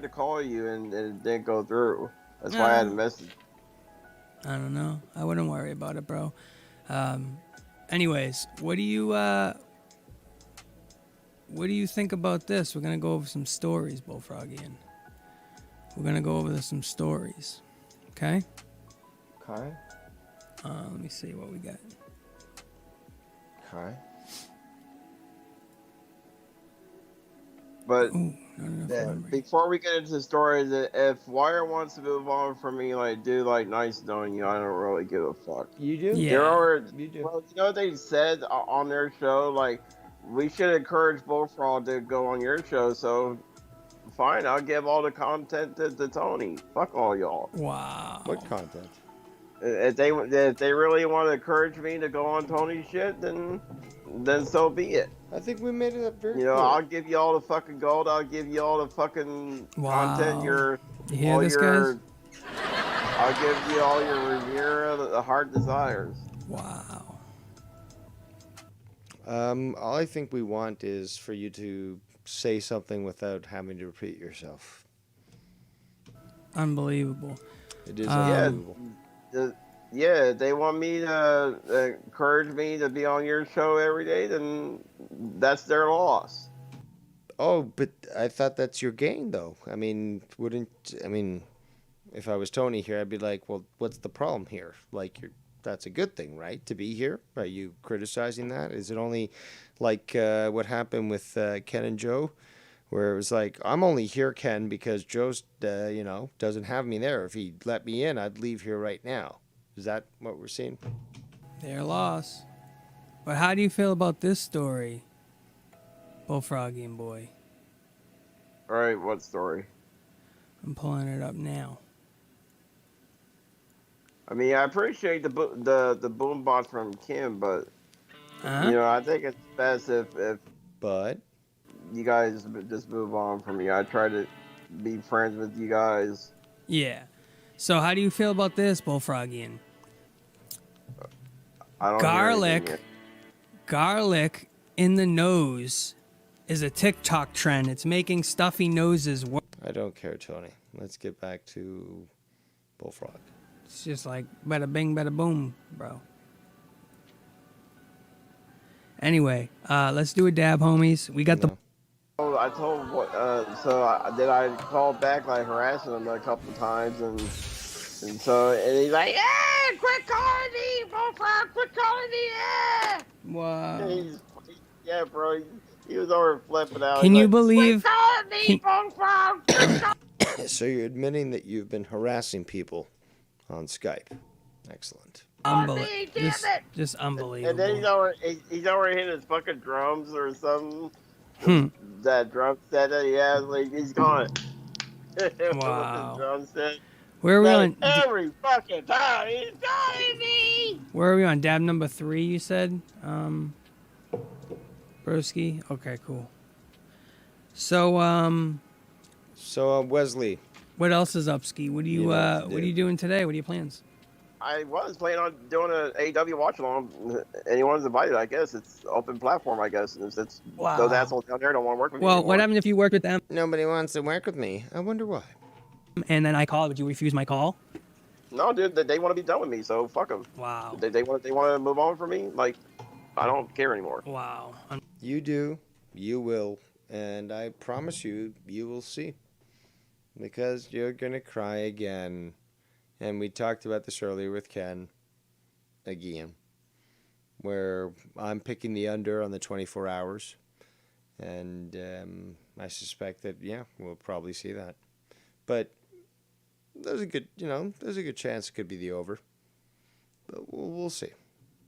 to call you and it didn't go through. That's why I had a message. I don't know. I wouldn't worry about it, bro. Anyways, what do you think about this? We're gonna go over some stories, Bullfrogian. We're gonna go over some stories. Okay? Okay. Let me see what we got. Okay. But Ooh, not enough memory. before we get into the story, if Wire wants to move on from me, like, dude, like, nice knowing you, I don't really give a fuck. You do? Yeah. You do. Well, you know what they said on their show? Like, we should encourage Bullfrog to go on your show, so fine, I'll give all the content to Tony. Fuck all y'all. Wow. What content? If they really want to encourage me to go on Tony's shit, then so be it. I think we made it up very You know, clear. I'll give you all the fucking gold. I'll give you all the fucking content. You hear this, guys? I'll give you all your Rivera, the heart desires. Wow. All I think we want is for you to say something without having to repeat yourself. Unbelievable. It is unbelievable. Yeah, they want me to encourage me to be on your show every day, then that's their loss. Oh, but I thought that's your gain, though. I mean, if I was Tony here, I'd be like, well, what's the problem here? Like, that's a good thing, right? To be here? Are you criticizing that? Is it only like what happened with Ken and Joe, where it was like, I'm only here, Ken, because Joe's, doesn't have me there. If he let me in, I'd leave here right now. Is that what we're seeing? Their loss. But how do you feel about this story, Bullfrogian boy? All right, what story? I'm pulling it up now. I mean, I appreciate the boom bot from Kim, but I think it's best if But you guys just move on from me. I try to be friends with you guys. Yeah. So how do you feel about this, Bullfrogian? I don't hear anything yet. Garlic in the nose is a TikTok trend. It's making stuffy noses worse. I don't care, Tony. Let's get back to Bullfrog. It's just like bada bing, bada boom, bro. Anyway, let's do a dab, homies. We got the. I told then I called back like harassing him a couple times and he's like, yeah, quit calling me, Bullfrog, quit calling me, yeah. Wow. Yeah, bro, he was over flipping out. Can He's you like, believe? quit calling me, Bullfrog. So you're admitting that you've been harassing people on Skype. Excellent. Unbelievable. Just unbelievable. And then he's over hitting his fucking drums or something. That drum set that he has, like, he's gone. Wow. With the drum set. Where are we on? Every fucking time he's calling me. Where are we on? Dab number 3, you said? Broski? Okay, cool. So, Wesley. What else is up, Ski? What are you doing today? What are your plans? I was planning on doing an AEW watch along. Anyone's invited, I guess. It's open platform, I guess. It's Wow. those assholes down there don't want to work with me. Well, anymore. what happens if you worked with them? Nobody wants to work with me. I wonder why. And then I called. Would you refuse my call? No, dude, they want to be done with me, so fuck them. Wow. They want to move on from me. Like, I don't care anymore. Wow. You do. You will. And I promise you, you will see. Because you're going to cry again. And we talked about this earlier with Ken. Again. where I'm picking the under on the 24 hours. And I suspect that, yeah, we'll probably see that. But there's a good chance it could be the over. But we'll see.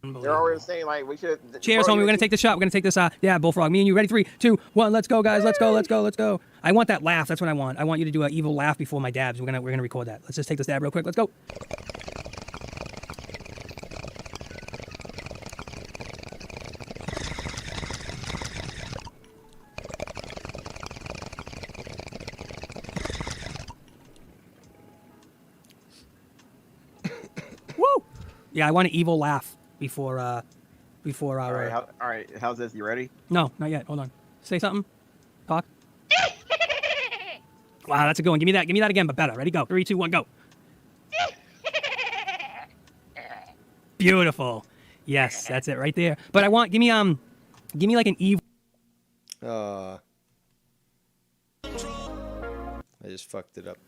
They're already saying like we should. Cheers, homie. We're gonna take this shot. We're gonna take this. Yeah, Bullfrog. Me and you. Ready? 3, 2, 1. Let's go, guys. Let's go. Let's go. Let's go. I want that laugh. That's what I want. I want you to do an evil laugh before my dabs. We're gonna record that. Let's just take this dab real quick. Let's go. Woo! Yeah, I want an evil laugh before our. All right. How's this? You ready? No, not yet. Hold on. Say something. Talk. Wow, that's a good one. Give me that. Give me that again, but better. Ready? Go. 3, 2, 1, go. Beautiful. Yes, that's it right there. But I want. Give me like an evil. I just fucked it up.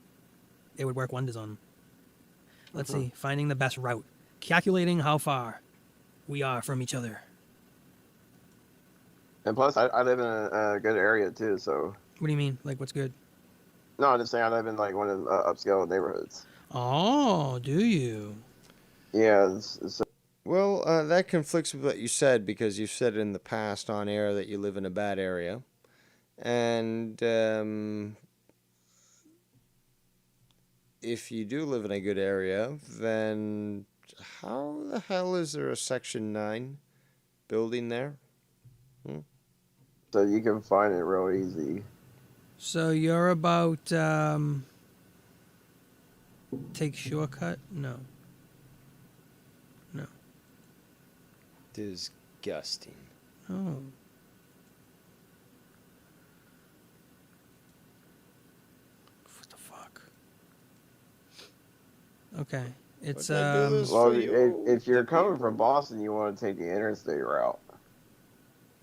It would work wonders on. Let's see. Finding the best route. Calculating how far we are from each other. And plus, I live in a good area too. So. What do you mean? Like, what's good? No, I'm just saying I live in like one of the upscale neighborhoods. Oh, do you? Yeah. Well, that conflicts with what you said, because you've said in the past on air that you live in a bad area. And if you do live in a good area, then how the hell is there a Section 9 building there? So you can find it real easy. So you're about take shortcut? No. No. Disgusting. Oh. What the fuck? Okay. It's well, if you're coming from Boston, you want to take the interstate route.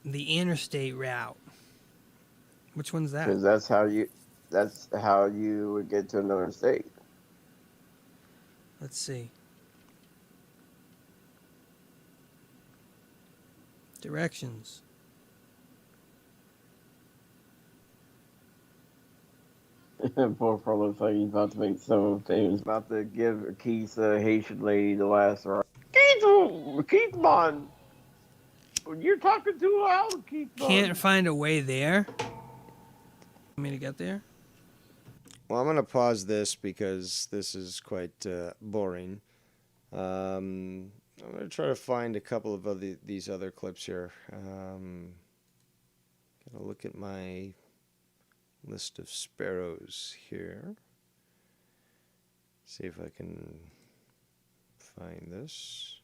The interstate route. Which one's that? Because that's how you would get to another state. Let's see. Directions. Bullfrog looks like he's about to make someone famous. About to give a keys to a Haitian lady the last right. Keith Bond. You're talking too loud, Keith Bond. Can't find a way there. Want me to get there? Well, I'm going to pause this because this is quite boring. I'm going to try to find a couple of these other clips here. Going to look at my list of sparrows here. See if I can find this.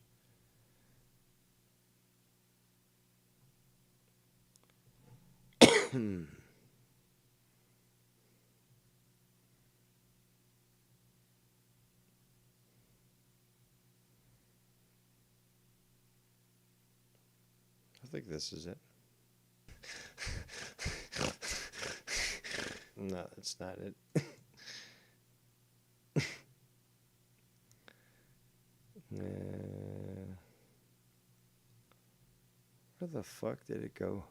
I think this is it. No, that's not it. Where the fuck did it go?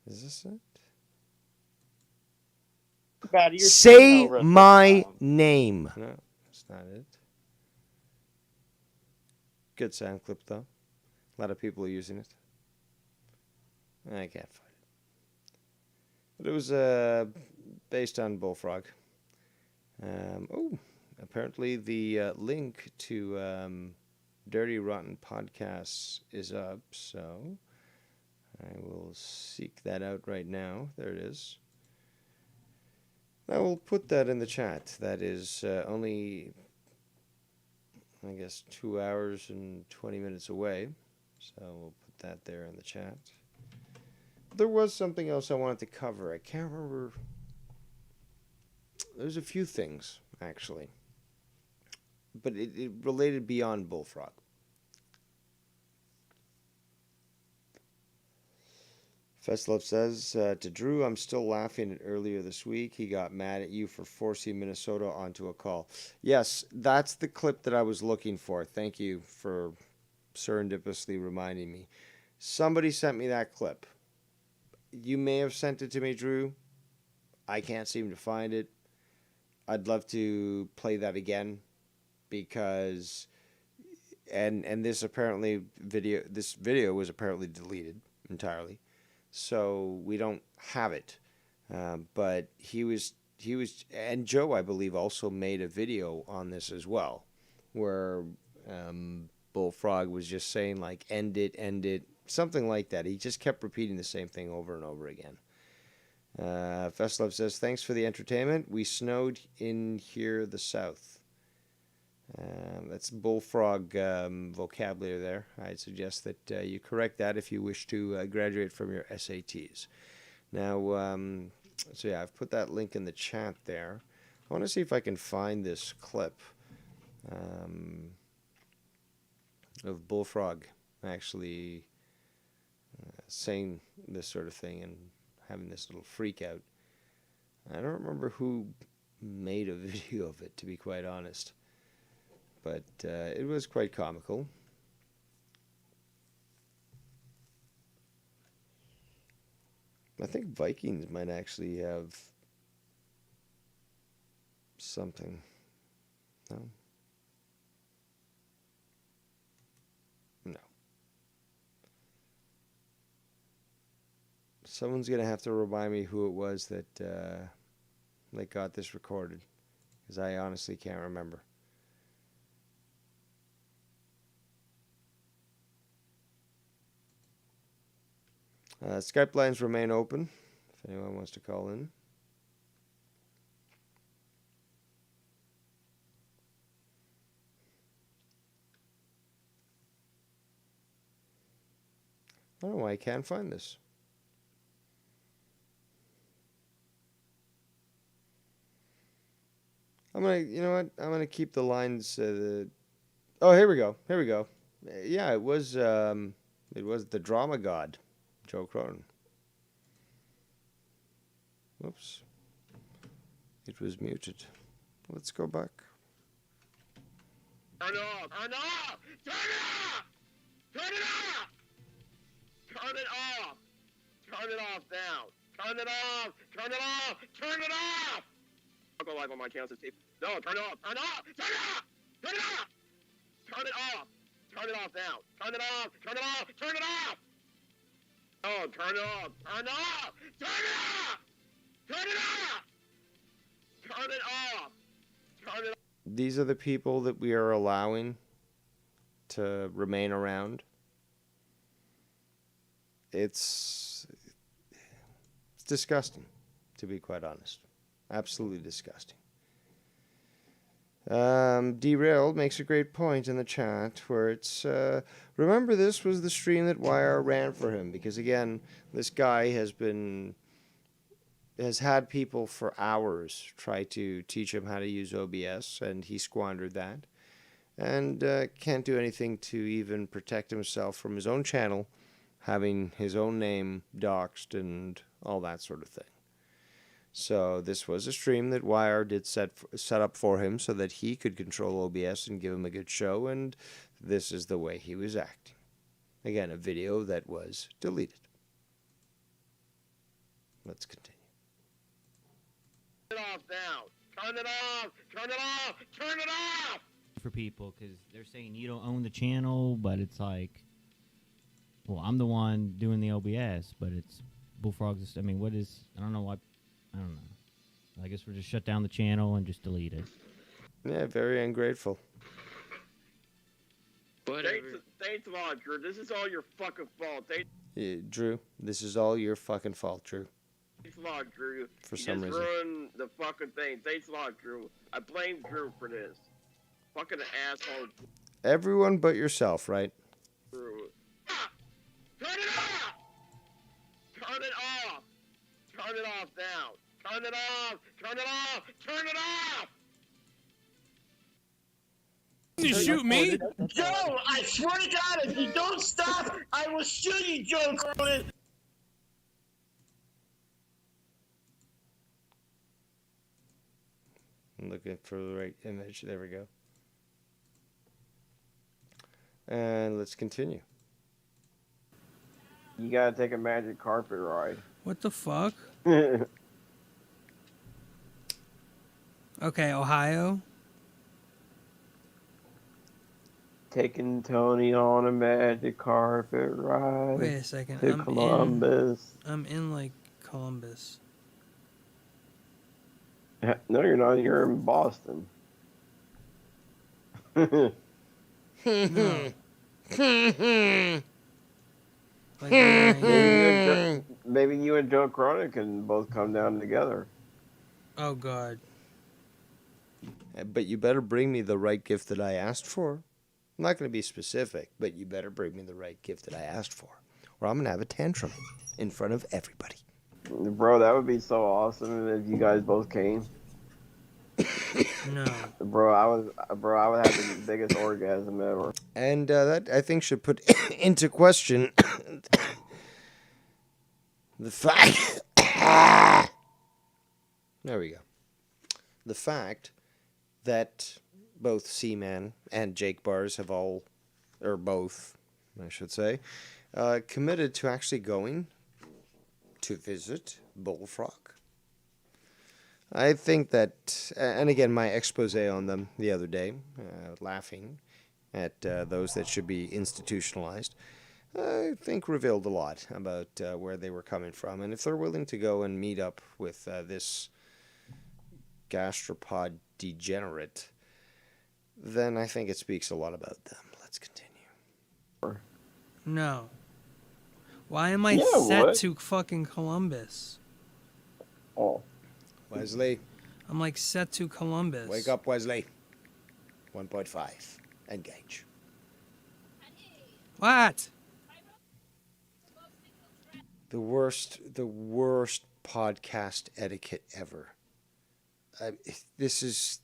Is this it? Say my name. No, that's not it. Good sound clip, though. A lot of people are using it. I can't find it. But it was based on Bullfrog. Apparently the link to Dirty Rotten Podcasts is up, so I will seek that out right now. There it is. I will put that in the chat. That is only, I guess, 2 hours and 20 minutes away. So we'll put that there in the chat. There was something else I wanted to cover. I can't remember. There's a few things, actually. But it related beyond Bullfrog. Festlove says, to Drew, I'm still laughing at earlier this week. He got mad at you for forcing Minnesota onto a call. Yes, that's the clip that I was looking for. Thank you for serendipitously reminding me. Somebody sent me that clip. You may have sent it to me, Drew. I can't seem to find it. I'd love to play that again because and this video was apparently deleted entirely. So we don't have it, but he was, and Joe, I believe, also made a video on this as well, where Bullfrog was just saying like, end it, something like that. He just kept repeating the same thing over and over again. Festlove says, thanks for the entertainment. We snowed in here the south. That's Bullfrog vocabulary there. I'd suggest that you correct that if you wish to graduate from your SATs. Now, so yeah, I've put that link in the chat there. I want to see if I can find this clip of Bullfrog actually saying this sort of thing and having this little freak out. I don't remember who made a video of it, to be quite honest. But it was quite comical. I think Vikings might actually have something. No? No. Someone's going to have to remind me who it was that got this recorded, because I honestly can't remember. Skype lines remain open if anyone wants to call in. I don't know why I can't find this. You know what? I'm gonna keep the lines. Oh, here we go. Yeah, it was the drama god, Joe Cronin. Whoops. It was muted. Let's go back. Turn it off! Turn it off! Turn it off! Turn it off! Turn it off! Turn it off now! Turn it off! Turn it off! Turn it off! I'll go live on my channel, Steve. No, turn it off! Turn it off! Turn it off! Turn it off! Turn it off! Turn it off now! Turn it off! Turn it off! Turn it off! Oh, turn it off! Turn it off! Turn it off! Turn it off! Turn it off! Turn it off! These are the people that we are allowing to remain around. It's disgusting, to be quite honest. Absolutely disgusting. Derailed makes a great point in the chat where it's, remember this was the stream that YR ran for him, because again, this guy has had people for hours try to teach him how to use OBS, and he squandered that, and can't do anything to even protect himself from his own channel having his own name doxed and all that sort of thing. So this was a stream that YR did set up for him so that he could control OBS and give him a good show, and this is the way he was acting. Again, a video that was deleted. Let's continue. Turn it off now! Turn it off! Turn it off! Turn it off! For people, because they're saying you don't own the channel, but it's like, well, I'm the one doing the OBS, but it's Bullfrog's. I mean, what is? I don't know what. I don't know. I guess we'll just shut down the channel and just delete it. Yeah, very ungrateful. Thanks a lot, Drew. This is all your fucking fault. Yeah, Drew, this is all your fucking fault, Drew. Thanks a lot, Drew. For some reason. You just ruined the fucking thing. Thanks a lot, Drew. I blame Drew for this. Fucking asshole. Everyone but yourself, right? Drew. Ah! Turn it off! Turn it off! Turn it off now! Turn it off! Turn it off! Turn it off! You shoot me? Joe, I swear to God, if you don't stop, I will shoot you, Joe Cronin! I'm looking for the right image. There we go. And let's continue. You gotta take a magic carpet ride. What the fuck? Okay, Ohio. Taking Tony on a magic carpet ride. Wait a second. To Columbus. I'm in like Columbus. No, you're not. You're in Boston. No. Like, maybe you and Joe Cronin can both come down together. oh God. But you better bring me the right gift that I asked for. I'm not going to be specific, but you better bring me the right gift that I asked for, or I'm going to have a tantrum in front of everybody. Bro, that would be so awesome if you guys both came. No. Bro, I would have the biggest orgasm ever. And that, I think, should put into question the fact... There we go. The fact that both Seaman and Jake Bars have all, or both, I should say, committed to actually going to visit Bullfrog. I think that, and again, my expose on them the other day, laughing at those that should be institutionalized, I think revealed a lot about where they were coming from. And if they're willing to go and meet up with this gastropod degenerate, then I think it speaks a lot about them. Let's continue. No. Why am I Yeah, set what? to fucking Columbus? Oh. Wesley, I'm like set to Columbus. wake up, Wesley. 1.5. Engage. What? The worst podcast etiquette ever. This is...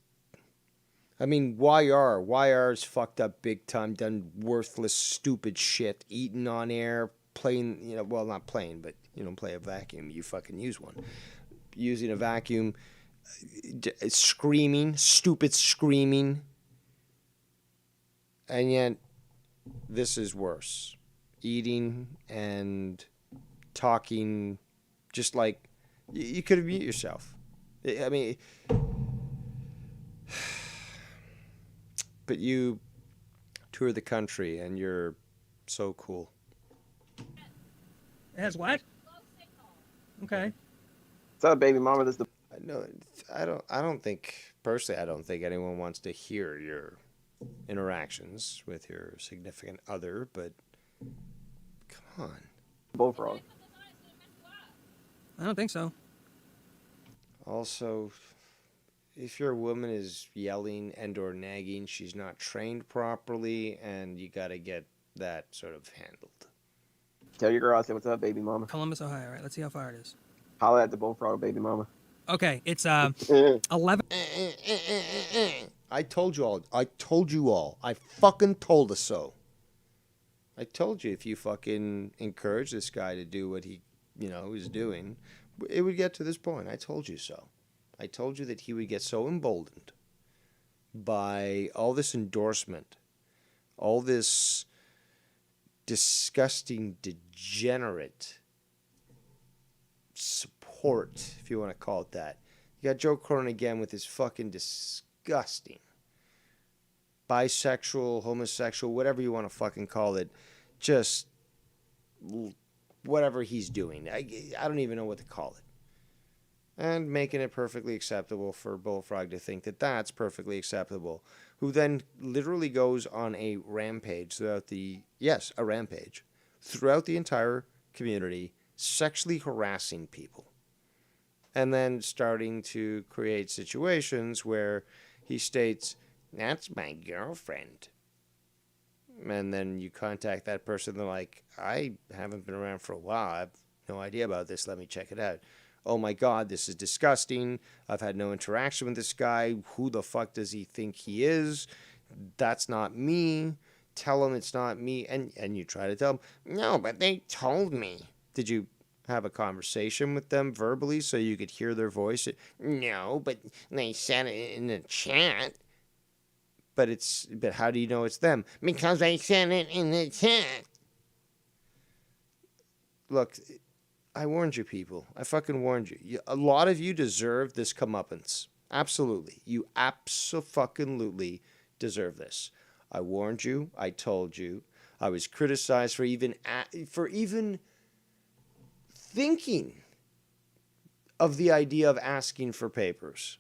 I mean, YR's fucked up big time, done worthless, stupid shit, eating on air, playing, well, not playing, but, play a vacuum. You fucking use one. Using a vacuum, screaming, stupid screaming. And yet, this is worse. Eating and talking, just like, you could have mute yourself. I mean... But you tour the country, and you're so cool. It has what? Okay. What's up, baby mama? This is the... No, I don't think personally. I don't think anyone wants to hear your interactions with your significant other. But come on, Bullfrog. I don't think so. Also, if your woman is yelling and or nagging, she's not trained properly, and you got to get that sort of handled. Tell your girl I said, what's up, baby mama? Columbus, Ohio. Right. Let's see how far it is. Holla at the Bullfrog, baby mama. Okay, it's 11. I told you all. I fucking told us so. I told you if you fucking encourage this guy to do what he, is doing, it would get to this point. I told you so. I told you that he would get so emboldened by all this endorsement, all this disgusting, degenerate support, if you want to call it that. You got Joe Cronin again with his fucking disgusting bisexual, homosexual, whatever you want to fucking call it, just whatever he's doing. I don't even know what to call it. And making it perfectly acceptable for Bullfrog to think that that's perfectly acceptable. Who then literally goes on a rampage throughout the entire community, sexually harassing people. And then starting to create situations where he states, "That's my girlfriend." And then you contact that person, they're like, "I haven't been around for a while. I have no idea about this. Let me check it out. Oh my God, this is disgusting. I've had no interaction with this guy. Who the fuck does he think he is? That's not me. Tell him it's not me." And you try to tell him, "No, but they told me." Did you have a conversation with them verbally so you could hear their voice? No, but they said it in the chat. But how do you know it's them? Because they said it in the chat. Look, I warned you, people. I fucking warned you. A lot of you deserve this comeuppance. Absolutely. You abso-fucking-lutely deserve this. I warned you. I told you. I was criticized for even thinking of the idea of asking for papers.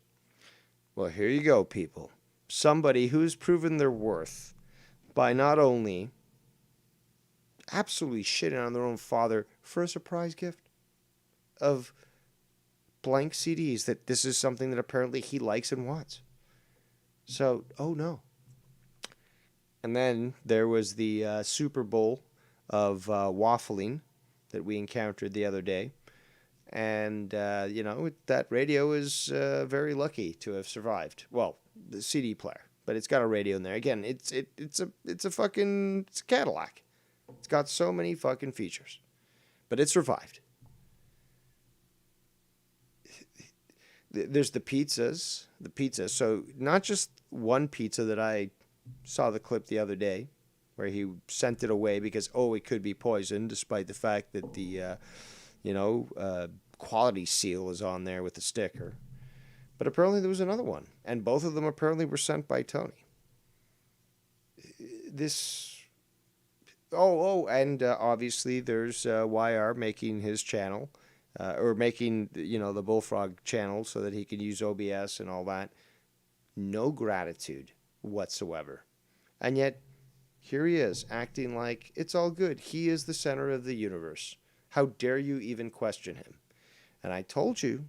Well, here you go, people. Somebody who's proven their worth by not only absolutely shitting on their own father for a surprise gift of blank CDs, that this is something that apparently he likes and wants. So, oh no. And then there was the Super Bowl of waffling that we encountered the other day. And, that radio is very lucky to have survived. Well, the CD player, but it's got a radio in there. Again, it's a Cadillac. It's got so many fucking features, but it survived. There's the pizzas. So not just one pizza that I saw the clip the other day where he sent it away because, it could be poison, despite the fact that the, quality seal is on there with the sticker. But apparently there was another one, and both of them apparently were sent by Tony. And obviously there's YR making his channel, or making, the Bullfrog channel so that he can use OBS and all that. No gratitude whatsoever. And yet, here he is, acting like it's all good. He is the center of the universe. How dare you even question him? And I told you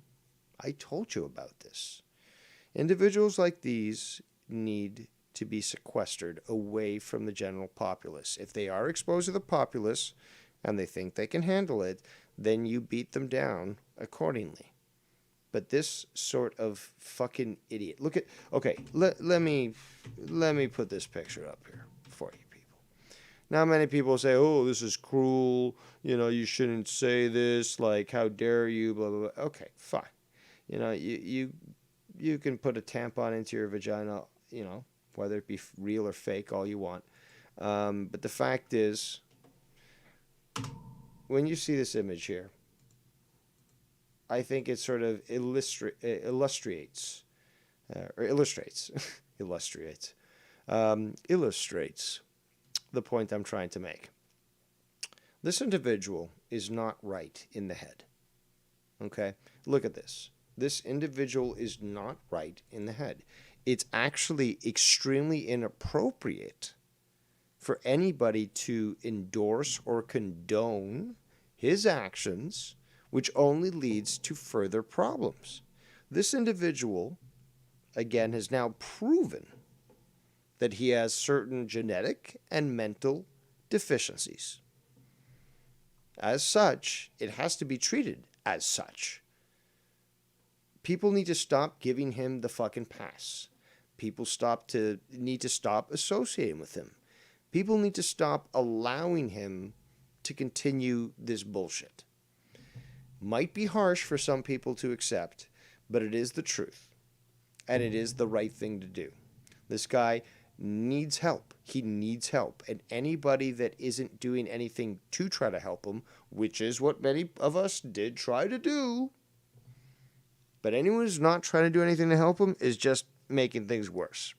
about this. Individuals like these need to be sequestered away from the general populace. If they are exposed to the populace and they think they can handle it, then you beat them down accordingly. But this sort of fucking idiot. Look at, okay, let me put this picture up here for you people. Now many people say, oh, this is cruel, you shouldn't say this, like, how dare you, blah, blah, blah. Okay, fine. You can put a tampon into your vagina, whether it be real or fake, all you want. But the fact is, when you see this image here, I think it sort of illustrates the point I'm trying to make. This individual is not right in the head. Okay? Look at this. This individual is not right in the head. It's actually extremely inappropriate for anybody to endorse or condone his actions, which only leads to further problems. This individual, again, has now proven that he has certain genetic and mental deficiencies. As such, it has to be treated as such. People need to stop giving him the fucking pass. People need to stop associating with him. People need to stop allowing him to continue this bullshit. Might be harsh for some people to accept, but it is the truth. And it is the right thing to do. This guy needs help. He needs help. And anybody that isn't doing anything to try to help him, which is what many of us did try to do, but anyone who's not trying to do anything to help him is just making things worse.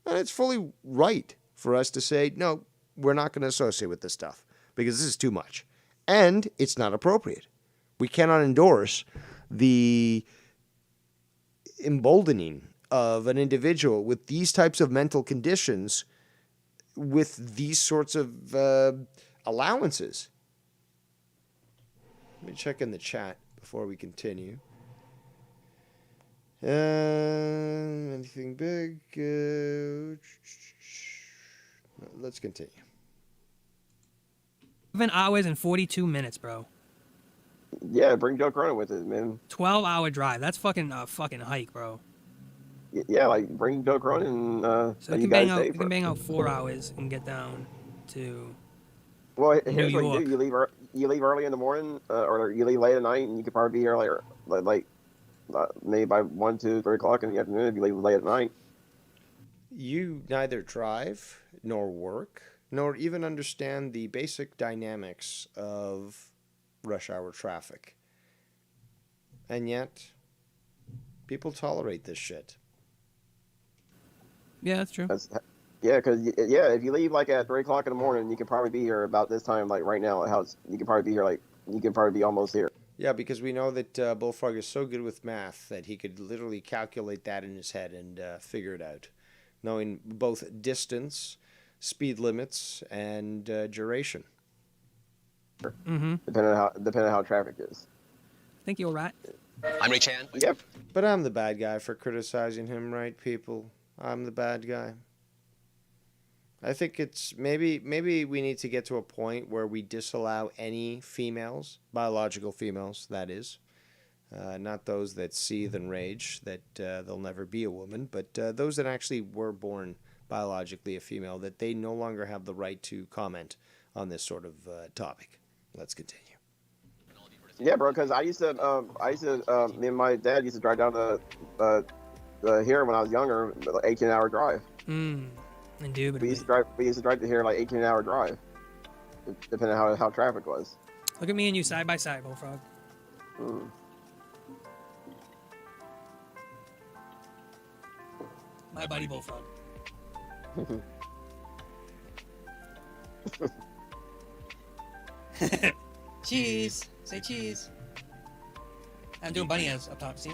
And it's fully right for us to say, no, we're not going to associate with this stuff because this is too much. And it's not appropriate. We cannot endorse the emboldening of an individual with these types of mental conditions with these sorts of allowances. Let me check in the chat before we continue. Anything big? Let's continue. 7 hours and 42 minutes, bro. Yeah, bring Joe Cronin with it, man. 12-hour drive. That's fucking hike, bro. Yeah, like bring Joe Cronin. So you can bang out 4 hours and get down to. Well, New here's what you York. do: you leave early in the morning, or you leave late at night, and you could probably be here like maybe by 1, 2, 3 o'clock in the afternoon if you leave late at night. You neither drive nor work nor even understand the basic dynamics of rush hour traffic. And yet, people tolerate this shit. Yeah, that's true. Yeah, because if you leave like at 3 o'clock in the morning, you can probably be here about this time, like right now. You can probably be here you can probably be almost here. Yeah, because we know that Bullfrog is so good with math that he could literally calculate that in his head and figure it out, knowing both distance, speed limits, and duration. Mm-hmm. Depending on how traffic is. Think you're right. I'm Ray Chan. Yep. But I'm the bad guy for criticizing him, right, people? I'm the bad guy. I think it's maybe we need to get to a point where we disallow any females, biological females, that is, not those that seethe and rage that they'll never be a woman, but those that actually were born biologically a female, that they no longer have the right to comment on this sort of topic. Let's continue. Yeah, bro. Because I used to, me and my dad used to drive down to here when I was younger, 18-hour drive. Indubitably. We used to drive to here like 18-hour drive, depending on how traffic was. Look at me and you side by side, Bullfrog. My buddy Bullfrog. Cheese. Say cheese. I'm doing bunny eyes up top, see?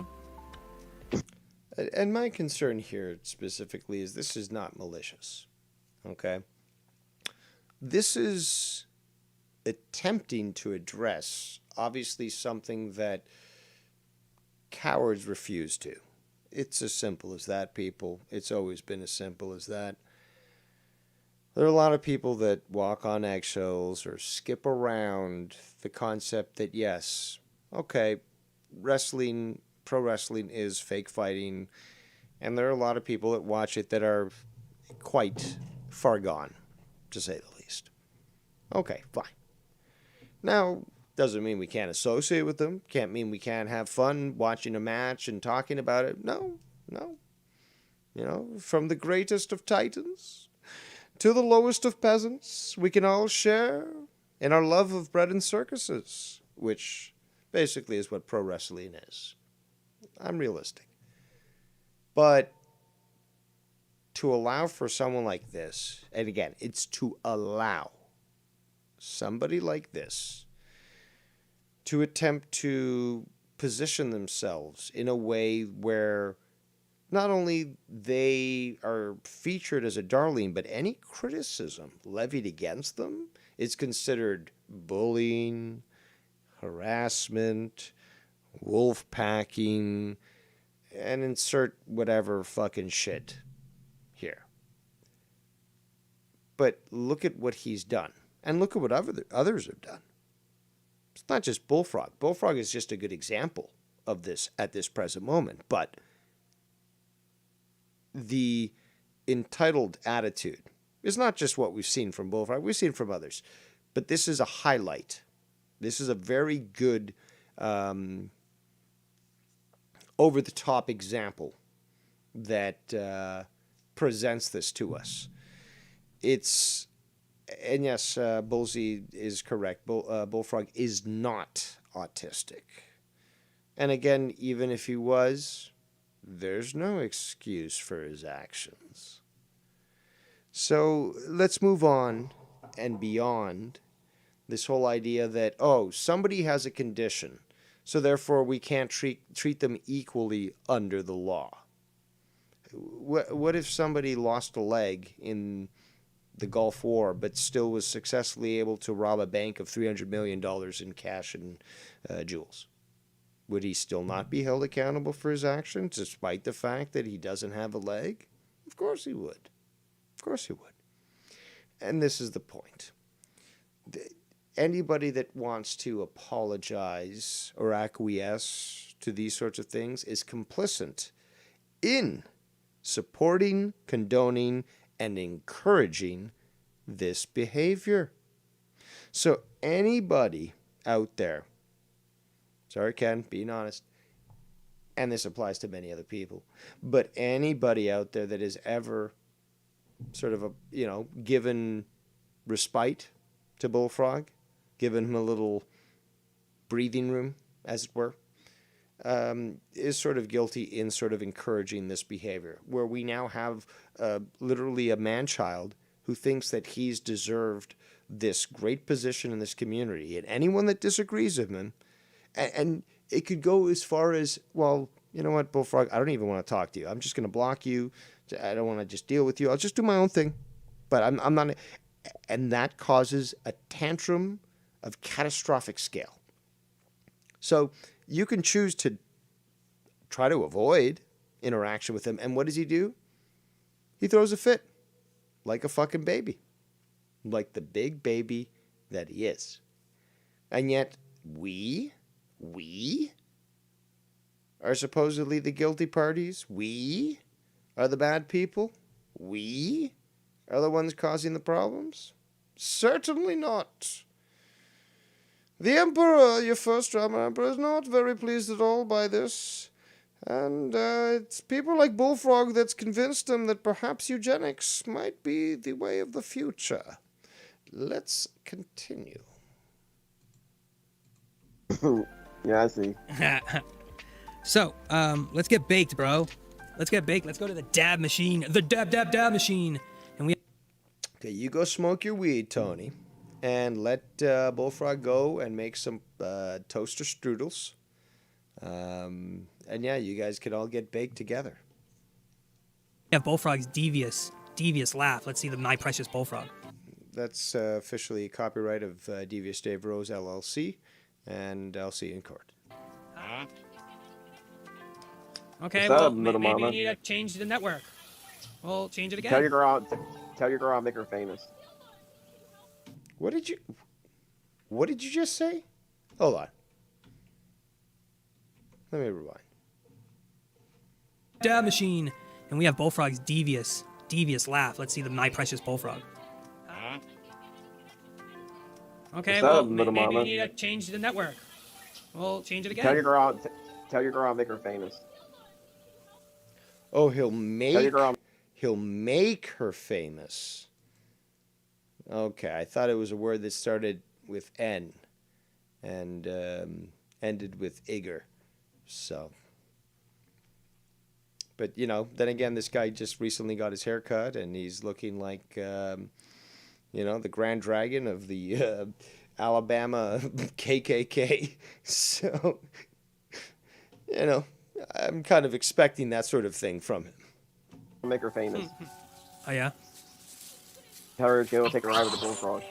And my concern here specifically is this is not malicious, okay? This is attempting to address, obviously, something that cowards refuse to. It's as simple as that, people. It's always been as simple as that. There are a lot of people that walk on eggshells or skip around the concept that, yes, okay, wrestling, pro wrestling is fake fighting, and there are a lot of people that watch it that are quite far gone, to say the least. Okay, fine. Now, doesn't mean we can't associate with them, can't mean we can't have fun watching a match and talking about it. No. You know, from the greatest of titans to the lowest of peasants, we can all share in our love of bread and circuses, which basically is what pro wrestling is. I'm realistic. But to allow for someone like this, and again, it's to allow somebody like this to attempt to position themselves in a way where not only they are featured as a darling, but any criticism levied against them is considered bullying, harassment, wolf packing, and insert whatever fucking shit here. But look at what he's done, and look at what others have done. It's not just Bullfrog. Bullfrog is just a good example of this at this present moment, but the entitled attitude is not just what we've seen from Bullfrog. We've seen from others. But this is a highlight. This is a very good over-the-top example that presents this to us. It's, and yes, Bullsy is correct. Bullfrog is not autistic. And again, even if he was, there's no excuse for his actions. So let's move on and beyond this whole idea that, oh, somebody has a condition, so therefore we can't treat them equally under the law. What if somebody lost a leg in the Gulf War but still was successfully able to rob a bank of $300 million in cash and jewels? Would he still not be held accountable for his actions, despite the fact that he doesn't have a leg? Of course he would. Of course he would. And this is the point. Anybody that wants to apologize or acquiesce to these sorts of things is complicit in supporting, condoning, and encouraging this behavior. So anybody out there, sorry, Ken, being honest, and this applies to many other people, but anybody out there that has ever sort of, given respite to Bullfrog, given him a little breathing room, as it were, is sort of guilty in sort of encouraging this behavior, where we now have literally a man-child who thinks that he's deserved this great position in this community, and anyone that disagrees with him, and it could go as far as, well, you know what, Bullfrog, I don't even want to talk to you. I'm just going to block you. I don't want to just deal with you. I'll just do my own thing. But I'm not, and that causes a tantrum of catastrophic scale. So you can choose to try to avoid interaction with him. And what does he do? He throws a fit like a fucking baby, like the big baby that he is. And yet we are supposedly the guilty parties. We are the bad people. We are the ones causing the problems. Certainly not. The Emperor, your first drama Emperor, is not very pleased at all by this. And it's people like Bullfrog that's convinced him that perhaps eugenics might be the way of the future. Let's continue. Yeah, I see. So, let's get baked, bro. Let's get baked. Let's go to the dab machine. The dab machine. And we. Okay, you go smoke your weed, Tony, and let Bullfrog go and make some toaster strudels. And yeah, you guys can all get baked together. Yeah, Bullfrog's devious laugh. Let's see my precious Bullfrog. That's officially copyright of Devious Dave Rose LLC, and I'll see you in court. Okay, What's well, up, little maybe mama? we need to change the network. We'll change it again. Tell your girl I'll make her famous. What did you just say? Hold on. Let me rewind. Dab machine. And we have Bullfrog's devious laugh. Let's see my precious Bullfrog. Okay, What's well, up, little maybe mama? we need to change the network. We'll change it again. Tell your girl I'll make her famous. Oh, he'll your girl- make her famous. Okay, I thought it was a word that started with N and ended with Igor. So, but then again, this guy just recently got his hair cut, and he's looking like, the Grand Dragon of the Alabama KKK. So, I'm kind of expecting that sort of thing from him. Make her famous. Oh, yeah? Tell her to go take a ride with the Bullfrog.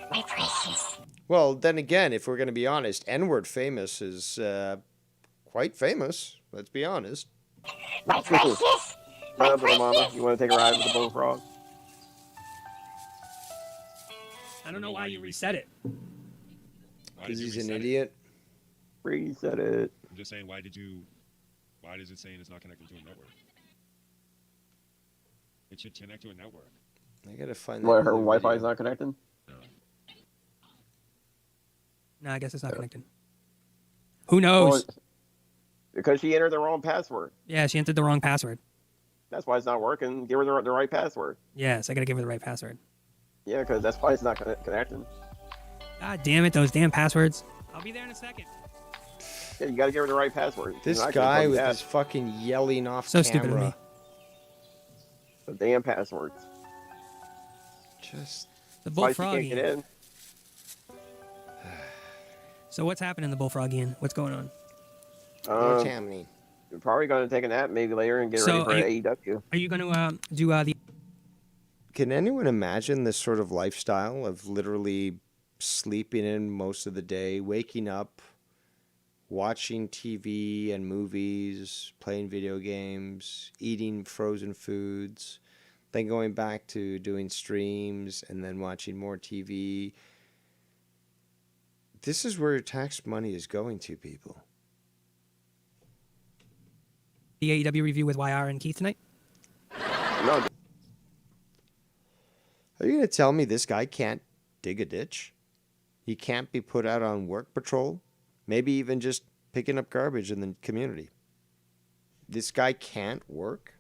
Well, then again, if we're going to be honest, N-word famous is quite famous. Let's be honest. What's up, little mama? You want to take a ride with the Bullfrog? I don't know why you reset it. Because he's an idiot. Reset it. I'm just saying, why is it saying it's not connected to a network? It should connect to a network. I gotta find. What, her Wi-Fi is not connecting? No, I guess it's not connected. Who knows? Well, because she entered the wrong password. Yeah, she entered the wrong password. That's why it's not working. Give her the right password. Yes, I gotta give her the right password. Yeah, because that's why it's not connecting. God damn it, those damn passwords. I'll be there in a second. Yeah, you got to give her the right password. This You're not guy gonna with plug his fucking yelling off So camera. stupid of me. the damn passwords. Just The That's why she can't Bullfrogian. get in. So what's happening in the Bullfrogian? What's going on? what's happening? You're probably going to take a nap maybe later and get So ready for AEW. Are you going to do the... Can anyone imagine this sort of lifestyle of literally sleeping in most of the day, waking up, watching TV and movies, playing video games, eating frozen foods, then going back to doing streams and then watching more TV? This is where your tax money is going to, people. the AEW review with YR and Keith tonight? No, Are you going to tell me this guy can't dig a ditch? He can't be put out on work patrol, maybe even just picking up garbage in the community. This guy can't work?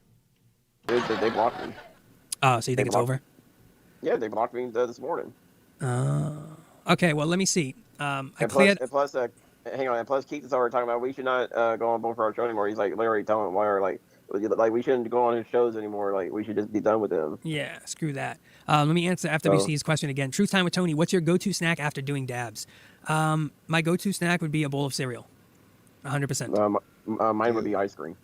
They blocked me. Oh, so you think it's over? Yeah, they blocked me this morning. Okay, well, let me see. I And cleared. plus, hang on. And plus, Keith is already talking about we should not go on Bullfrog show anymore. He's like literally telling why, like we shouldn't go on his shows anymore. Like we should just be done with him. Yeah, screw that. Let me answer FWC's question again. Truth time with Tony. What's your go-to snack after doing dabs? My go-to snack would be a bowl of cereal. 100%. Mine would be ice cream.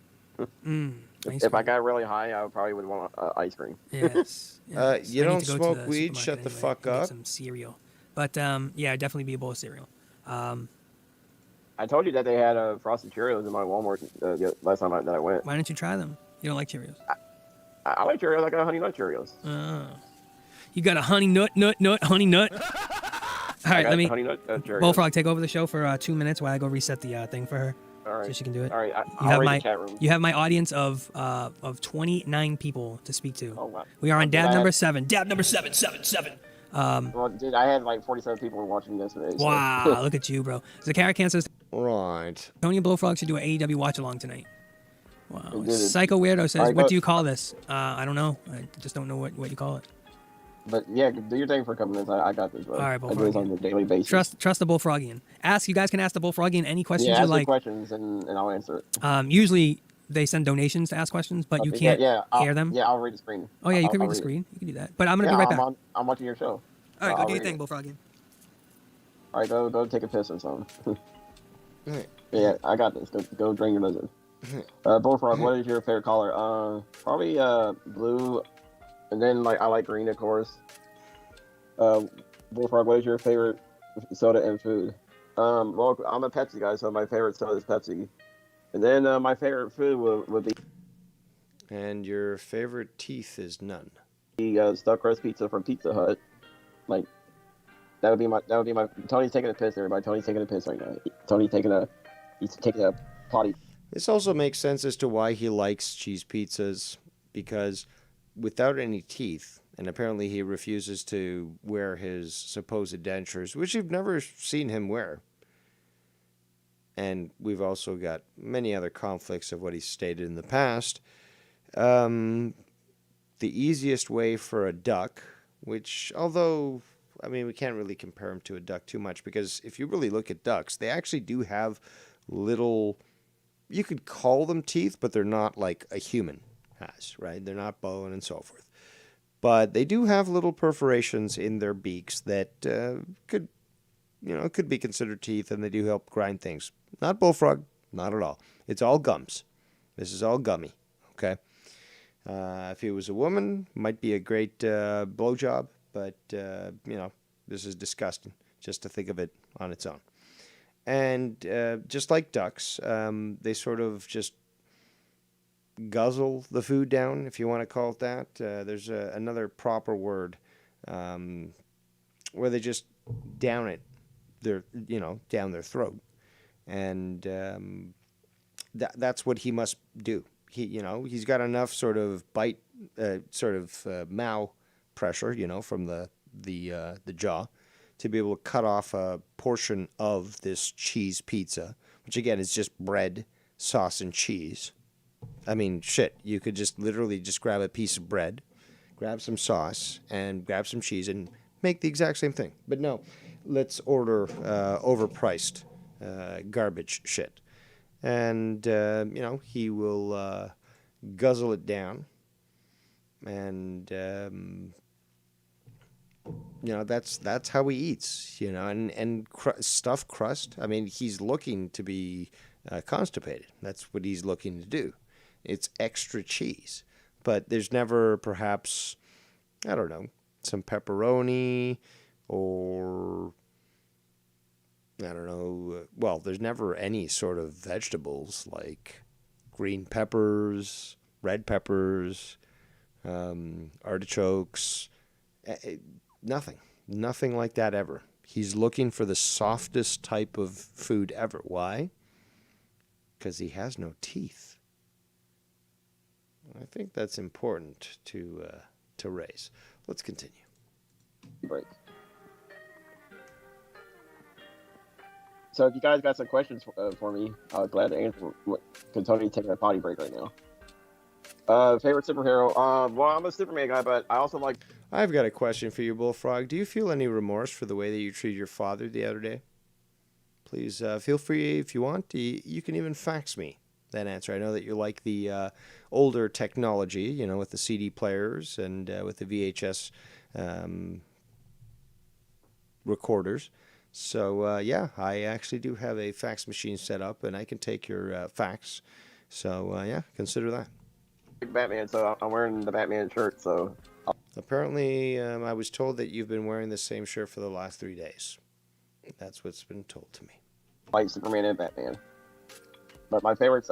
Ice If I got really high, I probably would want ice cream. Yes. yes. You I need don't to go to smoke the weed? supermarket Shut the anyway fuck and get up. some cereal. But yeah, it'd definitely be a bowl of cereal. I told you that they had frosted Cheerios in my Walmart last time that I went. Why don't you try them? You don't like Cheerios? I like Cheerios. I got honey nut Cheerios. You got a honey nut. All right, let me. Honey nut Cheerios. Bullfrog, take over the show for 2 minutes while I go reset the thing for her. All right. So she can do it. All right. I'll read the chat room. You have my audience of 29 people to speak to. Oh, wow. We are on dab number 7. Dab number 777. Well, dude, I had like 47 people watching yesterday. So. Wow, look at you, bro. Zakarakan says, right. Tony and Bullfrog should do an AEW watch along tonight. Wow. Dude, Psycho Weirdo says, right, what do you call this? I don't know. I just don't know what you call it. But yeah, do your thing for a couple minutes. I got this, bro. All right, I do Bullfrog. this on a daily basis. Trust the Bullfrogian. You guys can ask the Bullfrogian any questions yeah, you ask me like. questions and I'll answer it. Usually they send donations to ask questions, but you can't hear them. Yeah, I'll read the screen. Oh yeah, you can I'll read the screen. You can do that. But I'm gonna be right back. I'm watching your show. All right, I'll go do your read thing, it. Bullfrogian. All right, go take a piss or something. Yeah, I got this. Go drain your lizard. Bullfrog, what is your favorite color? Probably blue, and then I like green, of course. Bullfrog, what is your favorite soda and food? Well, I'm a Pepsi guy, so my favorite soda is Pepsi. And then my favorite food would be. And your favorite teeth is none. The stuffed crust pizza from Pizza Hut. Like that would be my. Tony's taking a piss, everybody. Tony's taking a piss right now. He's taking a potty. This also makes sense as to why he likes cheese pizzas, because without any teeth, and apparently he refuses to wear his supposed dentures, which you've never seen him wear. And we've also got many other conflicts of what he's stated in the past. The easiest way for a duck, which, although, I mean, we can't really compare him to a duck too much, because if you really look at ducks, they actually do have little, you could call them teeth, but they're not like a human has, right? They're not bone and so forth. But they do have little perforations in their beaks that could be considered teeth, and they do help grind things. Not Bullfrog, not at all. It's all gums. This is all gummy, okay? If he was a woman, might be a great blowjob, but, this is disgusting just to think of it on its own. And just like ducks, they sort of just guzzle the food down, if you want to call it that. There's another proper word where they just down it, down their throat. And that's what he must do. He's got enough sort of mouth pressure, from the jaw, to be able to cut off a portion of this cheese pizza, which again is just bread, sauce, and cheese. I mean, shit, you could just literally just grab a piece of bread, grab some sauce, and grab some cheese and make the exact same thing. But no, let's order overpriced garbage shit. And, he will guzzle it down. And, that's how he eats, and stuffed crust. I mean, he's looking to be constipated. That's what he's looking to do. It's extra cheese. But there's never perhaps, I don't know, some pepperoni or, I don't know, well, there's never any sort of vegetables like green peppers, red peppers, artichokes, nothing like that ever. He's looking for the softest type of food ever. Why? Because he has no teeth. I think that's important to raise. Let's continue. Break. So if you guys got some questions for me, I'll be glad to answer. Because Tony's taking a potty break right now. Favorite superhero? Well, I'm a Superman guy, but I also like. I've got a question for you, Bullfrog. Do you feel any remorse for the way that you treated your father the other day? Please feel free, if you want, you can even fax me that answer. I know that you like the older technology, you know, with the CD players and with the VHS recorders. So, yeah, I actually do have a fax machine set up, and I can take your fax. So, yeah, consider that. Batman, so I'm wearing the Batman shirt, so... Apparently, I was told that you've been wearing the same shirt for the last 3 days. That's what's been told to me. Like Superman and Batman. But my favorite's...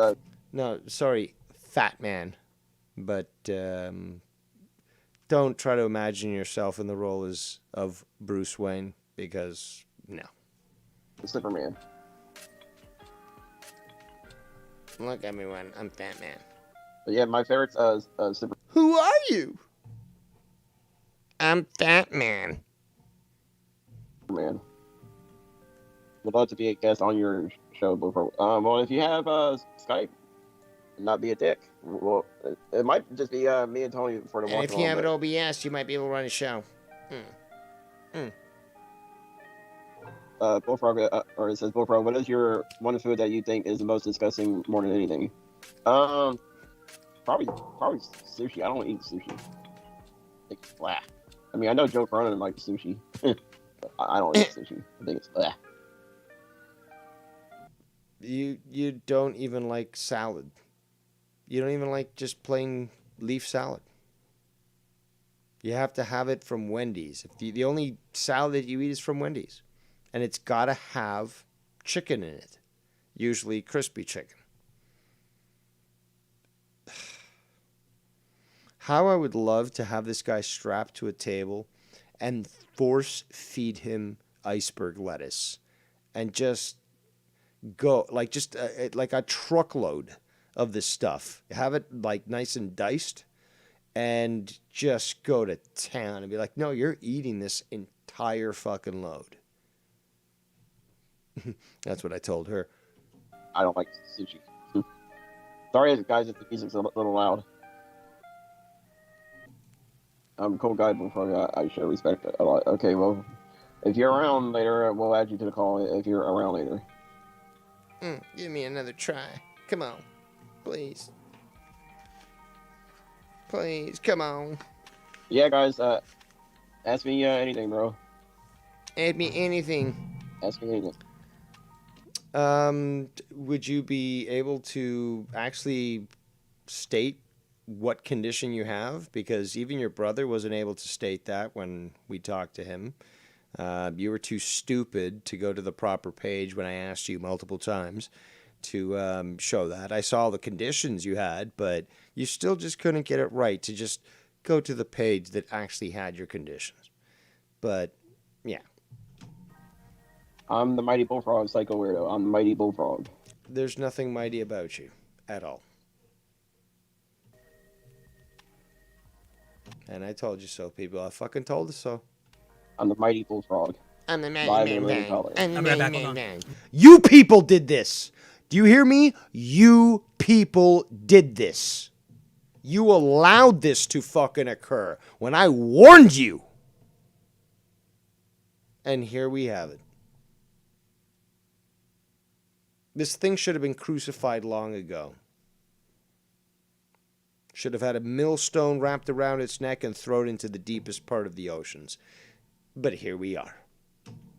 No, sorry, Fat Man. But don't try to imagine yourself in the role of Bruce Wayne, because, no. Superman. Look, everyone, I'm Fat Man. But yeah, my favorite's Superman. Who are you? I'm Fat Man. Man. Would love to be a guest on your show before. Well, if you have Skype, not be a dick. Well, it might just be me and Tony for the. And if you have an OBS, you might be able to run a show. Bullfrog, or it says Bullfrog. What is your one food that you think is the most disgusting more than anything? Probably sushi. I don't eat sushi. It's blah. I mean, I know Joe Cronin likes sushi. I don't eat sushi. I think it's blah. You don't even like salad. You don't even like just plain leaf salad. You have to have it from Wendy's. If the only salad that you eat is from Wendy's. And it's got to have chicken in it. Usually crispy chicken. How I would love to have this guy strapped to a table and force feed him iceberg lettuce. And just go, like just like a truckload of this stuff. Have it like nice and diced. And just go to town and be like, no, you're eating this entire fucking load. That's what I told her. I don't like sushi. Sorry, guys, if the music's a little loud. I'm a cool guy, Bullfrog. I show respect a lot. Okay, well, if you're around later, we'll add you to the call if you're around later. Give me another try. Come on. Please. Please, come on. Yeah, guys, ask me anything, bro. Ask me anything. Ask me anything. Would you be able to actually state what condition you have? Because even your brother wasn't able to state that when we talked to him. You were too stupid to go to the proper page when I asked you multiple times to show that. I saw the conditions you had, but you still just couldn't get it right to just go to the page that actually had your conditions. But, yeah. I'm the Mighty Bullfrog, Psycho Weirdo. I'm the Mighty Bullfrog. There's nothing mighty about you at all. And I told you so, people. I fucking told us so. I'm the Mighty Bullfrog. I'm the Mighty Man. You people did this. Do you hear me? You people did this. You allowed this to fucking occur when I warned you. And here we have it. This thing should have been crucified long ago. Should have had a millstone wrapped around its neck and thrown into the deepest part of the oceans. But here we are.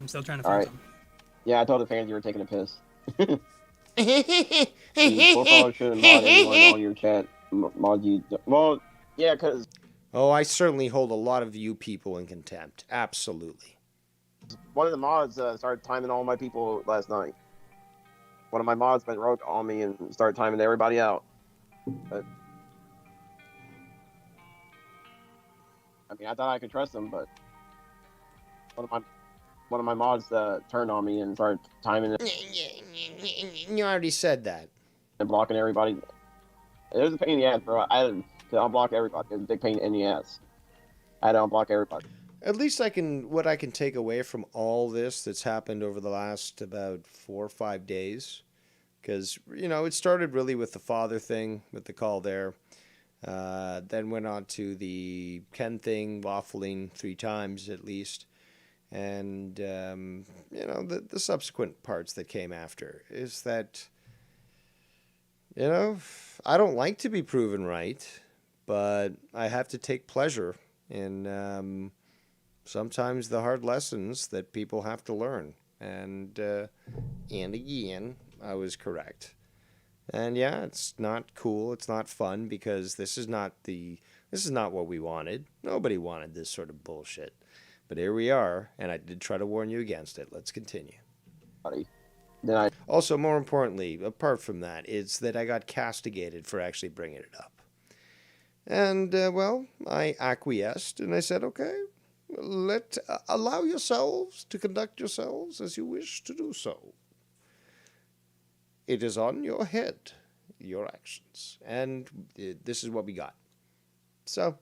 I'm still trying to All find right. something. Yeah, I told the fans you were taking a piss. Bullfrog shouldn't mod anyone on your chat. Mod you. Well, yeah, because... Oh, I certainly hold a lot of you people in contempt. Absolutely. One of the mods started timing all my people last night. One of my mods went rogue on me and started timing everybody out. But, I mean, I thought I could trust him, but one of my mods turned on me and started timing it. You already said that. And blocking everybody. It was a pain in the ass, bro. I had to unblock everybody. It was a big pain in the ass. I had to unblock everybody. At least what I can take away from all this that's happened over the last about 4 or 5 days, because, it started really with the father thing, with the call there, then went on to the Ken thing, waffling 3 times at least, and, the subsequent parts that came after is that, I don't like to be proven right, but I have to take pleasure in sometimes the hard lessons that people have to learn. And again, I was correct. And yeah, it's not cool. It's not fun because this is not what we wanted. Nobody wanted this sort of bullshit. But here we are, and I did try to warn you against it. Let's continue. Also, more importantly, apart from that, is that I got castigated for actually bringing it up. And, I acquiesced, and I said, okay, allow yourselves to conduct yourselves as you wish to do so. It is on your head, your actions. And this is what we got. So,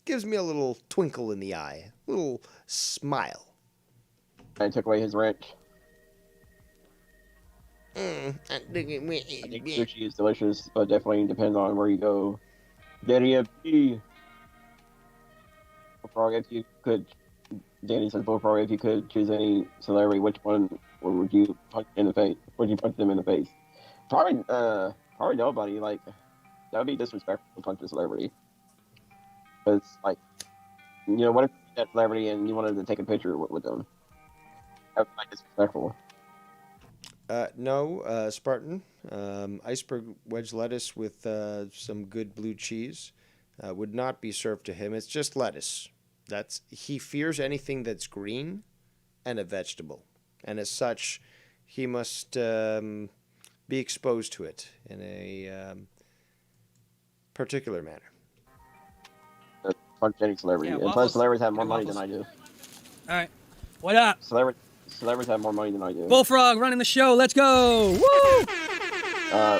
gives me a little twinkle in the eye, a little smile. I took away his wrench. I think sushi is delicious, but definitely depends on where you go. Danny Bullfrog, if you could, Danny says Bullfrog, if you could choose any celebrity, which one would you punch in the face? Would you punch them in the face? Probably nobody. Like, that would be disrespectful to punch a celebrity. Because, like, what if you that celebrity and you wanted to take a picture with them? That would be disrespectful. No, Spartan. Iceberg wedge lettuce with some good blue cheese would not be served to him. It's just lettuce. He fears anything that's green and a vegetable, and as such, he must be exposed to it in a particular manner. Punch any celebrity, and plus celebrities have more money than I do. All right, what up? Celebrities have more money than I do. Bullfrog running the show. Let's go. Woo!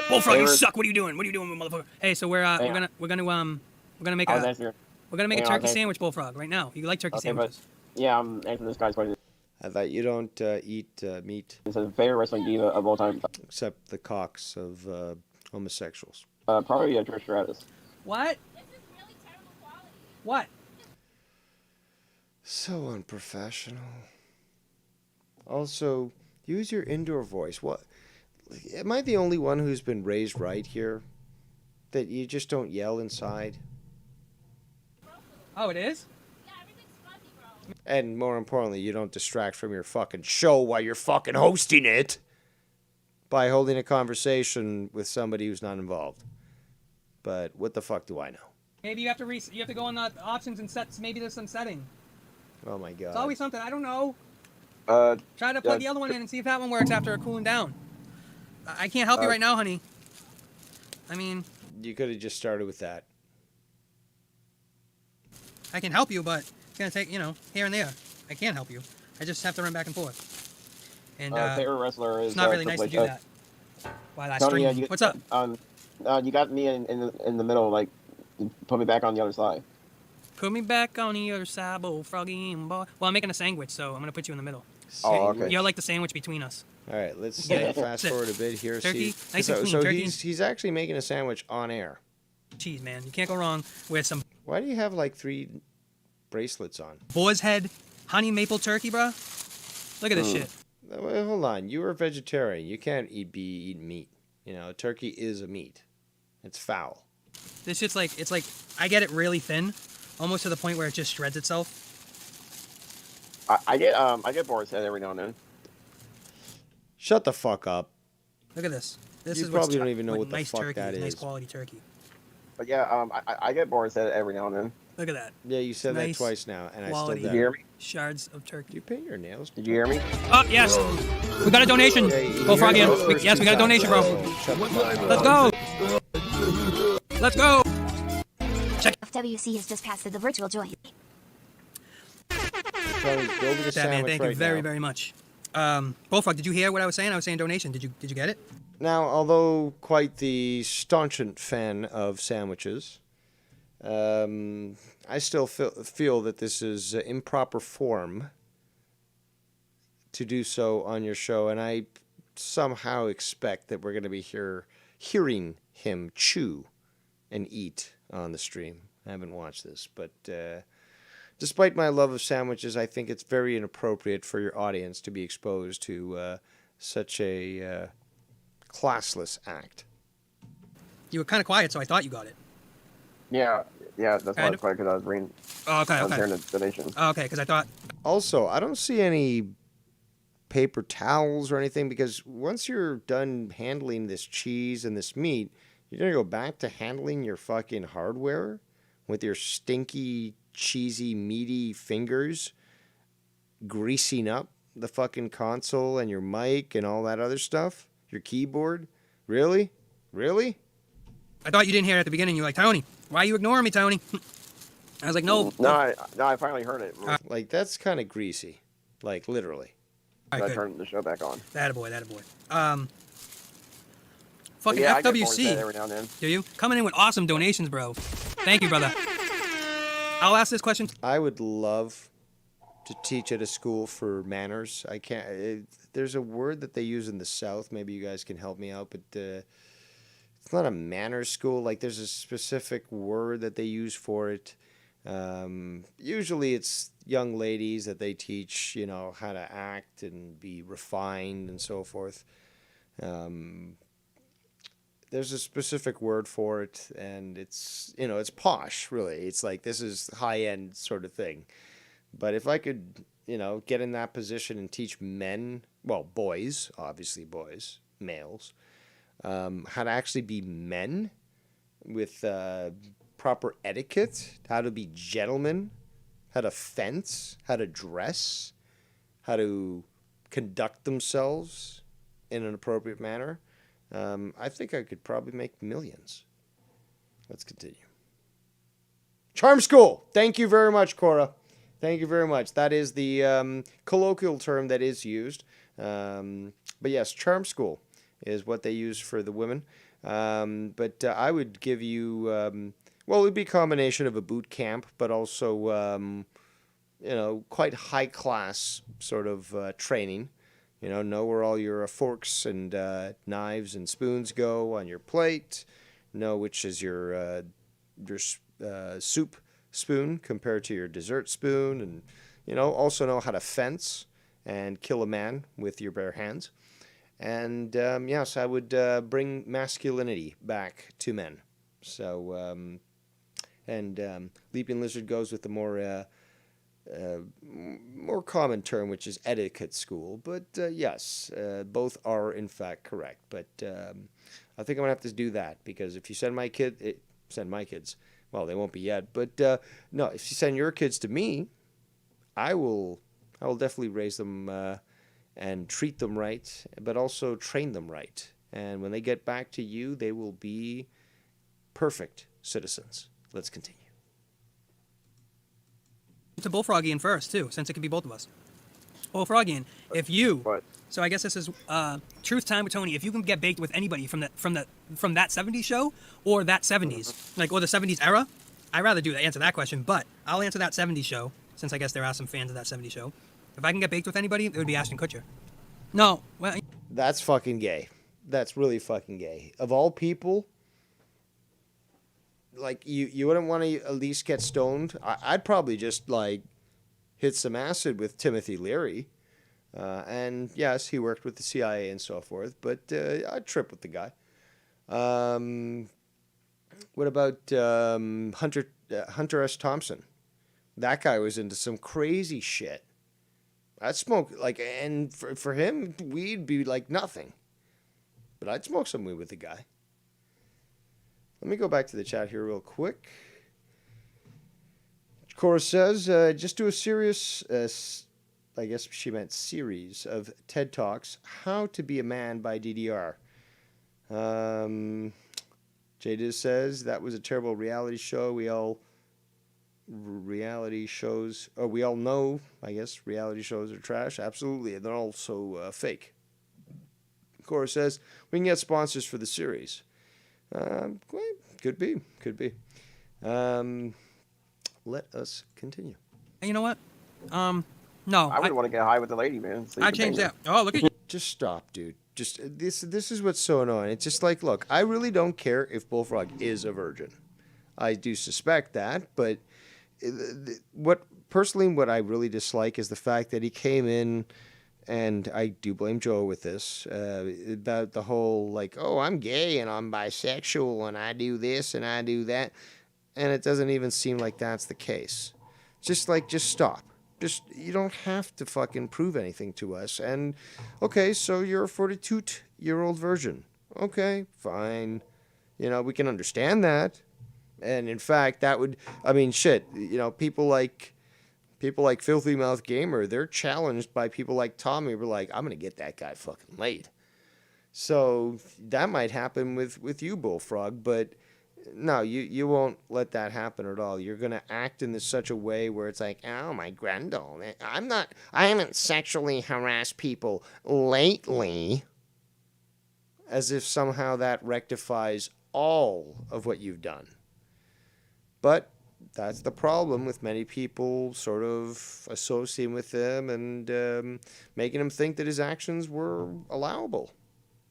Bullfrog, you suck. What are you doing? Motherfucker? Hey, so we're gonna make a turkey sandwich, Bullfrog, right now. You like turkey sandwiches? Yeah, I'm answering this guy's question. I thought you don't eat meat. It's a favorite wrestling diva of all time. Except the cocks of homosexuals. Probably Trish Stratus. What? What? So unprofessional. Also, use your indoor voice. What? Am I the only one who's been raised right here? That you just don't yell inside? Oh, it is? And more importantly, you don't distract from your fucking show while you're fucking hosting it by holding a conversation with somebody who's not involved. But what the fuck do I know? Maybe you have to go on the options and sets. Maybe there's some setting. Oh my god. It's always something. I don't know. Try to plug the other one in and see if that one works after cooling down. I can't help you right now, honey. I mean... You could have just started with that. I can help you, but it's going to take, here and there. I can't help you. I just have to run back and forth. And favorite wrestler is... It's not really nice to do that. While I stream. What's up? You got me in the middle, like, put me back on the other side. Put me back on the other side, Bullfroggy and boy. Well, I'm making a sandwich, so I'm going to put you in the middle. Oh, okay. You're like the sandwich between us. All right, let's fast forward a bit here. Turkey, nice and clean. So turkey. he's actually making a sandwich on air. Cheese, man. You can't go wrong with some... Why do you have like 3 bracelets on? Boar's head, honey maple turkey, bro. Look at this shit. Wait, hold on. You are a vegetarian. You can't be eating meat. Turkey is a meat. It's foul. This shit's like, it's like, I get it really thin, almost to the point where it just shreds itself. I get boar's head every now and then. Shut the fuck up. Look at this. This you is probably don't even know what the nice fuck turkey, that is. Nice quality turkey. But yeah, I get boar's head every now and then. Look at that. Yeah, you said nice that twice now, and I quality still Did you hear me? Shards of turkey. Do you paint your nails? Did you hear me? Oh, yes. We got a donation. Bullfrog in. Yes, we got a donation, bro. Let's go. Let's go. Check. FWC has just passed the virtual join. Batman, thank you very, very much. Bullfrog, did you hear what I was saying? I was saying donation. Did you get it? Now, although quite the staunchant fan of sandwiches, I still feel that this is improper form to do so on your show, and I somehow expect that we're going to be hearing him chew and eat on the stream. I haven't watched this, but despite my love of sandwiches, I think it's very inappropriate for your audience to be exposed to such a classless act. You were kind of quiet, so I thought you got it. Yeah, that's why Kind it's quiet, because I was reading. Oh, okay, I was okay. hearing the donation. Oh, okay, because I thought. Also, I don't see any paper towels or anything, because once you're done handling this cheese and this meat, you're going to go back to handling your fucking hardware with your stinky, cheesy, meaty fingers greasing up the fucking console and your mic and all that other stuff, your keyboard. Really? Really? I thought you didn't hear it at the beginning. You're like, Tony, why are you ignoring me, Tony? I was like, no. No, I finally heard it. Like, that's kind of greasy. Like, literally. All right, I good. turned the show back on. That a boy. Fucking Yeah, I get bored of FWC. that every now and then. Do you? Coming in with awesome donations, bro. Thank you, brother. I'll ask this question. I would love to teach at a school for manners. I can't. There's a word that they use in the South. Maybe you guys can help me out, but it's not a manners school. Like, there's a specific word that they use for it. Usually it's young ladies that they teach, how to act and be refined and so forth. There's a specific word for it, and it's, it's posh, really. It's like, this is high-end sort of thing. But if I could, get in that position and teach men, well, boys, obviously boys, males, how to actually be men with proper etiquette, how to be gentlemen, how to fence, how to dress, how to conduct themselves in an appropriate manner, I think I could probably make millions. Let's continue. Charm School. Thank you very much, Cora. Thank you very much. That is the colloquial term that is used. But yes, Charm School is what they use for the women. But I would give you, well, it would be a combination of a boot camp, but also, quite high class sort of training. Know where all your forks and knives and spoons go on your plate. Know which is your soup spoon compared to your dessert spoon. And, also know how to fence and kill a man with your bare hands. And, yes, I would bring masculinity back to men. So, Leaping Lizard goes with the more common term, which is etiquette school. But yes, both are in fact correct. But I think I'm gonna have to do that, because if you send my kids, well, they won't be yet. But no, if you send your kids to me, I will definitely raise them and treat them right, but also train them right. And when they get back to you, they will be perfect citizens. Let's continue. To Bullfrogian first, too, since it could be both of us. Bullfrogian, if you... What? So I guess this is truth time with Tony. If you can get baked with anybody from that 70s show or that 70s, or the 70s era, I'd rather answer that question, but I'll answer that 70s show, since I guess there are some fans of that 70s show. If I can get baked with anybody, it would be Ashton Kutcher. No, well... That's fucking gay. That's really fucking gay. Of all people... Like, you wouldn't want to at least get stoned? I'd probably just, hit some acid with Timothy Leary. And, yes, he worked with the CIA and so forth, but I'd trip with the guy. What about Hunter S. Thompson? That guy was into some crazy shit. I'd smoke, and for him, weed be like nothing. But I'd smoke some weed with the guy. Let me go back to the chat here real quick. Cora says, just do a serious, I guess she meant series, of TED Talks, How to Be a Man by DDR. Jada says, that was a terrible reality show. We all know, I guess, reality shows are trash. Absolutely. And they're also fake. Cora says, we can get sponsors for the series. Could be. Let us continue. And you know what? No. I would want to get high with the lady, man. So you I can changed bang that. Oh, look at you. Just stop, dude. Just this is what's so annoying. It's just like, look, I really don't care if Bullfrog is a virgin. I do suspect that, but what I really dislike is the fact that he came in, and I do blame Joe with this, about the whole like, oh, I'm gay and I'm bisexual and I do this and I do that, and it doesn't even seem like that's the case. Just stop. You don't have to fucking prove anything to us. And okay, so you're a 42-year-old virgin. Okay, fine. We can understand that. And in fact, that would, I mean, shit. People like Filthy Mouth Gamer, they're challenged by people like Tommy. Who are like, I'm gonna get that guy fucking laid. So that might happen with you, Bullfrog, but no, you won't let that happen at all. You're gonna act in such a way where it's like, oh, my Grendel, I haven't sexually harassed people lately, as if somehow that rectifies all of what you've done. But that's the problem with many people sort of associating with him and making him think that his actions were allowable.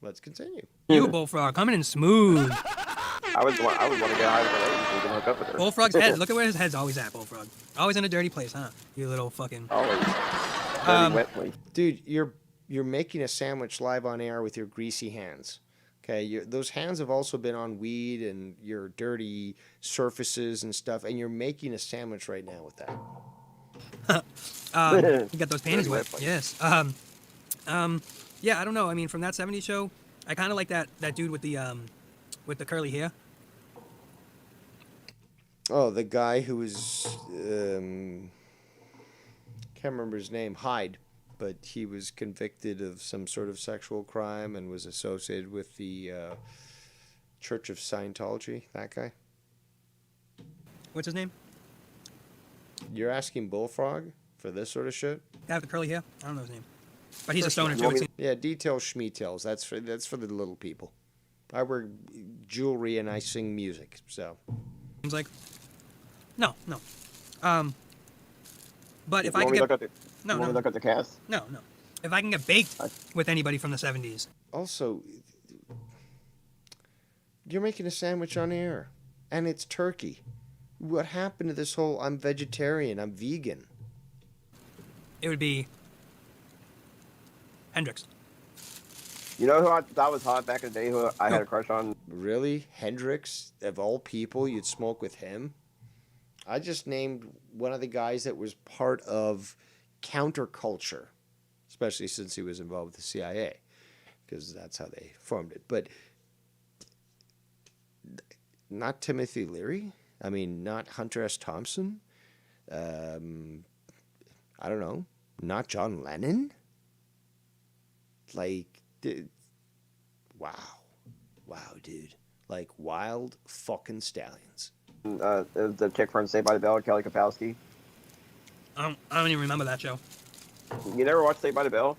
Let's continue. You, Bullfrog, coming in smooth. I would want to get high with the lady so you can hook up with her. Bullfrog's head. Look at where his head's always at, Bullfrog. Always in a dirty place, huh? You little fucking... Always. Dude, you're making a sandwich live on air with your greasy hands. Okay, those hands have also been on weed and your dirty surfaces and stuff, and you're making a sandwich right now with that. You got those panties wet. Yes. Yeah, I don't know. I mean, from that '70s show, I kind of like that dude with the curly hair. Oh, the guy who was can't remember his name, Hyde. But he was convicted of some sort of sexual crime and was associated with the Church of Scientology. That guy. What's his name? You're asking Bullfrog for this sort of shit? Guy with the curly hair? I don't know his name. But he's a stoner too. Yeah, detail schmeetails. That's for the little people. I wear jewelry and I sing music, so. Seems like. No. But if I can get... No. Look at the cast? No. If I can get baked with anybody from the 70s. Also, you're making a sandwich on air, and it's turkey. What happened to this whole, I'm vegetarian, I'm vegan? It would be Hendrix. You know who I thought was hot back in the day, who I had a crush on? Really? Hendrix? Of all people, you'd smoke with him? I just named one of the guys that was part of counterculture, especially since he was involved with the CIA, because that's how they formed it. But not Timothy Leary. I mean, not Hunter S. Thompson. I don't know. Not John Lennon. Like, wow, dude. Like wild fucking stallions. The chick from Saved by the Bell, Kelly Kapowski. I don't even remember that show. You never watched Saved by the Bell?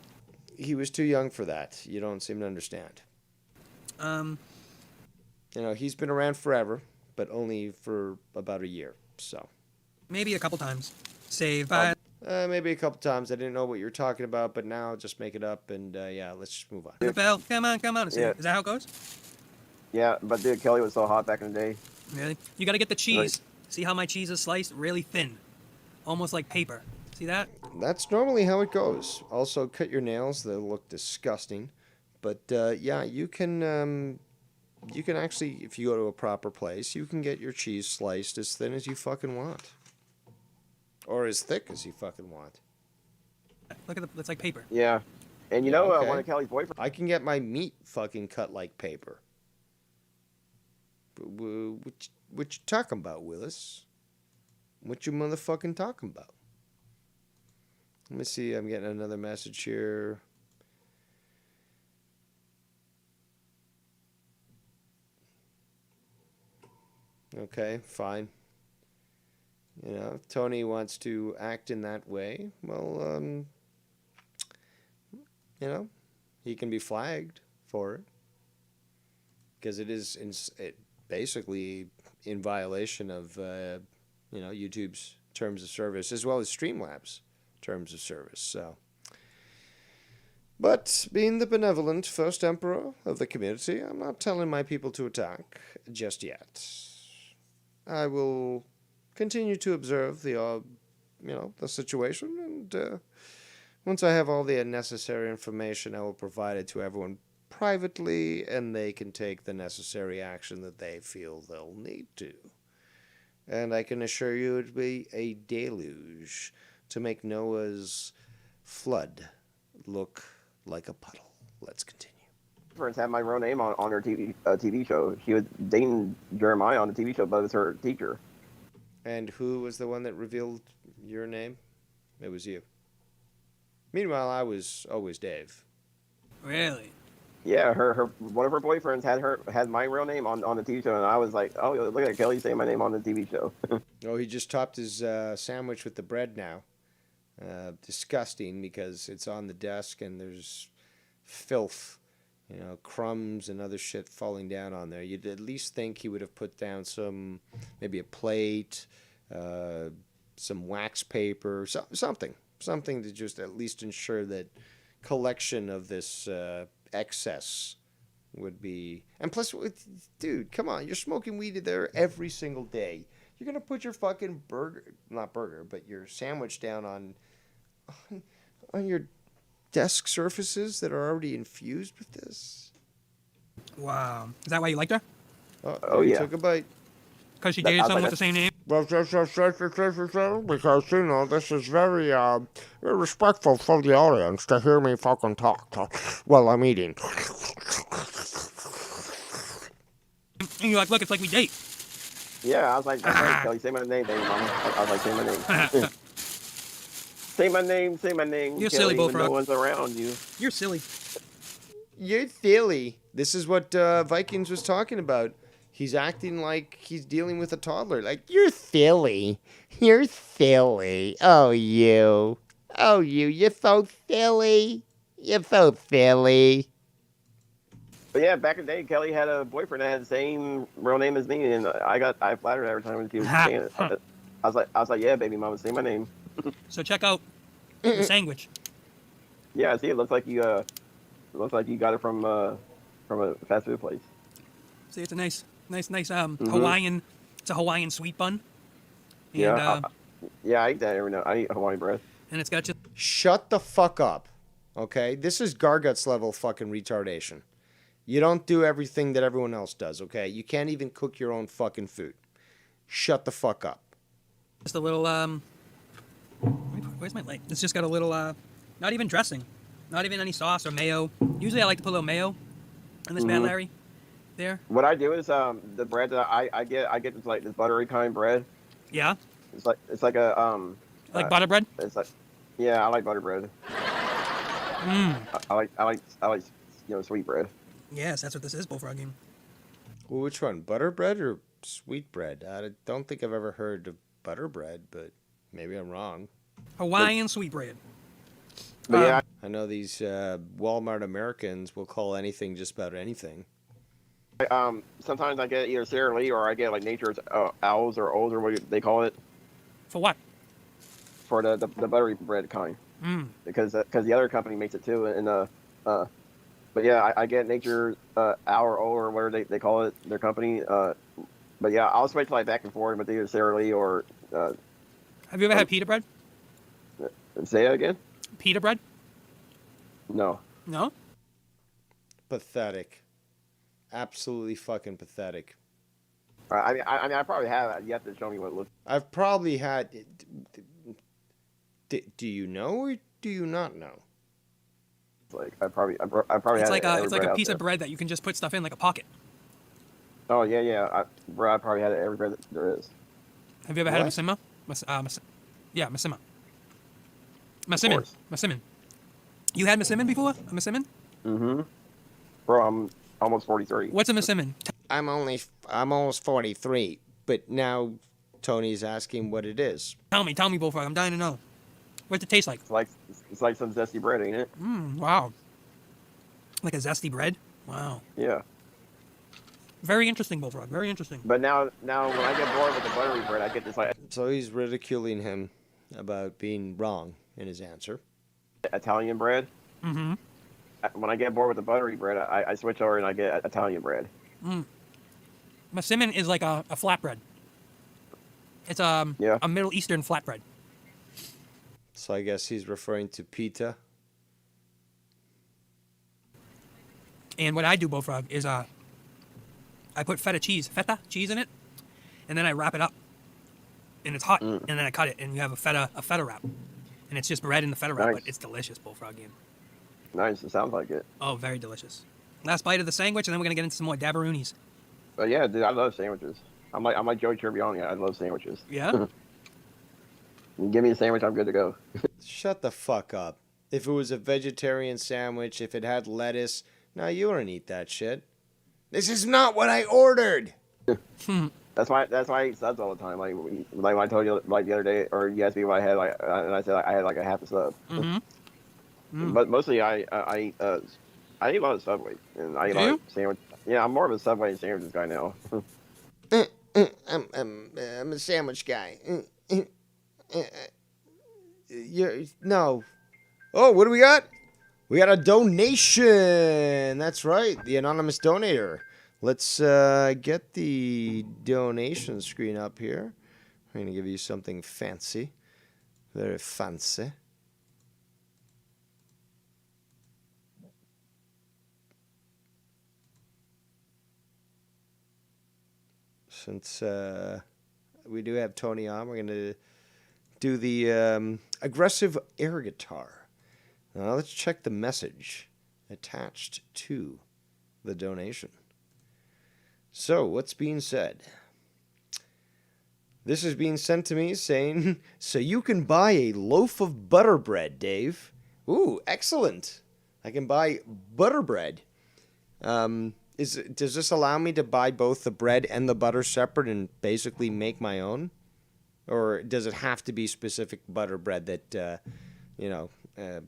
He was too young for that. You don't seem to understand. He's been around forever, but only for about a year, so. Maybe a couple times. Saved by... maybe a couple times. I didn't know what you were talking about, but now I'll just make it up, and let's just move on. The bell, come on. Yeah. Is that how it goes? Yeah, but dude, Kelly was so hot back in the day. Really? You gotta get the cheese. See how my cheese is sliced? Really thin. Almost like paper. See that? That's normally how it goes. Also, cut your nails. They'll look disgusting. But, you can actually, if you go to a proper place, you can get your cheese sliced as thin as you fucking want. Or as thick as you fucking want. Look at it's like paper. Yeah. And one of Kelly's boyfriends... I can get my meat fucking cut like paper. What you talking about, Willis? What you motherfucking talking about? Let me see. I'm getting another message here. Okay, fine. If Tony wants to act in that way, well, he can be flagged for it. Because basically in violation of YouTube's terms of service as well as Streamlabs terms of service. So, but being the benevolent first emperor of the community, I'm not telling my people to attack just yet. I will continue to observe the situation, and once I have all the necessary information, I will provide it to everyone privately, and they can take the necessary action that they feel they'll need to. And I can assure you it will be a deluge to make Noah's flood look like a puddle. Let's continue. Friends had my real name on her TV show. She was dating Jeremiah on the TV show, but it was her teacher. And who was the one that revealed your name? It was you. Meanwhile, I was always Dave. Really? Yeah, her one of her boyfriends had my real name on the TV show, and I was like, oh, look at Kelly saying my name on the TV show. Oh, he just topped his sandwich with the bread now. Disgusting, because it's on the desk and there's filth, crumbs and other shit falling down on there. You'd at least think he would have put down maybe a plate, some wax paper, something to just at least ensure that collection of this excess would be. And plus, dude, come on, you're smoking weed there every single day. You're gonna put your fucking your sandwich down on your desk surfaces that are already infused with this. Wow. Is that why you liked her? Oh yeah. Took a bite. Because she dated someone with the same name? Because, this is very respectful for the audience to hear me fucking talk while I'm eating. And you're like, look, it's like we date. Yeah, I was like, Kelly, say my name, baby mama. I was like, say my name. Say my name. You're Kelly, silly, Bullfrog. No one's around you. You're silly. You're silly. This is what Vikings was talking about. He's acting like he's dealing with a toddler. Like, You're silly. You're silly. Oh, you. Oh, you. You're so silly. You're so silly. But yeah, back in the day, Kelly had a boyfriend that had the same real name as me, and I flattered her every time she was saying it. I was like, yeah, baby mama, say my name. So check out the sandwich. Yeah, see, it looks like you got it from a fast food place. See, it's a nice Hawaiian. It's a Hawaiian sweet bun. And, yeah, I eat that every night. I eat Hawaiian bread. And it's got just. Shut the fuck up, okay? This is Garguts level fucking retardation. You don't do everything that everyone else does, okay? You can't even cook your own fucking food. Shut the fuck up. Just a little where's my light? It's just got a little not even dressing, not even any sauce or mayo. Usually I like to put a little mayo on this bad Larry. There. What I do is the bread that I get is like this buttery kind bread. Yeah. It's like a like butter bread. It's like, yeah, I like butter bread. I like sweet bread. Yes, that's what this is, Bullfrog game. Well, which one, butter bread or sweet bread? I don't think I've ever heard of butter bread, but maybe I'm wrong. Hawaiian sweet bread. Yeah, I know these Walmart Americans will call anything just about anything. Sometimes I get either Sara Lee or I get like Nature's Owls or O's or what they call it. For what? For the buttery bread kind. Because the other company makes it too, and but yeah, I get Nature's Owl or O or whatever they call it, their company. But yeah, I'll switch like back and forth with either Sara Lee or. Have you ever had pita bread? Say that again. Pita bread? No. No. Pathetic. Absolutely fucking pathetic. I mean, I probably have. You have to show me what it looks. I've probably had. Do you know or do you not know? Like I probably It's had like every it's like bread a out piece there. of bread that you can just put stuff in, like a pocket. Oh yeah. I probably had every bread that there is. Have you ever had a Massima? Yeah, Massima. Massimin. You had Massimin before? A Massimin? Mm-hmm. Bro, I'm almost 43. What's a Massimin? I'm almost 43, but now Tony's asking what it is. Tell me, Bullfrog. I'm dying to know. What's it taste like? It's like some zesty bread, ain't it? Wow. Like a zesty bread? Wow. Yeah. Very interesting, Bullfrog. Very interesting. But now when I get bored with the buttery bread, I get this like So he's ridiculing him about being wrong in his answer. Italian bread. Mm-hmm. When I get bored with the buttery bread, I switch over and I get Italian bread. Persimmon is like a flatbread. It's a Middle Eastern flatbread. So I guess he's referring to pita. And what I do, Bullfrog, is I put feta cheese in it, and then I wrap it up, and it's hot, and then I cut it, and you have a feta wrap, and it's just bread in the feta wrap, Nice. but it's delicious, Bullfrog game. Nice. It sounds like it. Oh, very delicious. Last bite of the sandwich, and then we're gonna get into some more dabaroonies. But yeah, dude, I love sandwiches. I'm like Joey Tribbiani. I love sandwiches. Yeah. You give me a sandwich, I'm good to go. Shut the fuck up. If it was a vegetarian sandwich, if it had lettuce, now you wouldn't eat that shit. This is not what I ordered. That's why I eat subs all the time. Like when I told you like the other day, or you asked me what I had, like, and I said I had like a half a sub. But mostly I eat I eat a lot of Subway, and I eat a lot of sandwich. Yeah, I'm more of a Subway and sandwiches guy now. I'm a sandwich guy. No. Oh, what do we got? We got a donation. That's right, the anonymous donator. Let's get the donation screen up here. I'm going to give you something fancy. Very fancy. Since we do have Tony on, we're going to do the aggressive air guitar. Now let's check the message attached to the donation. So, what's being said? This is being sent to me saying, so you can buy a loaf of butter bread, Dave. Ooh, excellent. I can buy butter bread. Does this allow me to buy both the bread and the butter separate and basically make my own? Or does it have to be specific butter bread that,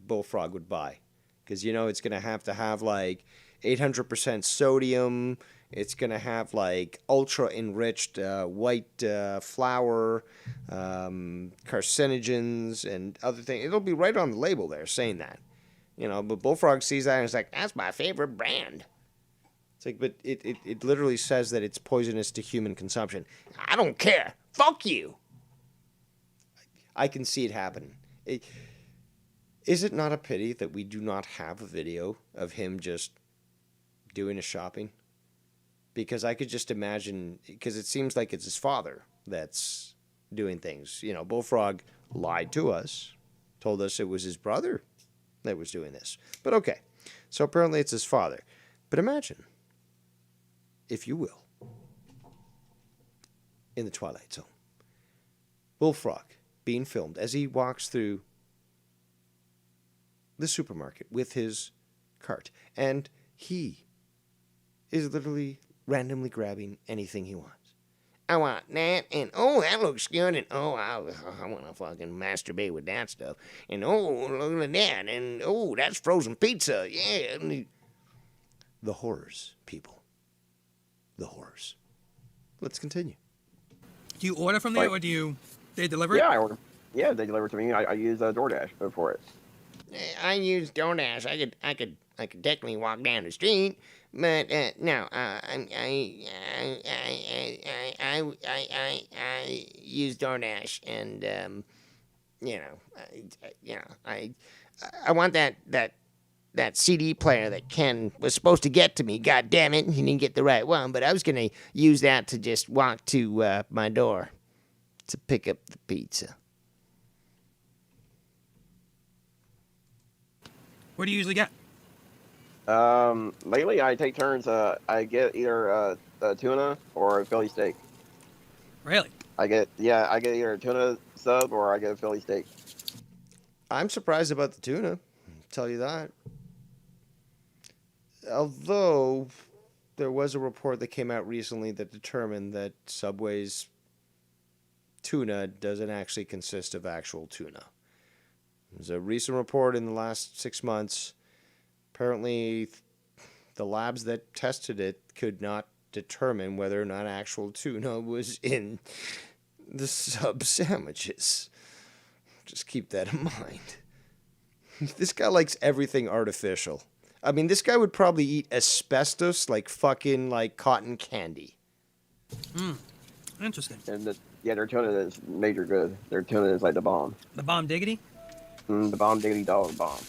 Bullfrog would buy? Because, it's going to have like 800% sodium. It's going to have like ultra enriched white flour, carcinogens, and other things. It'll be right on the label there saying that. But Bullfrog sees that and is like, that's my favorite brand. It's like, but it literally says that it's poisonous to human consumption. I don't care. Fuck you. I can see it happening. Is it not a pity that we do not have a video of him just doing his shopping? Because I could just imagine, because it seems like it's his father that's doing things. Bullfrog lied to us, told us it was his brother that was doing this. But okay, so apparently it's his father. But imagine, if you will, in the Twilight Zone, Bullfrog being filmed as he walks through the supermarket with his cart, and he is literally randomly grabbing anything he wants. I want that, and oh, that looks good, and oh, I want to fucking masturbate with that stuff, and oh, look at that, and oh, that's frozen pizza, yeah. The horrors, people. The horrors. Let's continue. Do you order from there, or they deliver it? Yeah, I order. Yeah, they deliver to me. I use DoorDash for it. I use DoorDash. I could technically walk down the street, but no. I use DoorDash, and I want that CD player that Ken was supposed to get to me. God damn it, he didn't get the right one. But I was gonna use that to just walk to my door to pick up the pizza. What do you usually get? Lately I take turns. I get either tuna or a Philly steak. Really? I get either a tuna sub or I get a Philly steak. I'm surprised about the tuna. I'll tell you that. Although there was a report that came out recently that determined that Subway's tuna doesn't actually consist of actual tuna. There's a recent report in the last 6 months. Apparently, the labs that tested it could not determine whether or not actual tuna was in the sub sandwiches. Just keep that in mind. This guy likes everything artificial. I mean, this guy would probably eat asbestos like fucking like cotton candy. Interesting. And their tuna is major good. Their tuna is like the bomb. The bomb diggity? The bomb diggity dog bomb.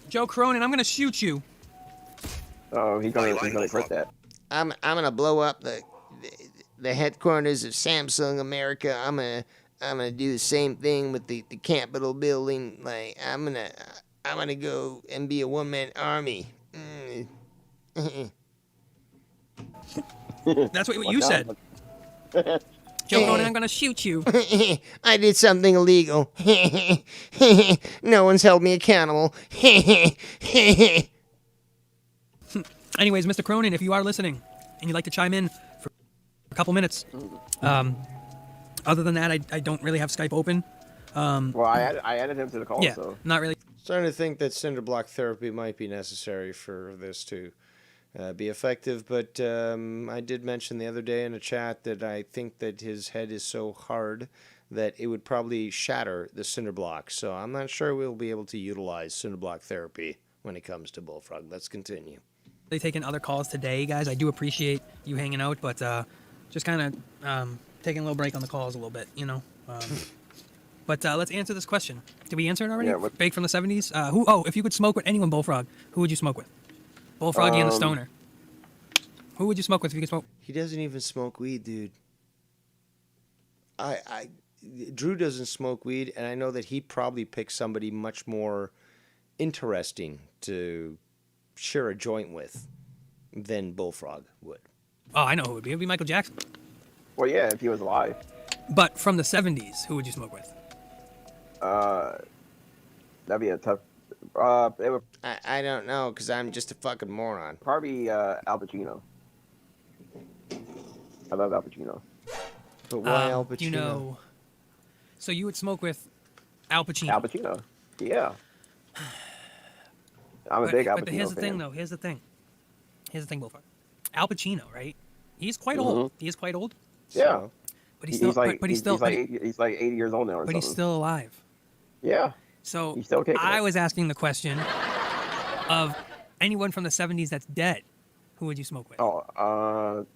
Joe Cronin, I'm gonna shoot you. Oh, he's gonna quit that. I'm gonna blow up the headquarters of Samsung America. I'm gonna do the same thing with the Capitol building. Like I'm gonna go and be a one-man army. That's what you said. Joe Cronin, I'm gonna shoot you. I did something illegal. No one's held me accountable. Anyways, Mr. Cronin, if you are listening and you'd like to chime in for a couple minutes, other than that, I don't really have Skype open. Well, I added him to the call, yeah, so. not really. Starting to think that cinder block therapy might be necessary for this to be effective, but I did mention the other day in a chat that I think that his head is so hard that it would probably shatter the cinder block. So I'm not sure we'll be able to utilize cinder block therapy when it comes to Bullfrog. Let's continue. Taking other calls today, guys. I do appreciate you hanging out, but just kind of taking a little break on the calls a little bit, you know. But let's answer this question. Did we answer it already? Yeah, Fake from the 70s? If you could smoke with anyone, Bullfrog, who would you smoke with? Bullfroggy and the Stoner. Who would you smoke with if you could smoke? He doesn't even smoke weed, dude. Drew doesn't smoke weed, and I know that he probably picked somebody much more interesting to share a joint with than Bullfrog would. Oh, I know who it would be. It would be Michael Jackson. Well, yeah, if he was alive. But from the 70s, who would you smoke with? That'd be a tough. It would I don't know, because I'm just a fucking moron. probably Al Pacino. I love Al Pacino. But why Al Pacino? Do you know? So you would smoke with Al Pacino. Al Pacino. Yeah. I'm a big Al Pacino But here's the thing, fan. though. Here's the thing, Bullfrog. Al Pacino, right? He's quite old. He is quite old. Yeah. But he's still. He's like 80 years old now or But he's something. still alive. Yeah. So He's still kicking I it. was asking the question of anyone from the 70s that's dead, who would you smoke with? Oh,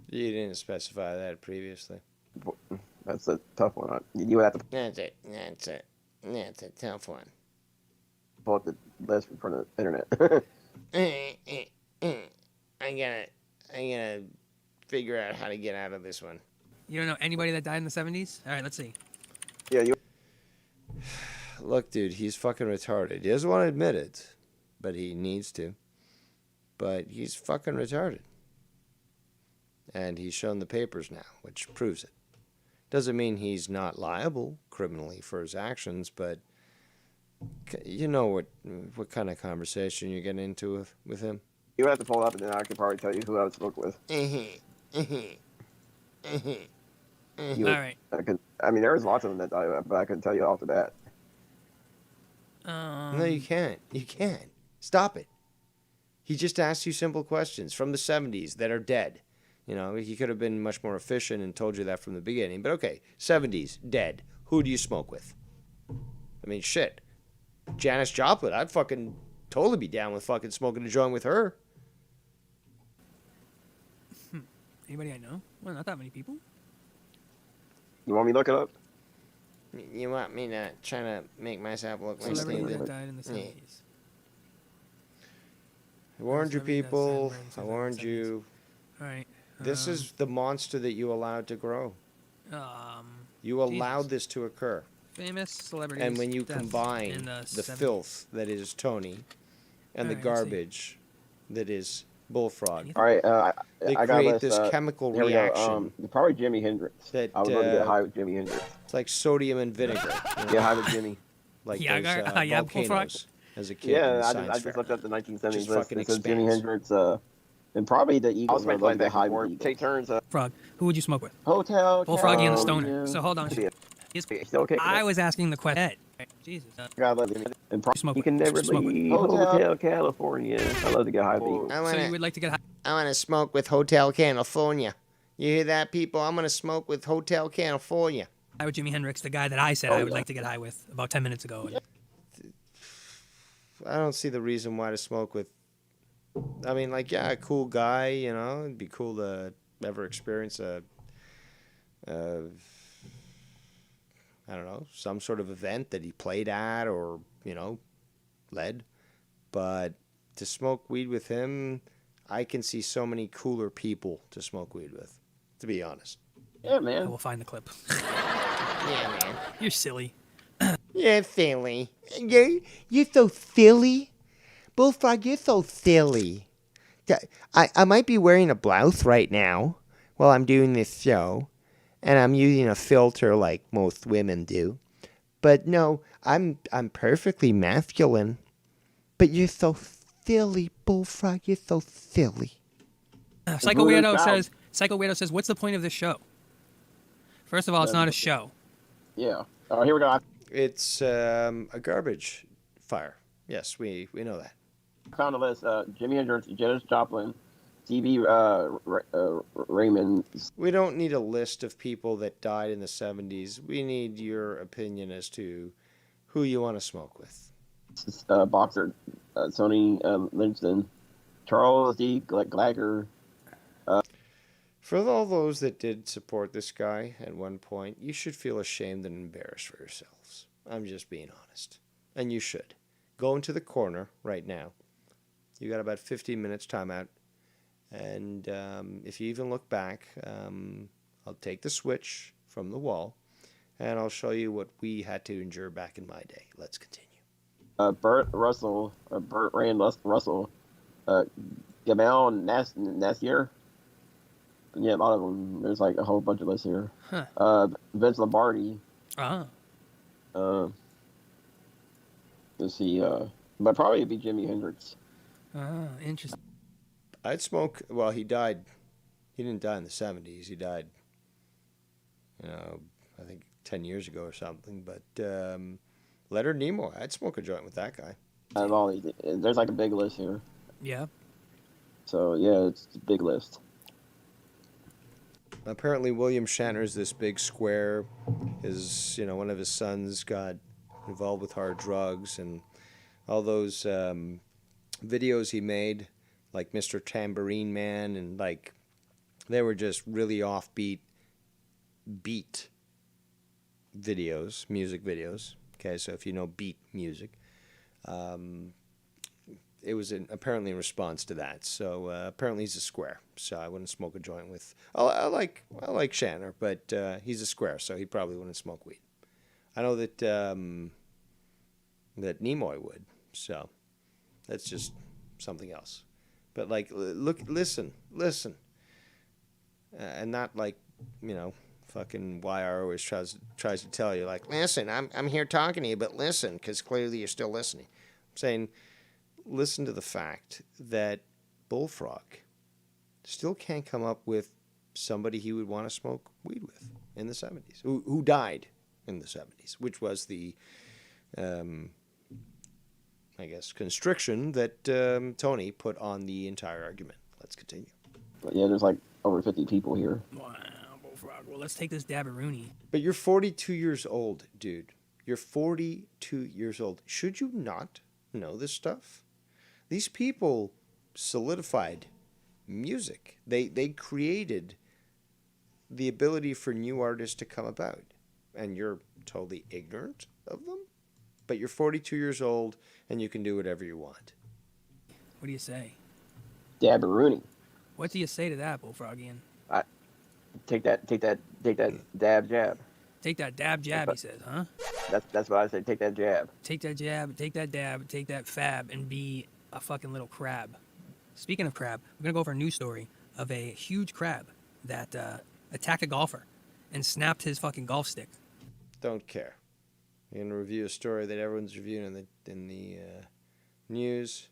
You didn't specify that previously. that's a tough one. You would have to That's a tough one. pull up the list from the internet. I gotta figure out how to get out of this one. You don't know anybody that died in the 70s? All right, let's see. Yeah, you. Look, dude, he's fucking retarded. He doesn't want to admit it, but he needs to. But he's fucking retarded. And he's shown the papers now, which proves it. Doesn't mean he's not liable criminally for his actions, but you know what kind of conversation you're getting into with him? You would have to pull it up, and then I could probably tell you who I would smoke with. All right. I mean, there's lots of them that died, but I couldn't tell you off the bat. No, you can't. You can't. Stop it. He just asked you simple questions from the 70s that are dead. You know, he could have been much more efficient and told you that from the beginning. But okay, 70s, dead. Who do you smoke with? I mean, shit. Janis Joplin, I'd fucking totally be down with fucking smoking a joint with her. Anybody I know? Well, not that many people. You want me to look it up? You want me to try to make myself look like Celebrity that Steven? died in the 70s. I warned you, Celebrity that's people. San I Francisco warned 70s. you. All right. This is the monster that you allowed to grow. You allowed this to occur. Famous celebrities. And when you deaths combine in the 70s. filth that is Tony and the Alright, let's see. garbage that is Bullfrog, All right, they I got a create list, this chemical here we go. reaction. Probably Jimi Hendrix. That, I would love to get high with Jimi Hendrix. It's like sodium and vinegar. You know? Get high with Jimmy. Like Yeah, those yeah, Bullfrog. volcanoes as a kid. in Yeah, the I science just fair. looked up the 1970s Just list. fucking It says Jimi expands. Hendrix, and probably the Eagles. I'll I'd love to get high back with and the take Eagles. turns. Frog. Who would you smoke with? Hotel. Bullfroggy and the Town, Stoner. yeah. So hold on. Still okay. I was asking the question. Jesus. God love you. And Smoke you with- can never smoke with- leave Hotel California. I love to get high with Eagles. So you would like to get high? I want to smoke with Hotel California. You hear that, people? I'm going to smoke with Hotel California. With Jimi Hendrix, the guy that I said I would like to get high with about 10 minutes ago. And I don't see the reason why to smoke with. I mean, like, yeah, a cool guy, you know. It'd be cool to ever experience I don't know, some sort of event that he played at or, you know, led. But to smoke weed with him, I can see so many cooler people to smoke weed with, to be honest. Yeah, I man. will find the clip. Yeah, man. You're silly. You're silly. You're so silly. Bullfrog, you're so silly. I might be wearing a blouse right now while I'm doing this show, and I'm using a filter like most women do. But no, I'm perfectly masculine. But you're so silly, Bullfrog. You're so silly. Psycho Weirdo says, what's the point of this show? First of all, it's not a show. Yeah. Oh, here we go. It's a garbage fire. Yes, we know that. I found a list. Jimi Hendrix, Janis Joplin, Stevie Raymond. We don't need a list of people that died in the 70s. We need your opinion as to who you want to smoke with. Boxer, Sonny Liston, Charles D. Glagger. For all those that did support this guy at one point, you should feel ashamed and embarrassed for yourselves. I'm just being honest. And you should. Go into the corner right now. You got about 15 minutes timeout. And if you even look back, I'll take the switch from the wall and I'll show you what we had to endure back in my day. Let's continue. Burt Russell, Burt Rand Russell, Gamal Nassier. Yeah, a lot of them. There's like a whole bunch of lists here. Huh. Vince Lombardi. Ah. Let's see. But probably it'd be Jimi Hendrix. Ah, interesting. I'd smoke. Well, he died. He didn't die in the 70s. He died, I think 10 years ago or something. But Leonard Nimoy, I'd smoke a joint with that guy. Out of all these, there's like a big list here. Yeah. So yeah, it's a big list. Apparently, William Shatner's this big square. One of his sons got involved with hard drugs, and all those videos he made, like Mr. Tambourine Man, and like they were just really offbeat beat videos, music videos. Okay, so if you know beat music, it was apparently in response to that. So apparently he's a square. So I wouldn't smoke a joint with. I like Shatner, but he's a square, so he probably wouldn't smoke weed. I know that that Nimoy would. So that's just something else. But like, listen, and not like, fucking YR always tries to tell you like, listen, I'm here talking to you, but listen, because clearly you're still listening. I'm saying, listen to the fact that Bullfrog still can't come up with somebody he would want to smoke weed with in the 70s, who died in the 70s, which was the, I guess, constriction that Tony put on the entire argument. Let's continue. But yeah, there's like over 50 people here. Wow, Bullfrog. Well, let's take this Dabberoonie. But you're 42 years old, dude. You're 42 years old. Should you not know this stuff? These people solidified music. They created the ability for new artists to come about. And you're totally ignorant of them? But you're 42 years old and you can do whatever you want. What do you say? Dabberoonie. What do you say to that, Bullfrogian? Take that dab jab. Take that dab jab, he says, huh? That's what I say. Take that jab. Take that jab, take that dab, take that fab, and be a fucking little crab. Speaking of crab, we're going to go over a news story of a huge crab that attacked a golfer and snapped his fucking golf stick. Don't care. You're going to review a story that everyone's reviewing in the news.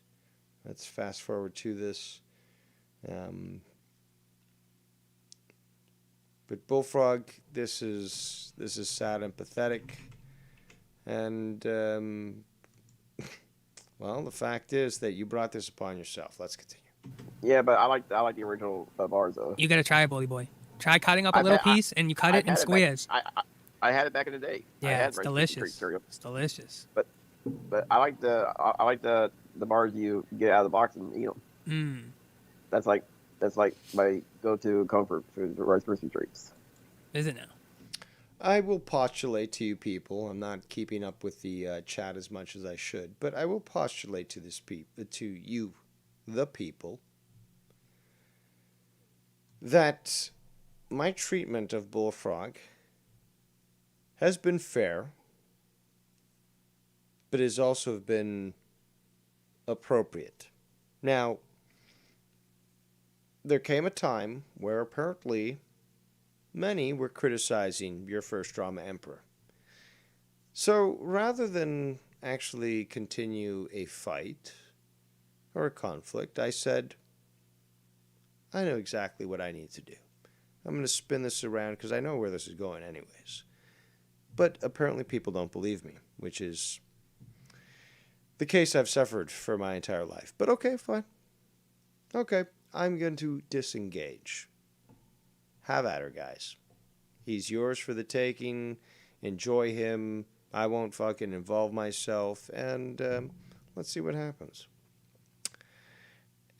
Let's fast forward to this. But Bullfrog, this is sad and pathetic. And, well, the fact is that you brought this upon yourself. Let's continue. Yeah, but I like the original bars though. You gotta try it, Bully Boy. Try cutting up a little piece, and you cut it in squares. I had it back in the day. I Yeah, had it's Rice Krispie delicious. Treat cereal. It's delicious. But I like the bars you get out of the box and eat them. Mm. That's like my go-to comfort food, the Rice Krispie Treats. Is it now? I will postulate to you people. I'm not keeping up with the chat as much as I should, but I will postulate to to you, the people, that my treatment of Bullfrog has been fair, but has also been appropriate. Now, there came a time where apparently many were criticizing your first drama emperor. So rather than actually continue a fight or a conflict, I said, I know exactly what I need to do. I'm going to spin this around because I know where this is going anyways. But apparently people don't believe me, which is the case I've suffered for my entire life. But okay, fine. Okay, I'm going to disengage. Have at her, guys. He's yours for the taking. Enjoy him. I won't fucking involve myself. And let's see what happens.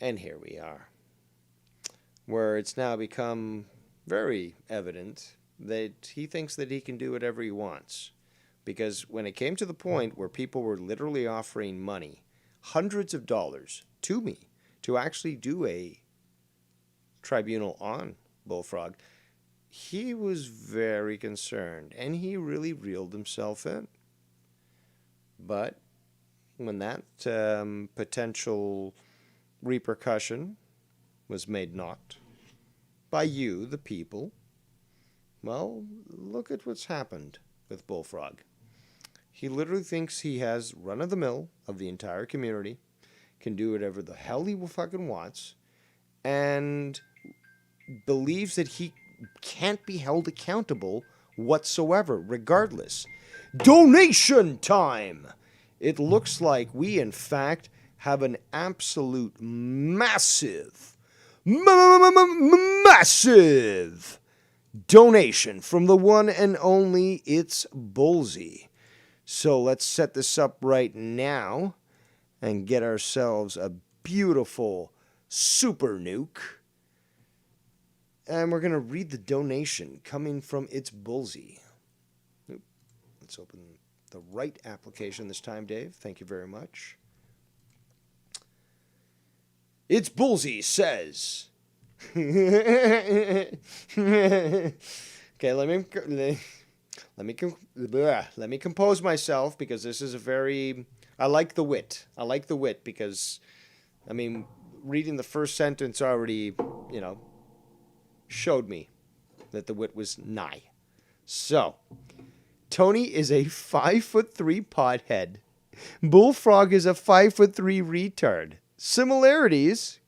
And here we are, where it's now become very evident that he thinks that he can do whatever he wants. Because when it came to the point where people were literally offering money, hundreds of dollars, to me, to actually do a tribunal on Bullfrog, he was very concerned, and he really reeled himself in. But when that potential repercussion was made naught by you, the people, well, look at what's happened with Bullfrog. He literally thinks he has run-of-the-mill of the entire community, can do whatever the hell he fucking wants, and believes that he can't be held accountable whatsoever, regardless. Donation time! It looks like we, in fact, have an absolute massive donation from the one and only It's Bullsy. So let's set this up right now and get ourselves a beautiful super nuke. And we're going to read the donation coming from It's Bullsy. Let's open the right application this time, Dave. Thank you very much. It's Bullsy says... Okay, let me compose myself, because this is a very... I like the wit. I like the wit because, I mean, reading the first sentence already, showed me that the wit was nigh. So, Tony is a 5'3" pothead. Bullfrog is a 5'3" retard. Similarities,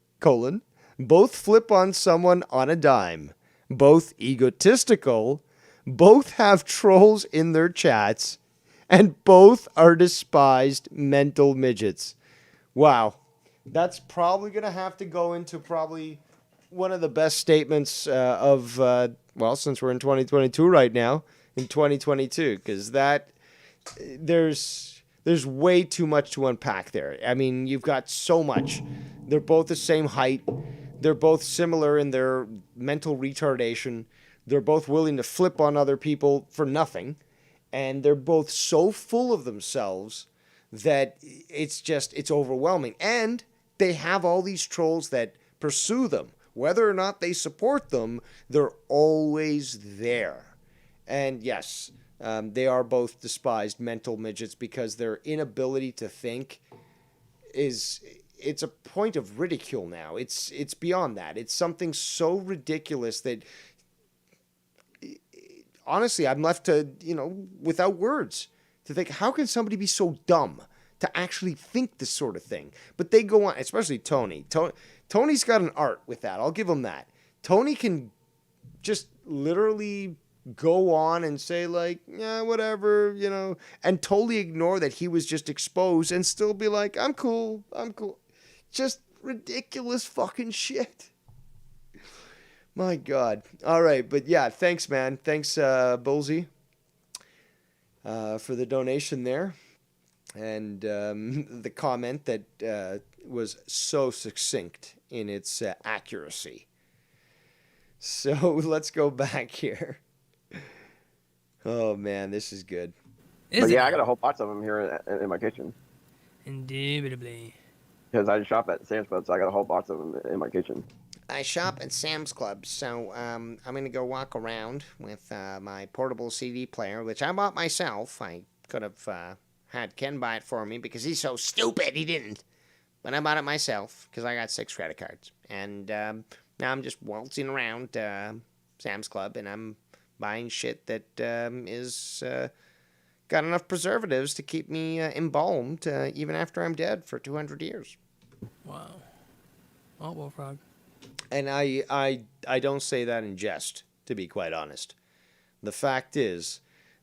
both flip on someone on a dime. Both egotistical. Both have trolls in their chats. And both are despised mental midgets. Wow. That's probably going to have to go into probably one of the best statements since we're in 2022 right now, in 2022, because there's way too much to unpack there. I mean, you've got so much. They're both the same height. They're both similar in their mental retardation. They're both willing to flip on other people for nothing. And they're both so full of themselves that it's overwhelming. And they have all these trolls that pursue them. Whether or not they support them, they're always there. And yes, they are both despised mental midgets because their inability to think it's a point of ridicule now. It's beyond that. It's something so ridiculous that honestly, I'm left to, without words to think, how can somebody be so dumb to actually think this sort of thing? But they go on, especially Tony. Tony's got an art with that. I'll give him that. Tony can just literally go on and say like, yeah, whatever, and totally ignore that he was just exposed and still be like, I'm cool. Just ridiculous fucking shit. My God. All right, but yeah, thanks, man. Thanks, Bullsy, for the donation there. And the comment that was so succinct in its accuracy. So let's go back here. Oh, man, this is good. But yeah, I got a whole box of them here in my kitchen. Indubitably. Because I shop at Sam's Club, so I got a whole box of them in my kitchen. I shop at Sam's Club, so I'm going to go walk around with my portable CD player, which I bought myself. I could have had Ken buy it for me because he's so stupid he didn't. But I bought it myself because I got 6 credit cards. And now I'm just waltzing around Sam's Club, and I'm buying shit that is got enough preservatives to keep me embalmed even after I'm dead for 200 years. Wow. Oh, Bullfrog. And I don't say that in jest, to be quite honest. The fact is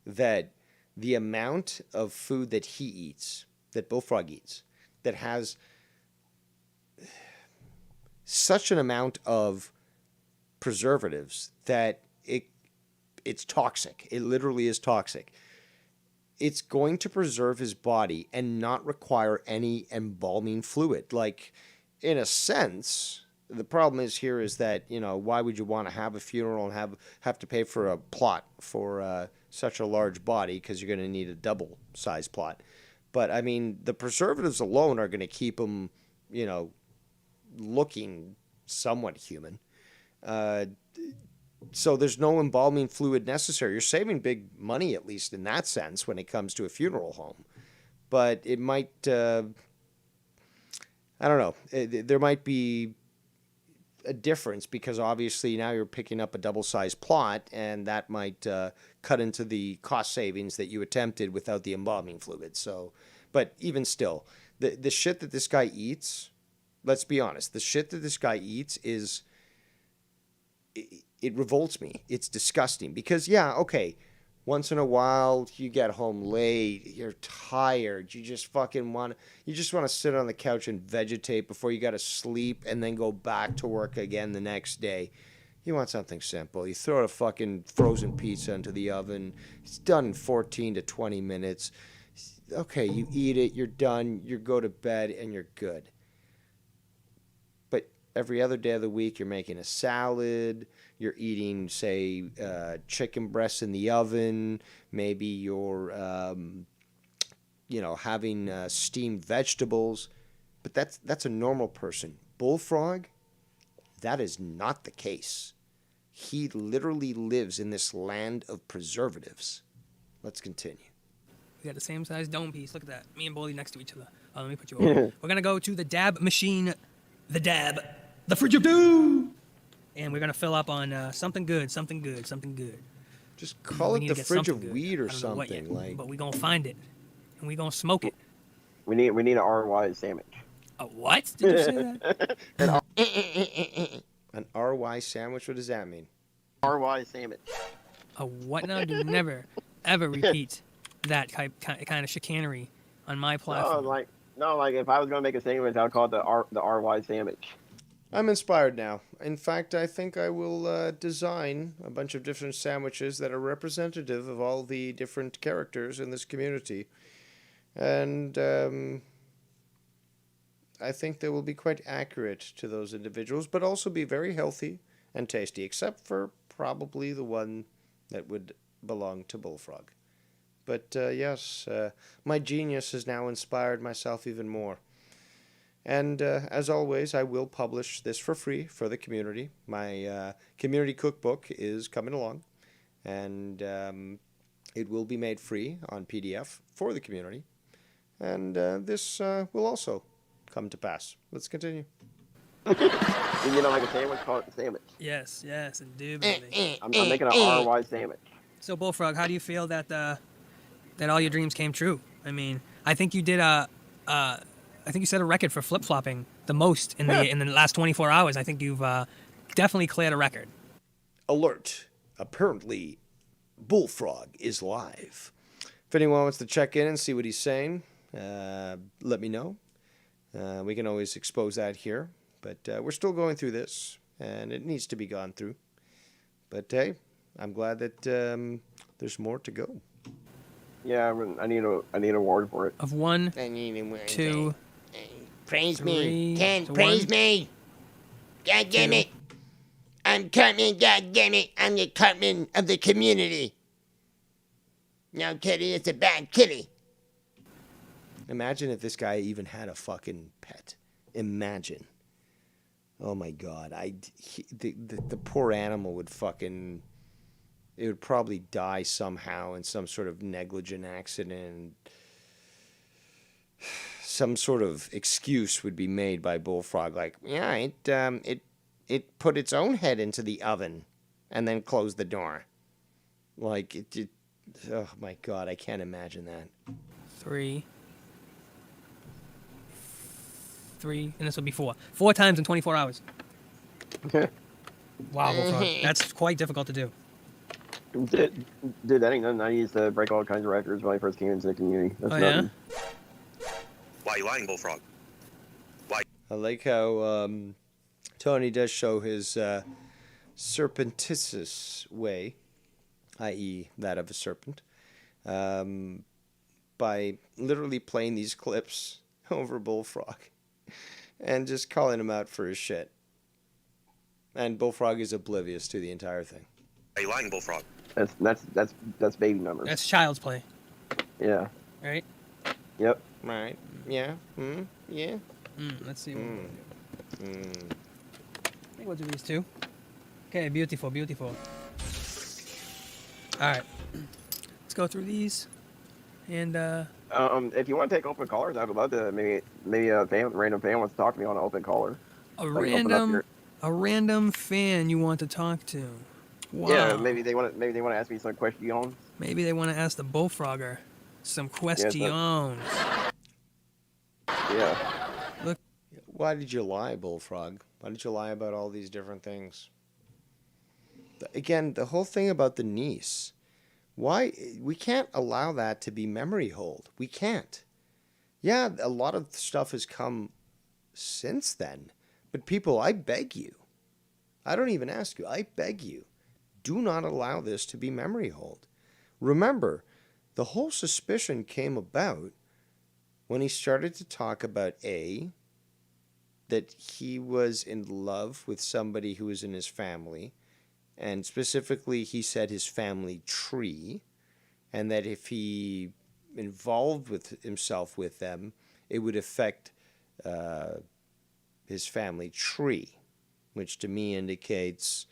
that the amount of food that he eats, that Bullfrog eats, that has such an amount of preservatives that it's toxic. It literally is toxic. It's going to preserve his body and not require any embalming fluid. Like, in a sense, the problem is here is that, why would you want to have a funeral and have to pay for a plot for such a large body, because you're going to need a double-size plot. But, I mean, the preservatives alone are going to keep him, looking somewhat human. So there's no embalming fluid necessary. You're saving big money, at least in that sense, when it comes to a funeral home. But it might, I don't know, there might be a difference because obviously now you're picking up a double-sized plot, and that might cut into the cost savings that you attempted without the embalming fluid. So, but even still, the shit that this guy eats, let's be honest, the shit that this guy eats is... It revolts me. It's disgusting because, yeah, okay, once in a while you get home late, you're tired, you just want to sit on the couch and vegetate before you got to sleep and then go back to work again the next day. You want something simple. You throw a fucking frozen pizza into the oven. It's done in 14 to 20 minutes. Okay, you eat it, you're done, you go to bed, and you're good. But every other day of the week, you're making a salad. You're eating, say, chicken breasts in the oven. Maybe you're, having steamed vegetables. But that's a normal person. Bullfrog, that is not the case. He literally lives in this land of preservatives. Let's continue. We got the same size dome piece. Look at that. Me and Bully next to each other. Let me put you over. We're going to go to the dab machine. The dab. The fridge of doom. And we're going to fill up on something good. Just call it the fridge of weed or something. But we're going to find it. And we're going to smoke it. We need an RY sandwich. A what? Did you say that? An RY sandwich? What does that mean? RY sandwich. A what now? Do never, ever repeat that kind of chicanery on my platform. Like if I was going to make a sandwich, I would call it the RY sandwich. I'm inspired now. In fact, I think I will design a bunch of different sandwiches that are representative of all the different characters in this community. And I think they will be quite accurate to those individuals, but also be very healthy and tasty, except for probably the one that would belong to Bullfrog. But yes, my genius has now inspired myself even more. And as always, I will publish this for free for the community. My community cookbook is coming along, and it will be made free on PDF for the community. And this will also come to pass. Let's continue. Like a sandwich, call it a sandwich. Yes, indubitably. I'm making an RY sandwich. So, Bullfrog, how do you feel that that all your dreams came true? I mean, I think you did I think you set a record for flip-flopping the most in the last 24 hours. I think you've definitely cleared a record. Alert. Apparently, Bullfrog is live. If anyone wants to check in and see what he's saying, let me know. We can always expose that here. But we're still going through this, and it needs to be gone through. But hey, I'm glad that there's more to go. Yeah, I need an award for it. Of 1, 2, Praise 3, me. Ken, so praise 1, me. God damn 2. it. I'm Cartman, god damn it. I'm the Cartman of the community. No, Kitty, it's a bad kitty. Imagine if this guy even had a fucking pet. Imagine. Oh my God. The poor animal would fucking... It would probably die somehow in some sort of negligent accident. Some sort of excuse would be made by Bullfrog, like, yeah, it put its own head into the oven and then closed the door. Like, it oh my God, I can't imagine that. 3, and this will be 4. 4 times in 24 hours. Okay. Wow, Bullfrog. That's quite difficult to do. Dude, that ain't nothing. I used to break all kinds of records when I first came into the community. That's nothing. Why are you lying, Bullfrog? Why? I like how Tony does show his serpentitious way, i.e. that of a serpent, by literally playing these clips over Bullfrog and just calling him out for his shit. And Bullfrog is oblivious to the entire thing. Why are you lying, Bullfrog? That's baby numbers. That's child's play. Yeah. Right? Yep. Right. Yeah. Yeah. Let's see what we'll do. I think we'll do these 2. Okay, beautiful, beautiful. All right. Let's go through these. And, if you want to take open callers, I'd love to. Maybe a random fan wants to talk to me on an open caller. A random fan you want to talk to. Wow. Yeah, maybe they want to ask me some questions. Maybe they want to ask the Bullfrogger some questions. Yeah. Look. Why did you lie, Bullfrog? Why did you lie about all these different things? Again, the whole thing about the niece. Why? We can't allow that to be memory hold. We can't. Yeah, a lot of stuff has come since then. But people, I beg you. I don't even ask you. I beg you. Do not allow this to be memory hold. Remember, the whole suspicion came about when he started to talk about that he was in love with somebody who was in his family, and specifically he said his family tree, and that if he involved with himself with them, it would affect his family tree, which to me indicates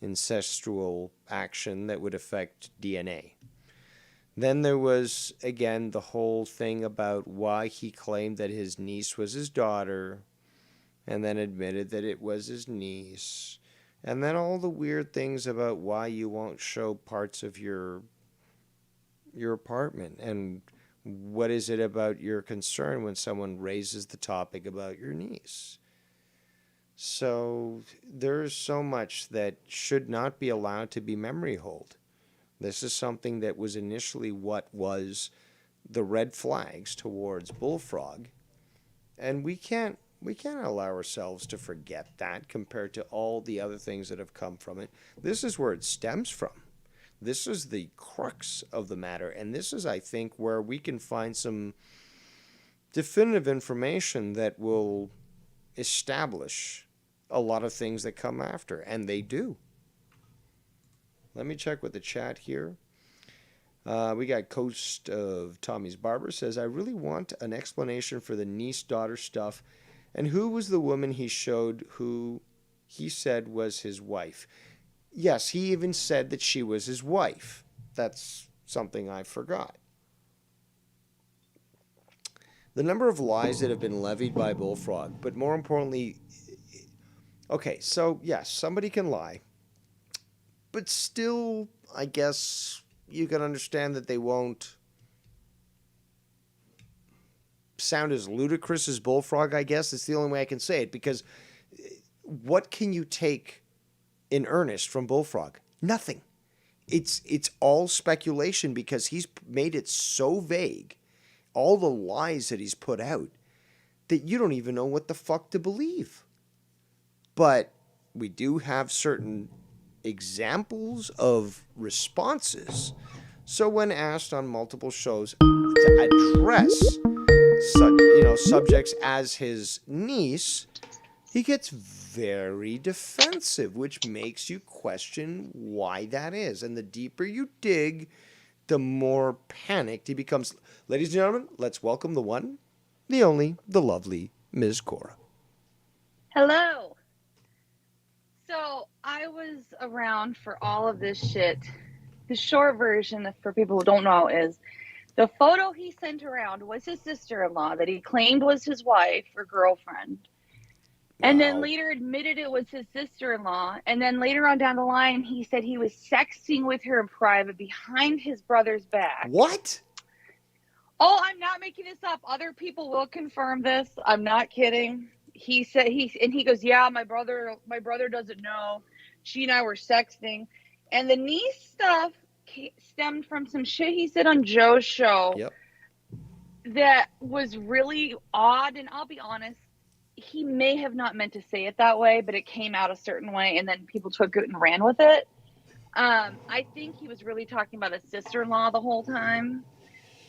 ancestral action that would affect DNA. Then there was, again, the whole thing about why he claimed that his niece was his daughter, and then admitted that it was his niece. And then all the weird things about why you won't show parts of your apartment, and what is it about your concern when someone raises the topic about your niece. So there's so much that should not be allowed to be memory hold. This is something that was initially what was the red flags towards Bullfrog, and we can't allow ourselves to forget that compared to all the other things that have come from it. This is where it stems from. This is the crux of the matter, and this is, I think, where we can find some definitive information that will establish a lot of things that come after, and they do. Let me check with the chat here. We got Coast of Tommy's Barber says, I really want an explanation for the niece-daughter stuff, and who was the woman he showed who he said was his wife. Yes, he even said that she was his wife. That's something I forgot. The number of lies that have been levied by Bullfrog, but more importantly, okay, so yes, somebody can lie, but still, I guess you can understand that they won't sound as ludicrous as Bullfrog, I guess. It's the only way I can say it, because what can you take in earnest from Bullfrog? Nothing. it's all speculation because he's made it so vague, all the lies that he's put out, that you don't even know what the fuck to believe. But we do have certain examples of responses. So when asked on multiple shows to address subjects as his niece, he gets very defensive, which makes you question why that is. And the deeper you dig, the more panicked he becomes. Ladies and gentlemen, let's welcome the one, the only, the lovely Ms. Cora. Hello. So I was around for all of this shit. The short version, for people who don't know, is the photo he sent around was his sister-in-law that he claimed was his wife or girlfriend. And then later admitted it was his sister-in-law. And then later on down the line, he said he was sexting with her in private behind his brother's back. What? Oh, I'm not making this up. Other people will confirm this. I'm not kidding. He said he goes, yeah, my brother doesn't know. She and I were sexting. And the niece stuff stemmed from some shit he said on Joe's show. Yep. That was really odd. And I'll be honest, he may have not meant to say it that way, but it came out a certain way, and then people took it and ran with it. I think he was really talking about his sister-in-law the whole time.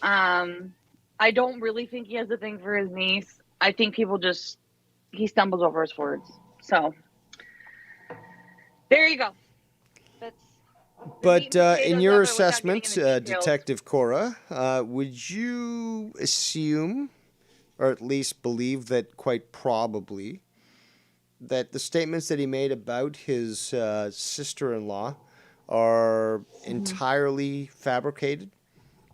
I don't really think he has a thing for his niece. I think he stumbles over his words. So there you go. But in your assessment, Detective Cora, would you assume, or at least believe that quite probably, that the statements that he made about his sister-in-law are entirely fabricated?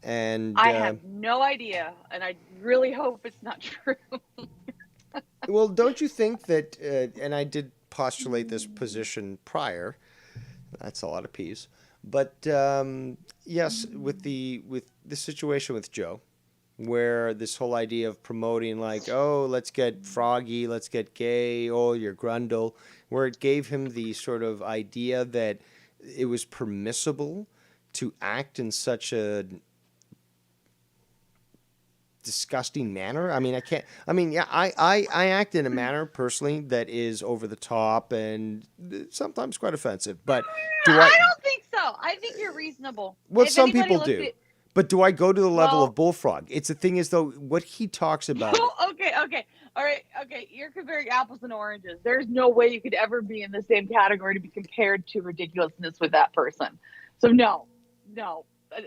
And I have no idea, and I really hope it's not true. Well, don't you think that, and I did postulate this position prior, that's a lot of P's, but yes, with the situation with Joe, where this whole idea of promoting like, oh, let's get froggy, let's get gay, oh, you're grundle, where it gave him the sort of idea that it was permissible to act in such a disgusting manner. I act in a manner personally that is over the top and sometimes quite offensive, but I don't think so. I think you're reasonable. Well, If some anybody people looks do. at- But do I go to the level of Bullfrog? It's the thing is, though, what he talks about. Okay. All right. Okay. You're comparing apples and oranges. There's no way you could ever be in the same category to be compared to ridiculousness with that person. So no,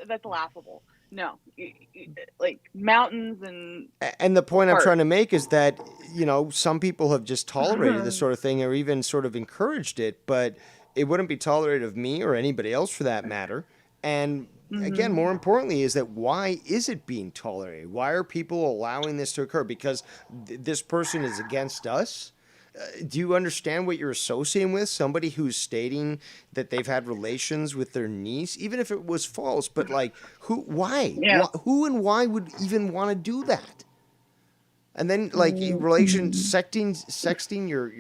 that's laughable. No, like mountains And the point I'm Art. trying to make is that, some people have just tolerated this sort of thing or even sort of encouraged it, but it wouldn't be tolerated of me or anybody else for that matter. And again, more importantly, is that why is it being tolerated? Why are people allowing this to occur? Because this person is against us? Do you understand what you're associating with? Somebody who's stating that they've had relations with their niece, even if it was false, but like, why? Yeah. Who and why would even want to do that? And then like sexting your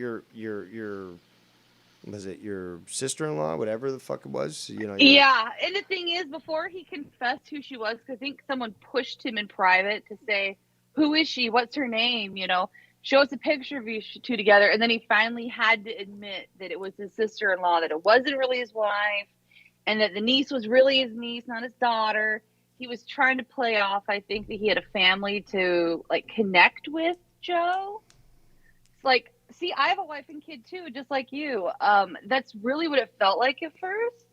was it your sister-in-law, whatever the fuck it was? Yeah, and the thing is, before he confessed who she was, 'cause I think someone pushed him in private to say, "Who is she? What's her name?" Show us a picture of you two together, and then he finally had to admit that it was his sister-in-law, that it wasn't really his wife, and that the niece was really his niece, not his daughter. He was trying to play off, I think, that he had a family to like connect with Joe. It's like, see, I have a wife and kid too, just like you. That's really what it felt like at first.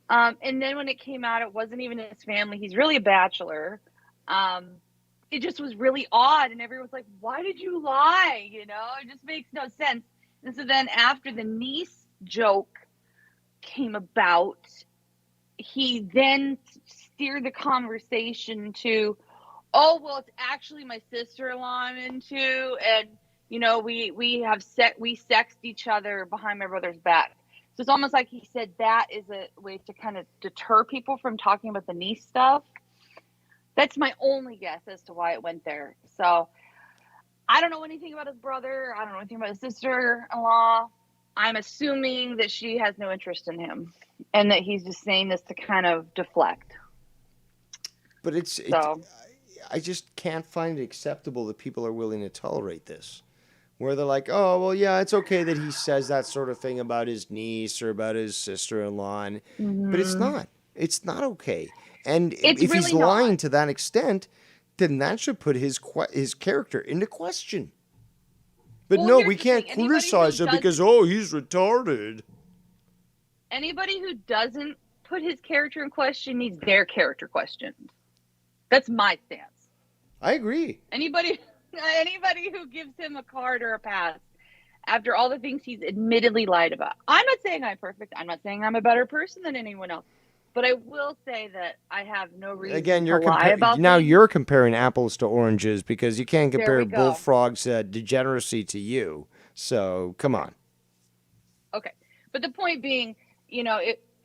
And then when it came out, it wasn't even his family. He's really a bachelor. It just was really odd. And everyone was like, why did you lie? It just makes no sense. And so then after the niece joke came about, he then steered the conversation to, oh, well, it's actually my sister-in-law I'm into. And, we sexed each other behind my brother's back. So it's almost like he said that is a way to kind of deter people from talking about the niece stuff. That's my only guess as to why it went there. So I don't know anything about his brother. I don't know anything about his sister-in-law. I'm assuming that she has no interest in him, and that he's just saying this to kind of deflect. But I just can't find it acceptable that people are willing to tolerate this. Where they're like, oh, well, yeah, it's okay that he says that sort of thing about his niece or about his sister-in-law. But it's not. It's not okay. And It's if he's really lying not. to that extent, then that should put his character into question. But Well, no, here's we the can't thing. Anybody criticize who him because, doesn't- oh, he's retarded. Anybody who doesn't put his character in question needs their character questioned. That's my stance. I agree. Anybody who gives him a card or a pass after all the things he's admittedly lied about. I'm not saying I'm perfect. I'm not saying I'm a better person than anyone else. But I will say that I have no reason Again, to lie about you're comparing apples to oranges because you can't There compare we go. Bullfrog's degeneracy to you. So come on. Okay. But the point being,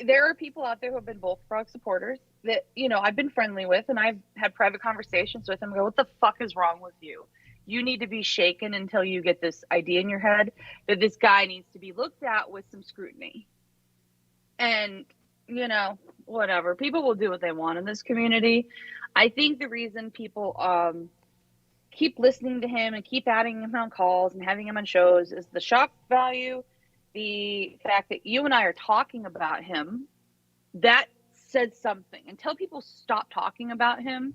there are people out there who have been Bullfrog supporters that, I've been friendly with, and I've had private conversations with them and go, what the fuck is wrong with you? You need to be shaken until you get this idea in your head that this guy needs to be looked at with some scrutiny. And, whatever. People will do what they want in this community. I think the reason people keep listening to him and keep adding him on calls and having him on shows is the shock value, the fact that you and I are talking about him. That said something. Until people stop talking about him,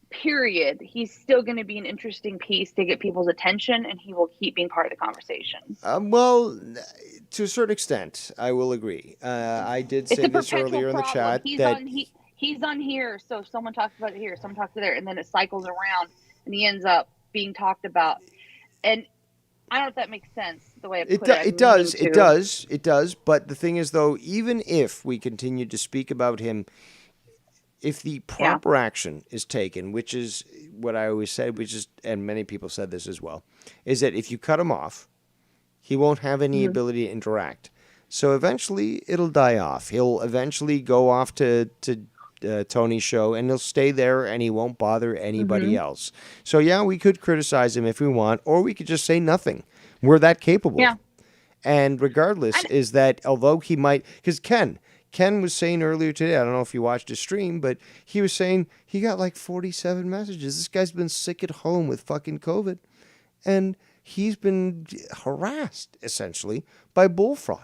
period, he's still going to be an interesting piece to get people's attention, and he will keep being part of the conversation. Well, to a certain extent, I will agree. I did say this earlier in the chat He's on here, so someone talks about it here, someone talks about it there, and then it cycles around, and he ends up being talked about. And I don't know if that makes sense, the way I put it. It does. But the thing is, though, even if we continue to speak about him, if the proper action is taken, which is what I always said, and many people said this as well, is that if you cut him off, he won't have any ability to interact. So eventually it'll die off. He'll eventually go off to Tony's show, and he'll stay there, and he won't bother anybody else. So yeah, we could criticize him if we want, or we could just say nothing. We're that capable. Yeah. And regardless, is that although he might, because Ken was saying earlier today, I don't know if you watched his stream, but he was saying he got like 47 messages. This guy's been sick at home with fucking COVID, and he's been harassed essentially by Bullfrog.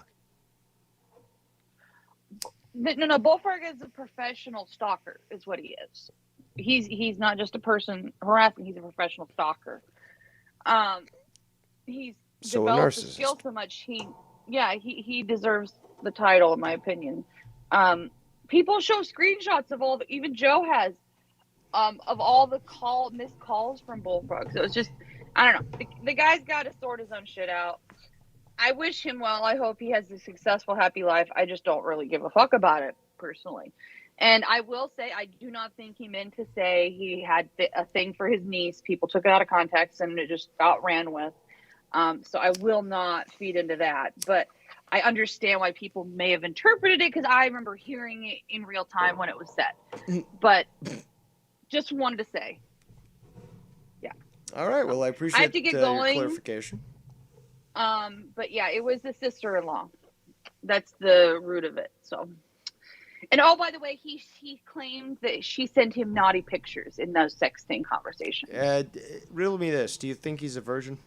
No, Bullfrog is a professional stalker, is what he is. He's not just a person harassing, he's a professional stalker. He's developed the skill so much, he deserves the title, in my opinion. People show screenshots of even Joe has, of all the missed calls from Bullfrog. So it's just, I don't know. The guy's got to sort his own shit out. I wish him well. I hope he has a successful, happy life. I just don't really give a fuck about it, personally. And I will say, I do not think he meant to say he had a thing for his niece. People took it out of context, and it just got ran with. So I will not feed into that. But I understand why people may have interpreted it, because I remember hearing it in real time when it was said. But just wanted to say. Yeah. All right. Well, I appreciate I have to get your going. clarification. But yeah, it was the sister-in-law. That's the root of it. So, and oh, by the way, he claimed that she sent him naughty pictures in those sexting conversations. Riddle me this: do you think he's a virgin?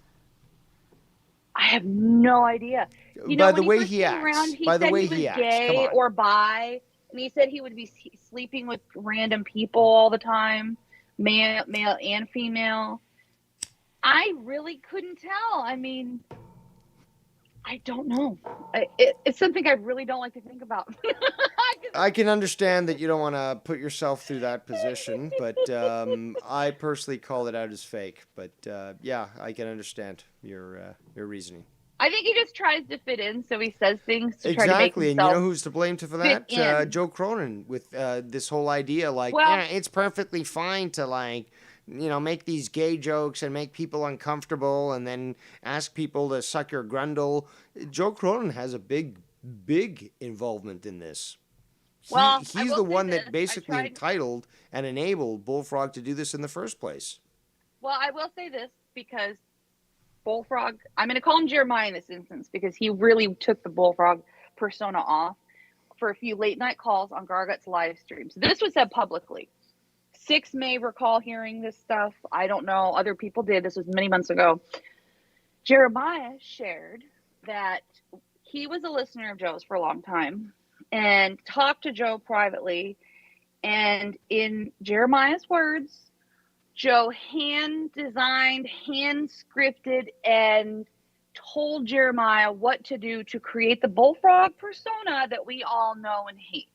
I have no idea. By the way first he came acts. around, By the said way he was he acts. Come gay on. or bi, and he said he would be sleeping with random people all the time, male and female. I really couldn't tell. I mean, I don't know. It's something I really don't like to think about. I can understand that you don't want to put yourself through that position, but I personally call it out as fake. But yeah, I can understand your reasoning. I think he just tries to fit in, so he says things to try to make Exactly, and you himself know who's to blame for that? fit in. Joe Cronin with this whole idea, like, Well- yeah, it's perfectly fine to make these gay jokes and make people uncomfortable, and then ask people to suck your grundle. Joe Cronin has a big involvement in this. Well, I He's will the say one this. that basically I tried- entitled and enabled Bullfrog to do this in the first place. Well, I will say this, because Bullfrog, I'm going to call him Jeremiah in this instance because he really took the Bullfrog persona off for a few late night calls on Gargut's live streams. This was said publicly. Six may recall hearing this stuff. I don't know. Other people did. This was many months ago. Jeremiah shared that he was a listener of Joe's for a long time and talked to Joe privately. And in Jeremiah's words, Joe hand designed, hand scripted, and told Jeremiah what to do to create the Bullfrog persona that we all know and hate.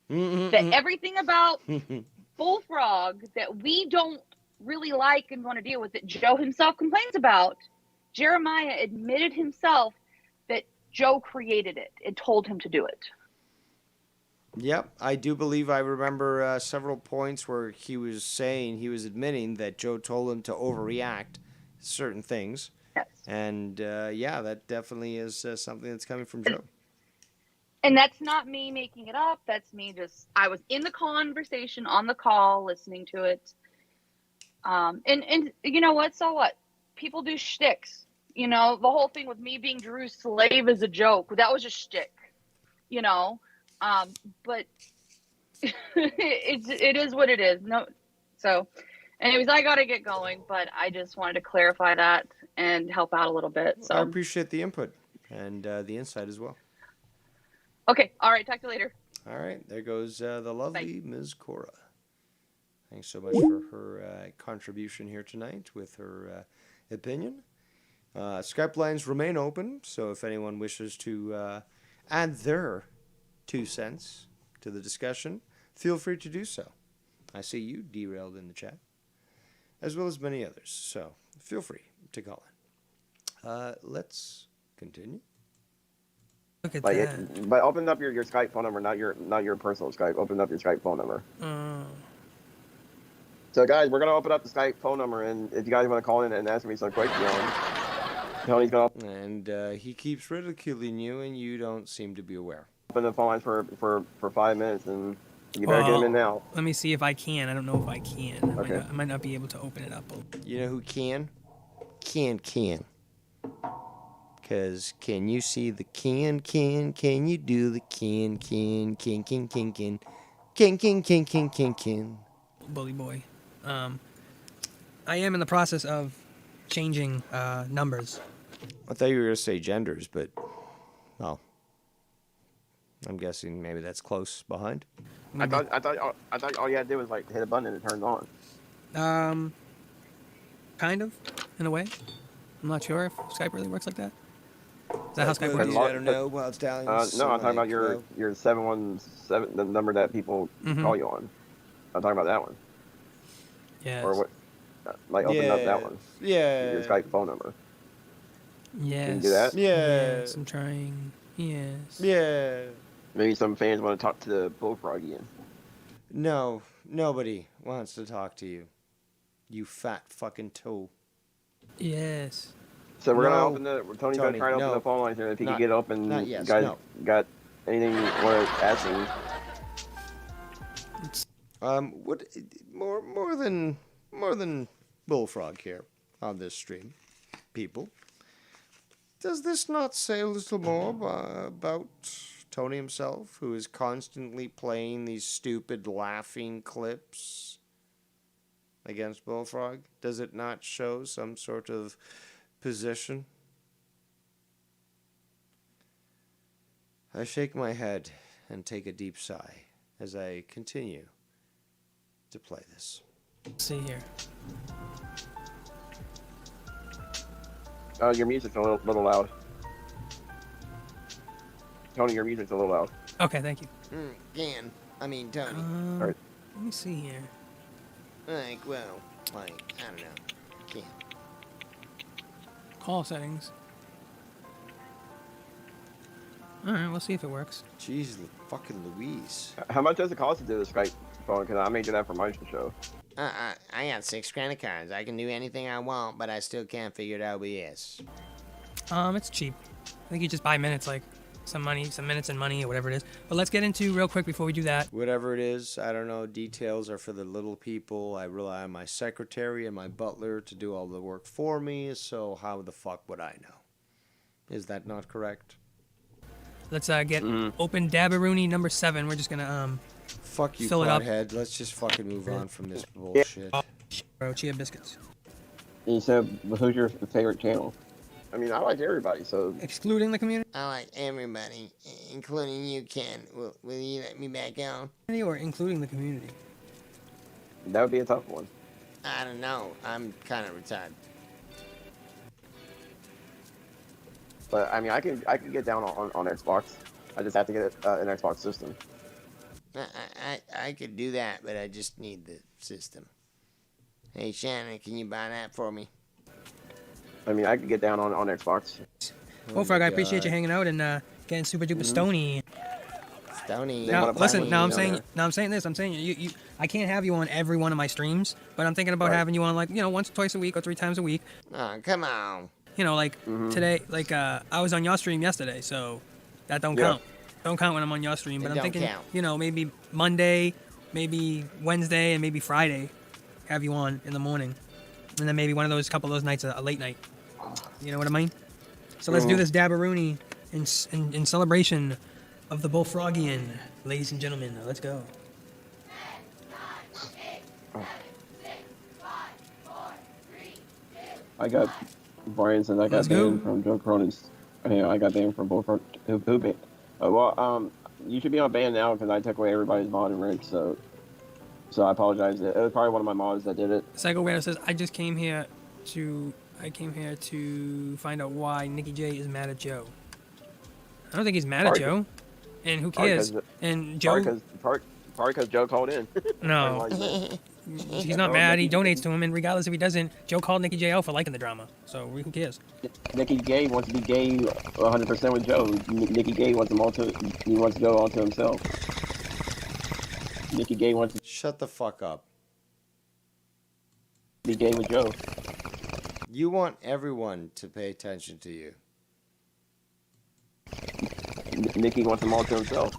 That everything about Bullfrog that we don't really like and want to deal with, that Joe himself complains about, Jeremiah admitted himself that Joe created it and told him to do it. Yep, I do believe I remember several points where he was admitting that Joe told him to overreact to certain things. Yes. And yeah, that definitely is something that's coming from Joe. And that's not me making it up. That's me I was in the conversation on the call, listening to it. And you know what? So what? People do shticks. You know, the whole thing with me being Drew's slave is a joke. That was a shtick, you know? But it is what it is. No, so anyways, I got to get going, but I just wanted to clarify that and help out a little bit. So I appreciate the input and the insight as well. Okay. All right. Talk to you later. All right. There goes the lovely Ms. Cora. Thanks so much for her contribution here tonight with her opinion. Skype lines remain open, so if anyone wishes to add their 2 cents to the discussion, feel free to do so. I see you derailed in the chat, as well as many others, so feel free to call in. Let's continue. Look at But that. but open up your Skype phone number, not your personal Skype. Open up your Skype phone number. So guys, we're gonna open up the Skype phone number, and if you guys want to call in and ask me some questions, Tony's gonna And he keeps ridiculing you, and you don't seem to be aware. open the phone lines for 5 minutes, and you better get him in now. Let me see if I can. I don't know if I can. Okay. I might not be able to open it up. You know who can? Can. Because can you see the can? Can you do the can? Can. Bully boy. I am in the process of changing numbers. I thought you were going to say genders, but, well, I'm guessing maybe that's close behind. I thought all you had to do was like hit a button and it turned on. Kind of, in a way. I'm not sure if Skype really works like that. Is that how Skype works? I don't know. Well, it's no, I'm talking about your 717, the number that people call you on. I'm talking about that one. Yes. Or what? Like open up that one. Yeah. Your Skype phone number. Yes. Can you do that? Yes, I'm trying. Yes. Yeah. Maybe some fans want to talk to the Bullfrog again. No, nobody wants to talk to you. You fat fucking toe. Yes. So we're gonna open Tony's gonna try to open the phone lines here. If he can get open, not yes, you guys no. got anything you want to ask him? What more than Bullfrog here on this stream, people? Does this not say a little more about Tony himself, who is constantly playing these stupid laughing clips against Bullfrog? Does it not show some sort of position? I shake my head and take a deep sigh as I continue to play this. Let's see here. Your music's a little loud. Tony, your music's a little loud. Okay, thank you. Tony. Alright. Let me see here. I don't know. Can. Call settings. All right, we'll see if it works. Jeez, fucking Louise. How much does it cost to do the Skype phone? Because I may do that for my show. I got 6 credit cards. I can do anything I want, but I still can't figure it out OBS. It's cheap. I think you just buy minutes like some money, some minutes and money, or whatever it is. But let's get into real quick before we do that. Whatever it is, I don't know. Details are for the little people. I rely on my secretary and my butler to do all the work for me, so how the fuck would I know? Is that not correct? Let's get open Dabaroonie number 7. We're just gonna Fuck you, fill it up. pothead. Let's just fucking move on from this bullshit. Bro, chia biscuits. And you said, who's your favorite channel? I mean, I like everybody, so. Excluding the community? I like everybody, including you, Ken. Will you let me back on? Or including the community? That would be a tough one. I don't know. I'm kind of retarded. But I mean, I can get down on Xbox. I just have to get an Xbox system. I could do that, but I just need the system. Hey, Shannon, can you buy that for me? I mean, I could get down on Xbox. Bullfrog, I appreciate you hanging out and getting super duper stony. Stony. Now, listen. Now I'm saying this. I'm saying you. I can't have you on every one of my streams, but I'm thinking about having you on, like, once or twice a week or 3 times a week. Oh, come on. Like today, like I was on your stream yesterday, so that don't count. Don't count when I'm on your stream. But I'm thinking, maybe Monday, maybe Wednesday, and maybe Friday, have you on in the morning, and then maybe couple of those nights a late night. You know what I mean? So let's do this Dabaroonie in celebration of the Bullfrogian, ladies and gentlemen. Let's go. I got Brian says I got banned from Joe Cronin's. I got banned from Bullfrog. Who banned? You should be on ban now because I took away everybody's mod and rank. So I apologize. It was probably one of my mods that did it. Psycho Weirdo says I came here to find out why Nikki J is mad at Joe. I don't think he's mad at Joe. And who cares? And Joe. Probably because Joe called in. No. He's not mad. He donates to him, and regardless if he doesn't, Joe called Nikki J out for liking the drama. So who cares? Nikki J wants to be gay 100% with Joe. Nikki J wants he wants to go on to himself. Nikki J wants to shut the fuck up. Be gay with Joe. You want everyone to pay attention to you. Nikki wants them all to himself.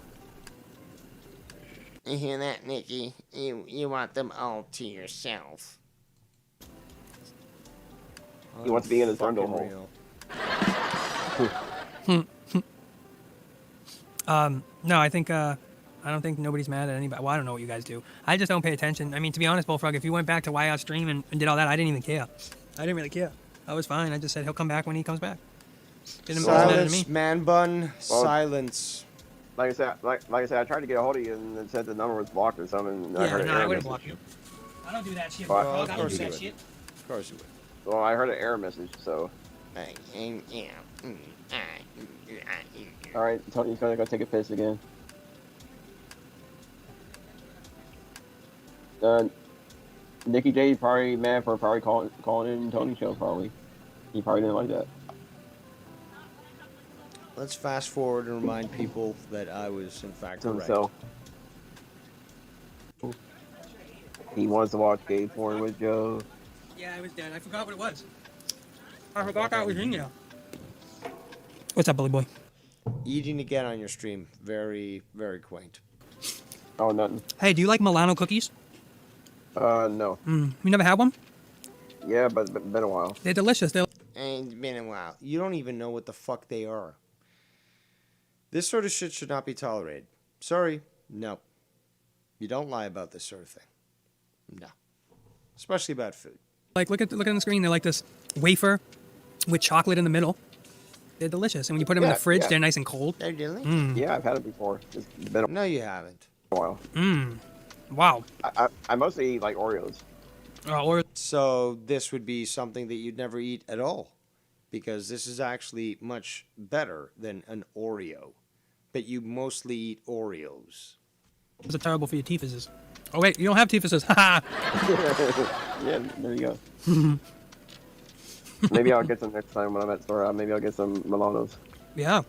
You hear that, Nikki? You want them all to yourself. He wants to be in his bundle hole. No, I don't think nobody's mad at anybody. Well, I don't know what you guys do. I just don't pay attention. I mean, to be honest, Bullfrog, if you went back to YR stream and did all that, I didn't even care. I didn't really care. I was fine. I just said he'll come back when he comes back. Silence, man bun. Silence. Like I said, I tried to get a hold of you and it said the number was blocked or something. I wouldn't block you. I don't do that shit. Of I don't do that shit. Of course you would. Well, I heard an error message, so. All right, Tony's gonna go take a piss again. Nikki J probably mad for calling in Tony's show. Probably, he probably didn't like that. Let's fast forward and remind people that I was in fact correct. So, he wants to watch gay porn with Joe. Yeah, I was dead. I forgot what it was. I forgot that was in there. What's up, Bully Boy? Eating again on your stream. Very, very quaint. Oh, nothing. Hey, do you like Milano cookies? No. You never had one? Yeah, but it's been a while. They're delicious. Ain't been a while. You don't even know what the fuck they are. This sort of shit should not be tolerated. Sorry, no. You don't lie about this sort of thing. No. Especially about food. Like, look at the screen. They're like this wafer with chocolate in the middle. They're delicious. And when you put them in the fridge, they're nice and cold. They're delicious. Yeah, I've had it before. It's been No, you haven't. a while. Wow. I mostly eat like Oreos. So this would be something that you'd never eat at all. Because this is actually much better than an Oreo. But you mostly eat Oreos. Those are terrible for your teethuses. Oh, wait, you don't have teethuses. Ha Yeah, there you go. Maybe I'll get some next time when I'm at the store. Maybe I'll get some Milanos. Yeah.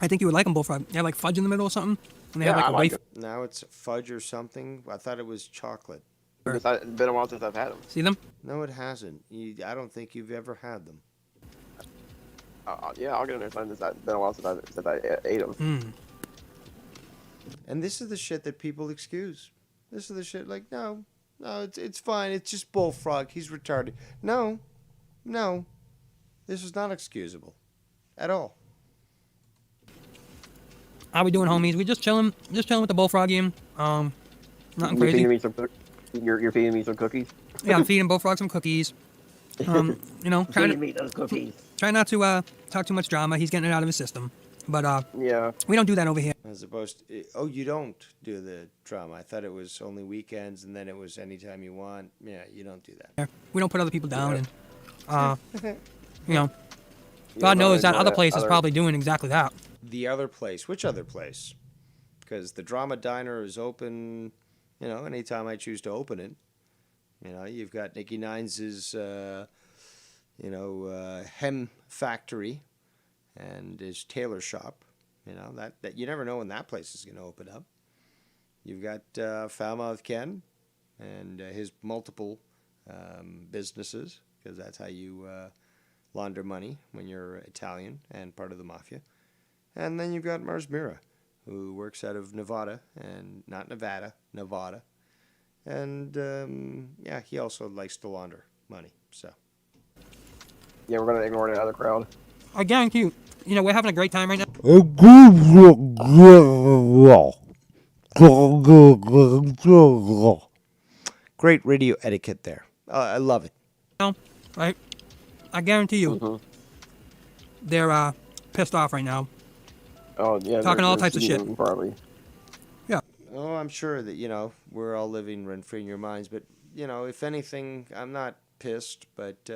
I think you would like them, Bullfrog. They have like fudge in the middle or something. And they have like a wafer. Now it's fudge or something. I thought it was chocolate. It's been a while since I've had them. See them? No, it hasn't. I don't think you've ever had them. Yeah, I'll get in there. It's been a while since I ate them. And this is the shit that people excuse. This is the shit like, no, it's fine. It's just Bullfrog. He's retarded. No. This is not excusable at all. How we doing, homies? We just chilling with the Bullfrogian. Nothing crazy. You're feeding me some cookies? Yeah, I'm feeding Bullfrog some cookies. Trying feeding me those cookies. Try not to talk too much drama. He's getting it out of his system. But yeah, we don't do that over here. As opposed to, oh, you don't do the drama. I thought it was only weekends and then it was anytime you want. Yeah, you don't do that. We don't put other people down, and God knows that other place is probably doing exactly that. The other place, which other place? Because the Drama Diner is open, anytime I choose to open it. You've got Nikki Nines' hem factory and his tailor shop. That you never know when that place is going to open up. You've got Foulmouth Ken and his multiple businesses, because that's how you launder money when you're Italian and part of the mafia. And then you've got Mars Mira, who works out of Nevada, and not Nevada. And he also likes to launder money. So yeah, we're gonna ignore the other crowd. I guarantee you, we're having a great time right now. Great radio etiquette there. I love it. Right? I guarantee you, they're pissed off right now. Oh yeah, talking all types of shit. Probably. Yeah. Oh, I'm sure that we're all living rent-free in your minds, but if anything, I'm not pissed, but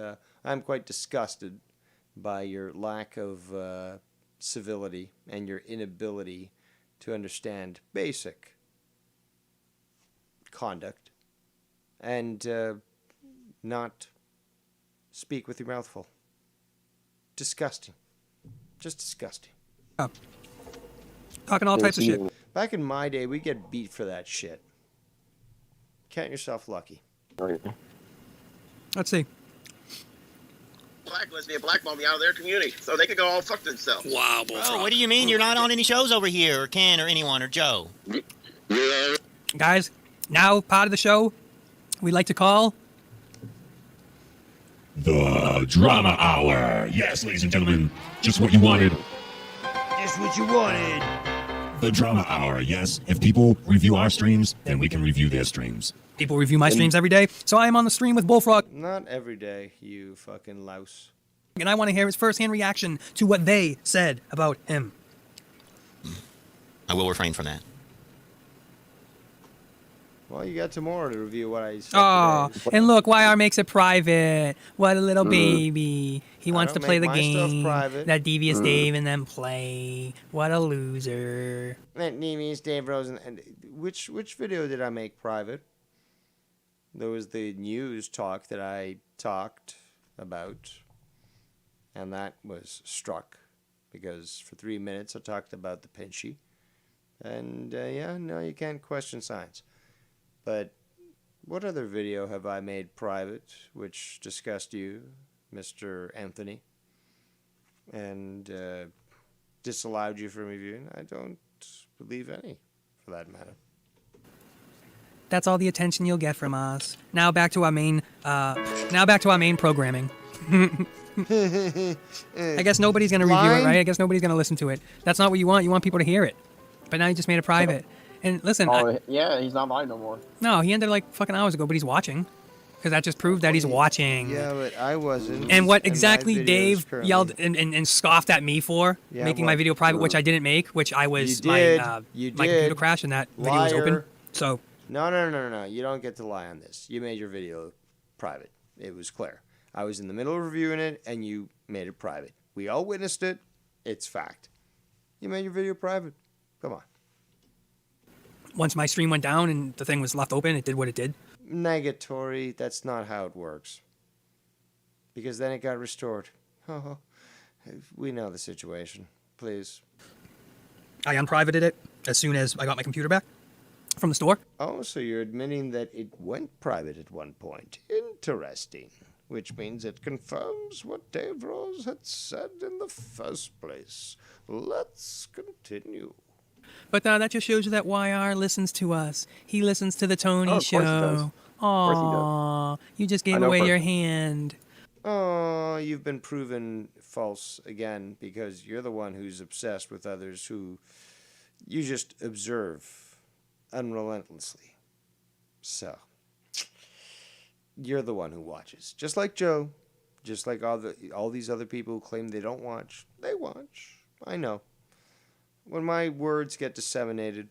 I'm quite disgusted by your lack of civility and your inability to understand basic conduct and not speak with your mouth full. Disgusting. Just disgusting. Yeah. Talking all types of shit. Back in my day, we get beat for that shit. Count yourself lucky. Let's see. Black lesbian blackball me out of their community so they could go all fuck themselves. Wow, Bullfrog. What do you mean you're not on any shows over here, or Ken, or anyone, or Joe? Guys, now part of the show we like to call The Drama Hour. Yes, ladies and gentlemen, just what you wanted. Just what you wanted. The Drama Hour, yes. If people review our streams, then we can review their streams. People review my streams every day, so I am on the stream with Bullfrog. Not every day, you fucking louse. And I want to hear his first-hand reaction to what they said about him. I will refrain from that. Well, you got tomorrow to review what I said. Oh, and look, YR makes it private. What a little baby. He wants to play the game that Devious Dave and them play. What a loser. That Devious Dave Rosen. And which video did I make private? There was the news talk that I talked about, and that was struck because for 3 minutes I talked about the Pinchy. And you can't question science. But what other video have I made private which discussed you, Mr. Anthony, and disallowed you from reviewing? I don't believe any, for that matter. That's all the attention you'll get from us. Now back to our main programming. I guess nobody's gonna review it, right? I guess nobody's gonna listen to it. That's not what you want. You want people to hear it. But now you just made it private. And listen. He's not mine no more. No, he ended like fucking hours ago, but he's watching. Because that just proved that he's watching. Yeah, but I wasn't. And what exactly Dave yelled and scoffed at me for, making my video private, which I didn't make, which I was, my computer crashed and that video was open. So. No. You don't get to lie on this. You made your video private. It was clear. I was in the middle of reviewing it, and you made it private. We all witnessed it. It's fact. You made your video private. Come on. Once my stream went down and the thing was left open, it did what it did. Negatory. That's not how it works. Because then it got restored. Oh, we know the situation. Please. I unprivated it as soon as I got my computer back from the store. Oh, so you're admitting that it went private at one point. Interesting. which means it confirms what Dave Rose had said in the first place. Let's continue. But that just shows you that YR listens to us. He listens to the Tony Oh, of course he does. show. Of course he does. Aw, you just I gave know away your personally. hand. Oh, you've been proven false again because you're the one who's obsessed with others who you just observe unrelentlessly. So, you're the one who watches. Just like Joe, just like all these other people who claim they don't watch. They watch. I know. When my words get disseminated,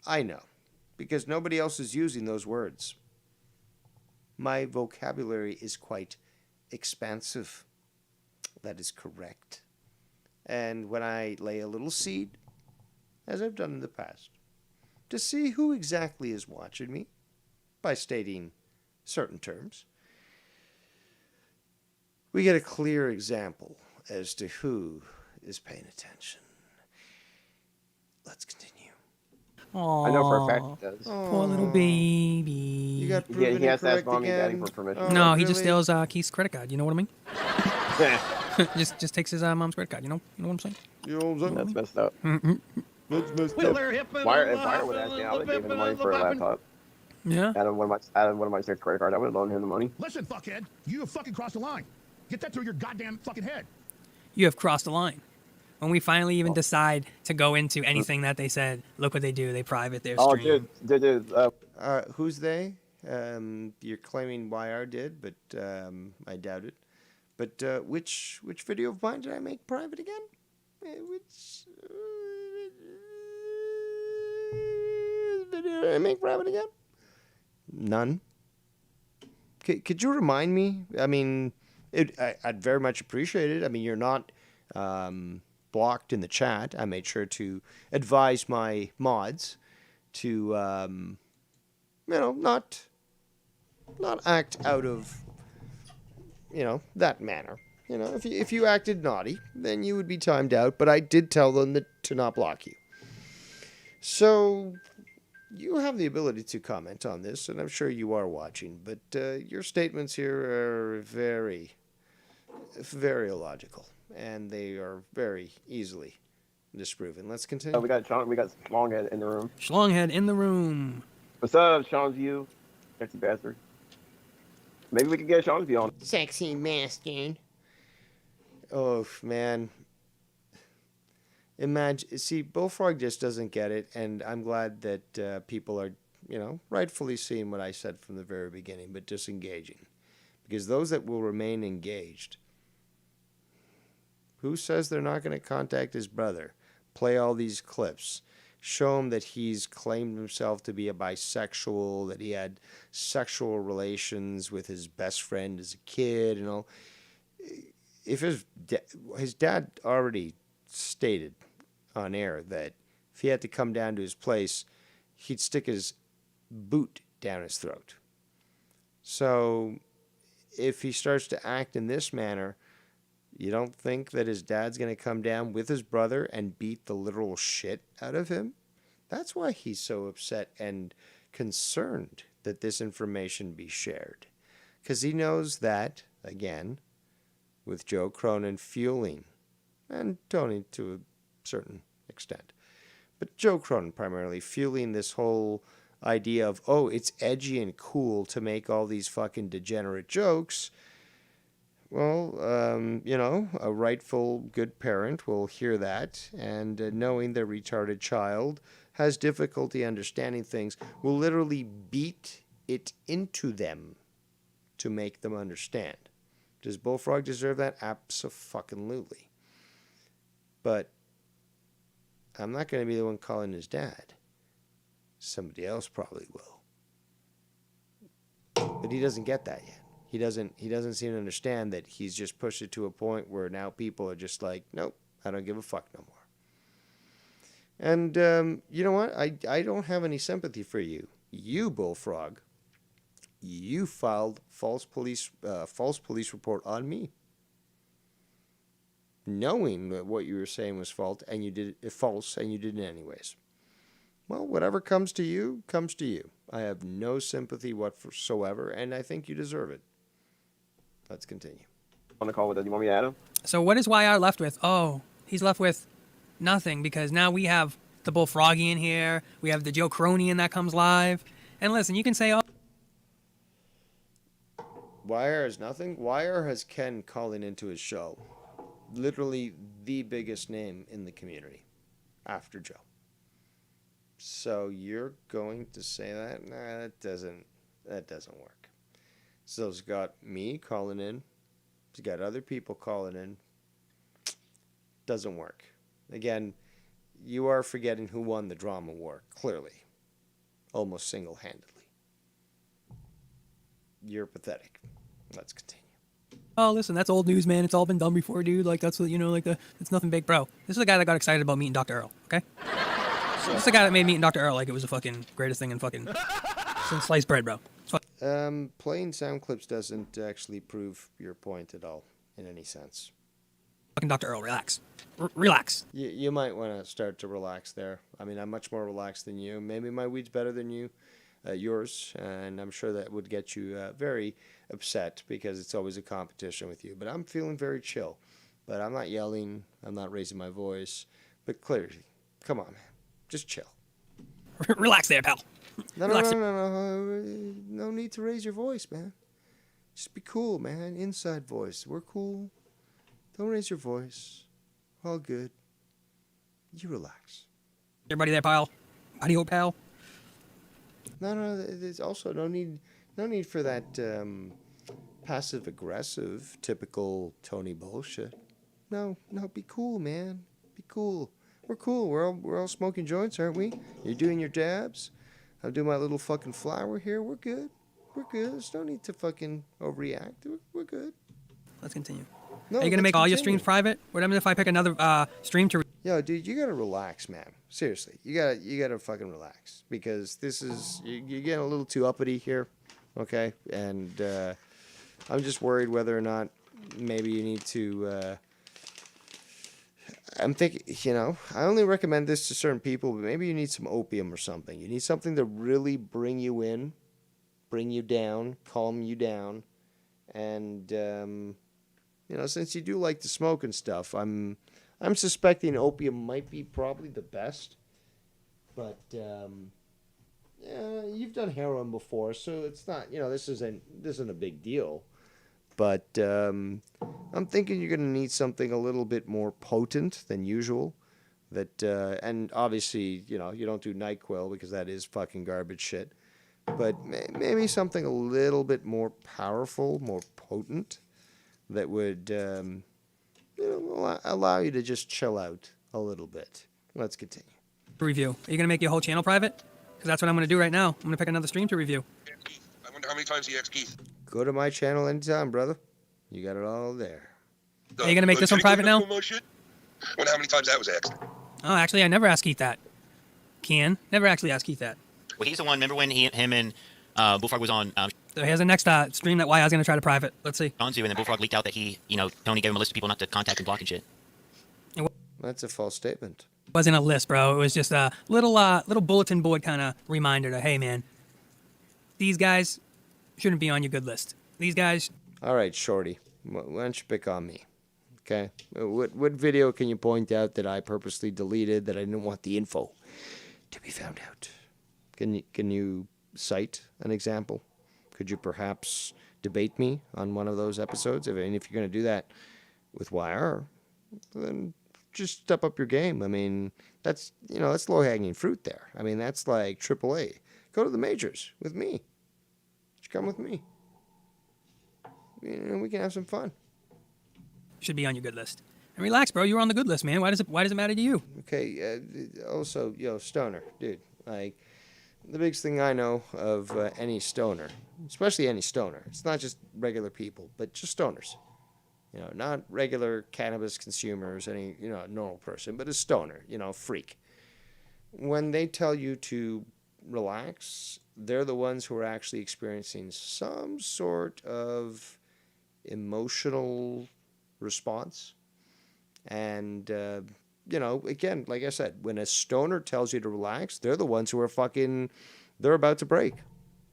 I know. Because nobody else is using those words. My vocabulary is quite expansive. That is correct. And when I lay a little seed, as I've done in the past, to see who exactly is watching me by stating certain terms, we get a clear example as to who is paying attention. Let's continue. Aww, I know for a fact he does. Poor little baby. You got Yeah, proven he has to ask incorrect mommy and daddy again. for permission. Oh, No, he just really? steals Keith's credit card. You know what I mean? just takes his mom's credit card. You know what I'm saying? You know what I'm saying? That's messed up. That's messed If up. Wire would ask me, I would have given him money for a laptop. Yeah. Out of one of my credit card, I would have loaned him the money. Listen, fuckhead, you have fucking crossed the line. Get that through your goddamn fucking head. You have crossed the line. When we finally even decide to go into anything that they said, look what they do. They private their Oh, stream. dude. Who's they? You're claiming YR did, but I doubt it. But which video of mine did I make private again? Which video did I make private again? None. Could you remind me? I mean, I'd very much appreciate it. I mean, you're not blocked in the chat. I made sure to advise my mods to, not act out of, that manner. If you acted naughty, then you would be timed out. But I did tell them to not block you. So you have the ability to comment on this, and I'm sure you are watching. But your statements here are very, very illogical, and they are very easily disproven. Let's continue. Oh, we got Schlonghead in the room. Schlonghead in the room. What's up, Sean's View? Sexy bastard. Maybe we could get Sean's View on. Sexy bastard. Oh, man. See, Bullfrog just doesn't get it, and I'm glad that people are, rightfully seeing what I said from the very beginning, but disengaging. Because those that will remain engaged, who says they're not going to contact his brother, play all these clips, show him that he's claimed himself to be a bisexual, that he had sexual relations with his best friend as a kid, and all. If his dad already stated on air that if he had to come down to his place, he'd stick his boot down his throat. So if he starts to act in this manner, you don't think that his dad's going to come down with his brother and beat the literal shit out of him? That's why he's so upset and concerned that this information be shared. Because he knows that, again, with Joe Cronin fueling, and Tony to a certain extent, but Joe Cronin primarily fueling this whole idea of, oh, it's edgy and cool to make all these fucking degenerate jokes. Well, a rightful good parent will hear that, and knowing their retarded child has difficulty understanding things, will literally beat it into them to make them understand. Does Bullfrog deserve that? Abso-fucking-lutely. But I'm not going to be the one calling his dad. Somebody else probably will. But he doesn't get that yet. He doesn't seem to understand that he's just pushed it to a point where now people are just like, nope, I don't give a fuck no more. And you know what? I don't have any sympathy for you. You, Bullfrog, you filed false police report on me, knowing that what you were saying was false, and you did it anyways. Well, whatever comes to you, comes to you. I have no sympathy whatsoever, and I think you deserve it. Let's continue. On the call with us. You want me to add him? So what is YR left with? Oh, he's left with nothing because now we have the Bullfrogian here. We have the Joe Cronian that comes live. And listen, you can say, oh. YR is nothing. YR has Ken calling into his show. Literally the biggest name in the community after Joe. So you're going to say that? Nah, that doesn't work. So he's got me calling in. He's got other people calling in. Doesn't work. Again, you are forgetting who won the drama war, clearly. Almost single-handedly. You're pathetic. Let's continue. Oh, listen, that's old news, man. It's all been done before, dude. Like, that's what, it's nothing big. Bro, this is the guy that got excited about meeting Dr. Earl, okay? This is the guy that made meeting Dr. Earl like it was the fucking greatest thing in fucking since sliced bread, bro. Playing sound clips doesn't actually prove your point at all, in any sense. Fucking Dr. Earl, relax. Relax. You might want to start to relax there. I mean, I'm much more relaxed than you. Maybe my weed's better than yours, and I'm sure that would get you very upset because it's always a competition with you. But I'm feeling very chill. But I'm not yelling. I'm not raising my voice. But clearly, come on, man. Just chill. Relax there, pal. No, no need to raise your voice, man. Just be cool, man. Inside voice. We're cool. Don't raise your voice. All good. You relax. Everybody there, pal? Audio, pal? No. There's also no need for that passive-aggressive, typical Tony bullshit. No. Be cool, man. Be cool. We're cool. We're all smoking joints, aren't we? You're doing your dabs. I'm doing my little fucking flower here. We're good. There's no need to fucking overreact. We're good. Let's continue. No, are you gonna make all your streams private? What happens if I pick another stream to? Yo, dude, you gotta relax, man. Seriously, you gotta fucking relax because this is you're getting a little too uppity here, okay? And I'm just worried whether or not maybe you need to. I'm thinking, I only recommend this to certain people, but maybe you need some opium or something. You need something to really bring you in, bring you down, calm you down, and since you do like to smoke and stuff, I'm suspecting opium might be probably the best. But you've done heroin before, so it's not, this isn't a big deal. But I'm thinking you're going to need something a little bit more potent than usual. And obviously, you don't do NyQuil because that is fucking garbage shit. But maybe something a little bit more powerful, more potent, that would allow you to just chill out a little bit. Let's continue. Review. Are you going to make your whole channel private? Because that's what I'm going to do right now. I'm going to pick another stream to review. I wonder how many times he asked Keith. Go to my channel anytime, brother. You got it all there. Are you going to make this one private now? I wonder how many times that was asked. Oh, actually, I never asked Keith that. Never actually asked Keith that. Well, he's the one. Remember when him and Bullfrog was on? So here's the next stream that I was going to try to private. Let's see. On to, and then Bullfrog leaked out that Tony gave him a list of people not to contact and block and shit. That's a false statement. It wasn't a list, bro. It was just a little bulletin board kind of reminder to, hey, man, these guys shouldn't be on your good list. These guys. All right, Shorty. Why don't you pick on me? Okay. What video can you point out that I purposely deleted that I didn't want the info to be found out? Can you cite an example? Could you perhaps debate me on one of those episodes? And if you're going to do that with YR, then just step up your game. I mean, that's low-hanging fruit there. I mean, that's like AAA. Go to the majors with me. Just come with me. We can have some fun. Should be on your good list. And relax, bro. You're on the good list, man. Why does it matter to you? Okay. Also, stoner, dude. Like, the biggest thing I know of any stoner, especially any stoner, it's not just regular people, but just stoners. Not regular cannabis consumers, any normal person, but a stoner, freak. When they tell you to relax, they're the ones who are actually experiencing some sort of emotional response. And, again, like I said, when a stoner tells you to relax, they're the ones who are fucking they're about to break,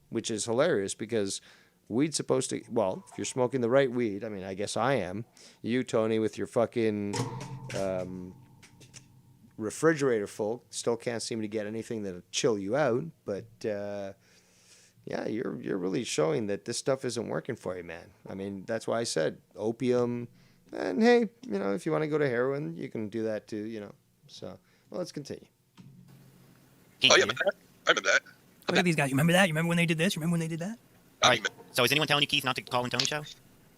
which is hilarious because weed's supposed to, well, if you're smoking the right weed, I mean, I guess I am. You, Tony, with your fucking refrigerator full, still can't seem to get anything that'll chill you out. But yeah, you're really showing that this stuff isn't working for you, man. I mean, that's why I said opium. And hey, you know, if you want to go to heroin, you can do that too, you know. So, well, let's continue. Oh, yeah, I remember that. Look at these guys. You remember that? You remember when they did this? You remember when they did that? All right. So is anyone telling you, Keith, not to call in Tony's show?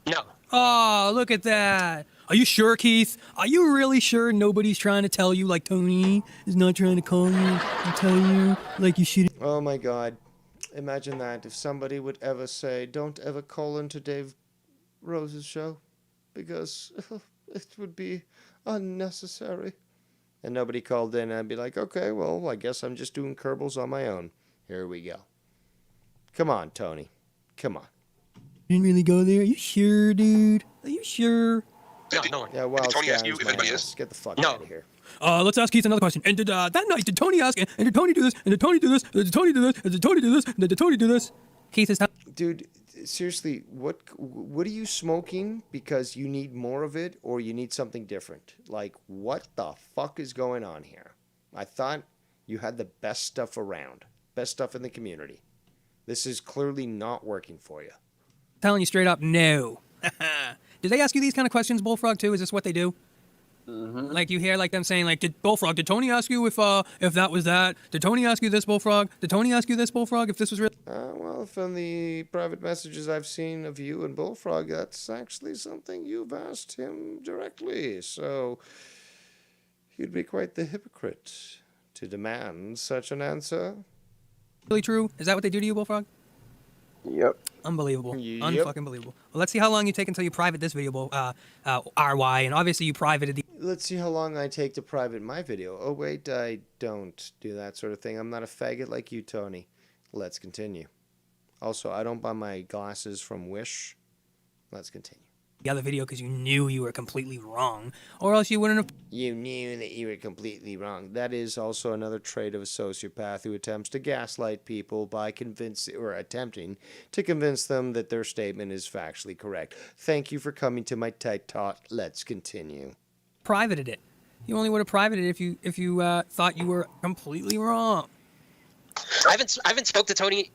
No. Oh, look at that. Are you sure, Keith? Are you really sure nobody's trying to tell you, like Tony is not trying to call you and tell you, like you should? Oh, my God. Imagine that. If somebody would ever say, don't ever call into Dave Rose's show, because it would be unnecessary. And nobody called in, and I'd be like, okay, well, I guess I'm just doing Kerbals on my own. Here we go. Come on, Tony. Come on. Didn't really go there. Are you sure, dude? Are you sure? No. Yeah, well, Tony ask you if anybody is? Get the fuck out of here. Let's ask Keith another question. And did that night, did Tony ask, and did Tony do this, and did Tony do this, and did Tony do this, and did Tony do this, and did Tony do this? Keith is Dude, seriously, what are you smoking because you need more of it or you need something different? Like, what the fuck is going on here? I thought you had the best stuff around, best stuff in the community. This is clearly not working for you. telling you straight up, no. Did they ask you these kind of questions, Bullfrog, too? Is this what they do? Mm-hmm. Like you hear like them saying like, did Bullfrog, did Tony ask you if that was that? Did Tony ask you this, Bullfrog? Did Tony ask you this, Bullfrog, if this was real? Well, from the private messages I've seen of you and Bullfrog, that's actually something you've asked him directly. So you'd be quite the hypocrite to demand such an answer. Really true? Is that what they do to you, Bullfrog? Yep. Unbelievable. Yep. Unfucking believable. Well, let's see how long you take until you private this video, RY, and obviously you privated the... Let's see how long I take to private my video. Oh, wait, I don't do that sort of thing. I'm not a faggot like you, Tony. Let's continue. Also, I don't buy my glasses from Wish. Let's continue. other video because you knew you were completely wrong, or else you wouldn't have... You knew that you were completely wrong. That is also another trait of a sociopath who attempts to gaslight people by attempting to convince them that their statement is factually correct. Thank you for coming to my TED Talk. Let's continue. Privated it. You only would have privated it if you thought you were completely wrong. I haven't spoke to Tony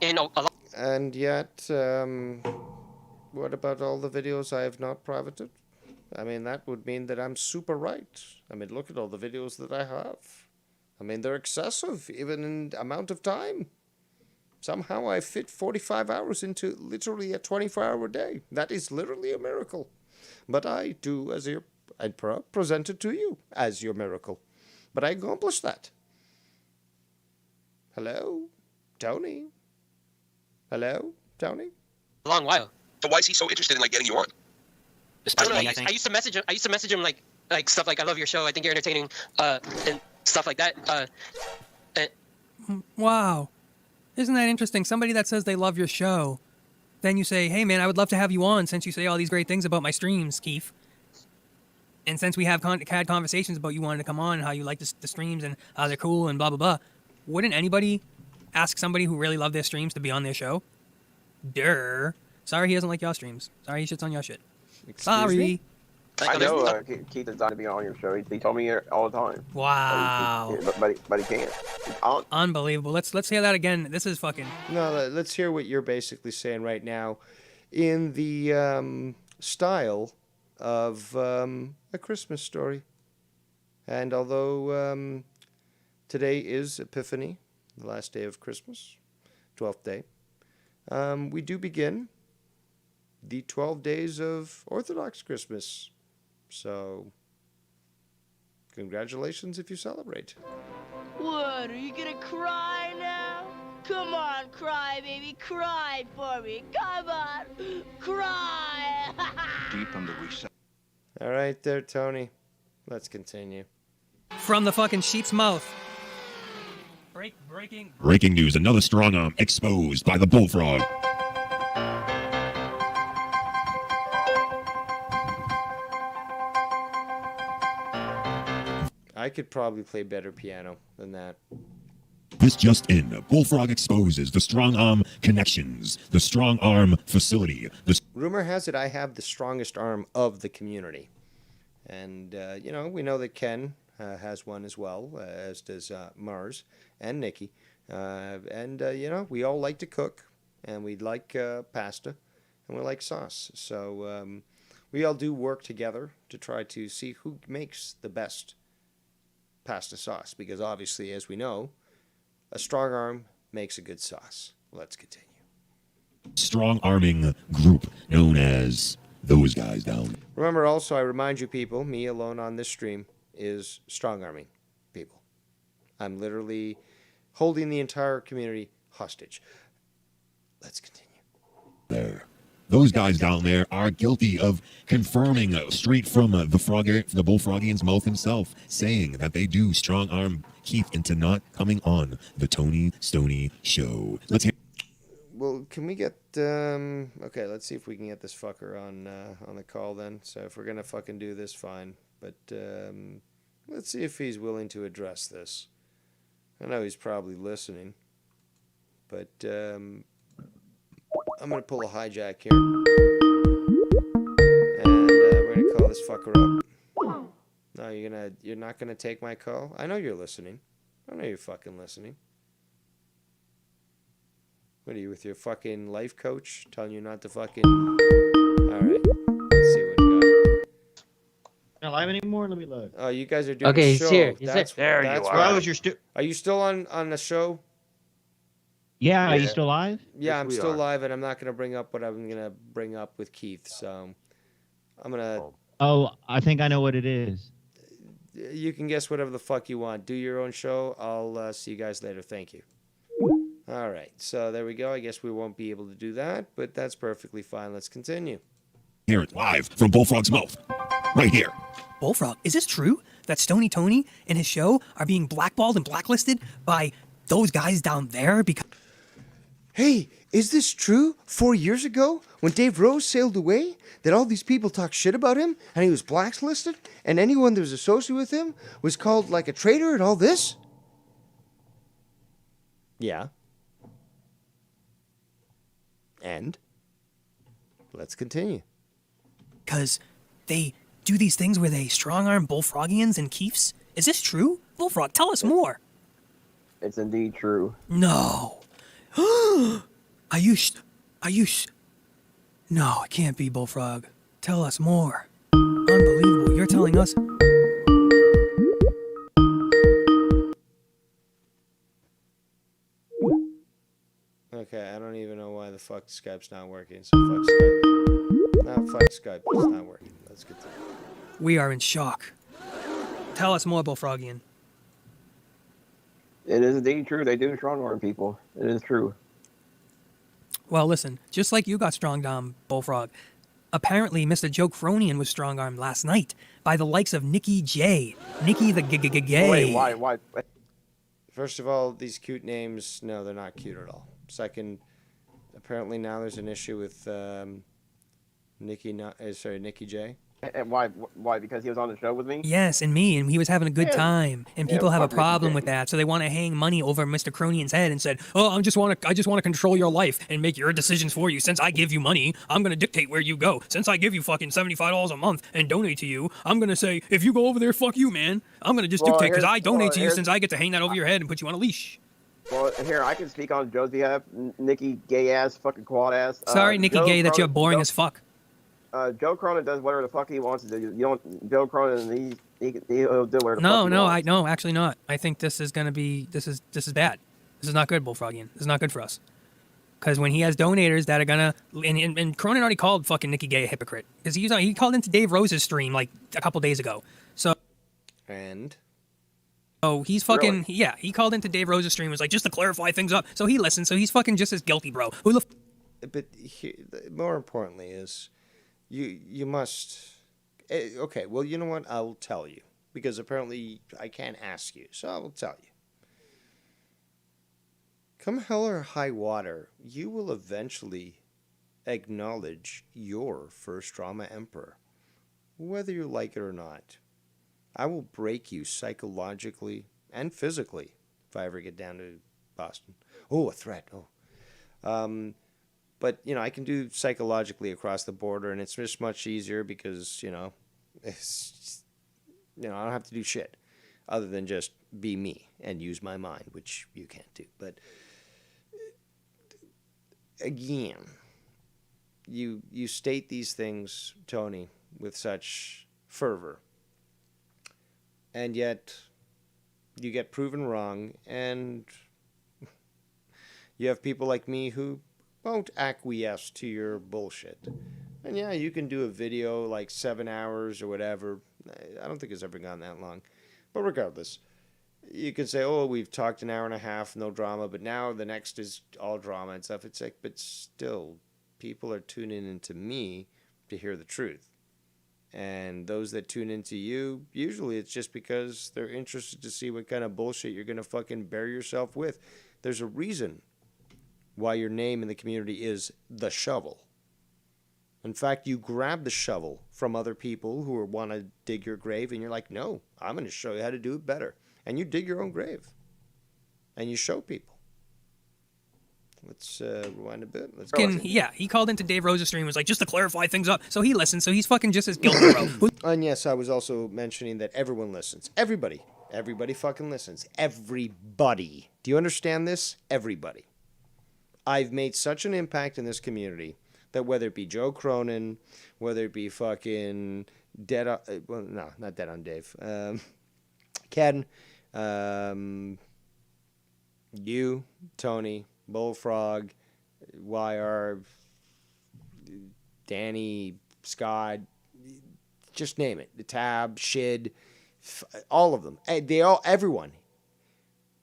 in a lot. And yet, what about all the videos I have not privated? I mean, that would mean that I'm super right. I mean, look at all the videos that I have. I mean, they're excessive, even in amount of time. Somehow I fit 45 hours into literally a 24-hour day. That is literally a miracle. But I do as your emperor present it to you as your miracle. But I accomplished that. Hello? Tony? Hello? Tony? A long while. So why is he so interested in like getting you on? I don't know. I used to message him like stuff like, I love your show, I think you're entertaining, and stuff like that. Wow. Isn't that interesting? Somebody that says they love your show, then you say, hey man, I would love to have you on since you say all these great things about my streams, Keith. And since we have had conversations about you wanting to come on and how you like the streams and how they're cool and blah, blah, blah, wouldn't anybody ask somebody who really loved their streams to be on their show? Durr. Sorry he doesn't like your streams. Sorry he shits on your shit. Sorry. Me? I know Keith is dying to be on your show. He told me all the time. Wow. But he can't. Unbelievable. Let's hear that again. This is fucking... No, let's hear what you're basically saying right now in the style of A Christmas Story. And although today is Epiphany, the last day of Christmas, 12th day, we do begin the 12 days of Orthodox Christmas. So, congratulations if you celebrate. What, are you gonna cry now? Come on, cry, baby, cry for me. Come on, cry. Deep on the reset. All right there, Tony. Let's continue. From the fucking sheep's mouth. Breaking news, another strong arm exposed by the Bullfrog. I could probably play better piano than that. This just in. Bullfrog exposes the strong arm connections, the strong arm facility. Rumor has it I have the strongest arm of the community. And, we know that Ken has one as well, as does Mars and Nikki. We all like to cook, and we like pasta, and we like sauce. So we all do work together to try to see who makes the best pasta sauce. Because obviously, as we know, a strong arm makes a good sauce. Let's continue. Strong arming group known as those guys down. Remember also, I remind you people, me alone on this stream is strong arming people. I'm literally holding the entire community hostage. Let's continue. There. Those guys down there are guilty of confirming straight from the Bullfrogian's mouth himself, saying that they do strong arm Keith into not coming on the Tony Stoney show. Let's hear. Well, can we get okay, let's see if we can get this fucker on the call then. So if we're gonna fucking do this, fine. But let's see if he's willing to address this. I know he's probably listening, but I'm gonna pull a hijack here, and we're gonna call this fucker up. No, you're not gonna take my call. I know you're listening. I know you're fucking listening. What are you, with your fucking life coach telling you not to fucking... Alright, let's see what you got. Not live anymore? Let me look. Oh, you guys are doing Okay, a he's show. here. There you are. Why was your Are you still on the show? Yeah, are you still live? Yeah, Yes, I'm we still are. live, and I'm not going to bring up what I'm going to bring up with Keith, so I'm going to... Oh, I think I know what it is. You can guess whatever the fuck you want. Do your own show. I'll see you guys later. Thank you. All right, so there we go. I guess we won't be able to do that, but that's perfectly fine. Let's continue. Hear it live from Bullfrog's mouth. Right here. Bullfrog, is this true that Stony Tony and his show are being blackballed and blacklisted by those guys down there because... Hey, is this true? 4 years ago, when Dave Rose sailed away, that all these people talked shit about him, and he was blacklisted, and anyone that was associated with him was called like a traitor and all this? Yeah. And let's continue. Because they do these things where they strong-arm Bullfrogians and Keefs? Is this true? Bullfrog, tell us more. It's indeed true. No. Are you No, it can't be, Bullfrog. Tell us more. Unbelievable. You're telling us... Okay, I don't even know why the fuck Skype's not working. So fuck Skype. No, fuck Skype. It's not working. Let's continue. We are in shock. Tell us more, Bullfrogian. It is indeed true. They do strong arm people. It is true. Well, listen, just like you got strong-armed, Bullfrog, apparently Mr. Joe Cronian was strong-armed last night by the likes of Nikki J. Nikki the gay. Wait, why? First of all, these cute names, no, they're not cute at all. Second, apparently now there's an issue with Nikki J. And why? Because he was on the show with me? Yes, and me, and he was having a good Yeah. time, and Yeah, people have a fuck Nikki problem J. with that, so they want to hang money over Mr. Cronian's head and said, "Oh, I just want to control your life and make your decisions for you. Since I give you money, I'm gonna dictate where you go. Since I give you fucking $75 a month and donate to you, I'm gonna say if you go over there, fuck you, man. I'm gonna just dictate because I donate to you since I get to hang that over your head and put you on a leash." Well, here, I can speak on Joe's behalf. Nikki, gay ass, fucking quad ass. Sorry, Nikki Joe Gay, that you're Cronin- boring Joe- as fuck. Joe Cronin does whatever the fuck he wants to do. You don't. Joe Cronin, he'll do whatever the fuck he wants. No, actually not. I think this is gonna be this is bad. This is not good, Bullfrogian. This is not good for us. Because when he has donators that are gonna and Cronin already called fucking Nikki Gay a hypocrite because he called into Dave Rose's stream like a couple days ago. So he's fucking he called into Dave Rose's stream, was like, just to clarify things up. So he listened. So he's fucking just as guilty, bro. But more importantly is you must okay, well, you know what, I'll tell you, because apparently I can't ask you, so I will tell you. Come hell or high water, you will eventually acknowledge your first drama emperor, whether you like it or not. I will break you psychologically and physically if I ever get down to Boston. Oh, a threat. Oh. But, you know, I can do psychologically across the border, and it's just much easier because, you know, it's, you know, I don't have to do shit other than just be me and use my mind, which you can't do. But again, you state these things, Tony, with such fervor, and yet you get proven wrong, and you have people like me who won't acquiesce to your bullshit. And yeah, you can do a video like 7 hours or whatever. I don't think it's ever gone that long. But regardless, you can say, oh, we've talked an hour and a half, no drama, but now the next is all drama and stuff. It's like, but still, people are tuning into me to hear the truth. And those that tune into you, usually it's just because they're interested to see what kind of bullshit you're going to fucking bury yourself with. There's a reason why your name in the community is The Shovel. In fact, you grab the shovel from other people who want to dig your grave, and you're like, no, I'm going to show you how to do it better. And you dig your own grave. And you show people. Let's rewind a bit. Let's go. Yeah, he called into Dave Rose's stream and was like, just to clarify things up. So he listened, so he's fucking just as guilty, bro. And yes, I was also mentioning that everyone listens. Everybody. Everybody fucking listens. Everybody. Do you understand this? Everybody. I've made such an impact in this community that whether it be Joe Cronin, whether it be fucking Dead on... well, no, not Dead on Dave. Ken, you, Tony, Bullfrog, YR, Danny, Scott, just name it. The Tab, Shid, all of them. Everyone.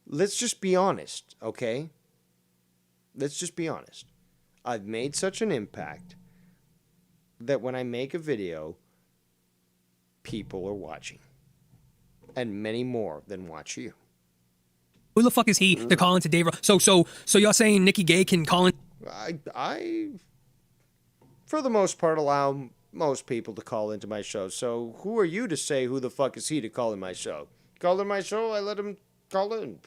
Let's just be honest, okay? Let's just be honest. I've made such an impact that when I make a video, people are watching. And many more than watch you. Who the fuck is he to call into Dave? So you're saying Nikki Gay can call in? I, for the most part, allow most people to call into my show. So who are you to say who the fuck is he to call in my show? Call in my show, I let him call in.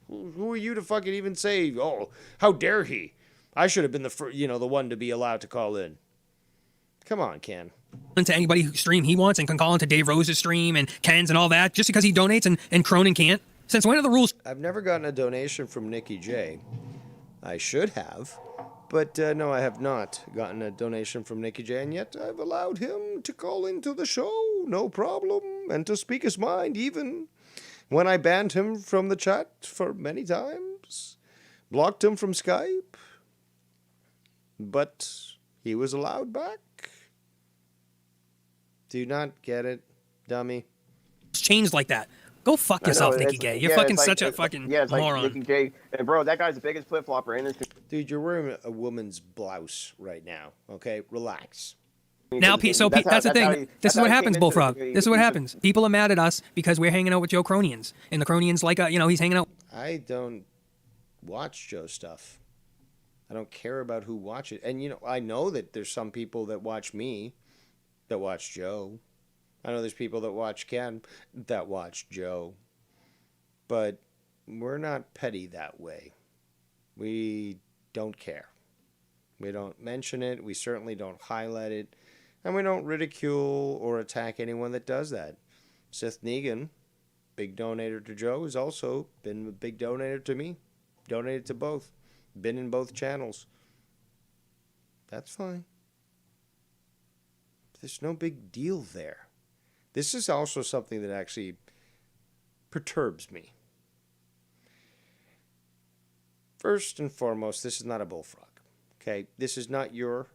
Who are you to fucking even say, oh, how dare he? I should have been the one to be allowed to call in. Come on, Ken. Into anybody's stream he wants and can call into Dave Rose's stream and Ken's and all that just because he donates and Cronin can't? Since when are the rules? I've never gotten a donation from Nikki J. I should have. But no, I have not gotten a donation from Nikki J. And yet I've allowed him to call into the show, no problem. And to speak his mind, even when I banned him from the chat for many times. Blocked him from Skype. But he was allowed back. Do you not get it, dummy? It's changed like that. Go fuck yourself, Nikki Gay. You're fucking such a fucking moron. Nikki Gay. And bro, that guy's the biggest flip-flopper in this. Dude, you're wearing a woman's blouse right now, okay? Relax. Now, that's the thing. This is what happens, Bullfrog. This is what happens. People are mad at us because we're hanging out with Joe Cronians. And the Cronians, he's hanging out. I don't watch Joe stuff. I don't care about who watches it. And, I know that there's some people that watch me that watch Joe. I know there's people that watch Ken that watch Joe. But we're not petty that way. We don't care. We don't mention it. We certainly don't highlight it. And we don't ridicule or attack anyone that does that. Seth Negan, big donator to Joe, has also been a big donator to me. Donated to both. Been in both channels. That's fine. There's no big deal there. This is also something that actually perturbs me. First and foremost, this is not a bullfrog. Okay? This is not your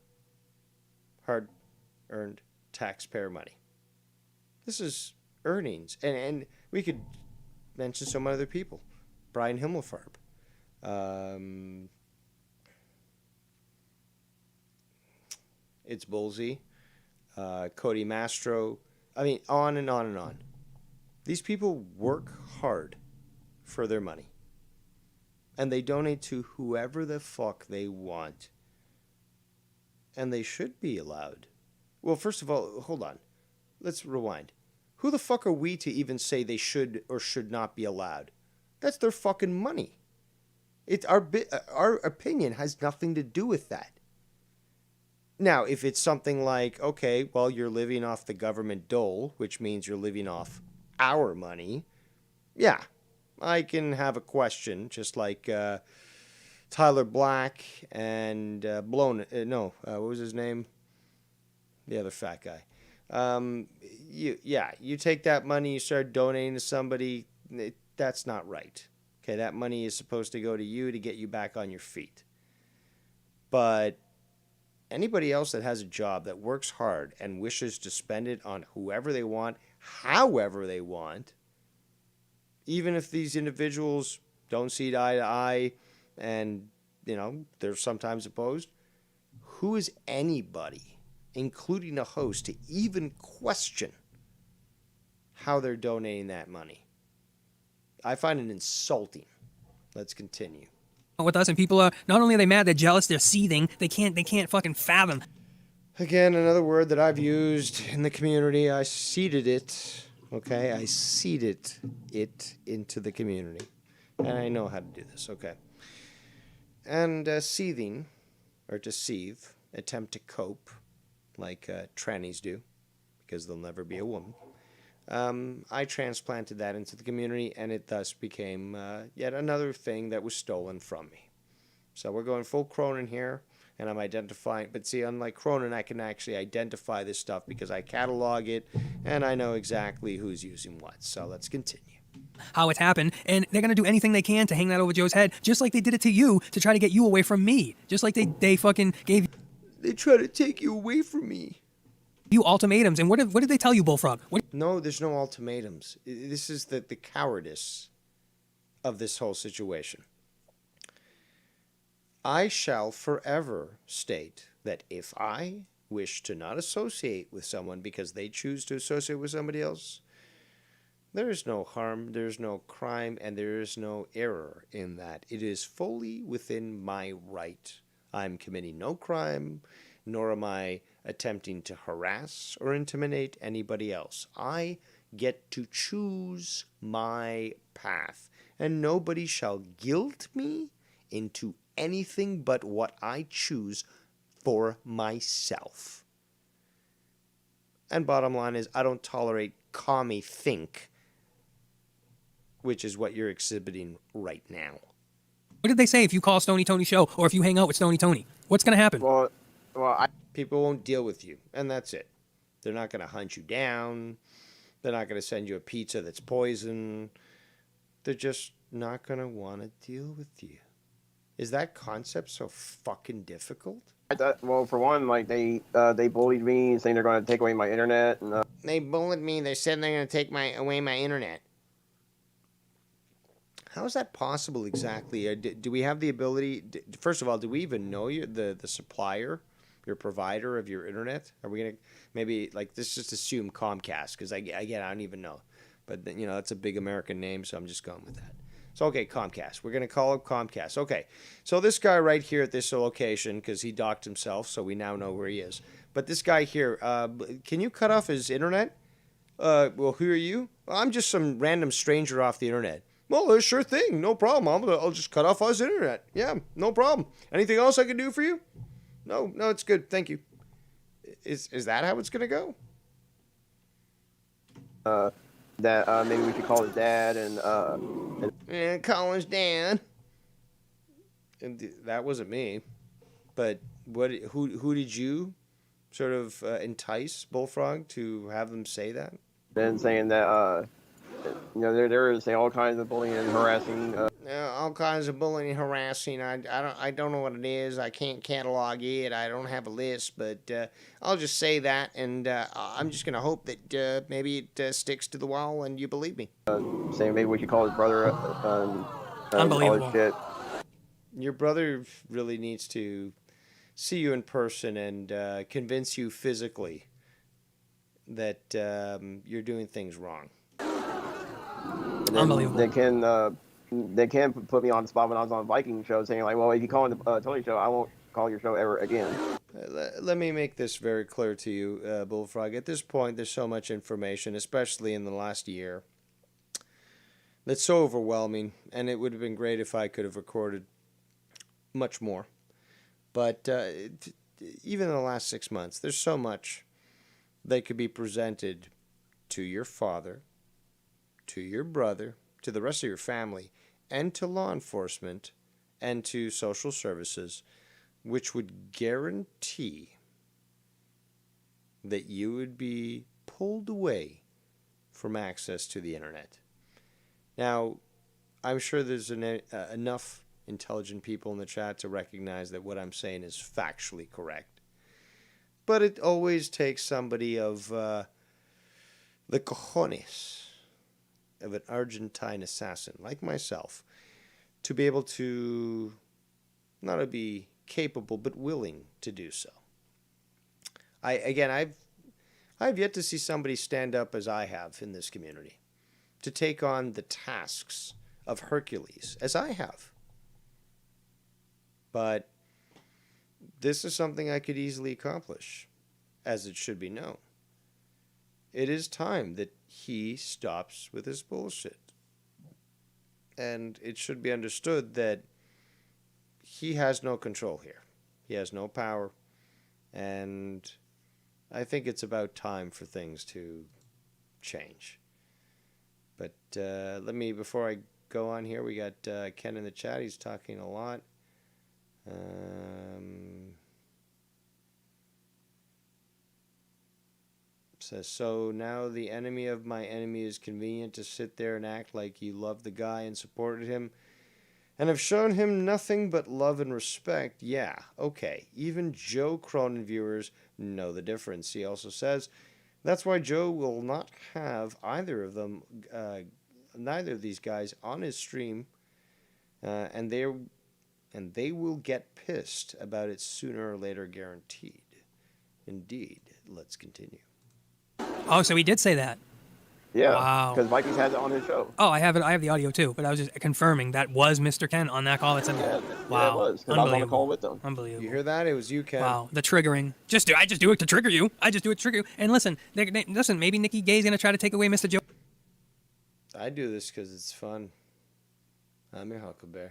hard-earned taxpayer money. This is earnings. And we could mention some other people. Brian Himmelfarb. It's Bullsy. Cody Mastro. I mean, on and on and on. These people work hard for their money. And they donate to whoever the fuck they want. And they should be allowed. Well, first of all, hold on. Let's rewind. Who the fuck are we to even say they should or should not be allowed? That's their fucking money. It's our opinion has nothing to do with that. Now, if it's something like, okay, well, you're living off the government dole, which means you're living off our money, yeah, I can have a question, just like Tyler Black and what was his name? The other fat guy. You take that money, you start donating to somebody, that's not right. Okay, that money is supposed to go to you to get you back on your feet. But anybody else that has a job that works hard and wishes to spend it on whoever they want, however they want, even if these individuals don't see eye to eye and, they're sometimes opposed, who is anybody, including a host, to even question how they're donating that money? I find it insulting. Let's continue. With us, and people are not only are they mad, they're jealous, they're seething. They can't fucking fathom. Again, another word that I've used in the community. I seeded it. Okay, I seeded it into the community, and I know how to do this. Okay, and seething, or to seethe, attempt to cope, like trannies do, because they'll never be a woman. I transplanted that into the community, and it thus became yet another thing that was stolen from me. So we're going full Cronin here, and I'm identifying. But see, unlike Cronin, I can actually identify this stuff because I catalog it, and I know exactly who's using what. So let's continue. How it's happened, and they're going to do anything they can to hang that over Joe's head, just like they did it to you to try to get you away from me. Just like they fucking gave... They try to take you away from me. You ultimatums, and what did they tell you, Bullfrog? No, there's no ultimatums. This is the cowardice of this whole situation. I shall forever state that if I wish to not associate with someone because they choose to associate with somebody else, there is no harm, there is no crime, and there is no error in that. It is fully within my right. I'm committing no crime, nor am I attempting to harass or intimidate anybody else. I get to choose my path, and nobody shall guilt me into anything but what I choose for myself. And bottom line is, I don't tolerate commie think, which is what you're exhibiting right now. What did they say if you call Stony Tony's show, or if you hang out with Stony Tony? What's going to happen? Well, people won't deal with you, and that's it. They're not going to hunt you down. They're not going to send you a pizza that's poison. They're just not going to want to deal with you. Is that concept so fucking difficult? Well, for one, like they bullied me, saying they're going to take away my internet. And, They bullied me. They said they're going to take away my internet. How is that possible exactly? Do we have the ability? First of all, do we even know you, the supplier, your provider of your internet? Are we gonna maybe like let's just assume Comcast? Because I don't even know, but that's a big American name, so I'm just going with that. So okay, Comcast. We're gonna call it Comcast. Okay, so this guy right here at this location, because he docked himself, so we now know where he is. But this guy here, can you cut off his internet? Well, who are you? Well, I'm just some random stranger off the internet. Well, sure thing, no problem. I'll just cut off his internet. Yeah, no problem. Anything else I can do for you? No, it's good. Thank you. Is that how it's gonna go? That maybe we should call his dad and Yeah, call his dad. And that wasn't me. But who did you sort of entice, Bullfrog, to have them say that? then saying that they're saying all kinds of bullying and harassing. All kinds of bullying and harassing. I don't know what it is. I can't catalog it. I don't have a list, but I'll just say that, and I'm just gonna hope that maybe it sticks to the wall and you believe me. Saying maybe we should call his brother. Unbelievable. All this shit. Your brother really needs to see you in person and convince you physically that you're doing things wrong. Unbelievable. They can put me on the spot when I was on Viking show, saying like, well, if you call in the Tony show, I won't call your show ever again. Let me make this very clear to you, Bullfrog. At this point, there's so much information, especially in the last year, It's so overwhelming, and it would have been great if I could have recorded much more. But even in the last 6 months, there's so much that could be presented to your father, to your brother, to the rest of your family, and to law enforcement, and to social services, which would guarantee that you would be pulled away from access to the internet. Now, I'm sure there's enough intelligent people in the chat to recognize that what I'm saying is factually correct. But it always takes somebody of the cojones of an Argentine assassin like myself to be able to not only be capable but willing to do so. I've yet to see somebody stand up as I have in this community to take on the tasks of Hercules as I have. But this is something I could easily accomplish, as it should be known. It is time that he stops with his bullshit. And it should be understood that he has no control here. He has no power. And I think it's about time for things to change. But before I go on here, we got Ken in the chat. He's talking a lot. Says, so now the enemy of my enemy is convenient to sit there and act like you love the guy and supported him and have shown him nothing but love and respect. Yeah, okay. Even Joe Cronin viewers know the difference. He also says, that's why Joe will not have either of them, neither of these guys on his stream, and they will get pissed about it sooner or later, guaranteed. Indeed. Let's continue. Oh, so he did say that. Yeah. Wow. Because Mikey's has it on his show. Oh, I have it. I have the audio too, but I was just confirming that was Mr. Ken on that call. It's Yeah, wow. it was. Because I was on the call with them. Unbelievable. You hear that? It was you, Ken. Wow, the triggering. I just do it to trigger you. I just do it to trigger you. And listen, maybe Nikki Gay's gonna try to take away Mr. Joe. I do this because it's fun. I'm your Huckleberry.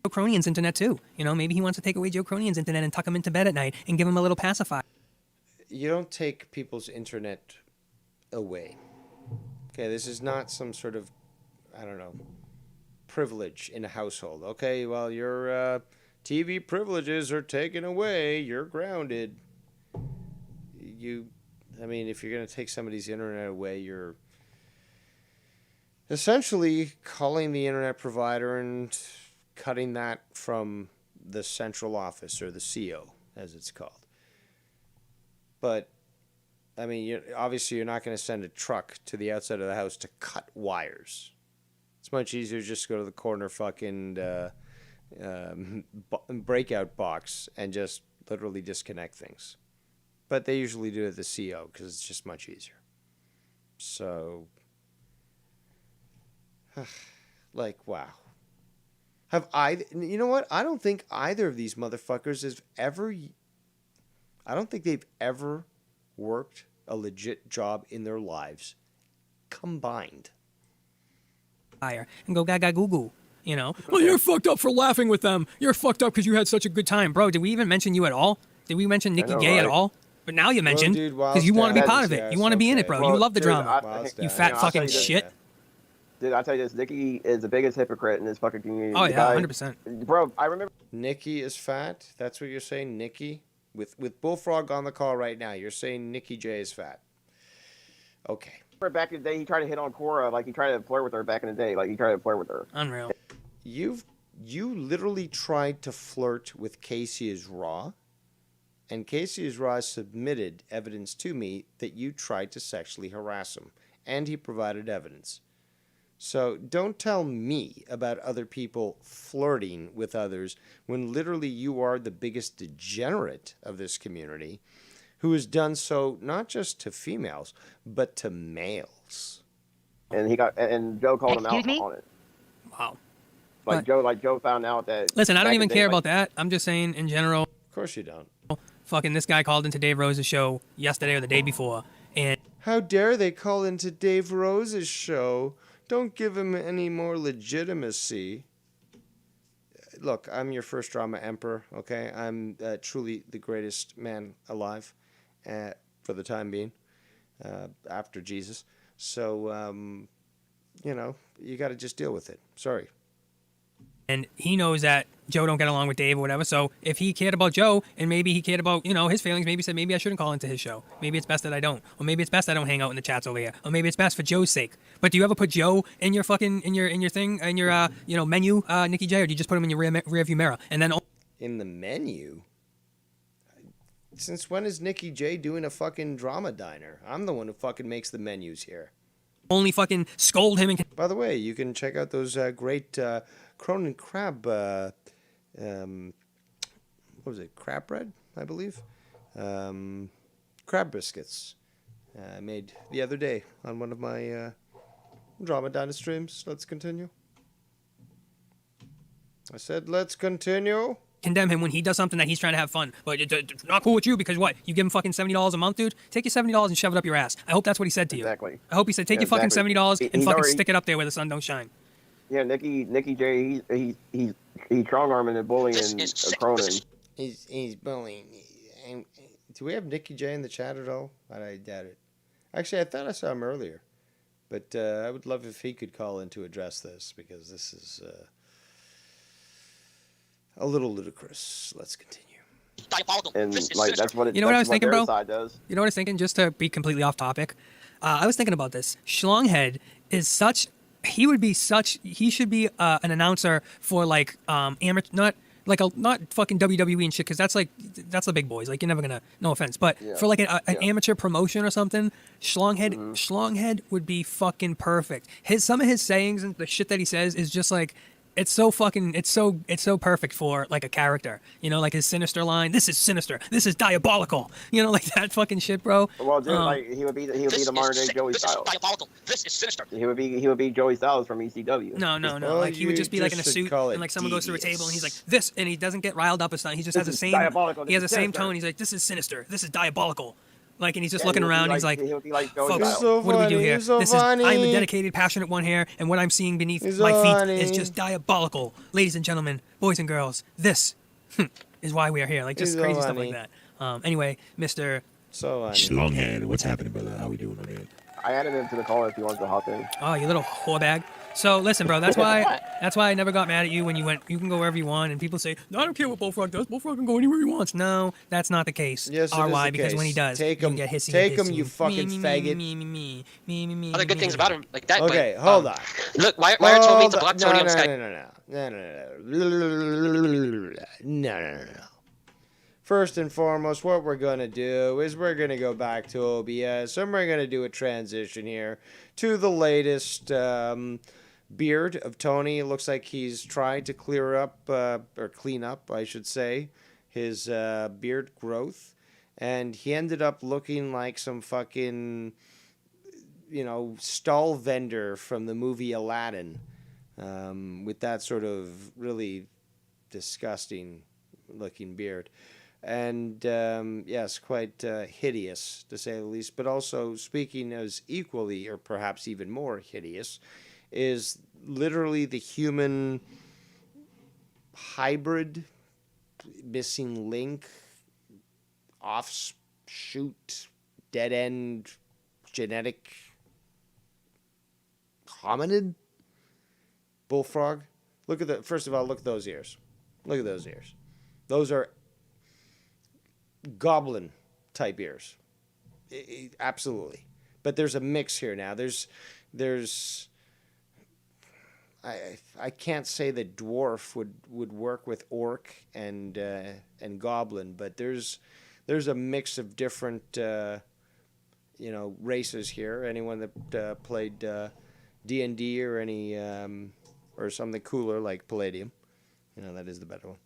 Joe Cronin's internet too. You know, maybe he wants to take away Joe Cronin's internet and tuck him into bed at night and give him a little pacifier. You don't take people's internet away. Okay, this is not some sort of, I don't know, privilege in a household. Okay, well, your TV privileges are taken away. You're grounded. If you're going to take somebody's internet away, you're essentially calling the internet provider and cutting that from the central office, or the CO, as it's called. But, obviously you're not going to send a truck to the outside of the house to cut wires. It's much easier to just go to the corner fucking breakout box and just literally disconnect things. But they usually do it at the CO because it's just much easier. So, wow. You know what? I don't think either of these motherfuckers has ever... I don't think they've ever worked a legit job in their lives combined. And go gaga goo goo. You know? Well, you're fucked up for laughing with them. You're fucked up because you had such a good time. Bro, did we even mention you at all? Did we mention Nikki Gay at all? But now you mentioned, because you want to be part of it. You want to be in it, bro. You love the drama. You fat fucking shit. Dude, I'll tell you this. Nikki is the biggest hypocrite in this fucking community. Oh, yeah, 100%. Bro, I remember... Nikki is fat? That's what you're saying, Nikki? With Bullfrog on the call right now, you're saying Nikki J is fat. Okay. Back in the day, he tried to hit on Cora. Like, he tried to flirt with her back in the day. Like, he tried to flirt with her. Unreal. You literally tried to flirt with Casey is Raw, and Casey is Raw submitted evidence to me that you tried to sexually harass him, and he provided evidence. So don't tell me about other people flirting with others when literally you are the biggest degenerate of this community who has done so not just to females, but to males. And Joe called him out on it. Wow. Joe found out that... Listen, I don't even care about that. I'm just saying in general. Of course you don't. Fucking this guy called into Dave Rose's show yesterday or the day before. And how dare they call into Dave Rose's show don't give him any more legitimacy. Look, I'm your first drama emperor, okay? I'm truly the greatest man alive for the time being, after Jesus. So, you know, you got to just deal with it. Sorry. And he knows that Joe don't get along with Dave or whatever. So if he cared about Joe and maybe he cared about, his feelings, maybe he said, maybe I shouldn't call into his show. Maybe it's best that I don't. Or maybe it's best I don't hang out in the chats over here. Or maybe it's best for Joe's sake. But do you ever put Joe in your fucking, in your thing, in your, menu, Nikki J, or do you just put him in your rear view mirror? And then... In the menu? Since when is Nikki J doing a fucking drama diner? I'm the one who fucking makes the menus here. Only fucking scold him and... By the way, you can check out those great Cronin crab, what was it, crab bread, I believe? Crab biscuits. I made the other day on one of my drama diner streams. Let's continue. I said, let's continue. Condemn him when he does something that he's trying to have fun. But it's not cool with you because what? You give him fucking $70 a month, dude? Take your $70 and shove it up your ass. I hope that's what he said to you. Exactly. I hope he said, take your fucking $70 and fucking already... stick it up there where the sun don't shine. Yeah, Nikki J, he's strong arming and bullying Cronin. He's bullying. Do we have Nikki J in the chat at all? I doubt it. Actually, I thought I saw him earlier. But I would love if he could call in to address this, because this is a little ludicrous. Let's continue. And like that's what it, you know what I was thinking, bro? Does. You know what I was thinking? Just to be completely off topic, I was thinking about this. Schlonghead is such. He should be an announcer for like amateur, not fucking WWE and shit, because that's the big boys. Like, you're never gonna, no offense, but for like an amateur promotion or something, Schlonghead would be fucking perfect. Some of his sayings and the shit that he says is just like, it's so perfect for like a character, like his sinister line. This is sinister. This is diabolical. Like that fucking shit, bro. Well, dude, like he would be the modern day Joey Styles. This is diabolical. This is sinister. He would be Joey Styles from ECW. No. Well, like he would just be like in a just suit call it and like someone goes through a devious. table and he's like this, and he doesn't get riled up or something. He just has the same. Diabolical. He has the This is same sinister. tone. He's like, this is sinister. This is diabolical. Like, and he's just Yeah, looking he would be around. like- He's like, he would be like Joey folks, Styles. So what do we do funny, here? he's so This is, I am a funny. dedicated, passionate one here, and what I'm seeing beneath He's my so feet funny. is just diabolical. Ladies and gentlemen, boys and girls, this is why we are here. Like, just He's so crazy stuff funny. like that. Anyway, Mr. So Schlonghead, what's happening, brother? How we doing, my man? I added him to the call if he wants to hop in. Oh, you little whore bag. So listen, bro. That's why I never got mad at you when you went. You can go wherever you want, and people say, "No, I don't care what Bullfrog does. Bullfrog can go anywhere he wants." No, that's not the case. Yes, it is RY, the because case. when he does, Take you him. get hissy Take and him, you pissy. fucking me, faggot. Me. Other good things about him, like that. Okay, but, hold on. Look, why are told me to block No, Tony on no, Skype? No. First and foremost, what we're going to do is we're going to go back to OBS, and we're going to do a transition here to the latest beard of Tony. It looks like he's trying to clear up, or clean up, I should say, his beard growth. And he ended up looking like some fucking, stall vendor from the movie Aladdin, with that sort of really disgusting looking beard. And yes, quite hideous, to say the least. But also, speaking as equally, or perhaps even more hideous, is literally the human hybrid, missing link, offshoot, dead-end, genetic hominid Bullfrog. First of all, look at those ears. Look at those ears. Those are goblin type ears. Absolutely. But there's a mix here now. I can't say that dwarf would work with orc and goblin, but there's a mix of different races here. Anyone that played D&D or any or something cooler like Palladium, that is the better one.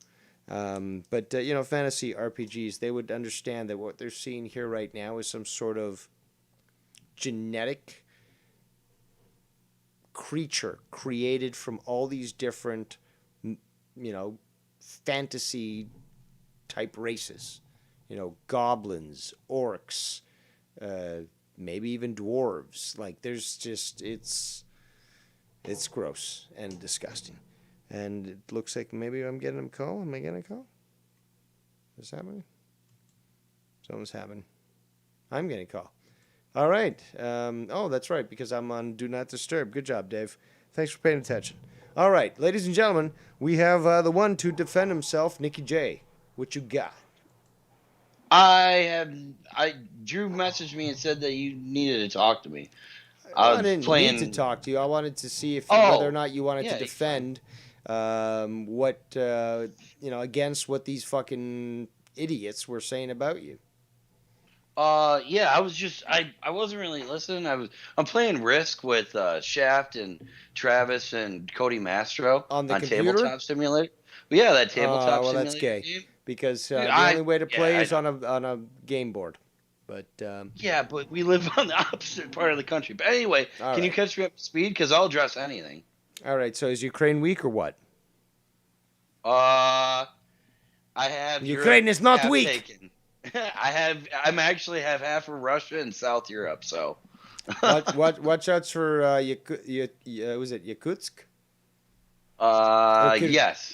But fantasy RPGs, they would understand that what they're seeing here right now is some sort of genetic creature created from all these different, fantasy type races. Goblins, orcs, maybe even dwarves. Like, there's just, it's It's gross and disgusting. And it looks like maybe I'm getting a call. Am I getting a call? What's happening? Something's happening. I'm getting a call. All right. Oh, that's right, because I'm on Do Not Disturb. Good job, Dave. Thanks for paying attention. All right, ladies and gentlemen, we have the one to defend himself, Nikki J. What you got? Drew messaged me and said that you needed to talk to me. I didn't need to talk to you. I wanted to see if whether or not you wanted to defend against what these fucking idiots were saying about you. I wasn't really listening. I'm playing Risk with Shaft and Travis and Cody Mastro on the computer? Tabletop Simulator. Yeah, that tabletop simulator. That's gay. Game. Because the only way to play is on a game board. But yeah, but we live on the opposite part of the country. But anyway, can you catch me up to speed? Because I'll address anything. All right. So is Ukraine weak or what? I have Ukraine is not weak. Taken. I'm actually have half of Russia and South Europe. So watch out for was it Yakutsk?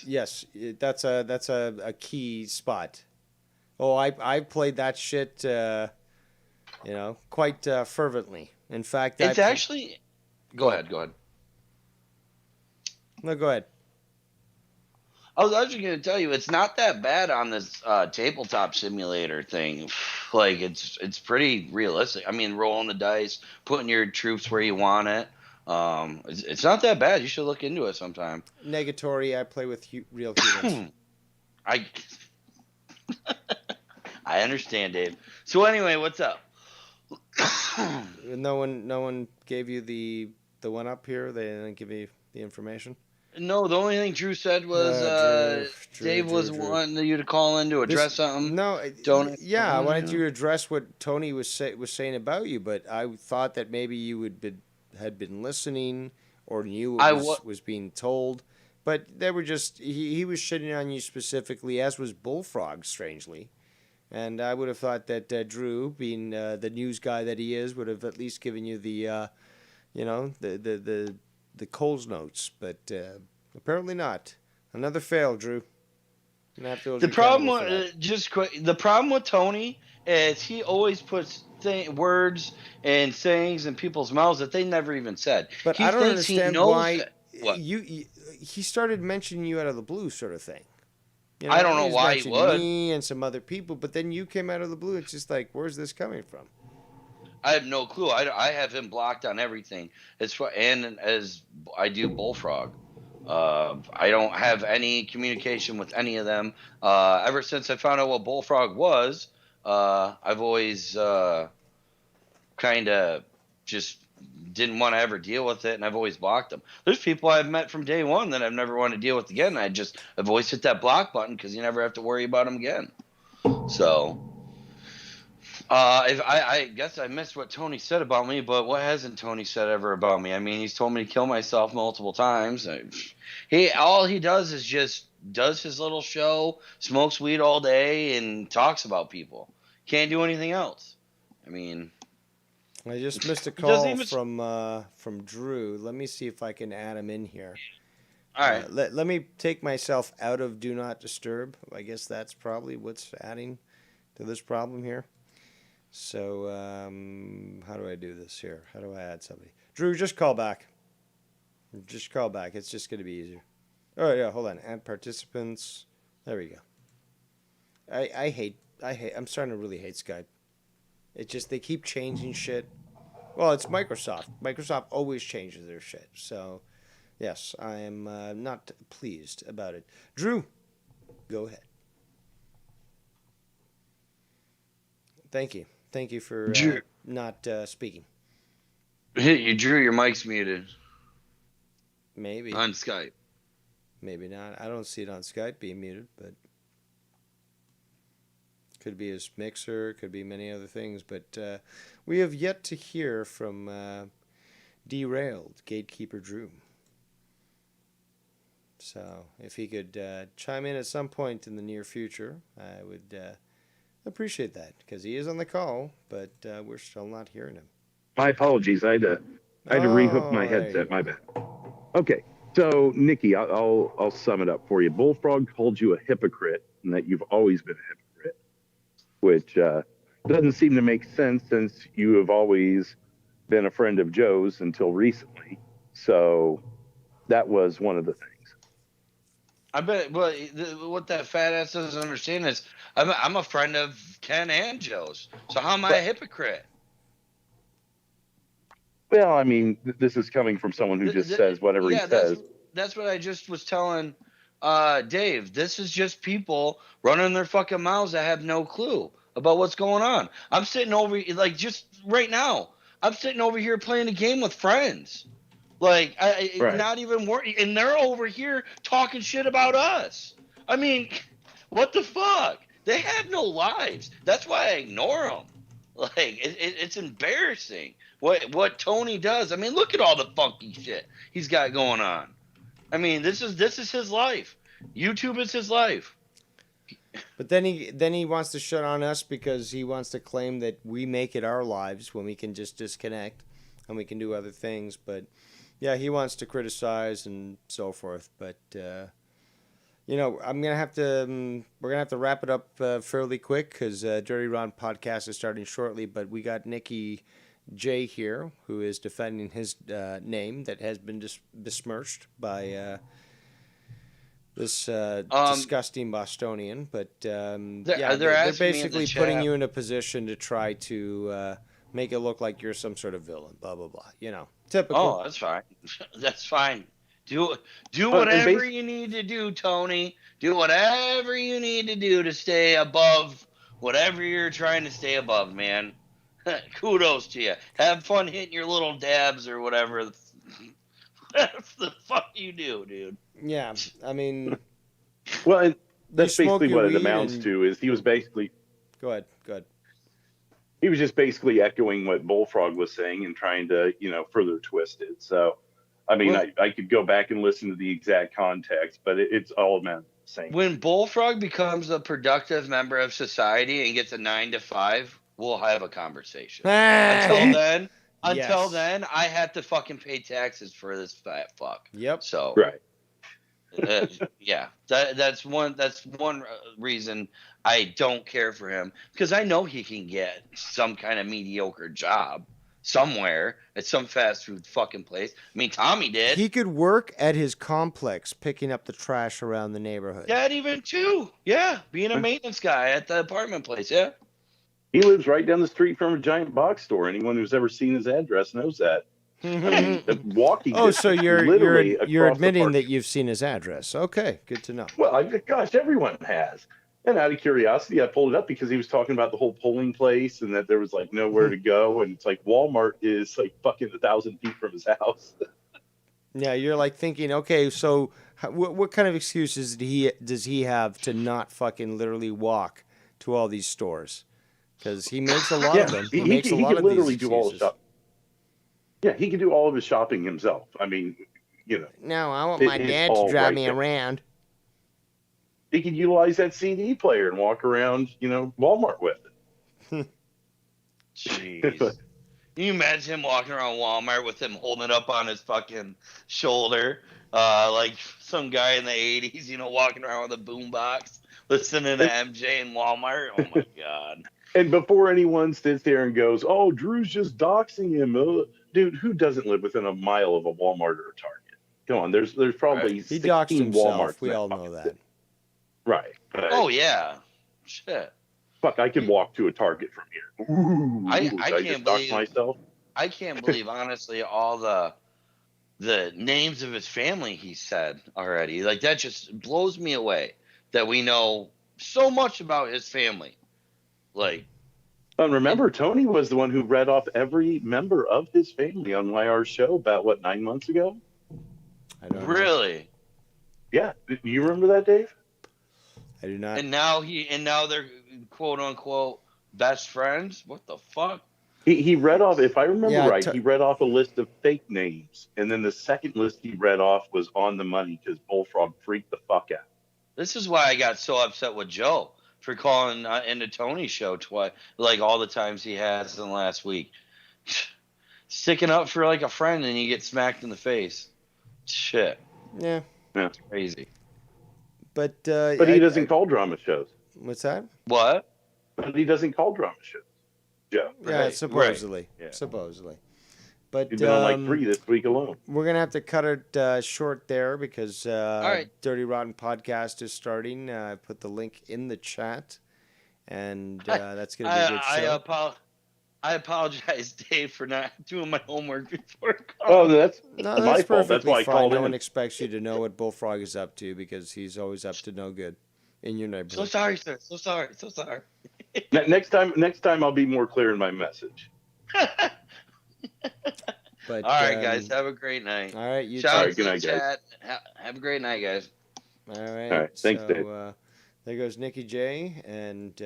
Yes. That's a key spot. Oh, I played that shit, quite fervently. In fact, it's actually. Go ahead. No, go ahead. I was actually going to tell you, it's not that bad on this tabletop simulator thing. Like, it's pretty realistic. I mean, rolling the dice, putting your troops where you want it. It's not that bad. You should look into it sometime. Negatory, I play with real humans. I understand, Dave. So anyway, what's up? No one gave you the one up here? They didn't give you the information? No, the only thing Drew said was Dave was wanting you to call in to address something. No, I wanted you to address what Tony was saying about you, but I thought that maybe you had been listening or knew what was being told. But they were just he was shitting on you specifically, as was Bullfrog, strangely. And I would have thought that Drew, being the news guy that he is, would have at least given you the Coles notes, but apparently not. Another fail, Drew. The problem with Tony is he always puts words and sayings in people's mouths that they never even said. But I don't understand why he started mentioning you out of the blue, sort of thing. I don't know why he would. Me and some other people, but then you came out of the blue. It's just like, where's this coming from? I have no clue. I have him blocked on everything. And as I do Bullfrog, I don't have any communication with any of them. Ever since I found out what Bullfrog was, I've always kind of just didn't want to ever deal with it, and I've always blocked them. There's people I've met from day one that I've never wanted to deal with again. I've always hit that block button because you never have to worry about them again. So. I guess I missed what Tony said about me, but what hasn't Tony said ever about me? I mean, he's told me to kill myself multiple times. All he does is just does his little show, smokes weed all day, and talks about people. Can't do anything else. I mean, I just missed a call from Drew. Let me see if I can add him in here. All right. Let me take myself out of Do Not Disturb. I guess that's probably what's adding to this problem here. So, how do I do this here? How do I add somebody? Drew, just call back. Just call back. It's just going to be easier. Oh, yeah, hold on. Add participants. There we go. I'm starting to really hate Skype. It just, they keep changing shit. Well, it's Microsoft. Microsoft always changes their shit. So, yes, I am not pleased about it. Drew, go ahead. Thank you. Thank you for not speaking. You, Drew, your mic's muted. Maybe. On Skype. Maybe not. I don't see it on Skype being muted, but could be his mixer, could be many other things. But we have yet to hear from Derailed Gatekeeper Drew. So if he could chime in at some point in the near future, I would appreciate that, because he is on the call, but we're still not hearing him. My apologies. I had to rehook my headset. My bad. Okay, so Nikki, I'll sum it up for you. Bullfrog called you a hypocrite, and that you've always been a hypocrite, which doesn't seem to make sense since you have always been a friend of Joe's until recently. So that was one of the things. I bet. Well, what that fat ass doesn't understand is I'm a friend of Ken and Joe's. So how am I a hypocrite? Well, I mean, this is coming from someone who just says whatever he says. That's what I just was telling Dave. This is just people running their fucking mouths that have no clue about what's going on. I'm sitting over, like, just right now, I'm sitting over here playing a game with friends. Like, not even working, and they're over here talking shit about us. I mean, what the fuck? They have no lives. That's why I ignore them. Like, it's embarrassing what Tony does. I mean, look at all the funky shit he's got going on. I mean, this is his life. YouTube is his life. But then he wants to shut on us because he wants to claim that we make it our lives when we can just disconnect and we can do other things. But yeah, he wants to criticize and so forth. But we're gonna have to wrap it up fairly quick because Dirty Ron podcast is starting shortly. But we got Nikki J here, who is defending his name that has been besmirched by this disgusting Bostonian. But they're basically putting you in a position to try to make it look like you're some sort of villain. Blah blah blah. Typical. Oh, that's fine. That's fine. Do whatever you need to do, Tony. Do whatever you need to do to stay above whatever you're trying to stay above, man. Kudos to you. Have fun hitting your little dabs or whatever that's the fuck you do, dude. Yeah, I mean... Well, and that's basically what it amounts to, is he was basically... Go ahead. He was just basically echoing what Bullfrog was saying and trying to, further twist it. So, I mean, I could go back and listen to the exact context, but it's all meant the same. When Bullfrog becomes a productive member of society and gets a 9 to 5, we'll have a conversation. Until then, I have to fucking pay taxes for this fat fuck. Yep. So right. Yeah, that's one reason I don't care for him, because I know he can get some kind of mediocre job somewhere at some fast food fucking place. I mean, Tommy did. He could work at his complex picking up the trash around the neighborhood. That even too. Yeah, being a maintenance guy at the apartment place. Yeah. He lives right down the street from a giant box store. Anyone who's ever seen his address knows that. I mean, walking. Oh, so you're admitting that you've seen his address? Okay, good to know. Well, gosh, everyone has. And out of curiosity, I pulled it up because he was talking about the whole polling place and that there was like nowhere to go, and it's like Walmart is like fucking 1,000 feet from his house. Yeah, you're like thinking, okay, so what kind of excuses does he have to not fucking literally walk to all these stores? Because he makes a lot of them. He makes a lot of these excuses. All the shopping. Yeah, he can do all of his shopping himself. I mean, No, I want my dad to drive me around. He could utilize that CD player and walk around, Walmart with it. Jeez. Can you imagine him walking around Walmart with him holding it up on his fucking shoulder, like some guy in the 80s, walking around with a boombox, listening to MJ in Walmart? Oh, my God. And before anyone sits there and goes, oh, Drew's just doxing him. Dude, who doesn't live within a mile of a Walmart or a Target? Come on, there's probably 16 he doxed himself. Walmarts. We all know that. Right. Oh, yeah. Shit. Fuck, I can walk to a Target from here. Ooh, I can't just believe myself. I can't believe, honestly, all the names of his family he said already. Like, that just blows me away that we know so much about his family. Like, and remember, Tony was the one who read off every member of his family on YR show about 9 months ago? I don't know. Really? Yeah. Do you remember that, Dave? I do not. And now they're quote unquote best friends? What the fuck? He read off, if I remember right, he read off a list of fake names, and then the second list he read off was on the money because Bullfrog freaked the fuck out. This is why I got so upset with Joe for calling into Tony's show twice, like all the times he has in the last week. Sticking up for like a friend and you get smacked in the face. Shit. Yeah. Yeah. Crazy. But he doesn't call drama shows. What's that? What? But he doesn't call drama shows. Joe. Yeah, Right, supposedly. right. Yeah. Supposedly. But You've been on like 3 this week alone. We're gonna have to cut it short there because right. Dirty Rotten Podcast is starting. I put the link in the chat, and that's gonna be a good show. I apologize, Dave, for not doing my homework before. Oh, that's No, my that's fault. That's perfectly why I fine. called No in. one expects you to know what Bullfrog is up to because he's always up to no good in your neighborhood. So sorry, sir. So sorry. So sorry. Next time I'll be more clear in my message. But all right, guys, have a great night. All right, you shout too. out to the Good night, chat. Have a great night, guys. All right. All right, thanks, so, Dave. There goes Nikki J and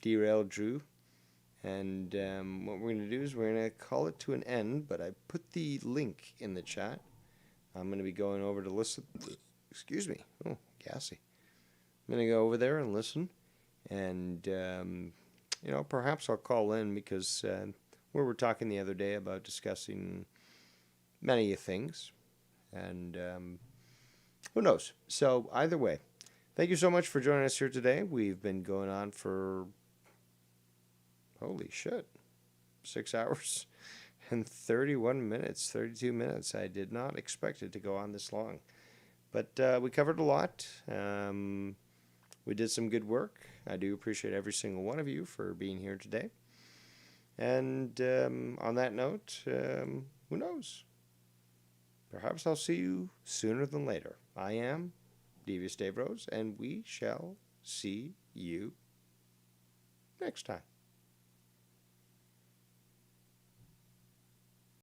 Derail Drew. And what we're going to do is we're going to call it to an end, but I put the link in the chat. I'm going to be going over to listen. Excuse me. Oh, gassy. I'm going to go over there and listen. And, perhaps I'll call in because we were talking the other day about discussing many things. And who knows? So either way, thank you so much for joining us here today. We've been going on for... holy shit, 6 hours and 31 minutes, 32 minutes. I did not expect it to go on this long. But we covered a lot. We did some good work. I do appreciate every single one of you for being here today. And on that note, who knows? Perhaps I'll see you sooner than later. I am Devious Dave Rose, and we shall see you next time.